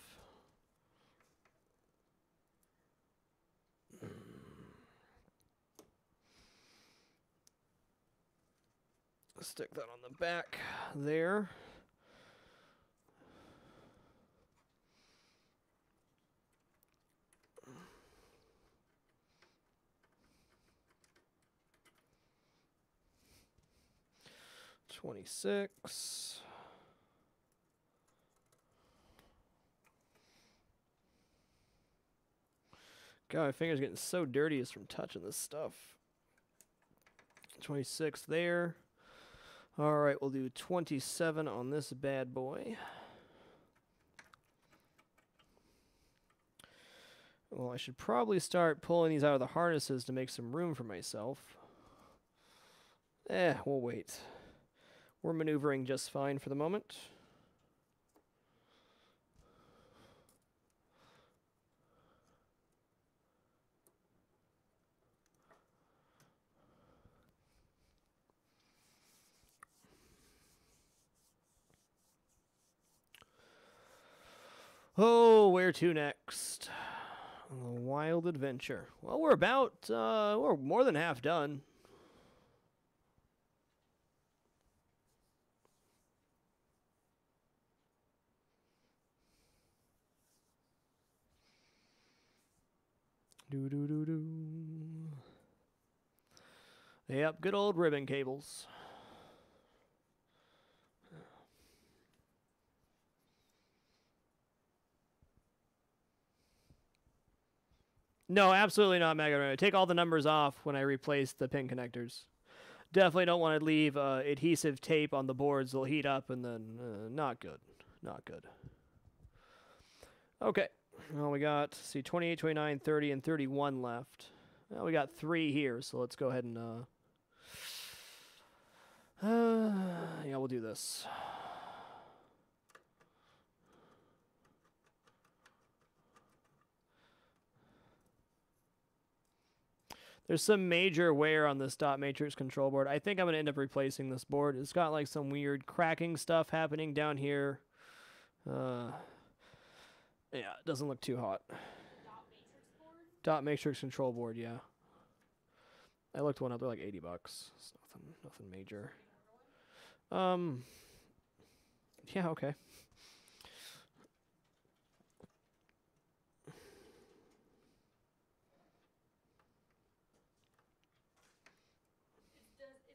Stick that on the back there. $26. God, my finger's getting so dirty just from touching this stuff. 26 there. All right, we'll do 27 on this bad boy. Well, I should probably start pulling these out of the harnesses to make some room for myself. We'll wait. We're maneuvering just fine for the moment. Oh, where to next? A wild adventure. Well, we're more than half done. Do. Yep, good old ribbon cables. No, absolutely not Mega Drive. Take all the numbers off when I replace the pin connectors. Definitely don't want to leave adhesive tape on the boards. They'll heat up and then not good. Not good. Okay. Well, we got, see, 28, 29, 30, and 31 left. Well, we got 3 here, so let's go ahead and... do this. There's some major wear on this dot matrix control board. I think I'm going to end up replacing this board. It's got like some weird cracking stuff happening down here. Yeah, it doesn't look too hot. Dot matrix board? Dot matrix control board, yeah. I looked one up. They're like $80. It's nothing major. Yeah, okay. Is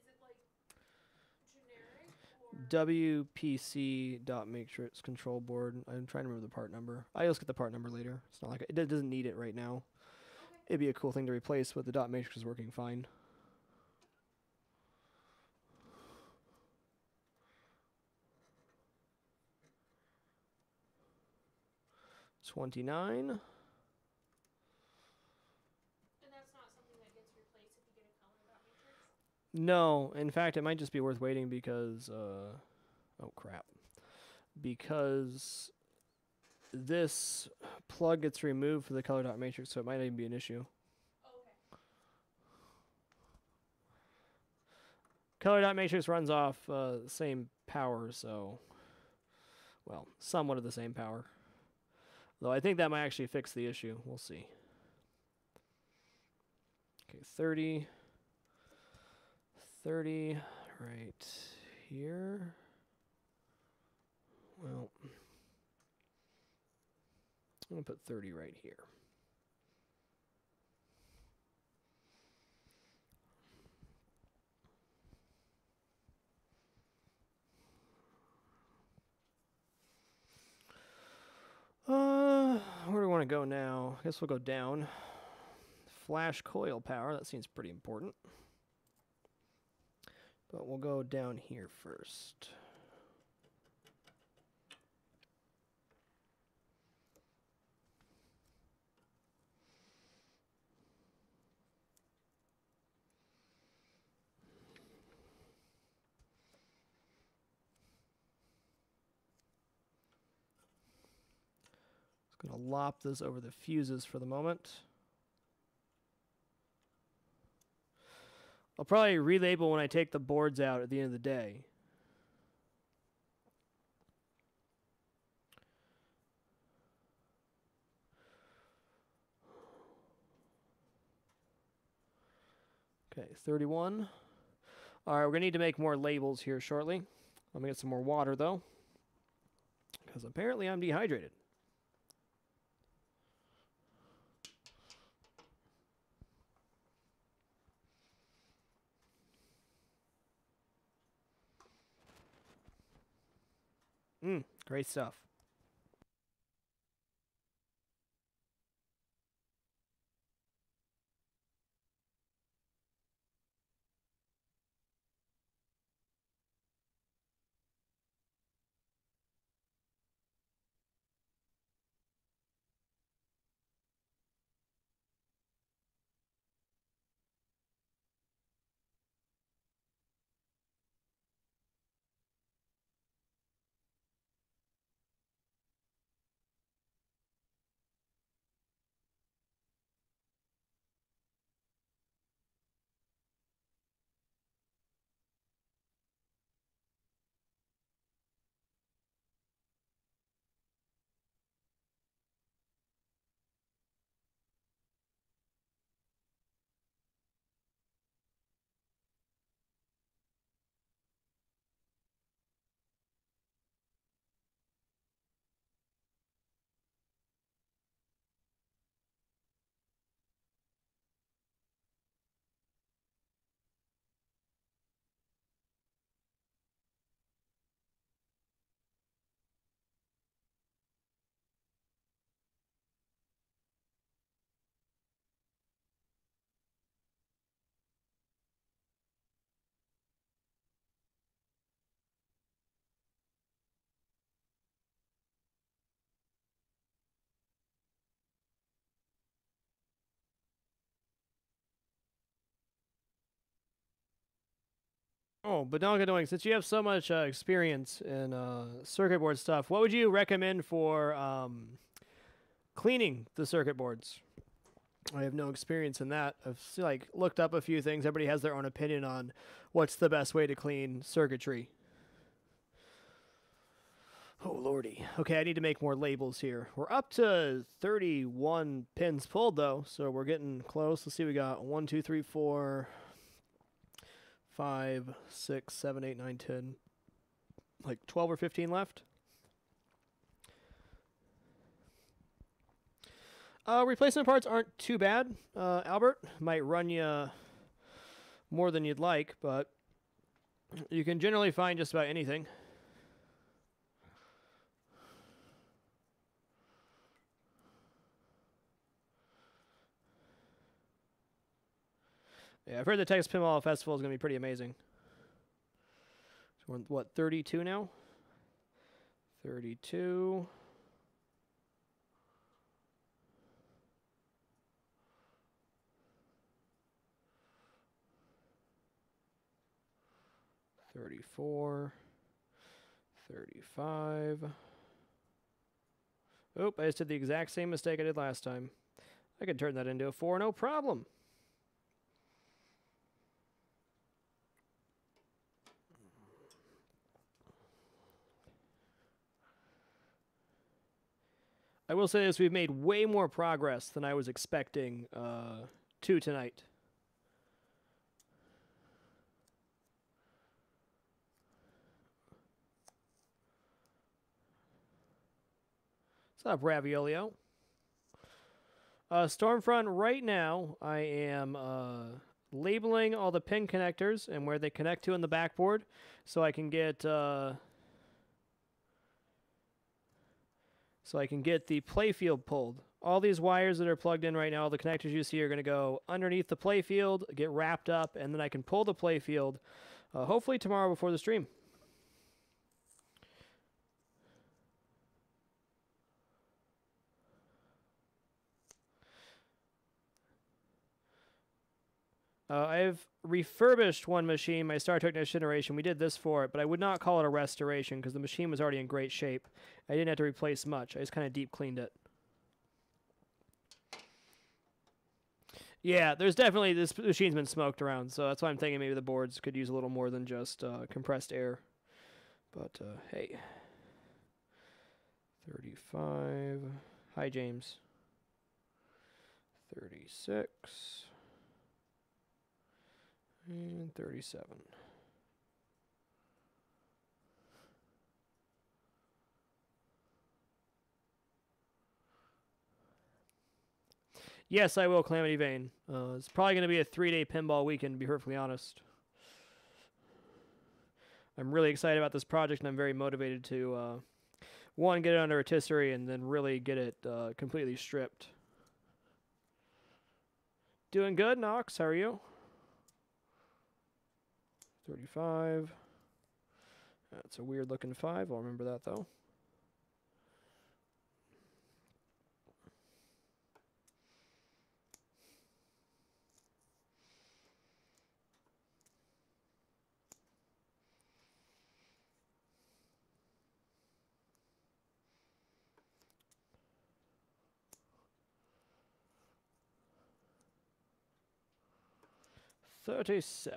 it like generic or WPC dot matrix control board. I'm trying to remember the part number. I just get the part number later. It's not like it doesn't need it right now. okay. It'd be a cool thing to replace, but the dot matrix is working fine. $29. And that's not something that gets replaced if you get a color dot matrix? No, in fact, it might just be worth waiting because, oh crap, because this plug gets removed for the color dot matrix, so it might not even be an issue. Okay. Color dot matrix runs off the same power, so, well, somewhat of the same power. Though I think that might actually fix the issue. We'll see. Okay, 30. 30 right here. Well, I'm going to put 30 right here. Where do we want to go now? I guess we'll go down. Flash coil power, that seems pretty important. But we'll go down here first. Just going to lop this over the fuses for the moment. I'll probably relabel when I take the boards out at the end of the day. Okay, 31. All right, we're going to need to make more labels here shortly. Let me get some more water, though, because apparently I'm dehydrated. Great stuff. Oh, but Doing, since you have so much experience in circuit board stuff, what would you recommend for cleaning the circuit boards? I have no experience in that. I've like looked up a few things. Everybody has their own opinion on what's the best way to clean circuitry. Oh, lordy. Okay, I need to make more labels here. We're up to 31 pins pulled, though, so we're getting close. Let's see, we got 1, 2, 3, 4, 5, 6, 7, 8, 9, 10. Like 12 or 15 left. Replacement parts aren't too bad. Albert might run you more than you'd like, but you can generally find just about anything. Yeah, I've heard the Texas Pinball Festival is going to be pretty amazing. So we're on, what, 32 now? 32. $34, $35. Oh, I just did the exact same mistake I did last time. I could turn that into a 4, no problem. I will say this, we've made way more progress than I was expecting to tonight. What's up, Raviolio? Stormfront, right now, I am labeling all the pin connectors and where they connect to in the backboard so I can get the playfield pulled. All these wires that are plugged in right now, all the connectors you see are going to go underneath the playfield, get wrapped up, and then I can pull the playfield hopefully tomorrow before the stream. I've refurbished one machine, my Star Trek Next Generation. We did this for it, but I would not call it a restoration because the machine was already in great shape. I didn't have to replace much. I just kind of deep cleaned it. Yeah, there's definitely, this machine's been smoked around, so that's why I'm thinking maybe the boards could use a little more than just compressed air. But, hey. 35. Hi, James. 36. And 37. Yes, I will, Calamity Vane. It's probably going to be a 3-day pinball weekend, to be perfectly honest. I'm really excited about this project, and I'm very motivated to, one, get it under rotisserie, and then really get it completely stripped. Doing good, Knox. How are you? 35. That's a weird looking 5. I'll remember that though. $37.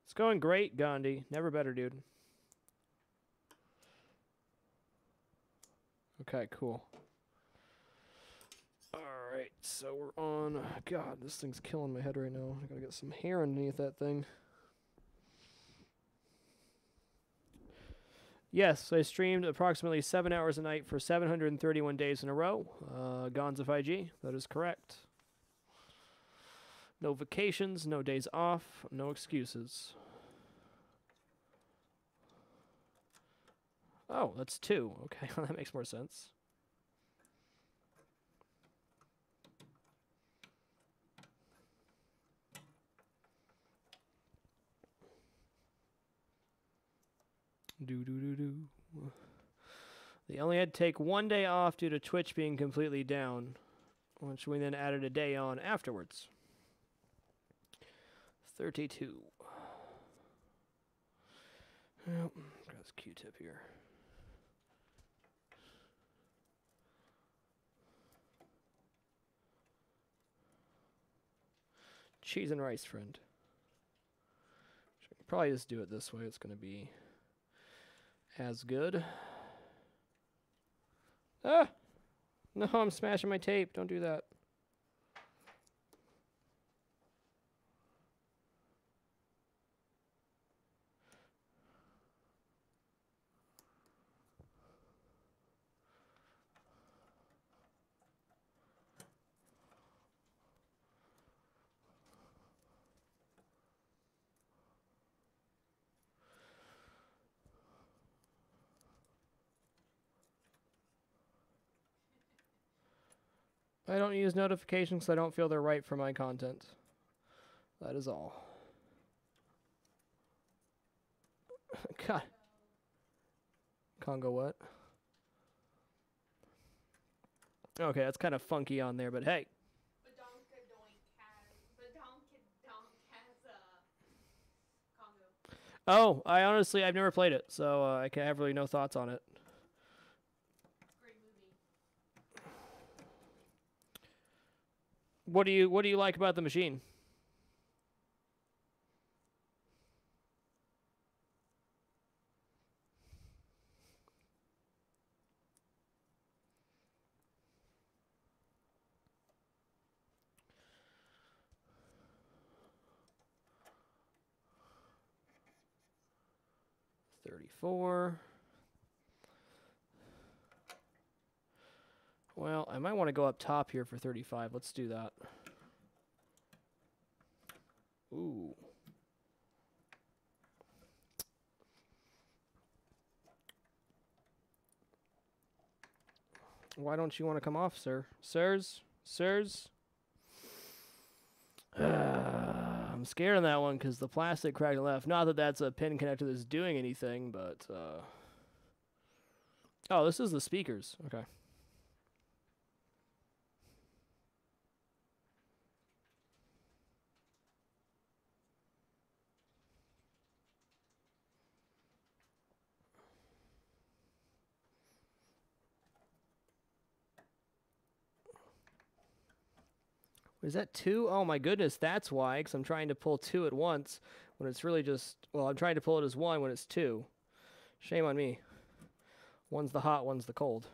It's going great, Gandhi. Never better, dude. Okay, cool. Alright, so we're on... God, this thing's killing my head right now. I gotta get some hair underneath that thing. Yes, I streamed approximately 7 hours a night for 731 days in a row. Gonzif IG, that is correct. No vacations, no days off, no excuses. Oh, that's 2. Okay, that makes more sense. They only had to take 1 day off due to Twitch being completely down. which we then added a day on afterwards. 32. Well, got this Q-tip here. Cheese and rice, friend. Probably just do it this way. It's going to be as good. Ah! No, I'm smashing my tape. Don't do that. I don't use notifications because I don't feel they're right for my content. That is all. God. Congo what? Okay, that's kind of funky on there, but hey. Oh, I've never played it, so I have really no thoughts on it. Great movie. What do you like about the machine? $34. Well, I might want to go up top here for 35. Let's do that. Ooh. Why don't you want to come off, sir? Sirs? I'm scared on that one because the plastic cracked left. Not that that's a pin connector that's doing anything, but... Oh, this is the speakers. Okay. Is that 2? Oh my goodness, that's why, because I'm trying to pull 2 at once when it's really just, well, I'm trying to pull it as 1 when it's 2. Shame on me. One's the hot, one's the cold.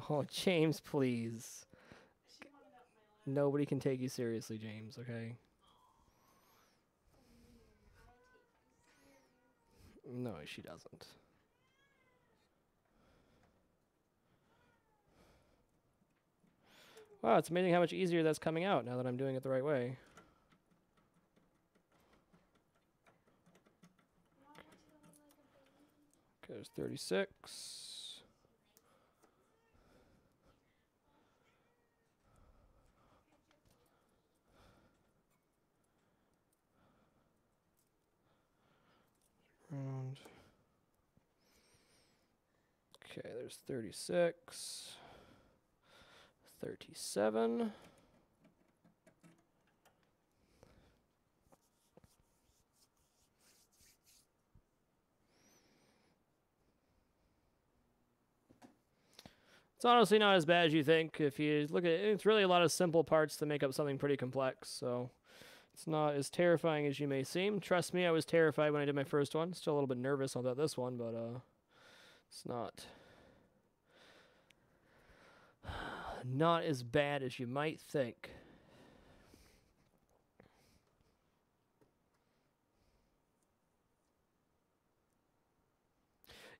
Oh, James, please. Nobody can take you seriously, James, okay? No, she doesn't. Wow, it's amazing how much easier that's coming out now that I'm doing it the right way. Okay, there's 36. Round. Okay, there's 36. 37. It's honestly not as bad as you think. If you look at it, it's really a lot of simple parts to make up something pretty complex, so it's not as terrifying as you may seem. Trust me, I was terrified when I did my first one. Still a little bit nervous about this one, but it's not as bad as you might think.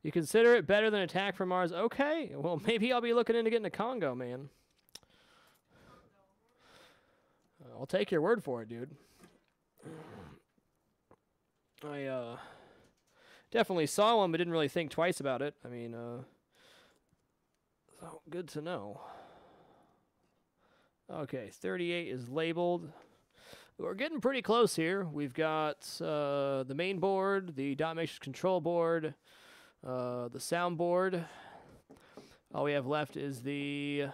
You consider it better than Attack from Mars? Okay, well, maybe I'll be looking into getting a Congo, man. I'll take your word for it, dude. I definitely saw one, but didn't really think twice about it. I mean, so good to know. Okay, 38 is labeled. We're getting pretty close here. We've got the main board, the dot matrix control board, the soundboard. All we have left is the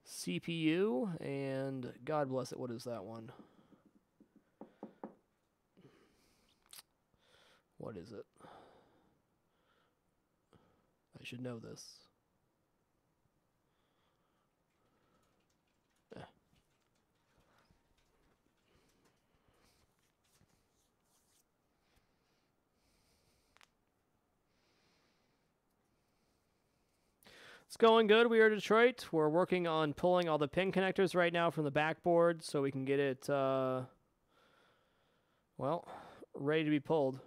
CPU, and God bless it, what is that one? What is it? I should know this. It's going good. We are Detroit. We're working on pulling all the pin connectors right now from the backboard so we can get it, well, ready to be pulled.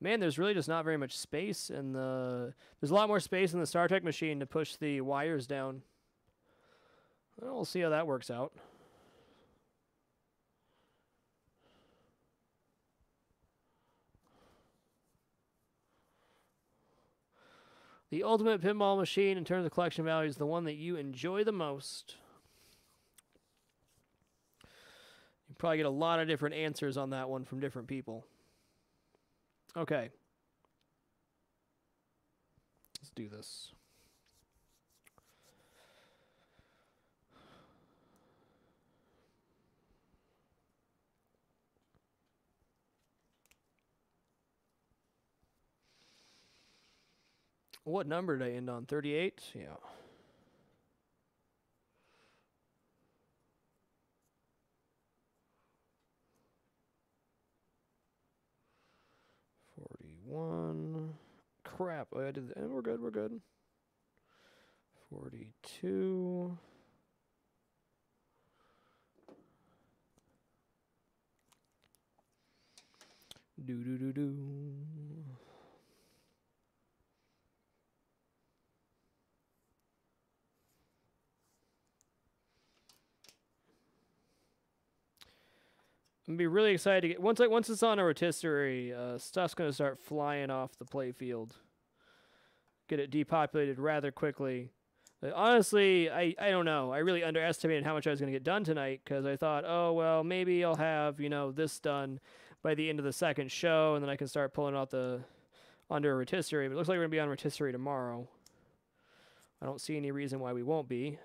Man, there's really just not very much space in the... There's a lot more space in the Star Trek machine to push the wires down. Well, we'll see how that works out. The ultimate pinball machine in terms of collection value is the one that you enjoy the most. You probably get a lot of different answers on that one from different people. Okay. Let's do this. What number did I end on? 38? Yeah. One. Crap. Oh, I did. And we're good. We're good. 42. Do do do do. I'm gonna be really excited to get once it's on a rotisserie, stuff's gonna start flying off the playfield. Get it depopulated rather quickly. But honestly, I don't know. I really underestimated how much I was gonna get done tonight because I thought, oh well, maybe I'll have this done by the end of the second show, and then I can start pulling out onto a rotisserie. But it looks like we're gonna be on rotisserie tomorrow. I don't see any reason why we won't be.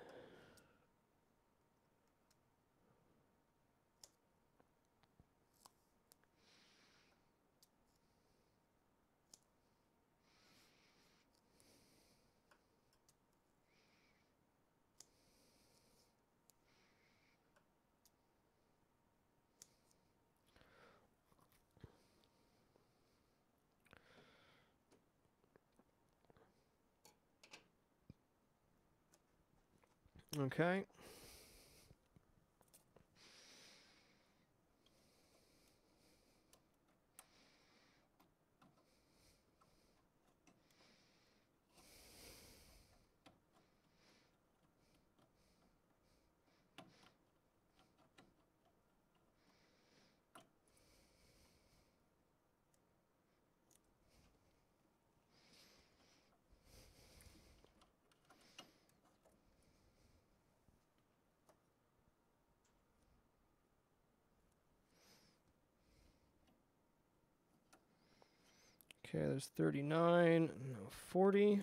Okay. Okay, there's 39, no, 40.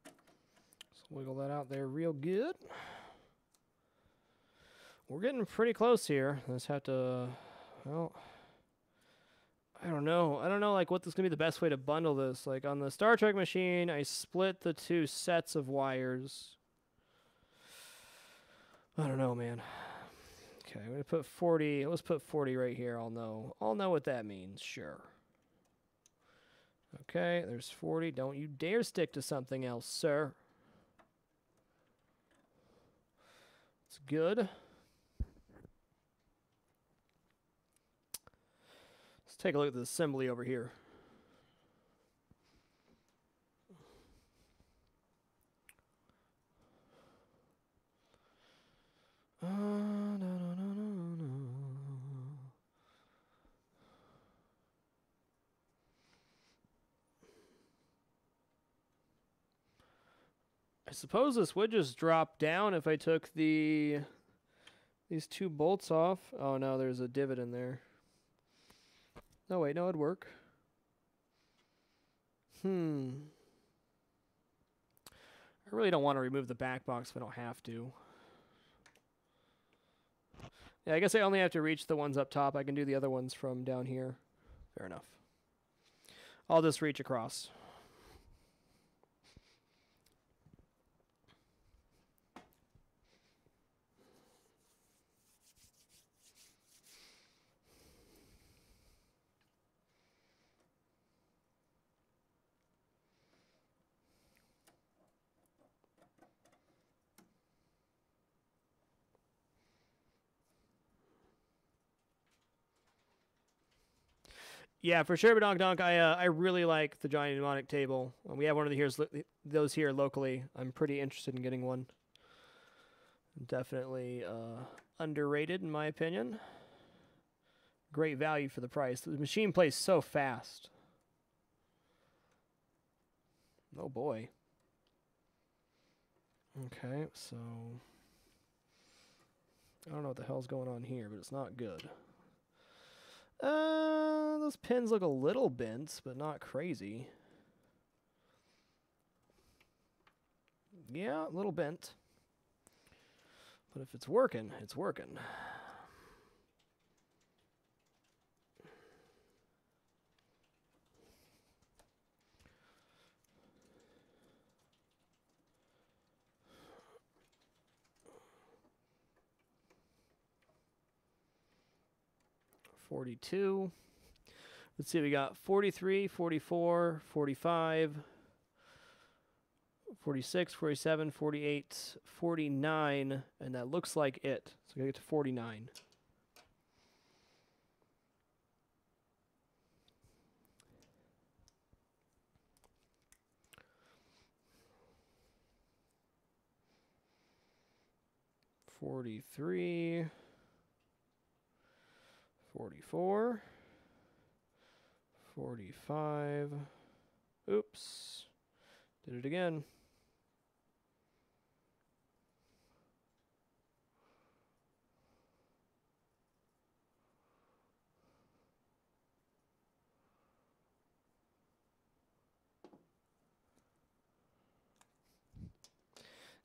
Let's wiggle that out there real good. We're getting pretty close here. Let's have to, well, I don't know. I don't know like what's going to be the best way to bundle this. Like on the Star Trek machine, I split the two sets of wires. I don't know, man. Okay, I'm going to put 40. Let's put 40 right here. I'll know what that means. Sure. Okay, there's 40. Don't you dare stick to something else, sir. It's good. Let's take a look at the assembly over here. I suppose this would just drop down if I took these two bolts off. Oh no, there's a divot in there. No, wait, no, it'd work. I really don't want to remove the back box if I don't have to. Yeah, I guess I only have to reach the ones up top. I can do the other ones from down here. Fair enough. I'll just reach across. Yeah, for sure, Donk Donk. I really like the giant mnemonic table. We have one of those here locally. I'm pretty interested in getting one. Definitely underrated in my opinion. Great value for the price. The machine plays so fast. Oh boy. Okay, so I don't know what the hell's going on here, but it's not good. Those pins look a little bent, but not crazy. Yeah, a little bent. But if it's working, it's working. $42. Let's see, we got 43, 44, 45, 46, 47, 48, 49, and that looks like it. So we gotta get to 49. $43, 44, 45. Oops. Did it again.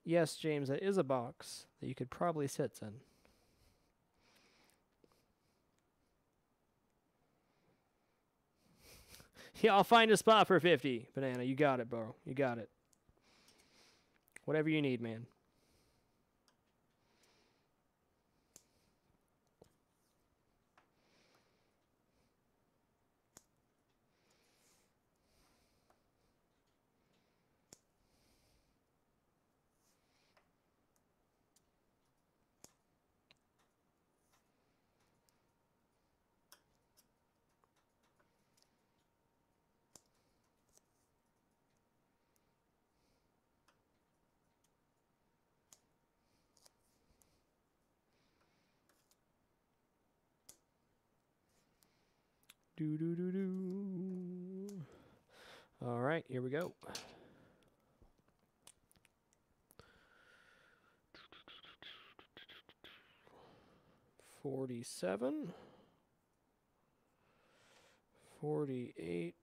Yes, James, that is a box that you could probably sit in. Yeah, I'll find a spot for 50. Banana, you got it, bro. You got it. Whatever you need, man. Do do do do. All right, here we go. $47, $48,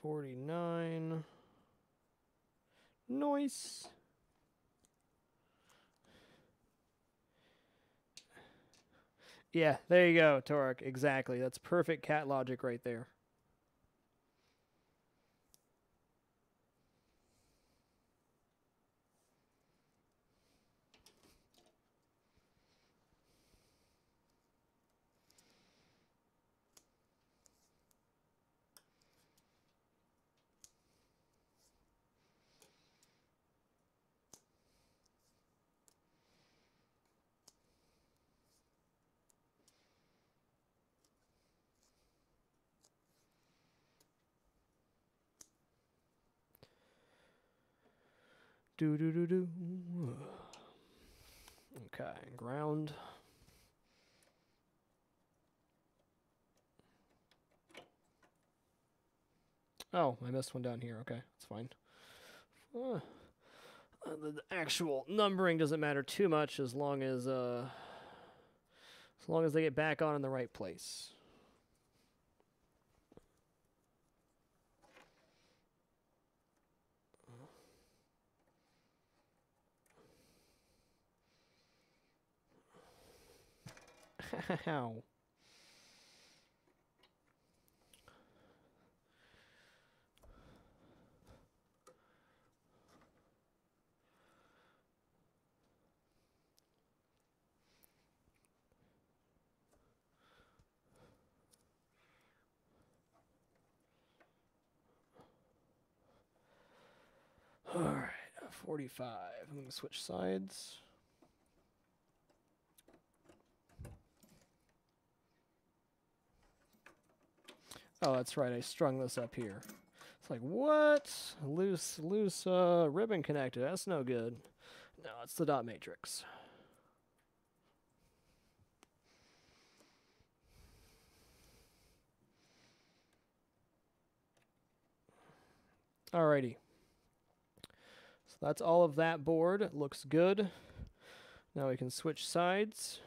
$49. Nice. Yeah, there you go, Torek. Exactly. That's perfect cat logic right there. Do do do do. Okay, ground. Oh, I missed one down here. Okay, that's fine. The actual numbering doesn't matter too much as long as As long as they get back on in the right place. Ow. All right, 45. I'm going to switch sides. Oh, that's right. I strung this up here. It's like, what? Loose ribbon connector. That's no good. No, it's the dot matrix. Alrighty. So that's all of that board. It looks good. Now we can switch sides.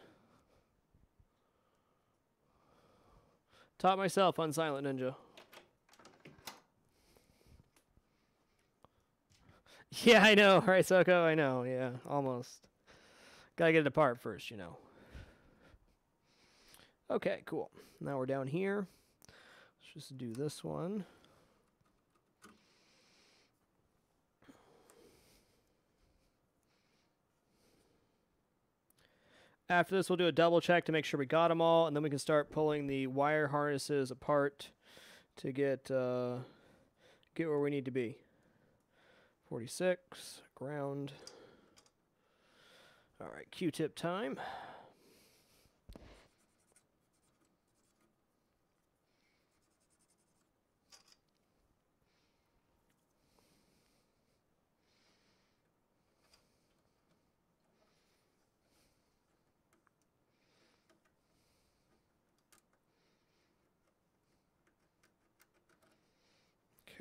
Taught myself on Silent Ninja. Yeah, I know. Right, Soko? I know. Yeah, almost. Gotta get it apart first, you know. Okay, cool. Now we're down here. Let's just do this one. After this, we'll do a double check to make sure we got them all, and then we can start pulling the wire harnesses apart to get where we need to be. 46, ground. All right, Q-tip time.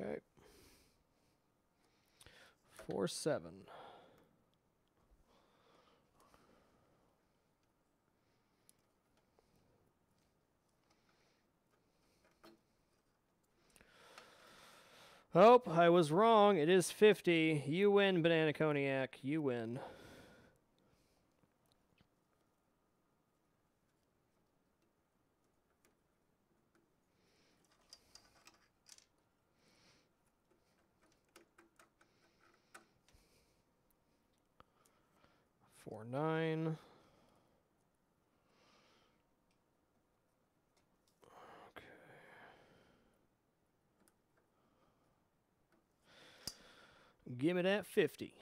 Okay. 4-7. Oh, I was wrong. It is 50. You win, Banana Cognac. You win. Four, 9. Okay. Give me that 50.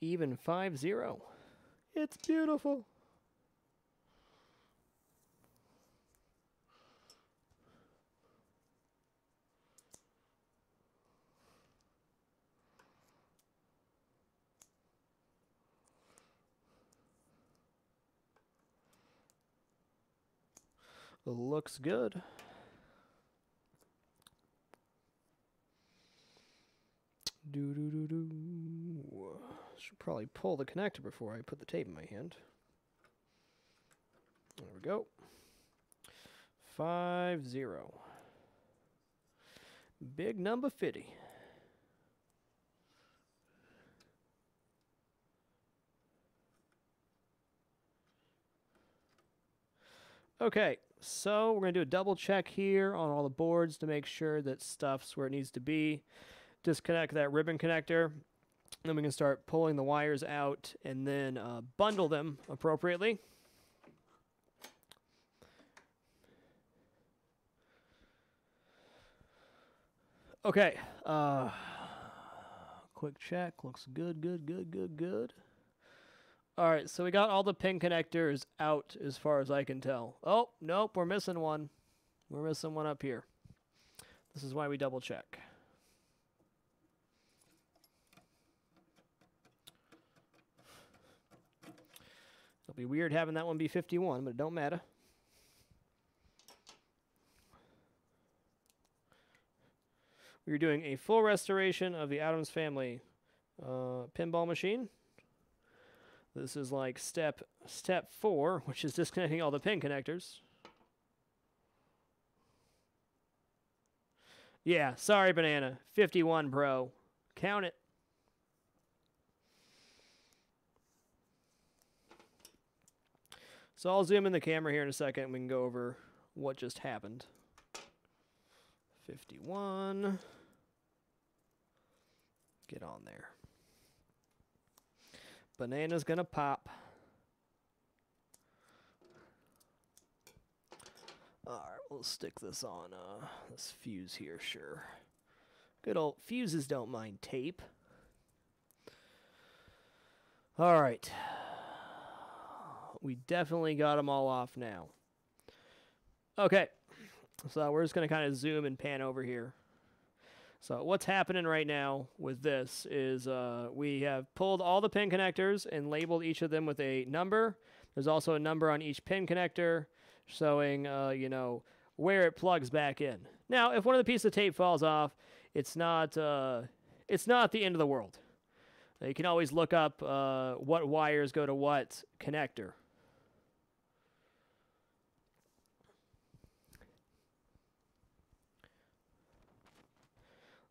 Even 5-0. It's beautiful. Looks good. Should probably pull the connector before I put the tape in my hand. There we go. 5-0. Big number 50. Okay, so we're going to do a double check here on all the boards to make sure that stuff's where it needs to be. Disconnect that ribbon connector. Then we can start pulling the wires out and then bundle them appropriately. Okay. Quick check. Looks good, good, good, good, good. All right, so we got all the pin connectors out as far as I can tell. Oh, nope, we're missing one. We're missing one up here. This is why we double check. It'll be weird having that one be 51, but it don't matter. we're doing a full restoration of the ADDAMS family pinball machine. This is like step 4, which is disconnecting all the pin connectors. Yeah, sorry, Banana. 51, bro. Count it. So I'll zoom in the camera here in a second and we can go over what just happened. 51. Get on there. Banana's gonna pop. Alright, we'll stick this on this fuse here, sure. Good old fuses don't mind tape. Alright. We definitely got them all off now. Okay. So we're just going to kind of zoom and pan over here. So what's happening right now with this is we have pulled all the pin connectors and labeled each of them with a number. There's also a number on each pin connector showing, you know, where it plugs back in. Now, if one of the pieces of tape falls off, it's not the end of the world. You can always look up what wires go to what connector.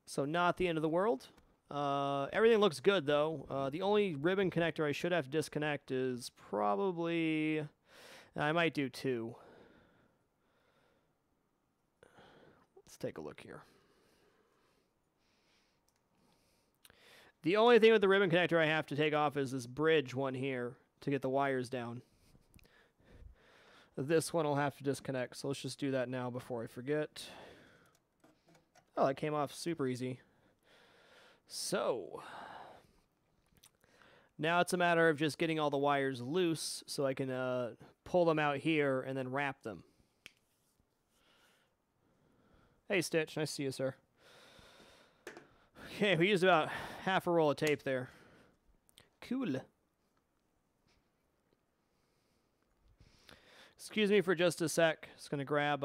So not the end of the world. Everything looks good, though. The only ribbon connector I should have to disconnect is probably... I might do 2. Let's take a look here. The only thing with the ribbon connector I have to take off is this bridge one here to get the wires down. This one I'll have to disconnect, so let's just do that now before I forget. Oh, that came off super easy. So, now it's a matter of just getting all the wires loose so I can pull them out here and then wrap them. Hey, Stitch. Nice to see you, sir. Okay, we used about half a roll of tape there. Cool. Excuse me for just a sec. Just going to grab...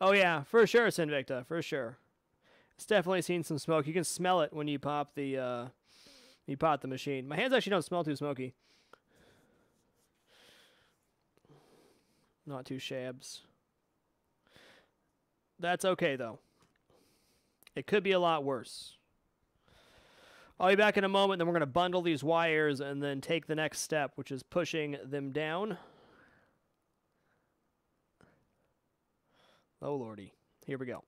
Oh yeah, for sure, Sinvicta, for sure. It's definitely seen some smoke. You can smell it when you pop the machine. My hands actually don't smell too smoky. Not too shabs. That's okay though. It could be a lot worse. I'll be back in a moment, then we're going to bundle these wires and then take the next step, which is pushing them down. Oh, lordy. Here we go.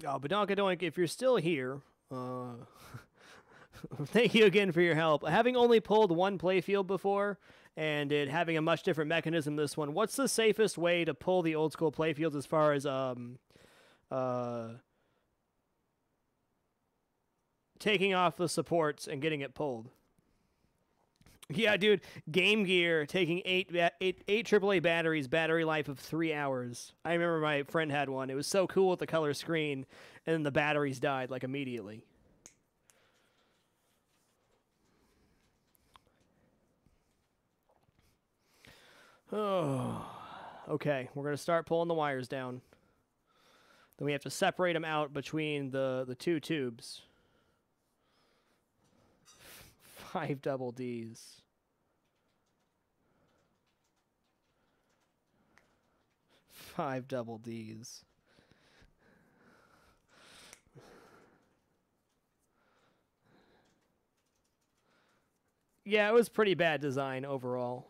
Oh, Badonka, if you're still here, thank you again for your help. Having only pulled one Playfield before, and it having a much different mechanism this one, what's the safest way to pull the old school Playfields as far as taking off the supports and getting it pulled? Yeah, dude, Game Gear taking eight AAA batteries, battery life of 3 hours. I remember my friend had one. It was so cool with the color screen, and then the batteries died like immediately. Oh, okay. We're gonna start pulling the wires down. Then we have to separate them out between the two tubes. 5 double Ds. 5 double Ds. Yeah, it was pretty bad design overall.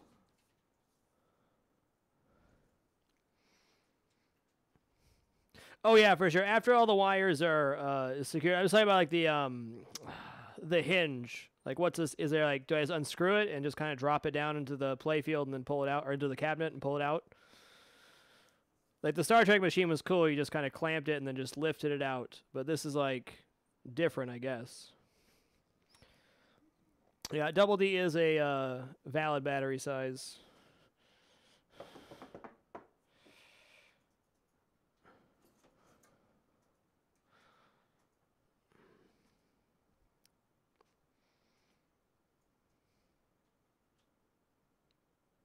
Oh yeah, for sure. After all the wires are secure, I was talking about like the hinge. Like, what's this? Is there like, do I just unscrew it and just kind of drop it down into the Playfield and then pull it out, or into the cabinet and pull it out? Like the Star Trek machine was cool. You just kind of clamped it and then just lifted it out. But this is like different, I guess. Yeah, double D is a valid battery size.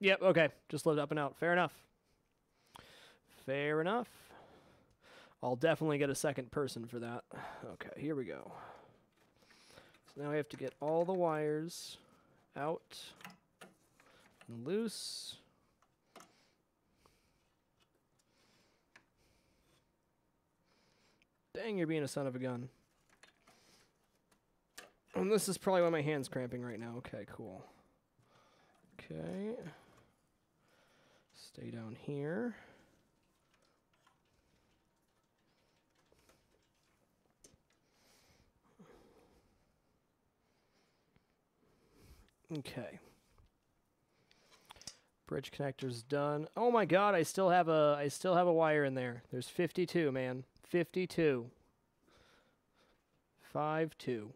Yep, okay. Just lived up and out. Fair enough. Fair enough. I'll definitely get a second person for that. Okay, here we go. So now we have to get all the wires out and loose. Dang, you're being a son of a gun. And this is probably why my hand's cramping right now. Okay, cool. Okay. Stay down here. Okay. Bridge connector's done. Oh my god, I still have a wire in there. There's 52, man. 52. 5-2.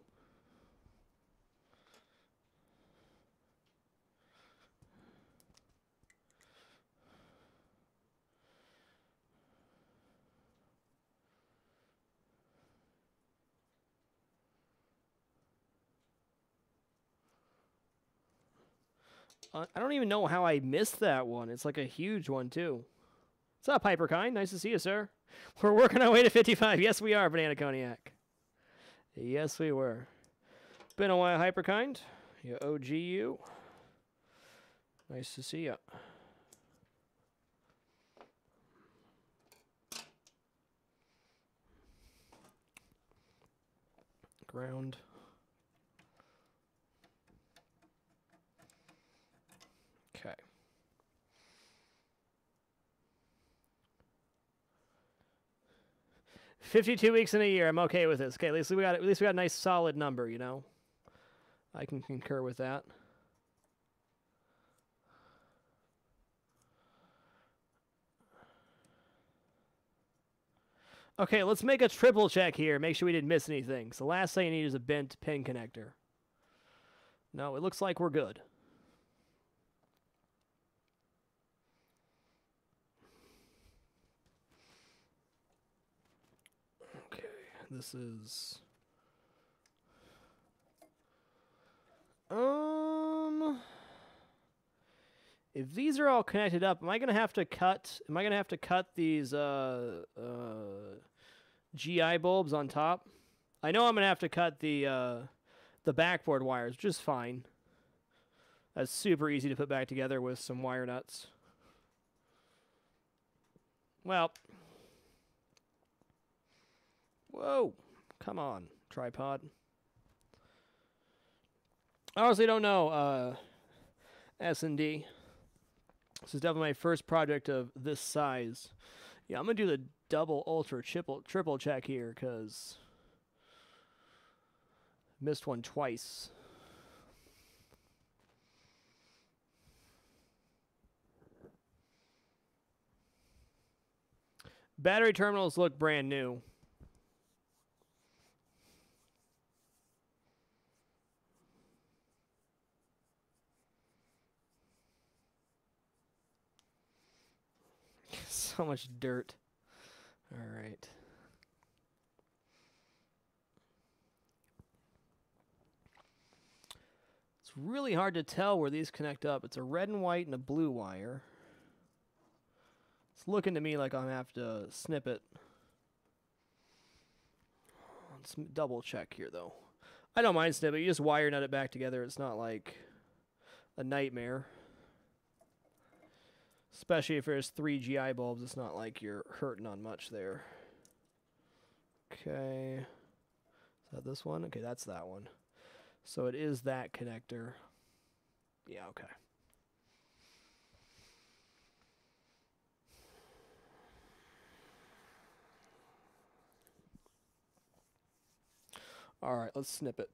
I don't even know how I missed that one. It's like a huge one, too. What's up, Hyperkind? Nice to see you, sir. We're working our way to 55. Yes, we are, Banana Cognac. Yes, we were. Been a while, Hyperkind. You OGU. Nice to see you. Ground. Okay. $52 weeks in a year. I'm okay with this. Okay, at least we got a nice solid number, you know. I can concur with that. Okay, let's make a triple check here. Make sure we didn't miss anything. So the last thing you need is a bent pin connector. No, it looks like we're good. Okay, this is... If these are all connected up, am I gonna have to cut these GI bulbs on top? I know I'm gonna have to cut the backboard wires, which is fine. That's super easy to put back together with some wire nuts. Well, whoa, come on, tripod. I honestly don't know, S&D. This is definitely my first project of this size. Yeah, I'm going to do the double, ultra, triple check here because missed one twice. Battery terminals look brand new. So much dirt. All right. It's really hard to tell where these connect up. It's a red and white and a blue wire. It's looking to me like I'm going to have to snip it. Let's double check here, though. I don't mind snipping. You just wire nut it back together. It's not like a nightmare. Especially if there's 3 GI bulbs, it's not like you're hurting on much there. Okay. Is that this one? Okay, that's that one. So it is that connector. Yeah, okay. All right, let's snip it.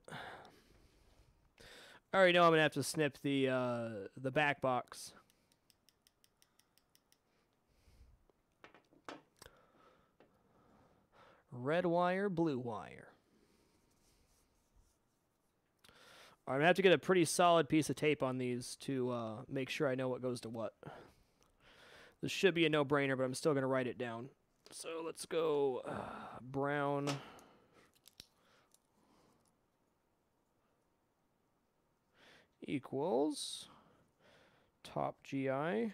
I already know I'm gonna have to snip the back box. Red wire, blue wire. I'm gonna have to get a pretty solid piece of tape on these to make sure I know what goes to what. This should be a no-brainer, but I'm still gonna write it down. So let's go brown. Equals top GI.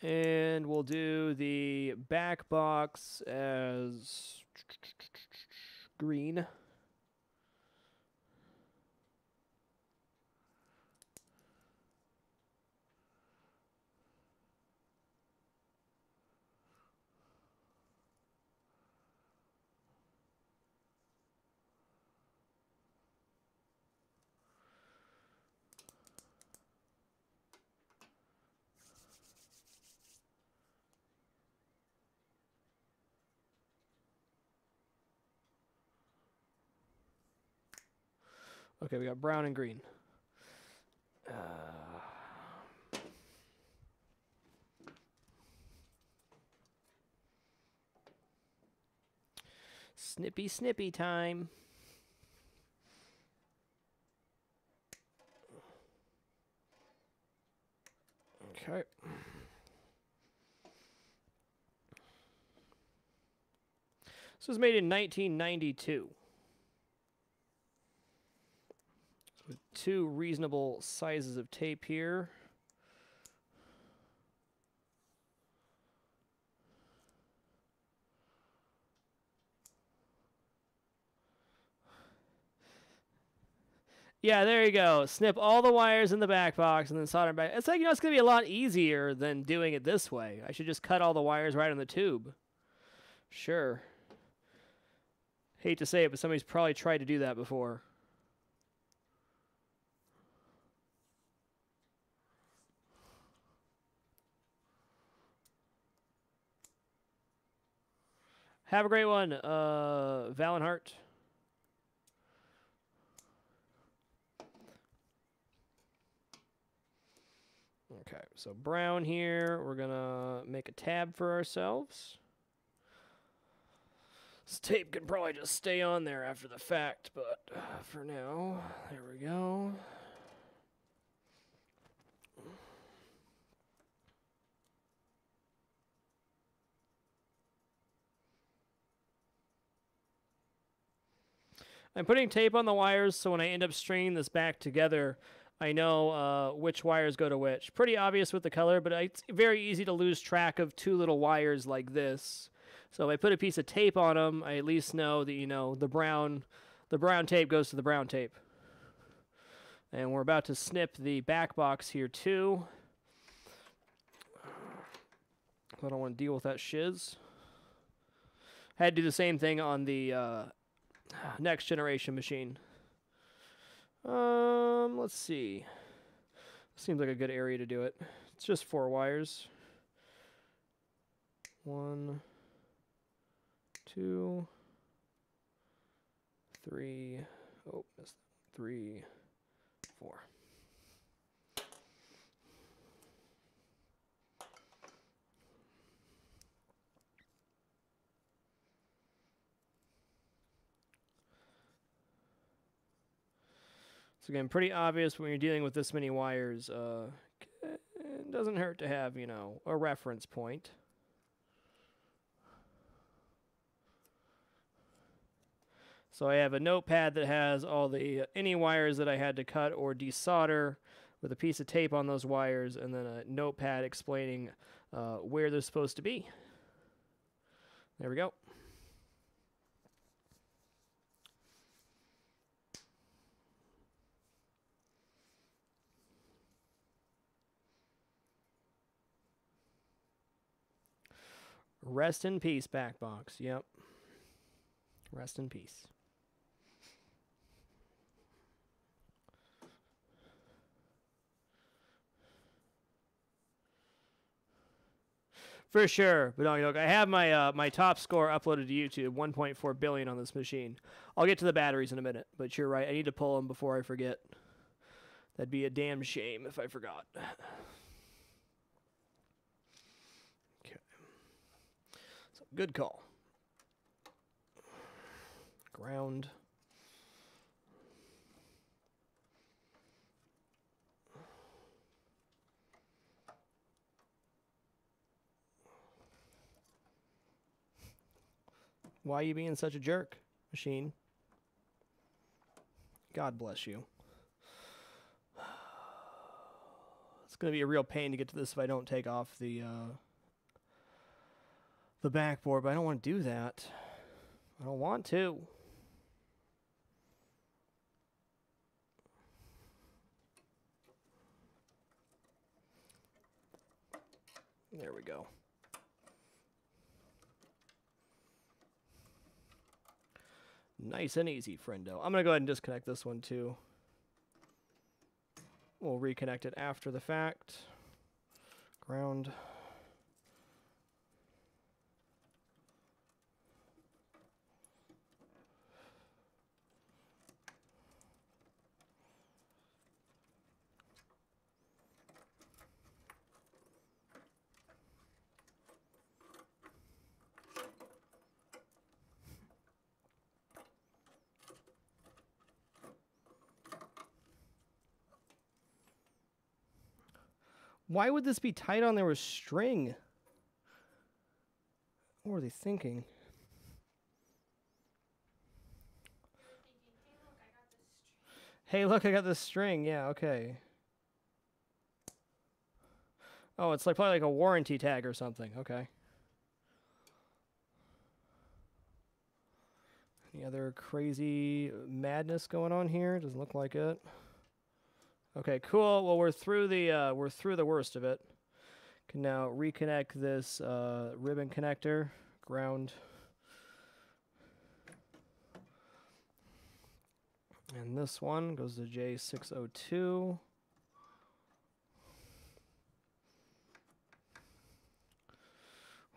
And we'll do the back box as green. Okay, we got brown and green. Snippy, snippy time. Okay. This was made in 1992. With 2 reasonable sizes of tape here. Yeah, there you go. Snip all the wires in the back box and then solder back. It's like, you know, it's going to be a lot easier than doing it this way. I should just cut all the wires right on the tube. Sure. Hate to say it, but somebody's probably tried to do that before. Have a great one, Valenhart. Okay, so brown here. We're going to make a tab for ourselves. This tape can probably just stay on there after the fact, but for now, there we go. I'm putting tape on the wires so when I end up stringing this back together, I know which wires go to which. Pretty obvious with the color, but it's very easy to lose track of 2 little wires like this. So if I put a piece of tape on them, I at least know that, you know, the brown tape goes to the brown tape. And we're about to snip the back box here too. I don't want to deal with that shiz. I had to do the same thing on the next generation machine. Let's see. Seems like a good area to do it. It's just 4 wires. 1, 2, 3. Oh, missed 3, 4. So again, pretty obvious when you're dealing with this many wires. It doesn't hurt to have, you know, a reference point. So I have a notepad that has all the any wires that I had to cut or desolder with a piece of tape on those wires, and then a notepad explaining where they're supposed to be. There we go. Rest in peace, Backbox. Yep. Rest in peace. For sure, but no, look, I have my my top score uploaded to YouTube, 1.4 billion on this machine. I'll get to the batteries in a minute, but you're right. I need to pull them before I forget. That'd be a damn shame if I forgot. Okay, so good call. Ground. Why are you being such a jerk, machine? God bless you. It's going to be a real pain to get to this if I don't take off the backboard, but I don't want to do that. I don't want to. There we go. Nice and easy, friendo. I'm going to go ahead and disconnect this one too. We'll reconnect it after the fact. Ground. Why would this be tied on there with string? What were they thinking? Hey, look, I got this string. Yeah, okay. Oh, it's like probably like a warranty tag or something. Okay. Any other crazy madness going on here? Doesn't look like it. Okay, cool. Well, we're through the worst of it. Can now reconnect this ribbon connector, ground, and this one goes to J602.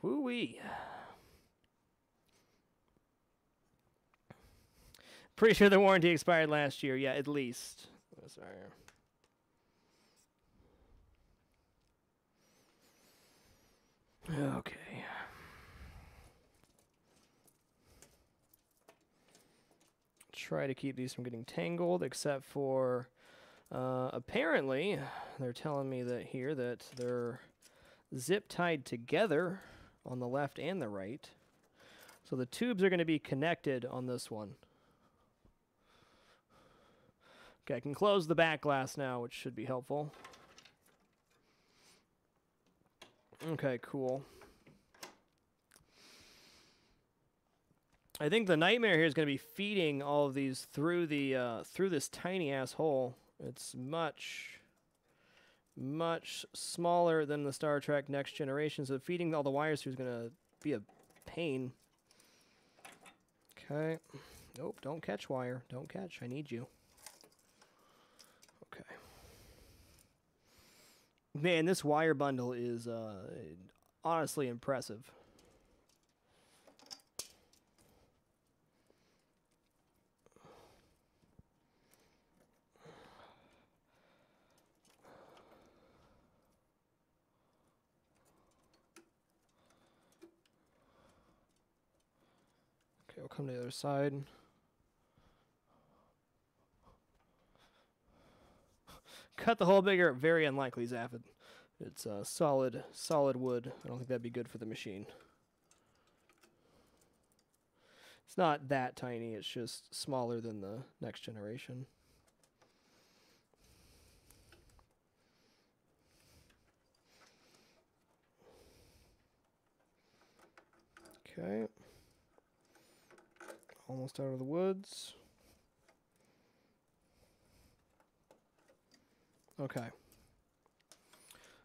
Woo-wee. Pretty sure the warranty expired last year. Yeah, at least. Oh, sorry. Okay. Try to keep these from getting tangled, except for apparently they're telling me that here that they're zip tied together on the left and the right. So the tubes are going to be connected on this one. Okay, I can close the back glass now, which should be helpful. Okay, cool. I think the nightmare here is going to be feeding all of these through the through this tiny ass hole. It's much smaller than the Star Trek Next Generation, so feeding all the wires through is going to be a pain. Okay. Nope, don't catch wire. Don't catch. I need you. Okay. Man, this wire bundle is honestly impressive. Okay, we'll come to the other side. Cut the hole bigger, very unlikely, Zaphod. It's solid wood. I don't think that'd be good for the machine. It's not that tiny, it's just smaller than the next generation. Okay. Almost out of the woods. Okay.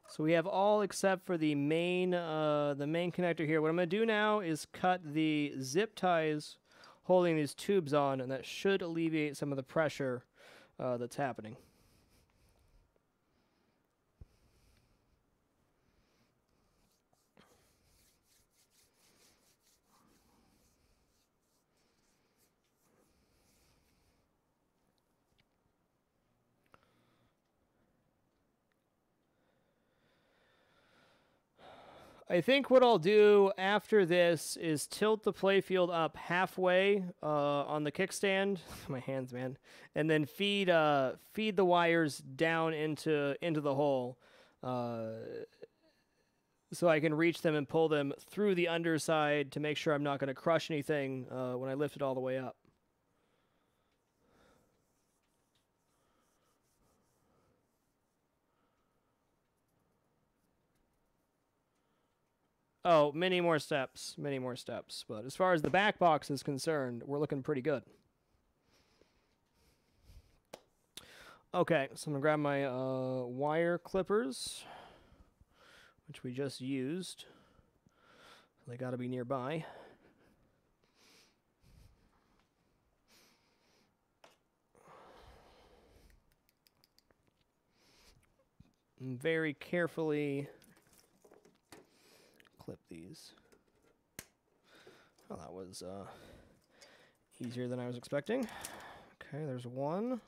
So we have all except for the main connector here. What I'm going to do now is cut the zip ties holding these tubes on, and that should alleviate some of the pressure that's happening. I think what I'll do after this is tilt the playfield up halfway on the kickstand. My hands, man. And then feed the wires down into the hole so I can reach them and pull them through the underside to make sure I'm not going to crush anything when I lift it all the way up. Oh, many more steps. But as far as the back box is concerned, we're looking pretty good. Okay, so I'm going to grab my wire clippers, which we just used. They got to be nearby. And very carefully clip these. Oh, that was easier than I was expecting. Okay, there's one.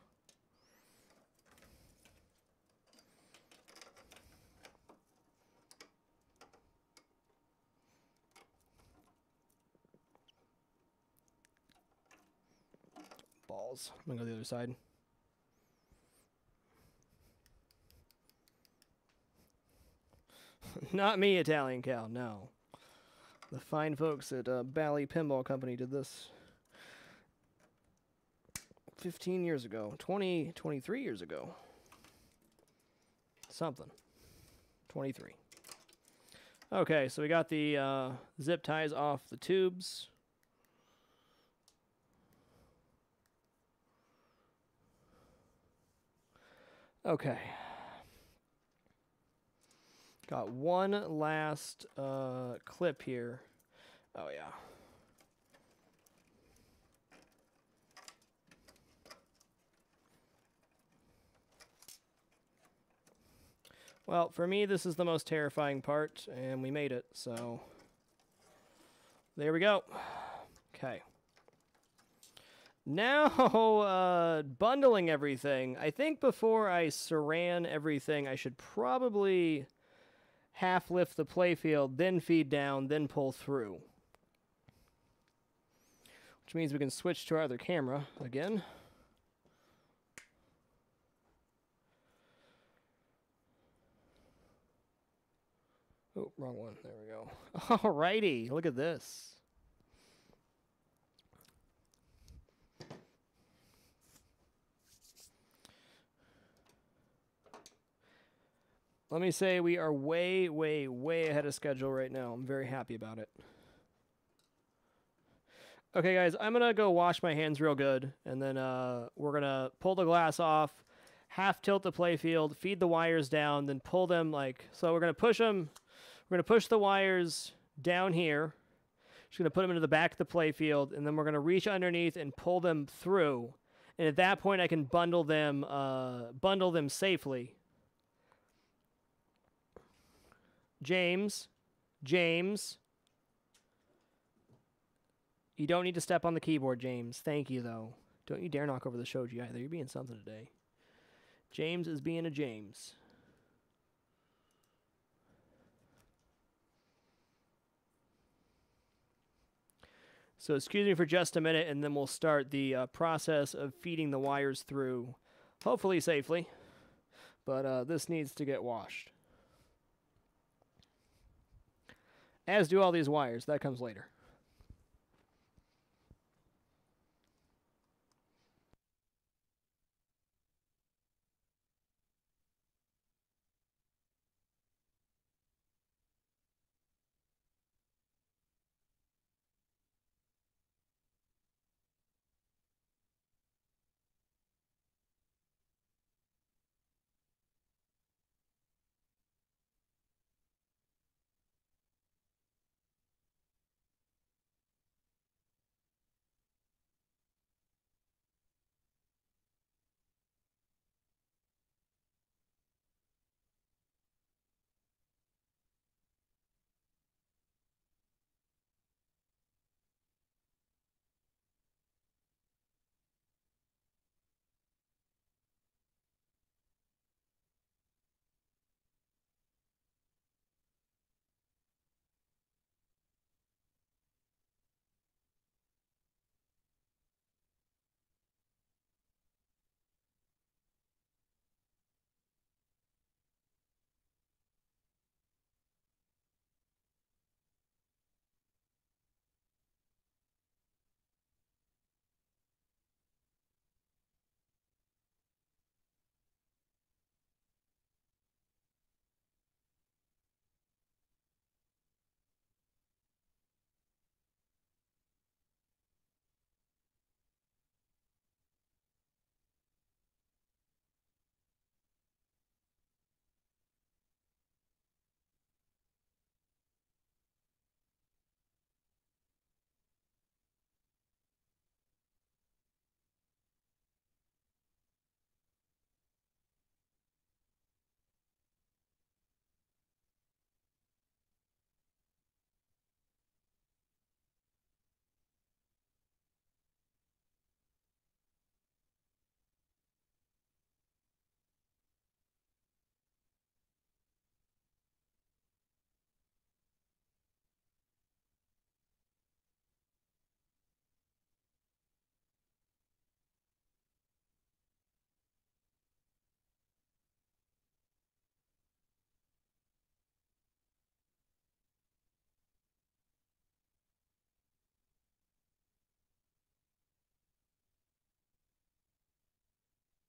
Balls. I'm gonna go to the other side. Not me, Italian Cow, no. The fine folks at Bally Pinball Company did this 15 years ago. 23 years ago. Something. 23. Okay, so we got the zip ties off the tubes. Okay. Got one last clip here. Oh, yeah. Well, for me, this is the most terrifying part, and we made it, so there we go. Okay. Now, bundling everything. I think before I saran everything, I should probably half lift the playfield, then feed down, then pull through. Which means we can switch to our other camera again. Oh, wrong one. There we go. Alrighty, look at this. Let me say we are way, way, way ahead of schedule right now. I'm very happy about it. Okay, guys, I'm going to go wash my hands real good, and then we're going to pull the glass off, half tilt the playfield, feed the wires down, then pull them like... So we're going to push them... We're going to push the wires down here. Just going to put them into the back of the playfield, and then we're going to reach underneath and pull them through. And at that point, I can bundle them safely. James. James. You don't need to step on the keyboard, James. Thank you, though. Don't you dare knock over the shoji either. You're being something today. James is being a James. So excuse me for just a minute, and then we'll start the process of feeding the wires through, hopefully safely. But this needs to get washed. As do all these wires. That comes later.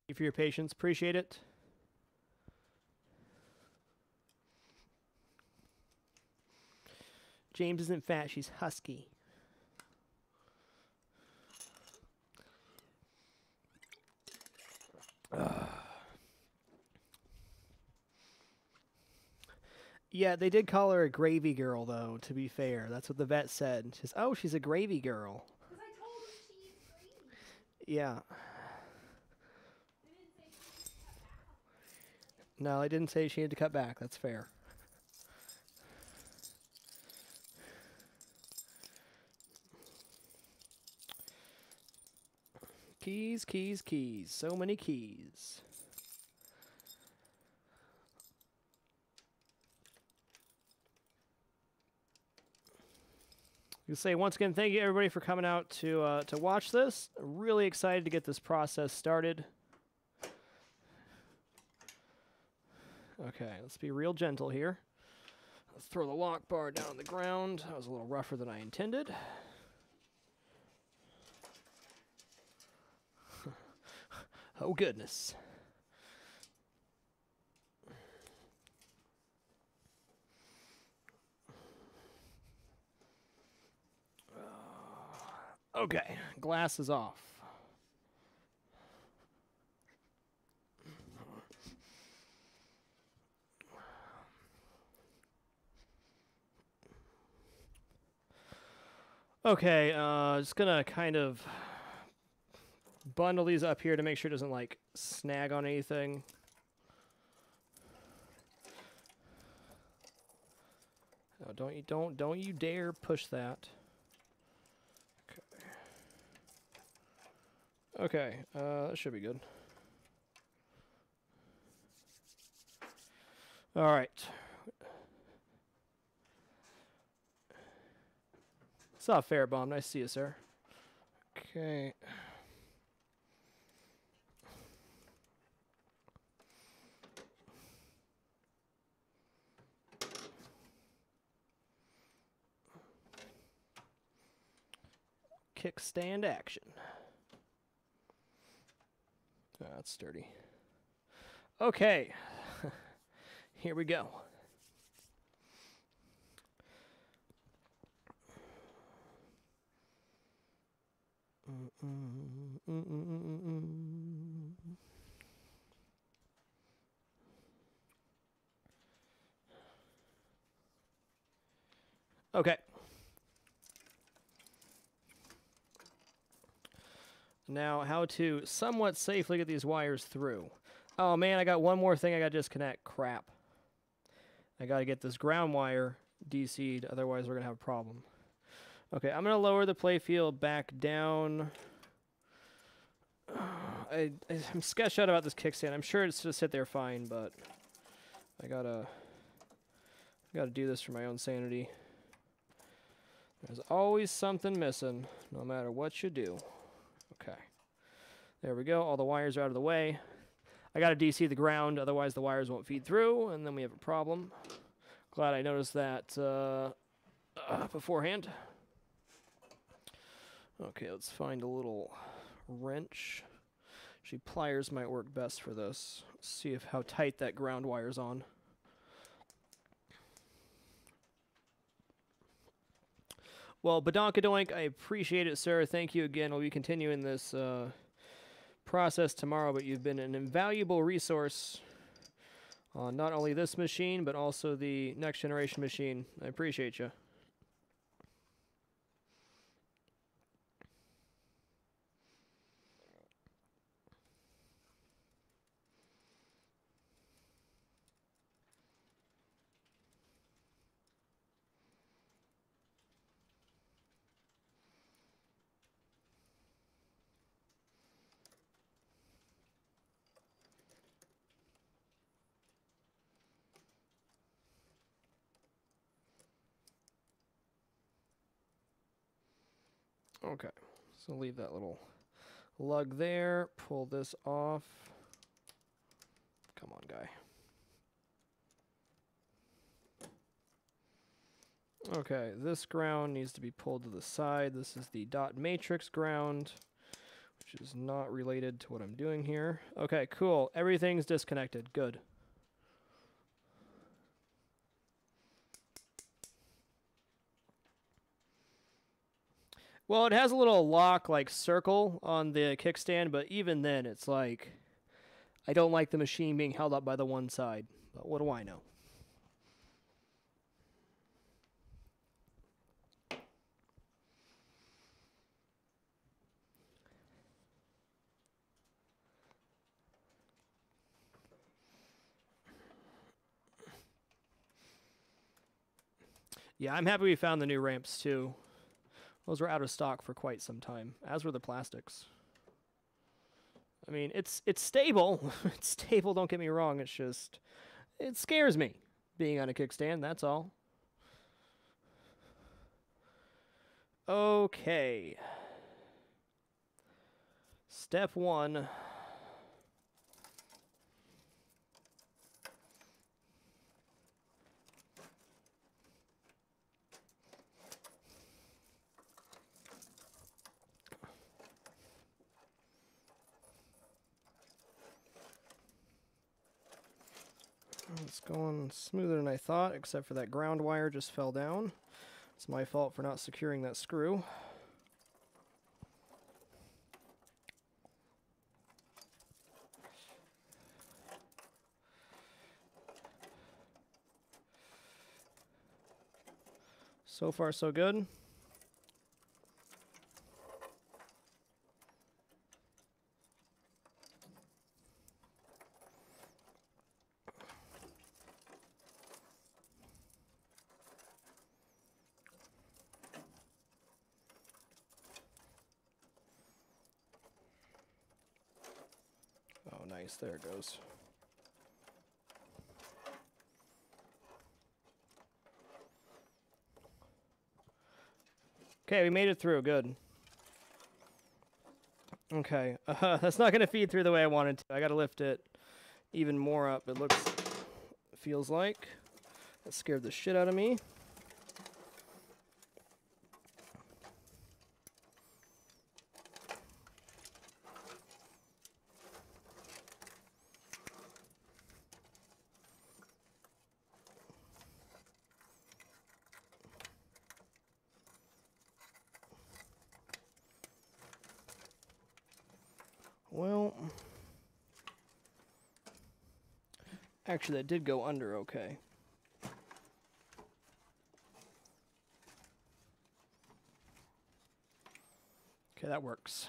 Thank you for your patience. Appreciate it. James isn't fat. She's husky. Yeah, they did call her a gravy girl, though, to be fair. That's what the vet said. She says, oh, she's a gravy girl. Because I told him she eats gravy. Yeah. They didn't say she needs to cut back. No, I didn't say she had to cut back. That's fair. Keys, keys, keys. So many keys. You say once again, thank you everybody for coming out to watch this. Really excited to get this process started. Okay, let's be real gentle here. Let's throw the lock bar down on the ground. That was a little rougher than I intended. Oh goodness. Okay, glass is off. Okay, just gonna kind of bundle these up here to make sure it doesn't like snag on anything. Oh, don't you dare push that. Okay, that should be good. All right. It's not fair, Bomb. Nice to see you, sir. Okay. Kickstand action. Oh, that's sturdy. Okay. Here we go. Okay. Now, how to somewhat safely get these wires through. Oh man, I got one more thing I gotta disconnect. Crap. I gotta get this ground wire DC'd, otherwise we're gonna have a problem. Okay, I'm gonna lower the playfield back down. I'm sketched out about this kickstand. I'm sure it's just sit there fine, but I gotta do this for my own sanity. There's always something missing, no matter what you do. Okay. There we go. All the wires are out of the way. I got to DC the ground, otherwise the wires won't feed through, and then we have a problem. Glad I noticed that beforehand. Okay, let's find a little wrench. Actually, pliers might work best for this. Let's see how tight that ground wire's on. Well, Badonkadoink, I appreciate it, sir. Thank you again. We'll be continuing this process tomorrow, but you've been an invaluable resource on not only this machine, but also the next generation machine. I appreciate you. Okay, so leave that little lug there, pull this off. Come on, guy. Okay, this ground needs to be pulled to the side. This is the dot matrix ground, which is not related to what I'm doing here. Okay, cool. Everything's disconnected. Good. Well, it has a little lock, like, circle on the kickstand, but even then, it's like, I don't like the machine being held up by the one side. But what do I know? Yeah, I'm happy we found the new ramps, too. Those were out of stock for quite some time, as were the plastics. I mean, it's stable. It's stable, don't get me wrong. It's just, it scares me being on a kickstand, that's all. Okay. Step 1. It's going smoother than I thought, except for that ground wire just fell down. It's my fault for not securing that screw. So far, so good. Oh, nice. There it goes. Okay, we made it through. Good. Okay, that's not going to feed through the way I wanted to. I got to lift it even more up, it feels like. That scared the shit out of me. Well, actually that did go under okay. Okay, that works.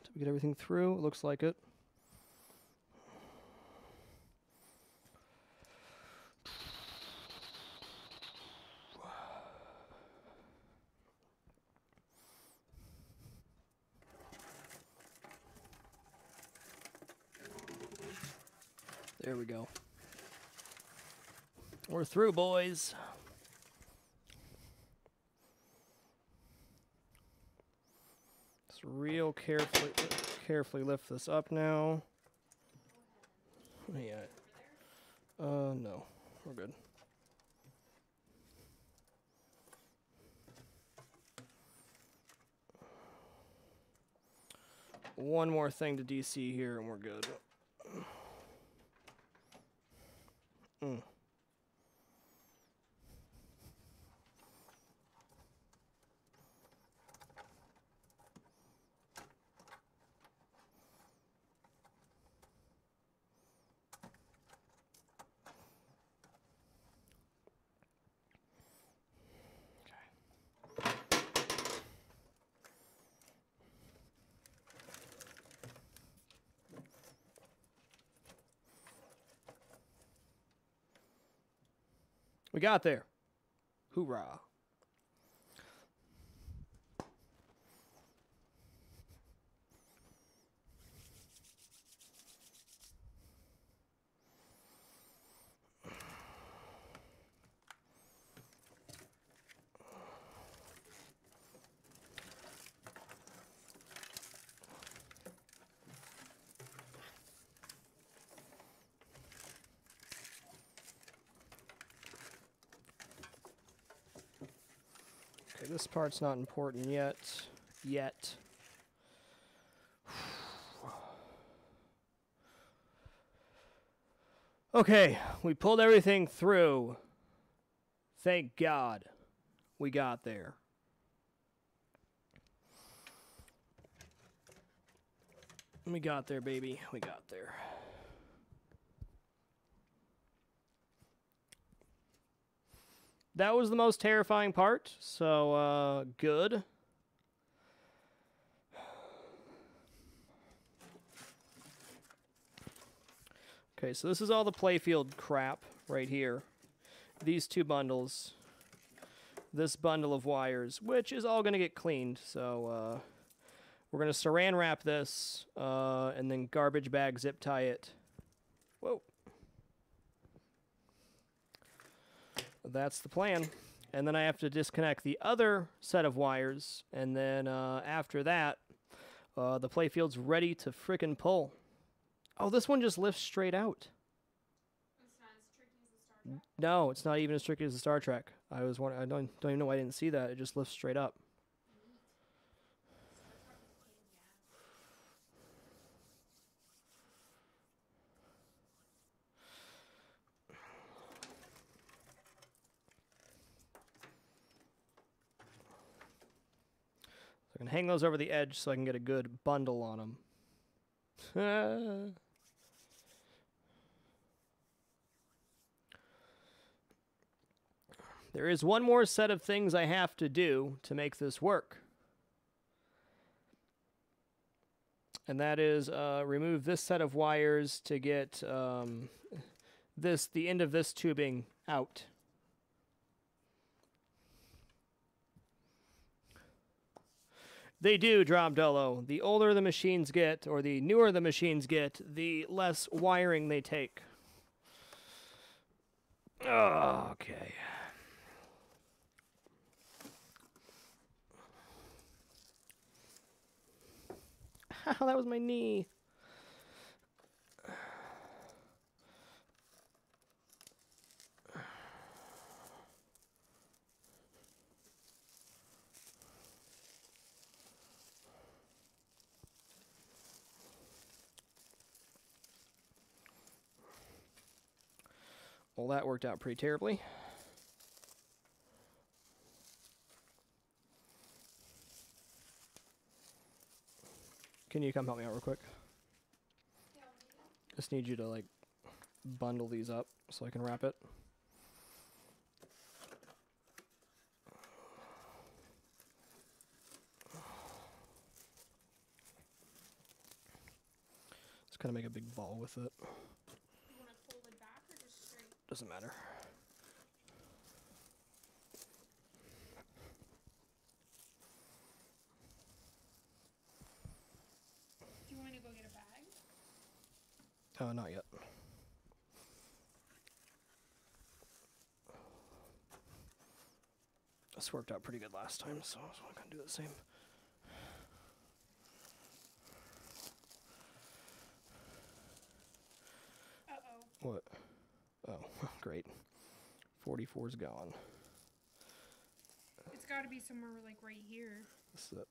Did we get everything through? It looks like it. There we go. We're through, boys. Just real carefully lift this up now. Yeah. No. We're good. One more thing to DC here and we're good. We got there. Hoorah. Okay, this part's not important yet. Okay, we pulled everything through. Thank God we got there. We got there, baby. We got there. That was the most terrifying part, so good. Okay, so this is all the Playfield crap right here. These two bundles. This bundle of wires, which is all going to get cleaned, so we're going to saran wrap this and then garbage bag zip tie it. Whoa. That's the plan. And then I have to disconnect the other set of wires, and then after that, the Playfield's ready to frickin' pull. Oh, this one just lifts straight out. It's not as tricky as the Star Trek? No, it's not even as tricky as the Star Trek. I was wondering, I don't even know why I didn't see that. It just lifts straight up. Star Trek was a pain in the ass. I'm gonna hang those over the edge so I can get a good bundle on them. There is one more set of things I have to do to make this work. And that is remove this set of wires to get the end of this tubing out. They do drop Dolo. The older the machines get, or the newer the machines get, the less wiring they take. Oh, okay. Ow, that was my knee. Well, that worked out pretty terribly. Can you come help me out real quick? Just need you to, like, bundle these up so I can wrap it. Just kind of make a big ball with it. You want to pull it back or just straight? Doesn't matter. Do you want me to go get a bag? Not yet. This worked out pretty good last time, so I was going to do the same. Uh-oh. What? Oh, great. 44's gone. It's got to be somewhere like right here. This is it.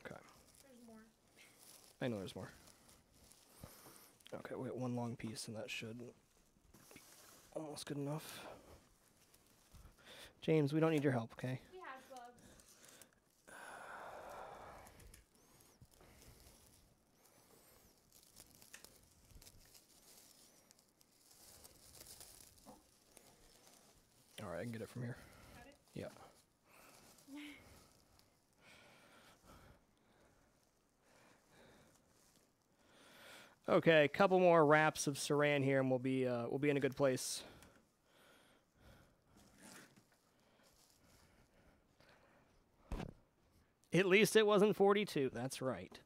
Okay. There's more. I know there's more. Okay, we got one long piece, and that should be almost good enough. James, we don't need your help, okay? We have gloves. All right, I can get it from here. Got it? Yeah. Okay, a couple more wraps of saran here, and we'll be in a good place. At least it wasn't 42. That's right.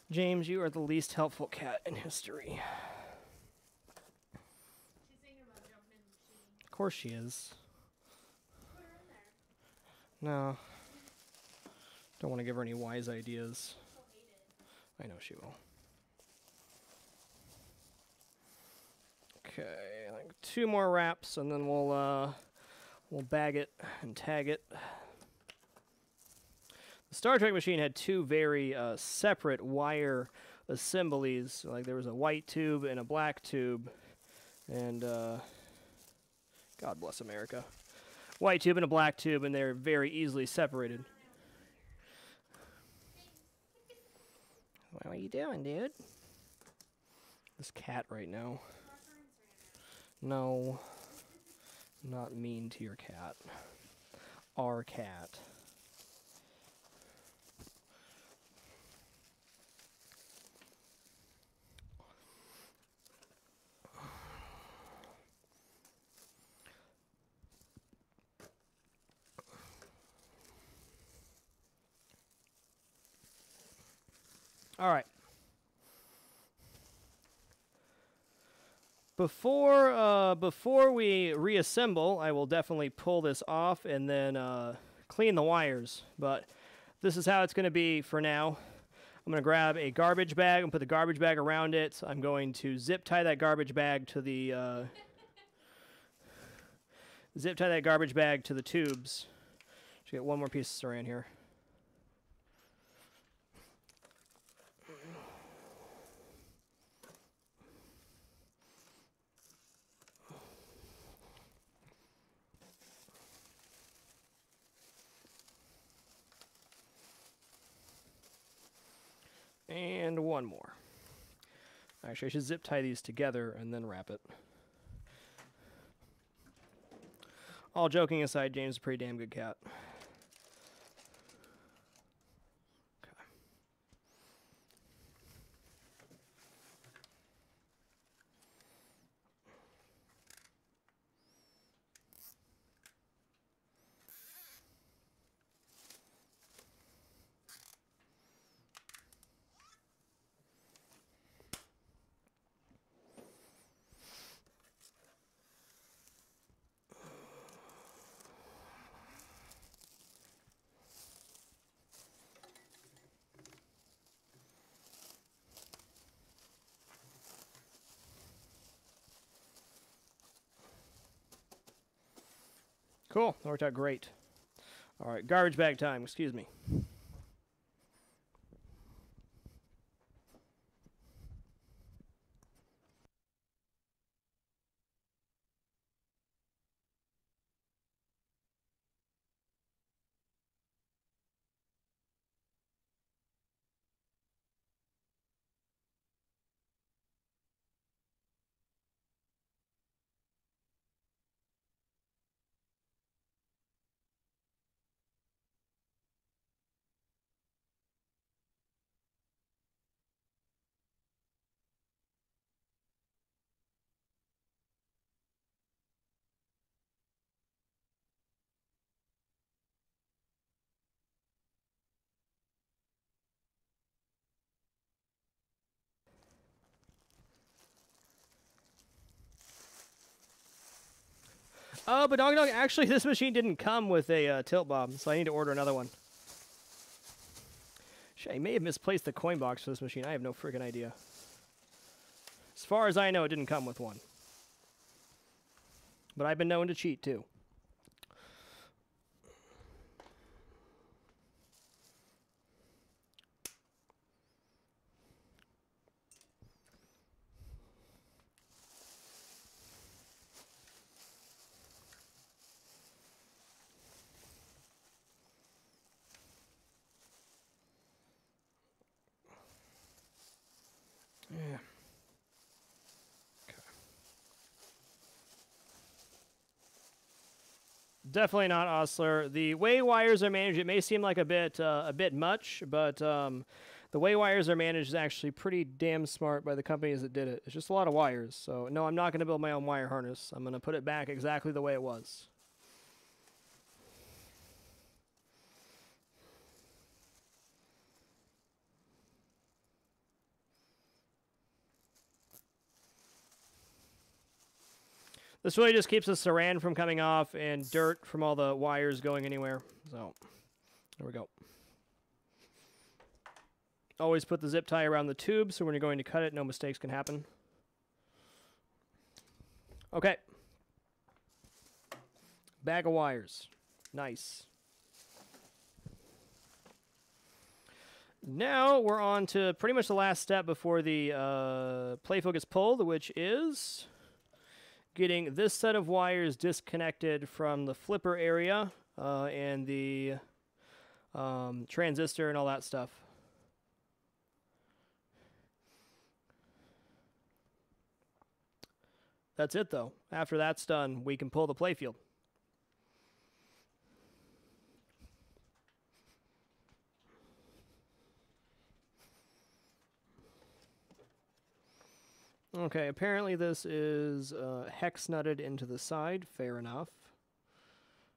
James, you are the least helpful cat in history. She's thinking about jumping in the machine. Of course she is. Put her in there. No. Don't want to give her any wise ideas. She'll hate it. I know she will. Okay, like 2 more wraps, and then we'll bag it and tag it. The Star Trek machine had 2 very separate wire assemblies. Like there was a white tube and a black tube, and God bless America. White tube and a black tube, and they're very easily separated. What are you doing, dude? This cat right now. No, not mean to your cat. Our cat. All right. Before we reassemble, I will definitely pull this off and then clean the wires. But this is how it's going to be for now. I'm going to grab a garbage bag and put the garbage bag around it. I'm going to zip tie that garbage bag to the tubes. Should get one more piece of saran here. one more. Actually, I should zip tie these together and then wrap it. All joking aside, James is a pretty damn good cat. Cool, that worked out great. All right, garbage bag time, excuse me. Oh, but Dog, actually, this machine didn't come with a tilt bob, so I need to order another one. Shit, I may have misplaced the coin box for this machine. I have no freaking idea. As far as I know, it didn't come with one. But I've been known to cheat, too. Yeah. Okay. Definitely not Osler. The way wires are managed, it may seem like a bit much, but the way wires are managed is actually pretty damn smart by the companies that did it. It's just a lot of wires. So no, I'm not going to build my own wire harness. I'm going to put it back exactly the way it was. This really just keeps the saran from coming off and dirt from all the wires going anywhere. So, there we go. Always put the zip tie around the tube so when you're going to cut it, no mistakes can happen. Okay. Bag of wires. Nice. Now we're on to pretty much the last step before the Playfield gets pulled, which is getting this set of wires disconnected from the flipper area and the transistor and all that stuff. That's it, though. After that's done, we can pull the Playfield. Okay, apparently this is hex nutted into the side. Fair enough.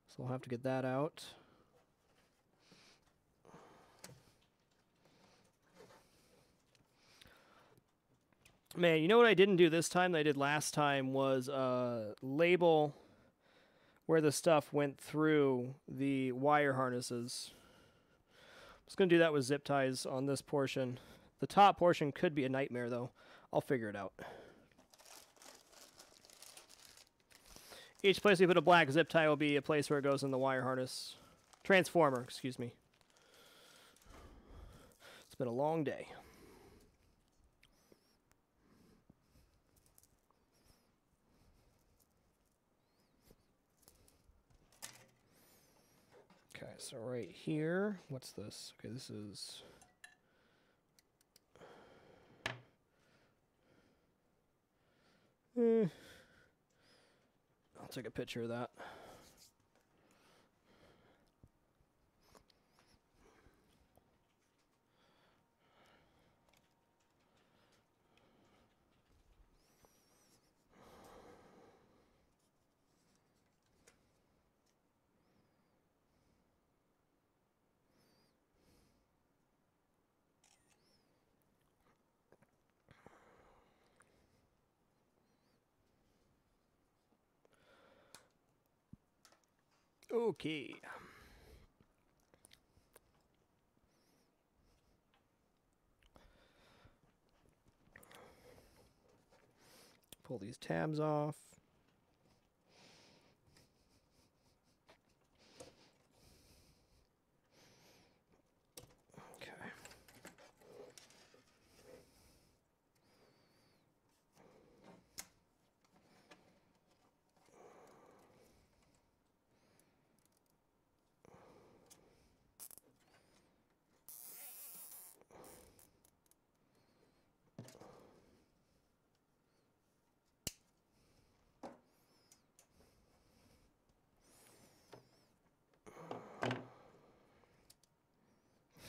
So we'll have to get that out. Man, you know what I didn't do this time that I did last time was label where the stuff went through the wire harnesses. I'm just going to do that with zip ties on this portion. The top portion could be a nightmare, though. I'll figure it out. Each place we put a black zip tie will be a place where it goes in the wire harness. Transformer, excuse me. It's been a long day. Okay, so right here, what's this? Okay, this is... I'll take a picture of that. Okay. Pull these tabs off. Okay.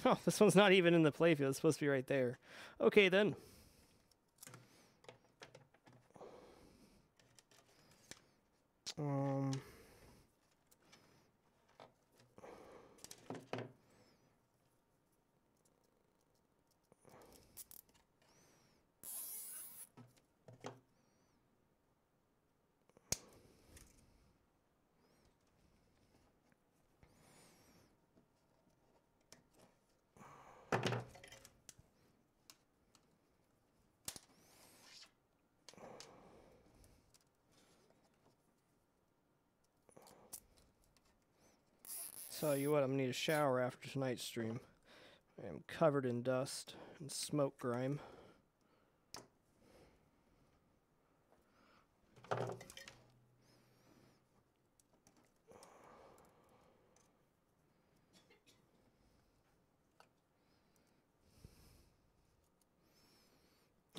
Oh, this one's not even in the playfield. It's supposed to be right there. Okay, then. Tell you what, I'm gonna need a shower after tonight's stream. I am covered in dust and smoke grime.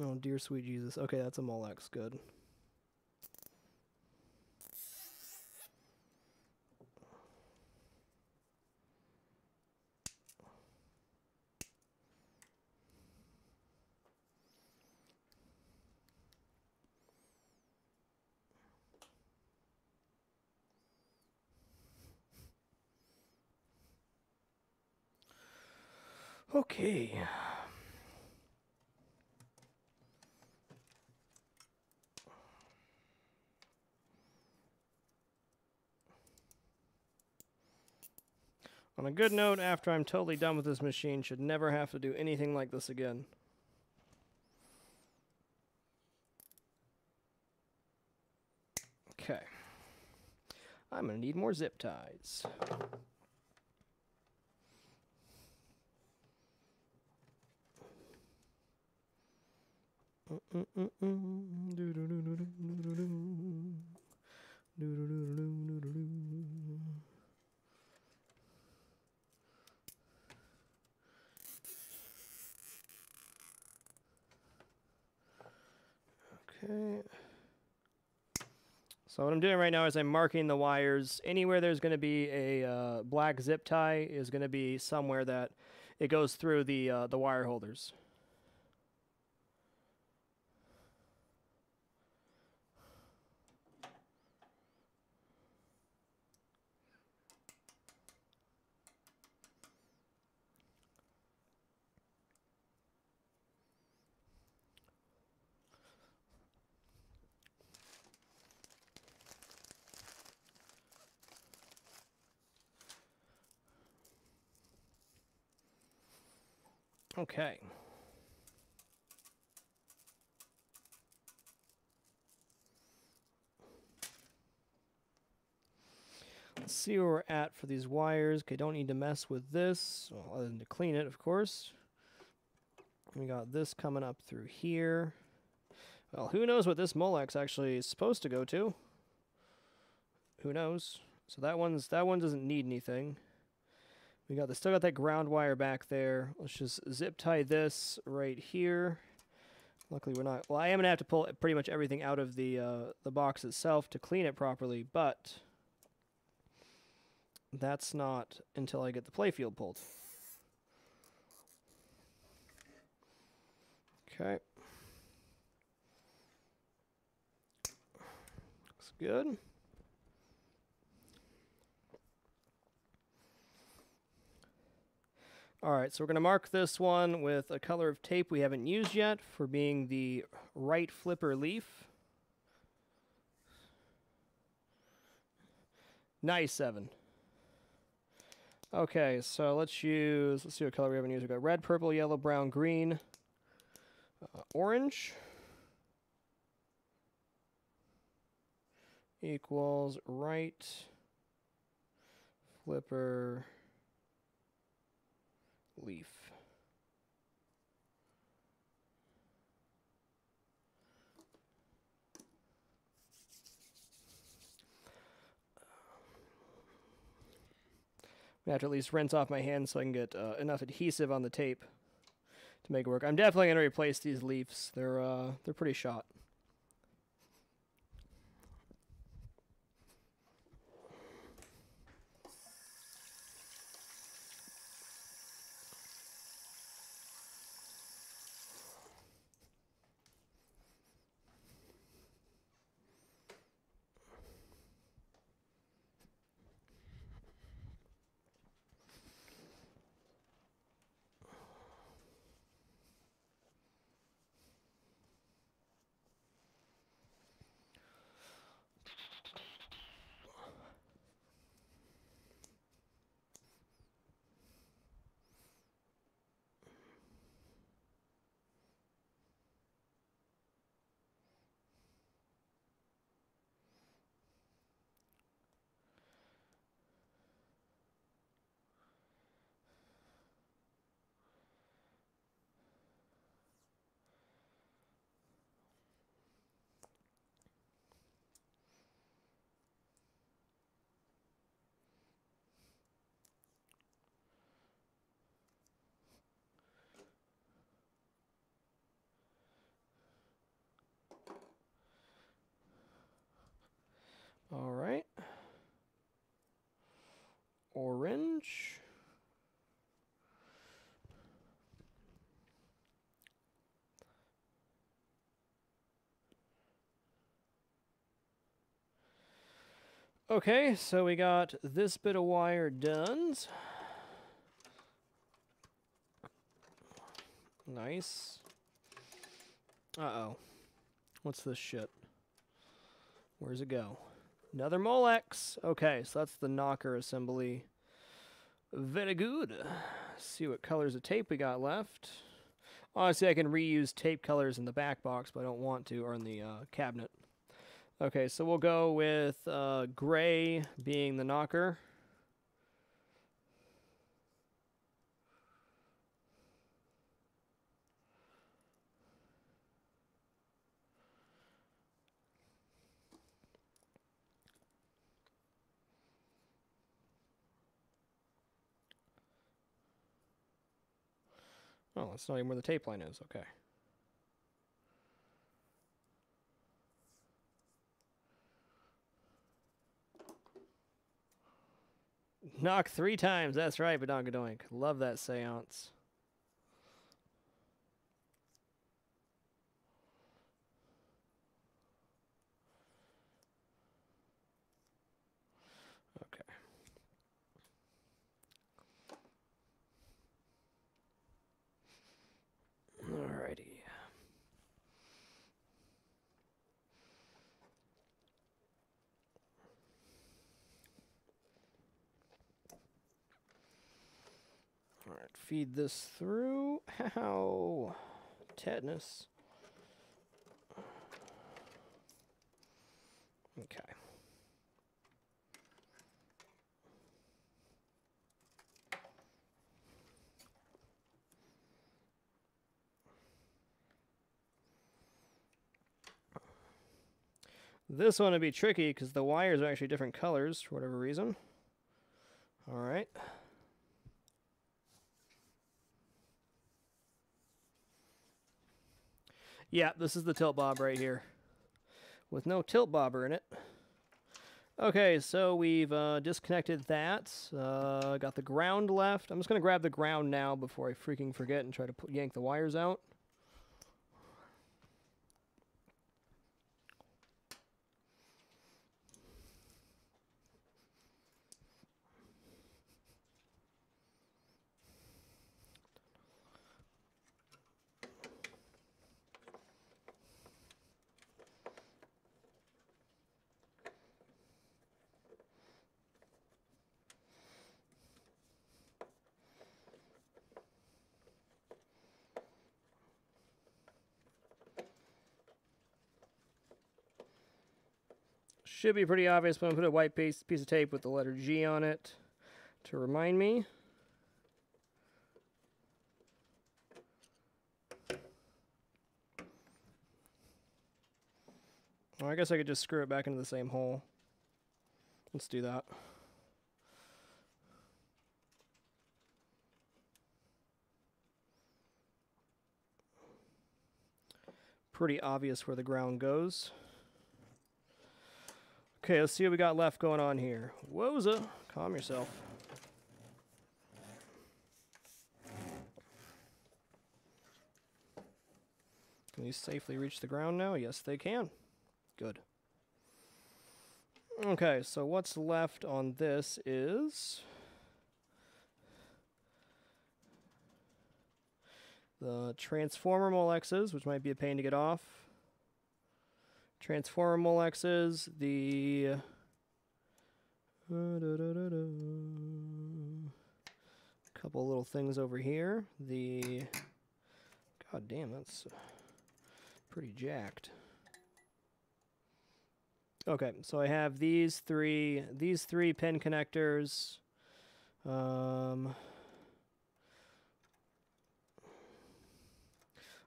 Oh, dear sweet Jesus. Okay, that's a Molex. Good. Okay. On a good note, after I'm totally done with this machine, should never have to do anything like this again. Okay. I'm going to need more zip ties. Okay. So what I'm doing right now is I'm marking the wires. Anywhere there's going to be a black zip tie is going to be somewhere that it goes through the wire holders. Okay. Let's see where we're at for these wires. Okay, don't need to mess with this, well, other than to clean it, of course. We got this coming up through here. Well, who knows what this Molex actually is supposed to go to? Who knows? So that one doesn't need anything. Still got that ground wire back there. Let's just zip tie this right here. Luckily, we're not. Well, I am gonna have to pull pretty much everything out of the box itself to clean it properly, but that's not until I get the playfield pulled. Okay. Looks good. Alright, so we're going to mark this one with a color of tape we haven't used yet for being the right flipper leaf. Nice 7. Okay, so let's see what color we haven't used. We've got red, purple, yellow, brown, green, orange. Equals right flipper leaf. I have to at least rinse off my hands so I can get enough adhesive on the tape to make it work. I'm definitely going to replace these leaves. They're pretty shot. All right. Orange. Okay, so we got this bit of wire done. Nice. Uh-oh. What's this shit? Where's it go? Another Molex. Okay, so that's the knocker assembly. Very good. See what colors of tape we got left. Honestly, I can reuse tape colors in the back box, but I don't want to, or in the cabinet. Okay, so we'll go with gray being the knocker. Oh, that's not even where the tape line is. Okay. Knock 3 times. That's right, Badonkadoink. Love that seance. Okay. Alrighty. Alright, feed this through. Ow. Tetanus. Okay. This one would be tricky because the wires are actually different colors for whatever reason. Alright. Yeah, this is the tilt bob right here, with no tilt bobber in it. Okay, so we've disconnected that. Got the ground left. I'm just going to grab the ground now before I freaking forget and try to yank the wires out. Should be pretty obvious, but I'm going to put a white piece of tape with the letter G on it to remind me. Well, I guess I could just screw it back into the same hole. Let's do that. Pretty obvious where the ground goes. Okay, let's see what we got left going on here. Wowza, calm yourself. Can these safely reach the ground now? Yes, they can. Good. Okay, so what's left on this is the transformer Molexes, which might be a pain to get off. Transformer Molexes, the couple little things over here. The god damn, that's pretty jacked. Okay, so I have these three pin connectors. A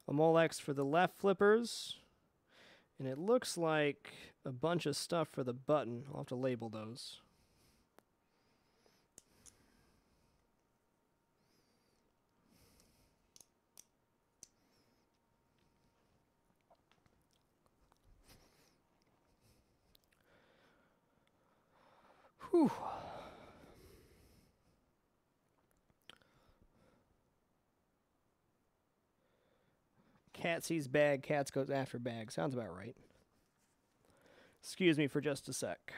Molex for the left flippers. And it looks like a bunch of stuff for the button. I'll have to label those. Whew. Cat sees bag, cats goes after bag. Sounds about right. Excuse me for just a sec.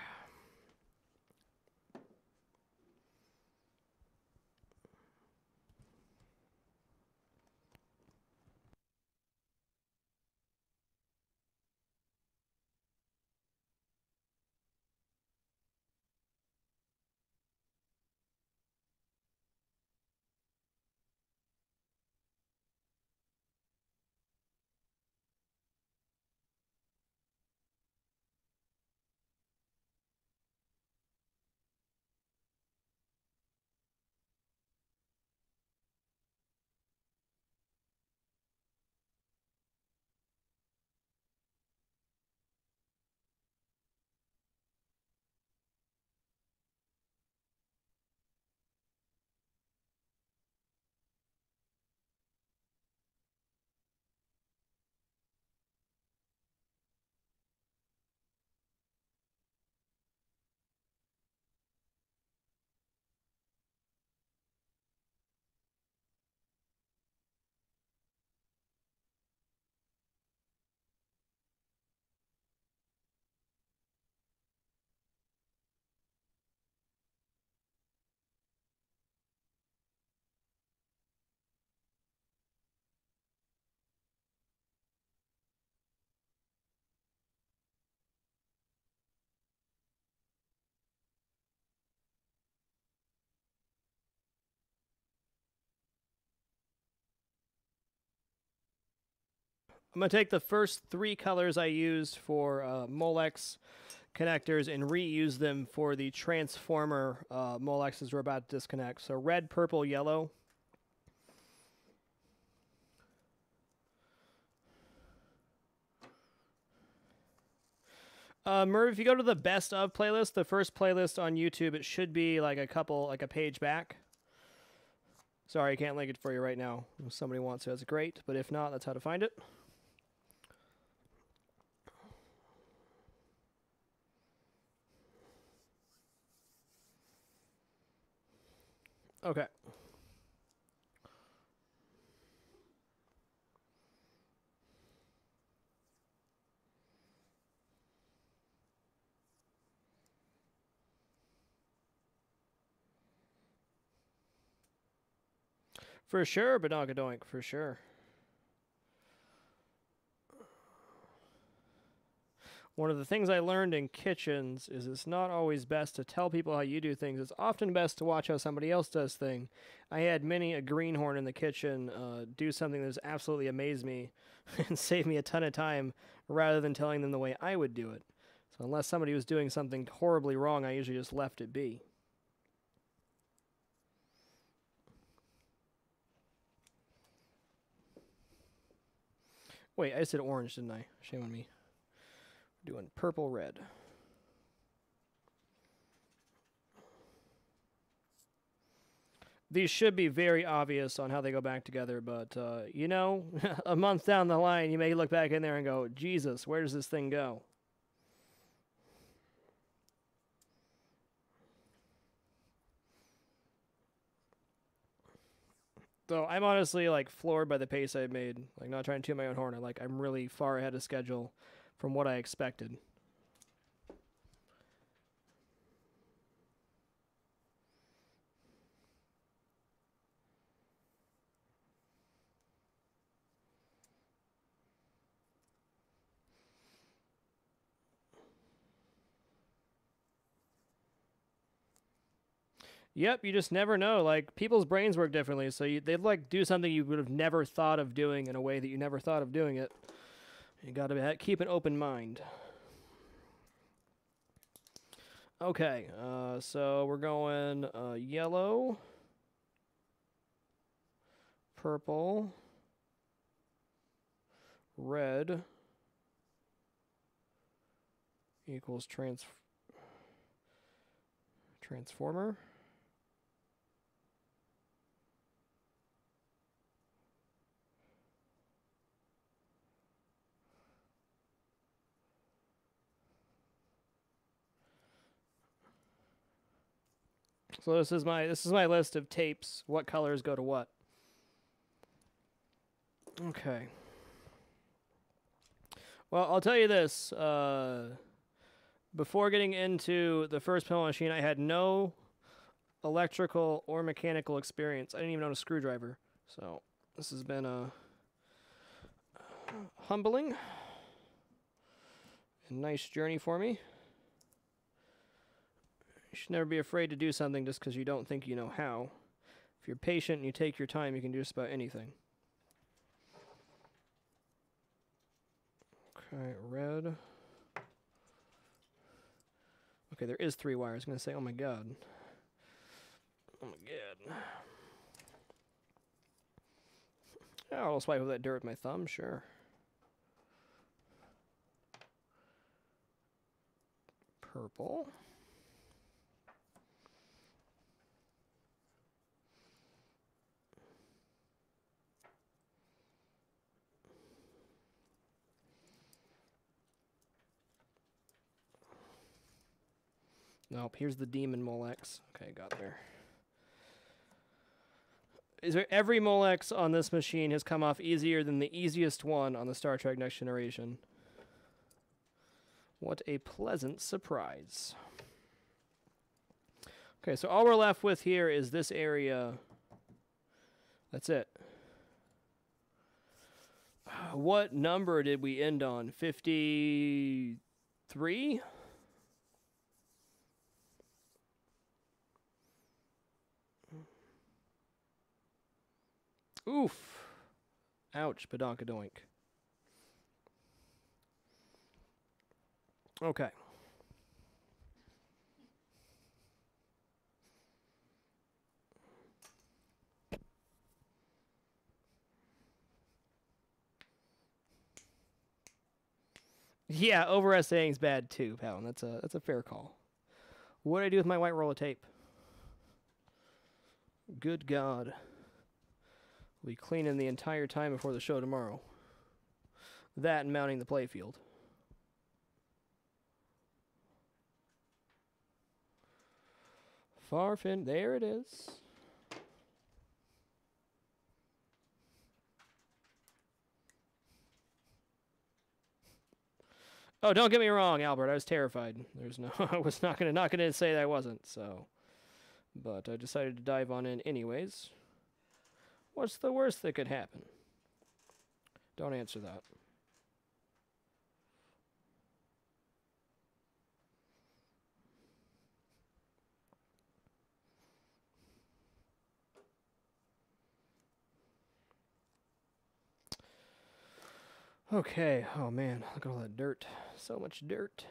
I'm going to take the first three colors I used for Molex connectors and reuse them for the transformer Molexes we're about to disconnect. So red, purple, yellow. Merv, if you go to the best of playlist, the first playlist on YouTube, it should be like a page back. Sorry, I can't link it for you right now. If somebody wants to, that's great. But if not, that's how to find it. Okay. For sure, Badonkadoink, for sure. One of the things I learned in kitchens is it's not always best to tell people how you do things. It's often best to watch how somebody else does things. I had many a greenhorn in the kitchen do something that has absolutely amazed me and saved me a ton of time rather than telling them the way I would do it. So unless somebody was doing something horribly wrong, I usually just left it be. Wait, I said orange, didn't I? Shame on me. Doing purple red. These should be very obvious on how they go back together, but you know, a month down the line, you may look back in there and go, Jesus, where does this thing go? So I'm honestly like floored by the pace I've made. Like, not trying to toot my own horn. I'm really far ahead of schedule from what I expected. Yep, you just never know. Like, people's brains work differently, so they'd like do something you would have never thought of doing in a way that you never thought of doing it. You gotta keep an open mind. Okay, so we're going yellow, purple, red equals transformer. So this is my list of tapes. What colors go to what? Okay. Well, I'll tell you this. Before getting into the first pinball machine, I had no electrical or mechanical experience. I didn't even own a screwdriver. So this has been humbling and nice journey for me. You should never be afraid to do something just because you don't think you know how. If you're patient and you take your time, you can do just about anything. Okay, red. Okay, there is 3 wires. I'm going to say, oh my god. Oh my god. I'll swipe with that dirt with my thumb, sure. Purple. Nope, here's the demon Molex. Okay, got there. Every Molex on this machine has come off easier than the easiest one on the Star Trek Next Generation. What a pleasant surprise. Okay, so all we're left with here is this area. That's it. What number did we end on? 53? Oof. Ouch, badonkadoink. Okay. Yeah, overestimating's bad too, Palin. That's a fair call. What do I do with my white roll of tape? Good God. We'll be cleaning the entire time before the show tomorrow. That and mounting the playfield. Farfin, there it is. Oh, don't get me wrong, Albert. I was terrified. There's no, I was not gonna say that I wasn't. So, but I decided to dive on in anyways. What's the worst that could happen? Don't answer that. Okay. Oh man, look at all that dirt. So much dirt.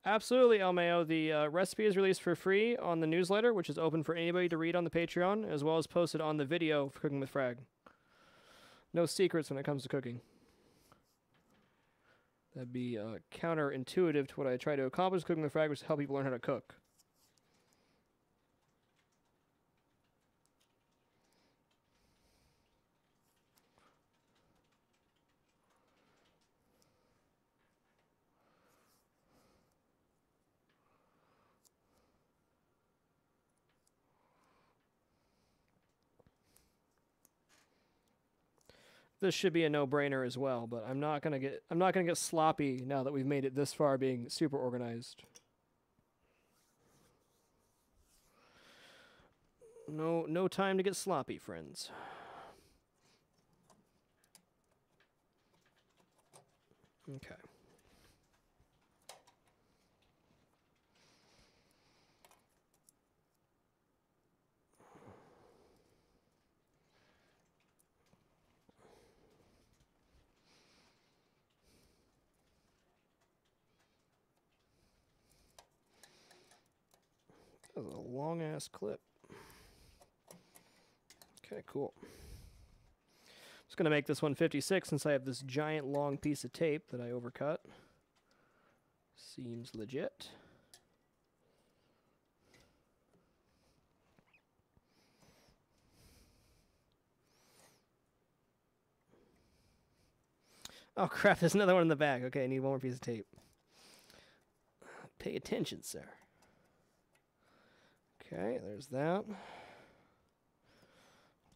Absolutely, Elmeo. The recipe is released for free on the newsletter, which is open for anybody to read on the Patreon, as well as posted on the video for Cooking with Frag. No secrets when it comes to cooking. That'd be counterintuitive to what I try to accomplish Cooking with Frag, which is help people learn how to cook. This should be a no-brainer as well, but I'm not gonna get sloppy now that we've made it this far being super organized. No time to get sloppy, friends. Okay. That was a long-ass clip. Okay, cool. Just going to make this one 56 since I have this giant long piece of tape that I overcut. Seems legit. Oh crap, there's another one in the back. Okay, I need one more piece of tape. Pay attention, sir. Okay, there's that.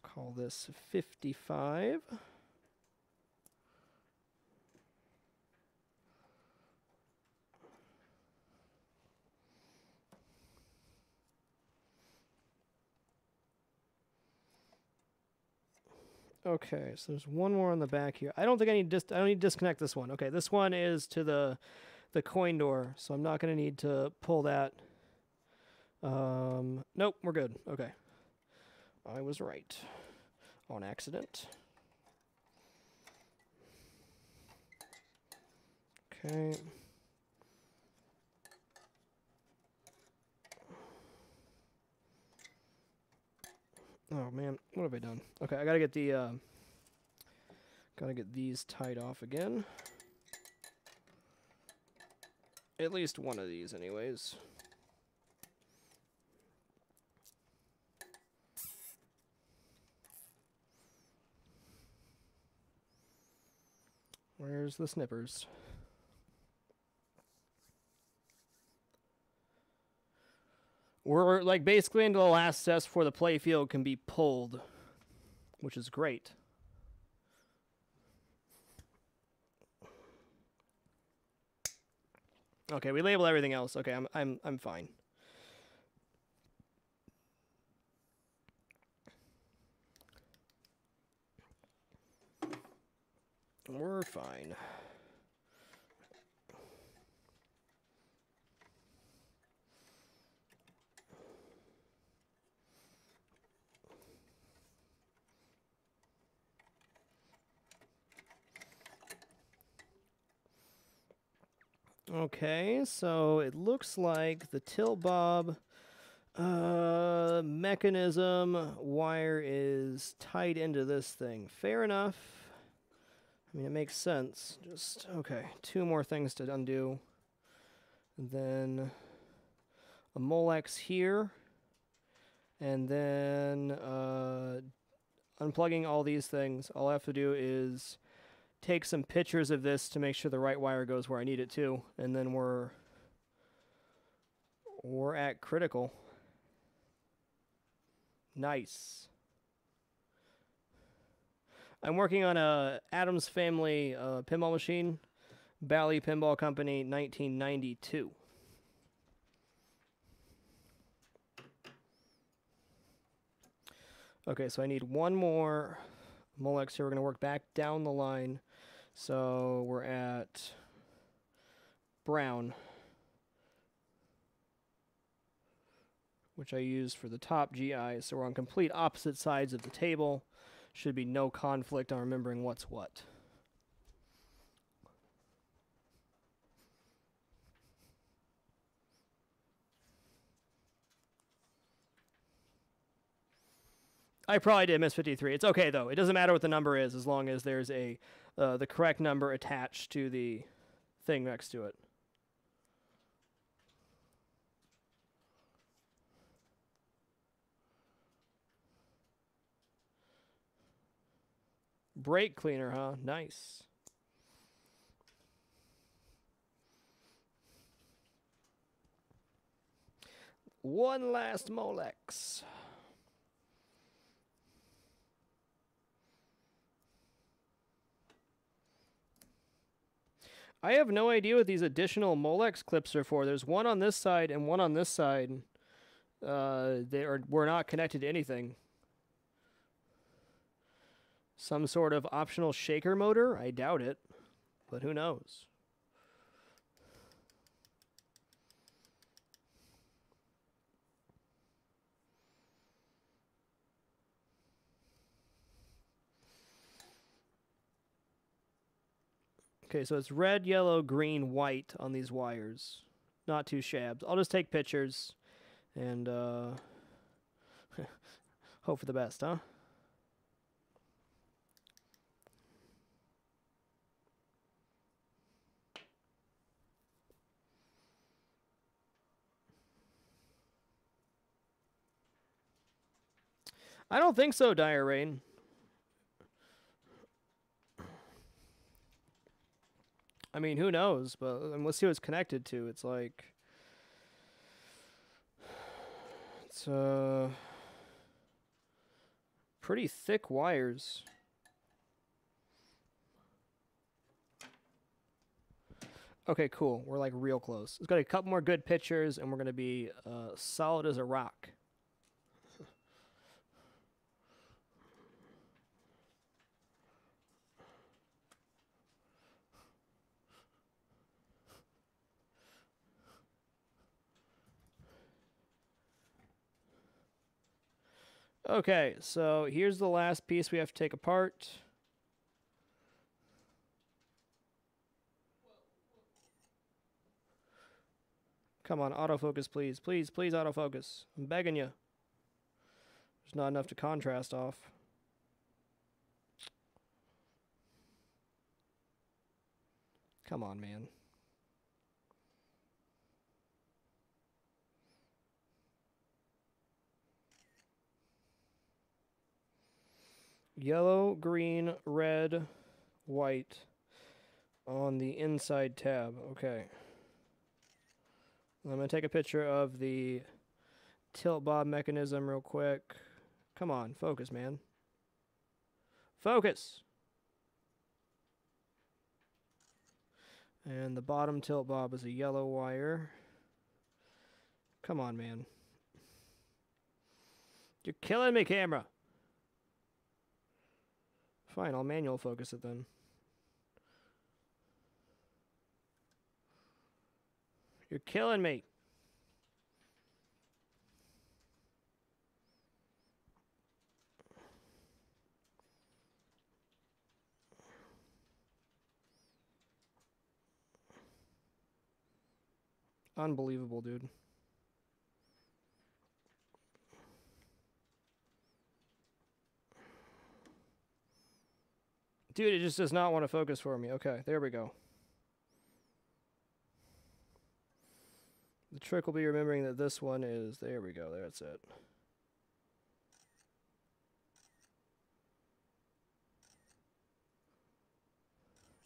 Call this 55. Okay, so there's one more on the back here. I don't think I need I don't need to disconnect this one. Okay, this one is to the coin door, so I'm not going to need to pull that. Nope, we're good. Okay. I was right. On accident. Okay. Oh man, what have I done? Okay, I gotta get the gotta get these tied off again. At least one of these anyways. Where's the snippers? We're like basically into the last test before the playfield can be pulled, which is great. Okay, we label everything else. Okay, I'm fine. We're fine. Okay, so it looks like the tilt bob mechanism wire is tied into this thing. Fair enough. I mean, it makes sense. Just, okay, two more things to undo. And then a Molex here. And then unplugging all these things. All I have to do is take some pictures of this to make sure the right wire goes where I need it to. And then we're at critical. Nice. I'm working on a Addams Family pinball machine, Bally Pinball Company, 1992. Okay, so I need one more Molex here. We're going to work back down the line. So we're at brown, which I used for the top GI. So we're on complete opposite sides of the table. Should be no conflict on remembering what's what. I probably did miss 53. It's okay, though. It doesn't matter what the number is as long as there's a the correct number attached to the thing next to it. Brake cleaner, huh? Nice. One last Molex. I have no idea what these additional Molex clips are for. There's one on this side and one on this side. We're not connected to anything. Some sort of optional shaker motor? I doubt it, but who knows? Okay, so it's red, yellow, green, white on these wires. Not too shabs. I'll just take pictures and hope for the best, huh? I don't think so, Dire Rain. I mean, who knows? But let's see what it's connected to. It's like... It's pretty thick wires. Okay, cool. We're like real close. It's got a couple more good pictures, and we're going to be solid as a rock. Okay, so here's the last piece we have to take apart. Come on, autofocus, please. Please, please, autofocus. I'm begging you. There's not enough to contrast off. Come on, man. Yellow, green, red, white on the inside tab. Okay. I'm going to take a picture of the tilt bob mechanism real quick. Come on, focus, man. Focus! And the bottom tilt bob is a yellow wire. Come on, man. You're killing me, camera! Fine, I'll manual focus it then. You're killing me. Unbelievable, dude. Dude, it just does not want to focus for me. Okay, there we go. The trick will be remembering that this one is... There we go, that's it.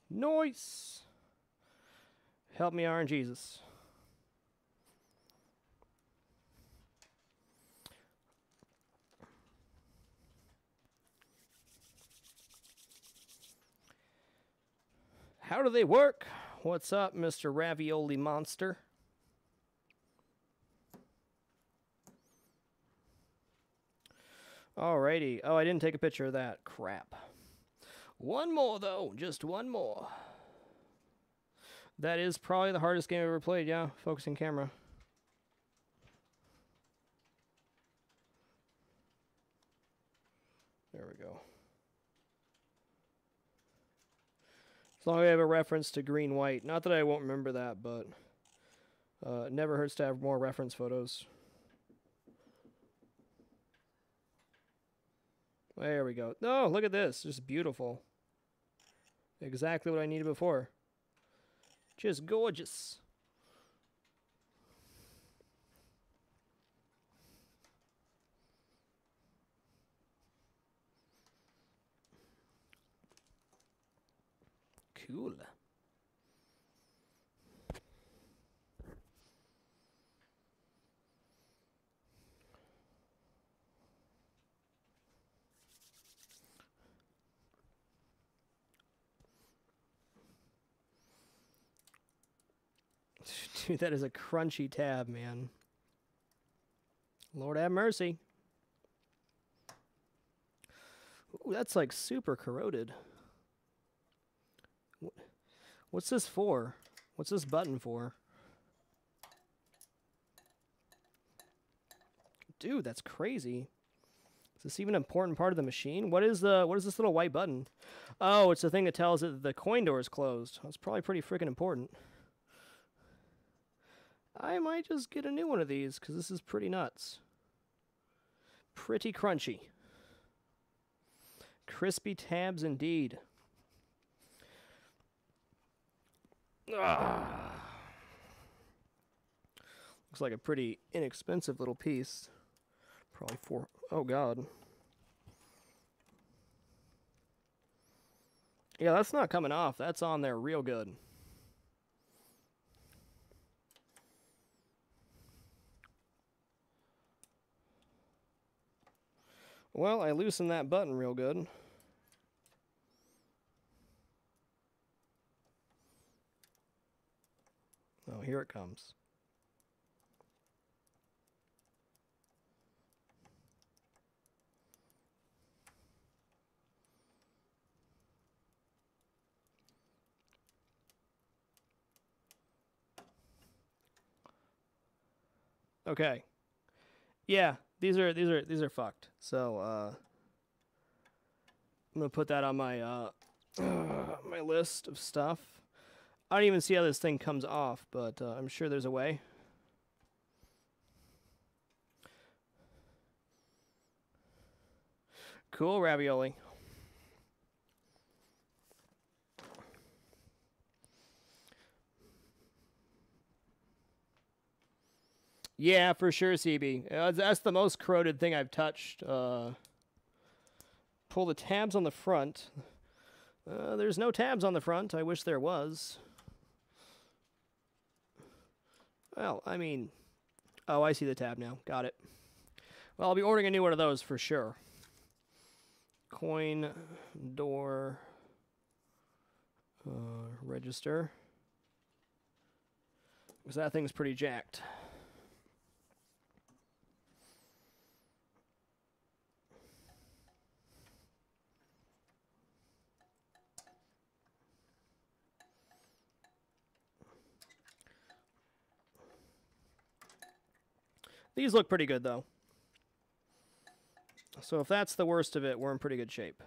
Nice! Help me, Iron Jesus. How do they work? What's up, Mr. Ravioli Monster? Alrighty. Oh, I didn't take a picture of that. Crap. One more, though. Just one more. That is probably the hardest game I've ever played, yeah. Focusing camera. There we go. As long as I have a reference to green-white. Not that I won't remember that, but it never hurts to have more reference photos. There we go. No, look at this. Just beautiful. Exactly what I needed before. Just gorgeous. Cool. Dude, that is a crunchy tab, man. Lord have mercy. Ooh, that's like super corroded. What's this for? What's this button for? Dude, that's crazy. Is this even an important part of the machine? What is this little white button? Oh, it's the thing that tells it that the coin door is closed. That's probably pretty freaking important. I might just get a new one of these, because this is pretty nuts. Pretty crunchy. Crispy tabs indeed. Ah. Looks like a pretty inexpensive little piece. Probably four. Oh, God. Yeah, that's not coming off. That's on there real good. Well, I loosened that button real good. Oh, here it comes. Okay. Yeah, these are fucked. So I'm gonna put that on my my list of stuff. I don't even see how this thing comes off, but I'm sure there's a way. Cool, ravioli. Yeah, for sure, CB. That's the most corroded thing I've touched. Pull the tabs on the front. There's no tabs on the front. I wish there was. Well, I mean... Oh, I see the tab now. Got it. Well, I'll be ordering a new one of those for sure. Coin, door, register. Because that thing's pretty jacked. These look pretty good, though. So if that's the worst of it, we're in pretty good shape.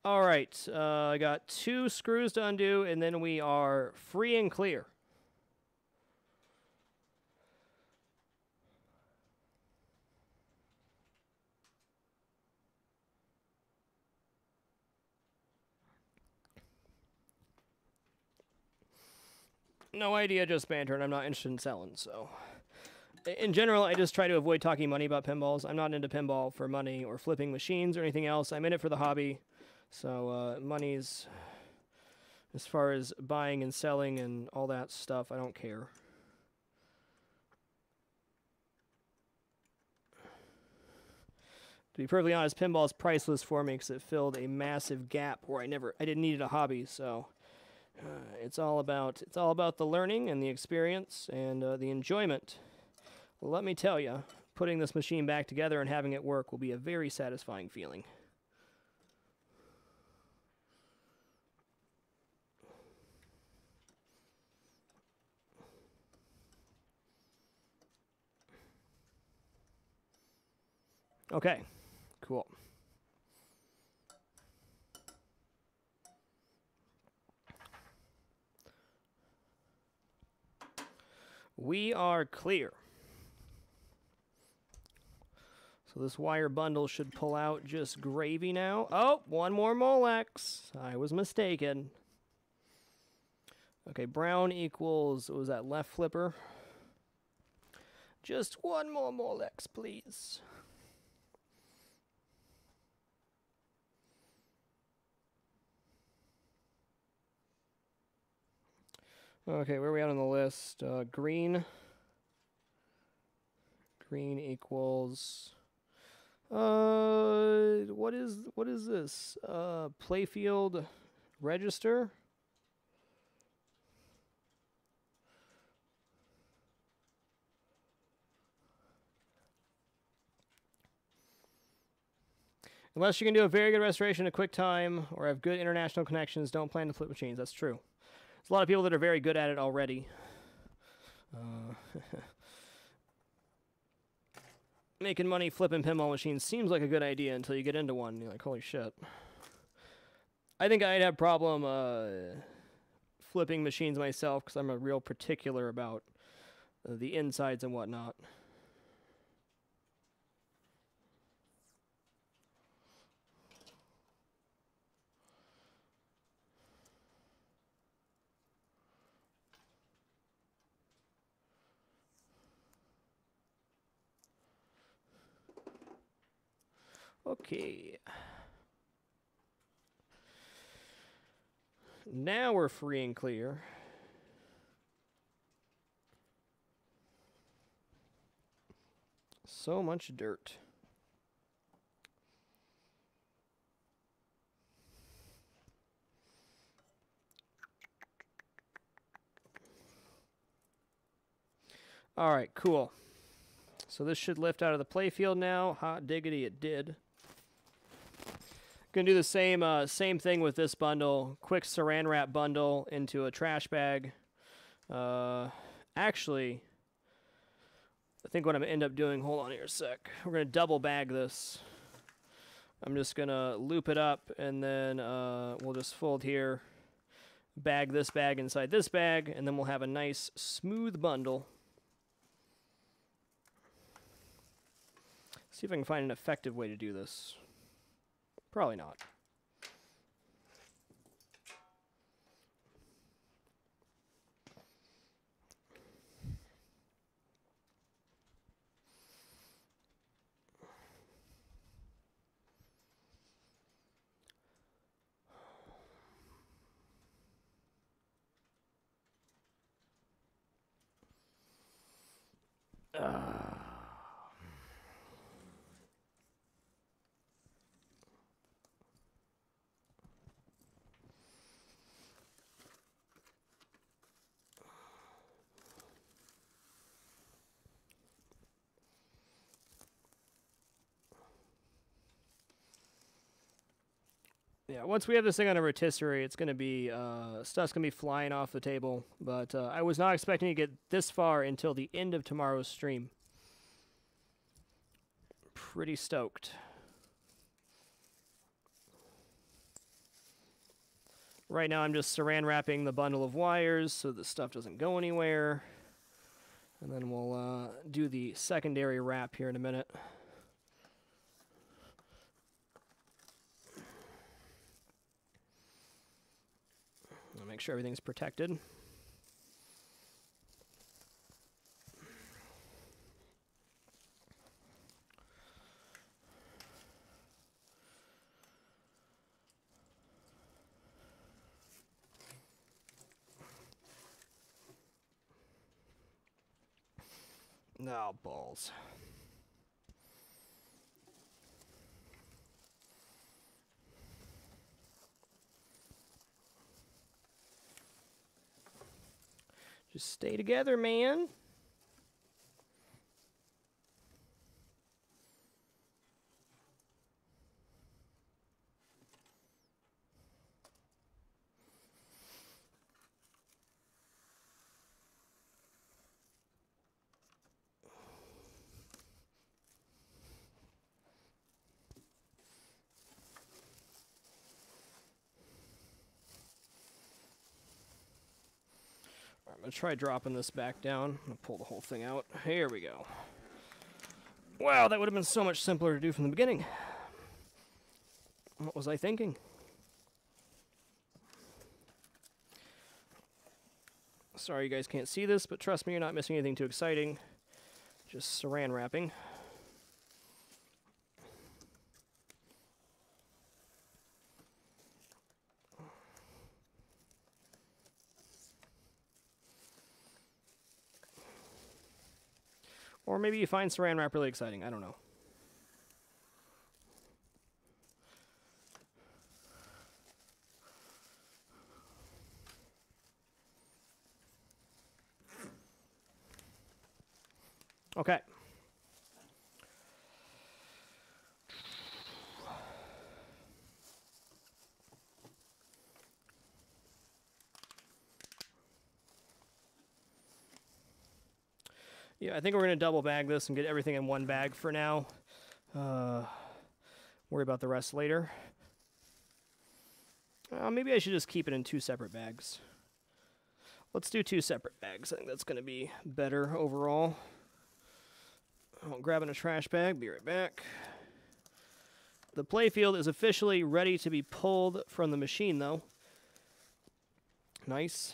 All right, I got 2 screws to undo, and then we are free and clear. No idea, just banter, and I'm not interested in selling, so... In general, I just try to avoid talking money about pinballs. I'm not into pinball for money or flipping machines or anything else. I'm in it for the hobby. So, money's... As far as buying and selling and all that stuff, I don't care. be perfectly honest, pinball is priceless for me because it filled a massive gap where I didn't need a hobby. So it's all about the learning and the experience and the enjoyment. Well, let me tell you, putting this machine back together and having it work will be a very satisfying feeling. Okay, cool. We are clear. So this wire bundle should pull out just gravy now. Oh, one more Molex. I was mistaken. Okay, brown equals, what was that, left flipper? Just one more Molex, please. Okay, where are we at on the list? Green. Green equals... what is this? Playfield register? Unless you can do a very good restoration in a quick time or have good international connections, don't plan to flip machines. That's true. There's a lot of people that are very good at it already. Making money flipping pinball machines seems like a good idea until you get into one and you're like, holy shit. I think I'd have problem flipping machines myself because I'm a real particular about the insides and whatnot. Okay. Now we're free and clear. So much dirt. All right, cool. So this should lift out of the playfield now. Hot diggity, it did. Gonna do the same thing with this bundle. Quick saran wrap bundle into a trash bag. Actually, I think what I'm gonna end up doing, hold on here a sec. We're gonna double bag this. I'm just gonna loop it up and then we'll just fold here, bag this bag inside this bag, and then we'll have a nice smooth bundle. See if I can find an effective way to do this. Probably not. Yeah, once we have this thing on a rotisserie, it's going to be, stuff's going to be flying off the table. But I was not expecting to get this far until the end of tomorrow's stream. Pretty stoked. Right now I'm just saran wrapping the bundle of wires so the stuff doesn't go anywhere. And then we'll do the secondary wrap here in a minute. Make sure everything's protected. No balls. Just stay together, man. I'm going to try dropping this back down. I'm going to pull the whole thing out. Here we go. Wow, that would have been so much simpler to do from the beginning. What was I thinking? Sorry you guys can't see this, but trust me, you're not missing anything too exciting. Just saran wrapping. Or maybe you find saran wrap really exciting. I don't know. Okay. Yeah, I think we're going to double bag this and get everything in one bag for now. Worry about the rest later. Maybe I should just keep it in 2 separate bags. Let's do 2 separate bags. I think that's going to be better overall. I'm grabbing a trash bag. Be right back. The Playfield is officially ready to be pulled from the machine, though. Nice.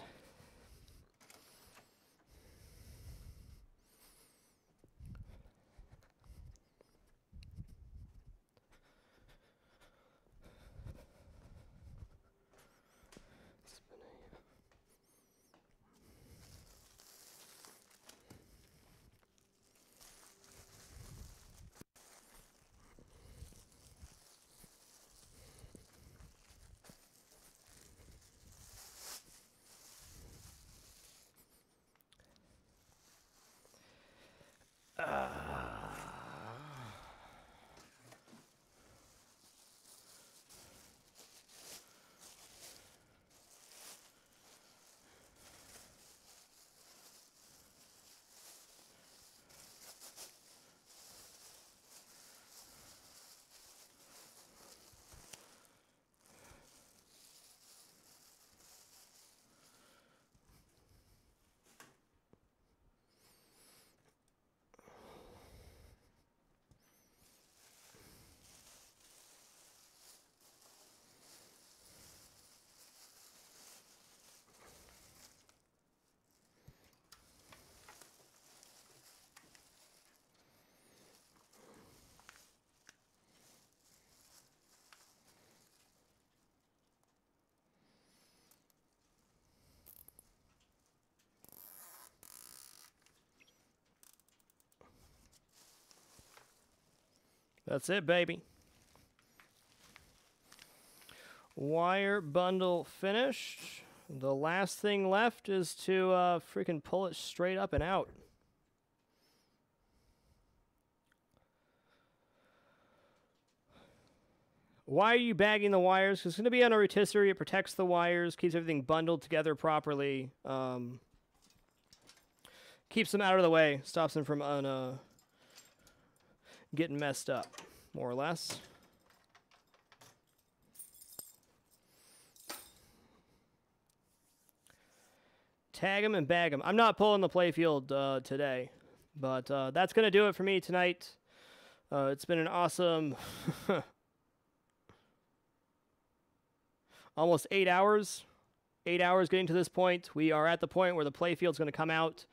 That's it, baby. Wire bundle finished. The last thing left is to freaking pull it straight up and out. Why are you bagging the wires? 'Cause it's going to be on a rotisserie. It protects the wires, keeps everything bundled together properly. Keeps them out of the way, stops them from getting messed up, more or less. Tag them and bag them. I'm not pulling the Playfield today, but that's going to do it for me tonight. It's been an awesome almost 8 hours. 8 hours getting to this point. We are at the point where the Playfield's going to come out.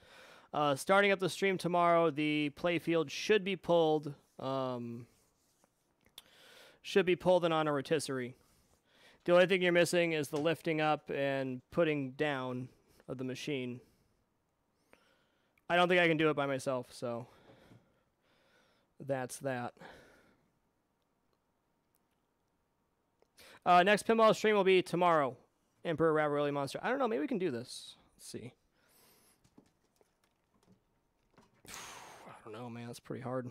Starting up the stream tomorrow, the Playfield should be pulled. Should be pulled in on a rotisserie. The only thing you're missing is the lifting up and putting down of the machine. I don't think I can do it by myself, so that's that. Next pinball stream will be tomorrow. Emperor Ravioli Monster. I don't know, maybe we can do this. Let's see. don't know, man. It's pretty hard.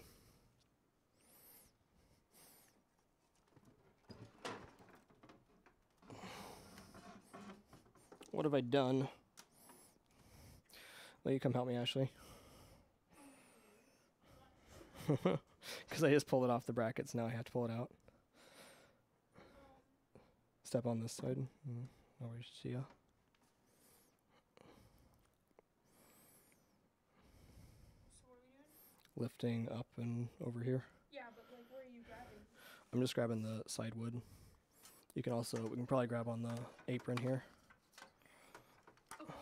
What have I done? Well, you come help me, Ashley. Because I just pulled it off the brackets. Now I have to pull it out. Step on this side. Oh, we should see ya. So what are we doing? Lifting up and over here. Yeah, but like, where are you grabbing? I'm just grabbing the side wood. You can also, we can probably grab on the apron here. Okay.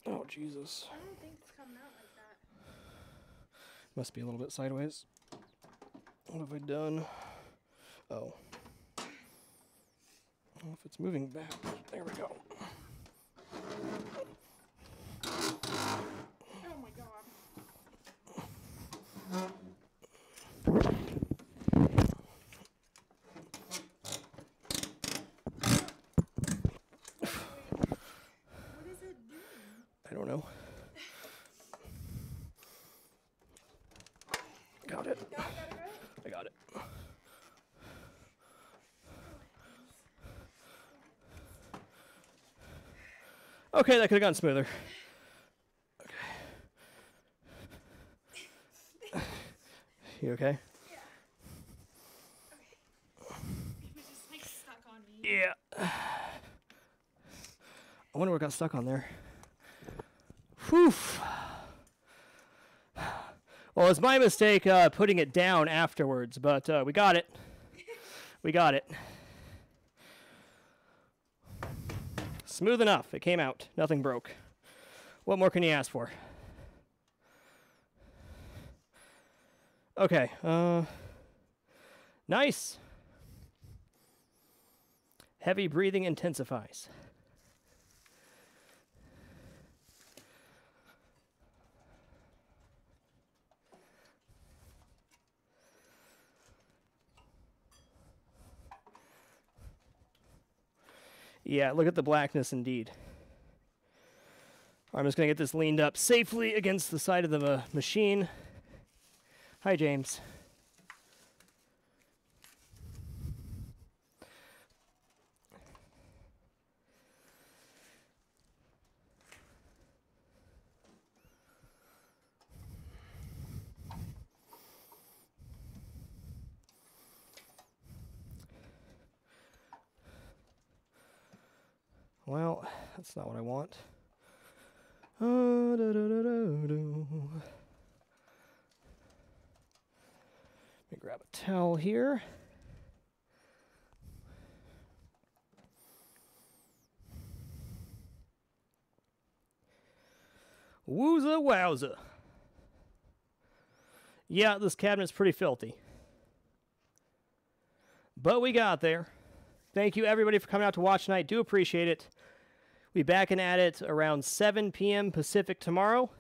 Oh, Jesus. I don't think it's coming out like that. Must be a little bit sideways. What have I done? Oh. Well, if it's moving back, there we go. Oh my god. What is it doing? I don't know. Got it. Got it? I got it. Okay, that could have gone smoother. Okay. You okay? Yeah. Okay. It was just like stuck on me. Yeah. I wonder what got stuck on there. Whew. Well, it's my mistake putting it down afterwards, but we got it. We got it. Smooth enough. It came out. Nothing broke. What more can you ask for? Okay. Nice. Heavy breathing intensifies. Yeah, look at the blackness indeed. I'm just going to get this leaned up safely against the side of the machine. Hi, James. Well, that's not what I want. Let me grab a towel here. Wooza wowza. Yeah, this cabinet's pretty filthy. But we got there. Thank you, everybody, for coming out to watch tonight. Do appreciate it. We'll be back and at it around 7 p.m. Pacific tomorrow.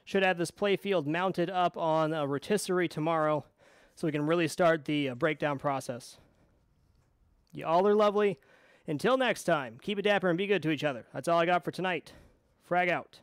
Should have this playfield mounted up on a rotisserie tomorrow so we can really start the breakdown process. You all are lovely. Until next time, keep it dapper and be good to each other. That's all I got for tonight. Frag out.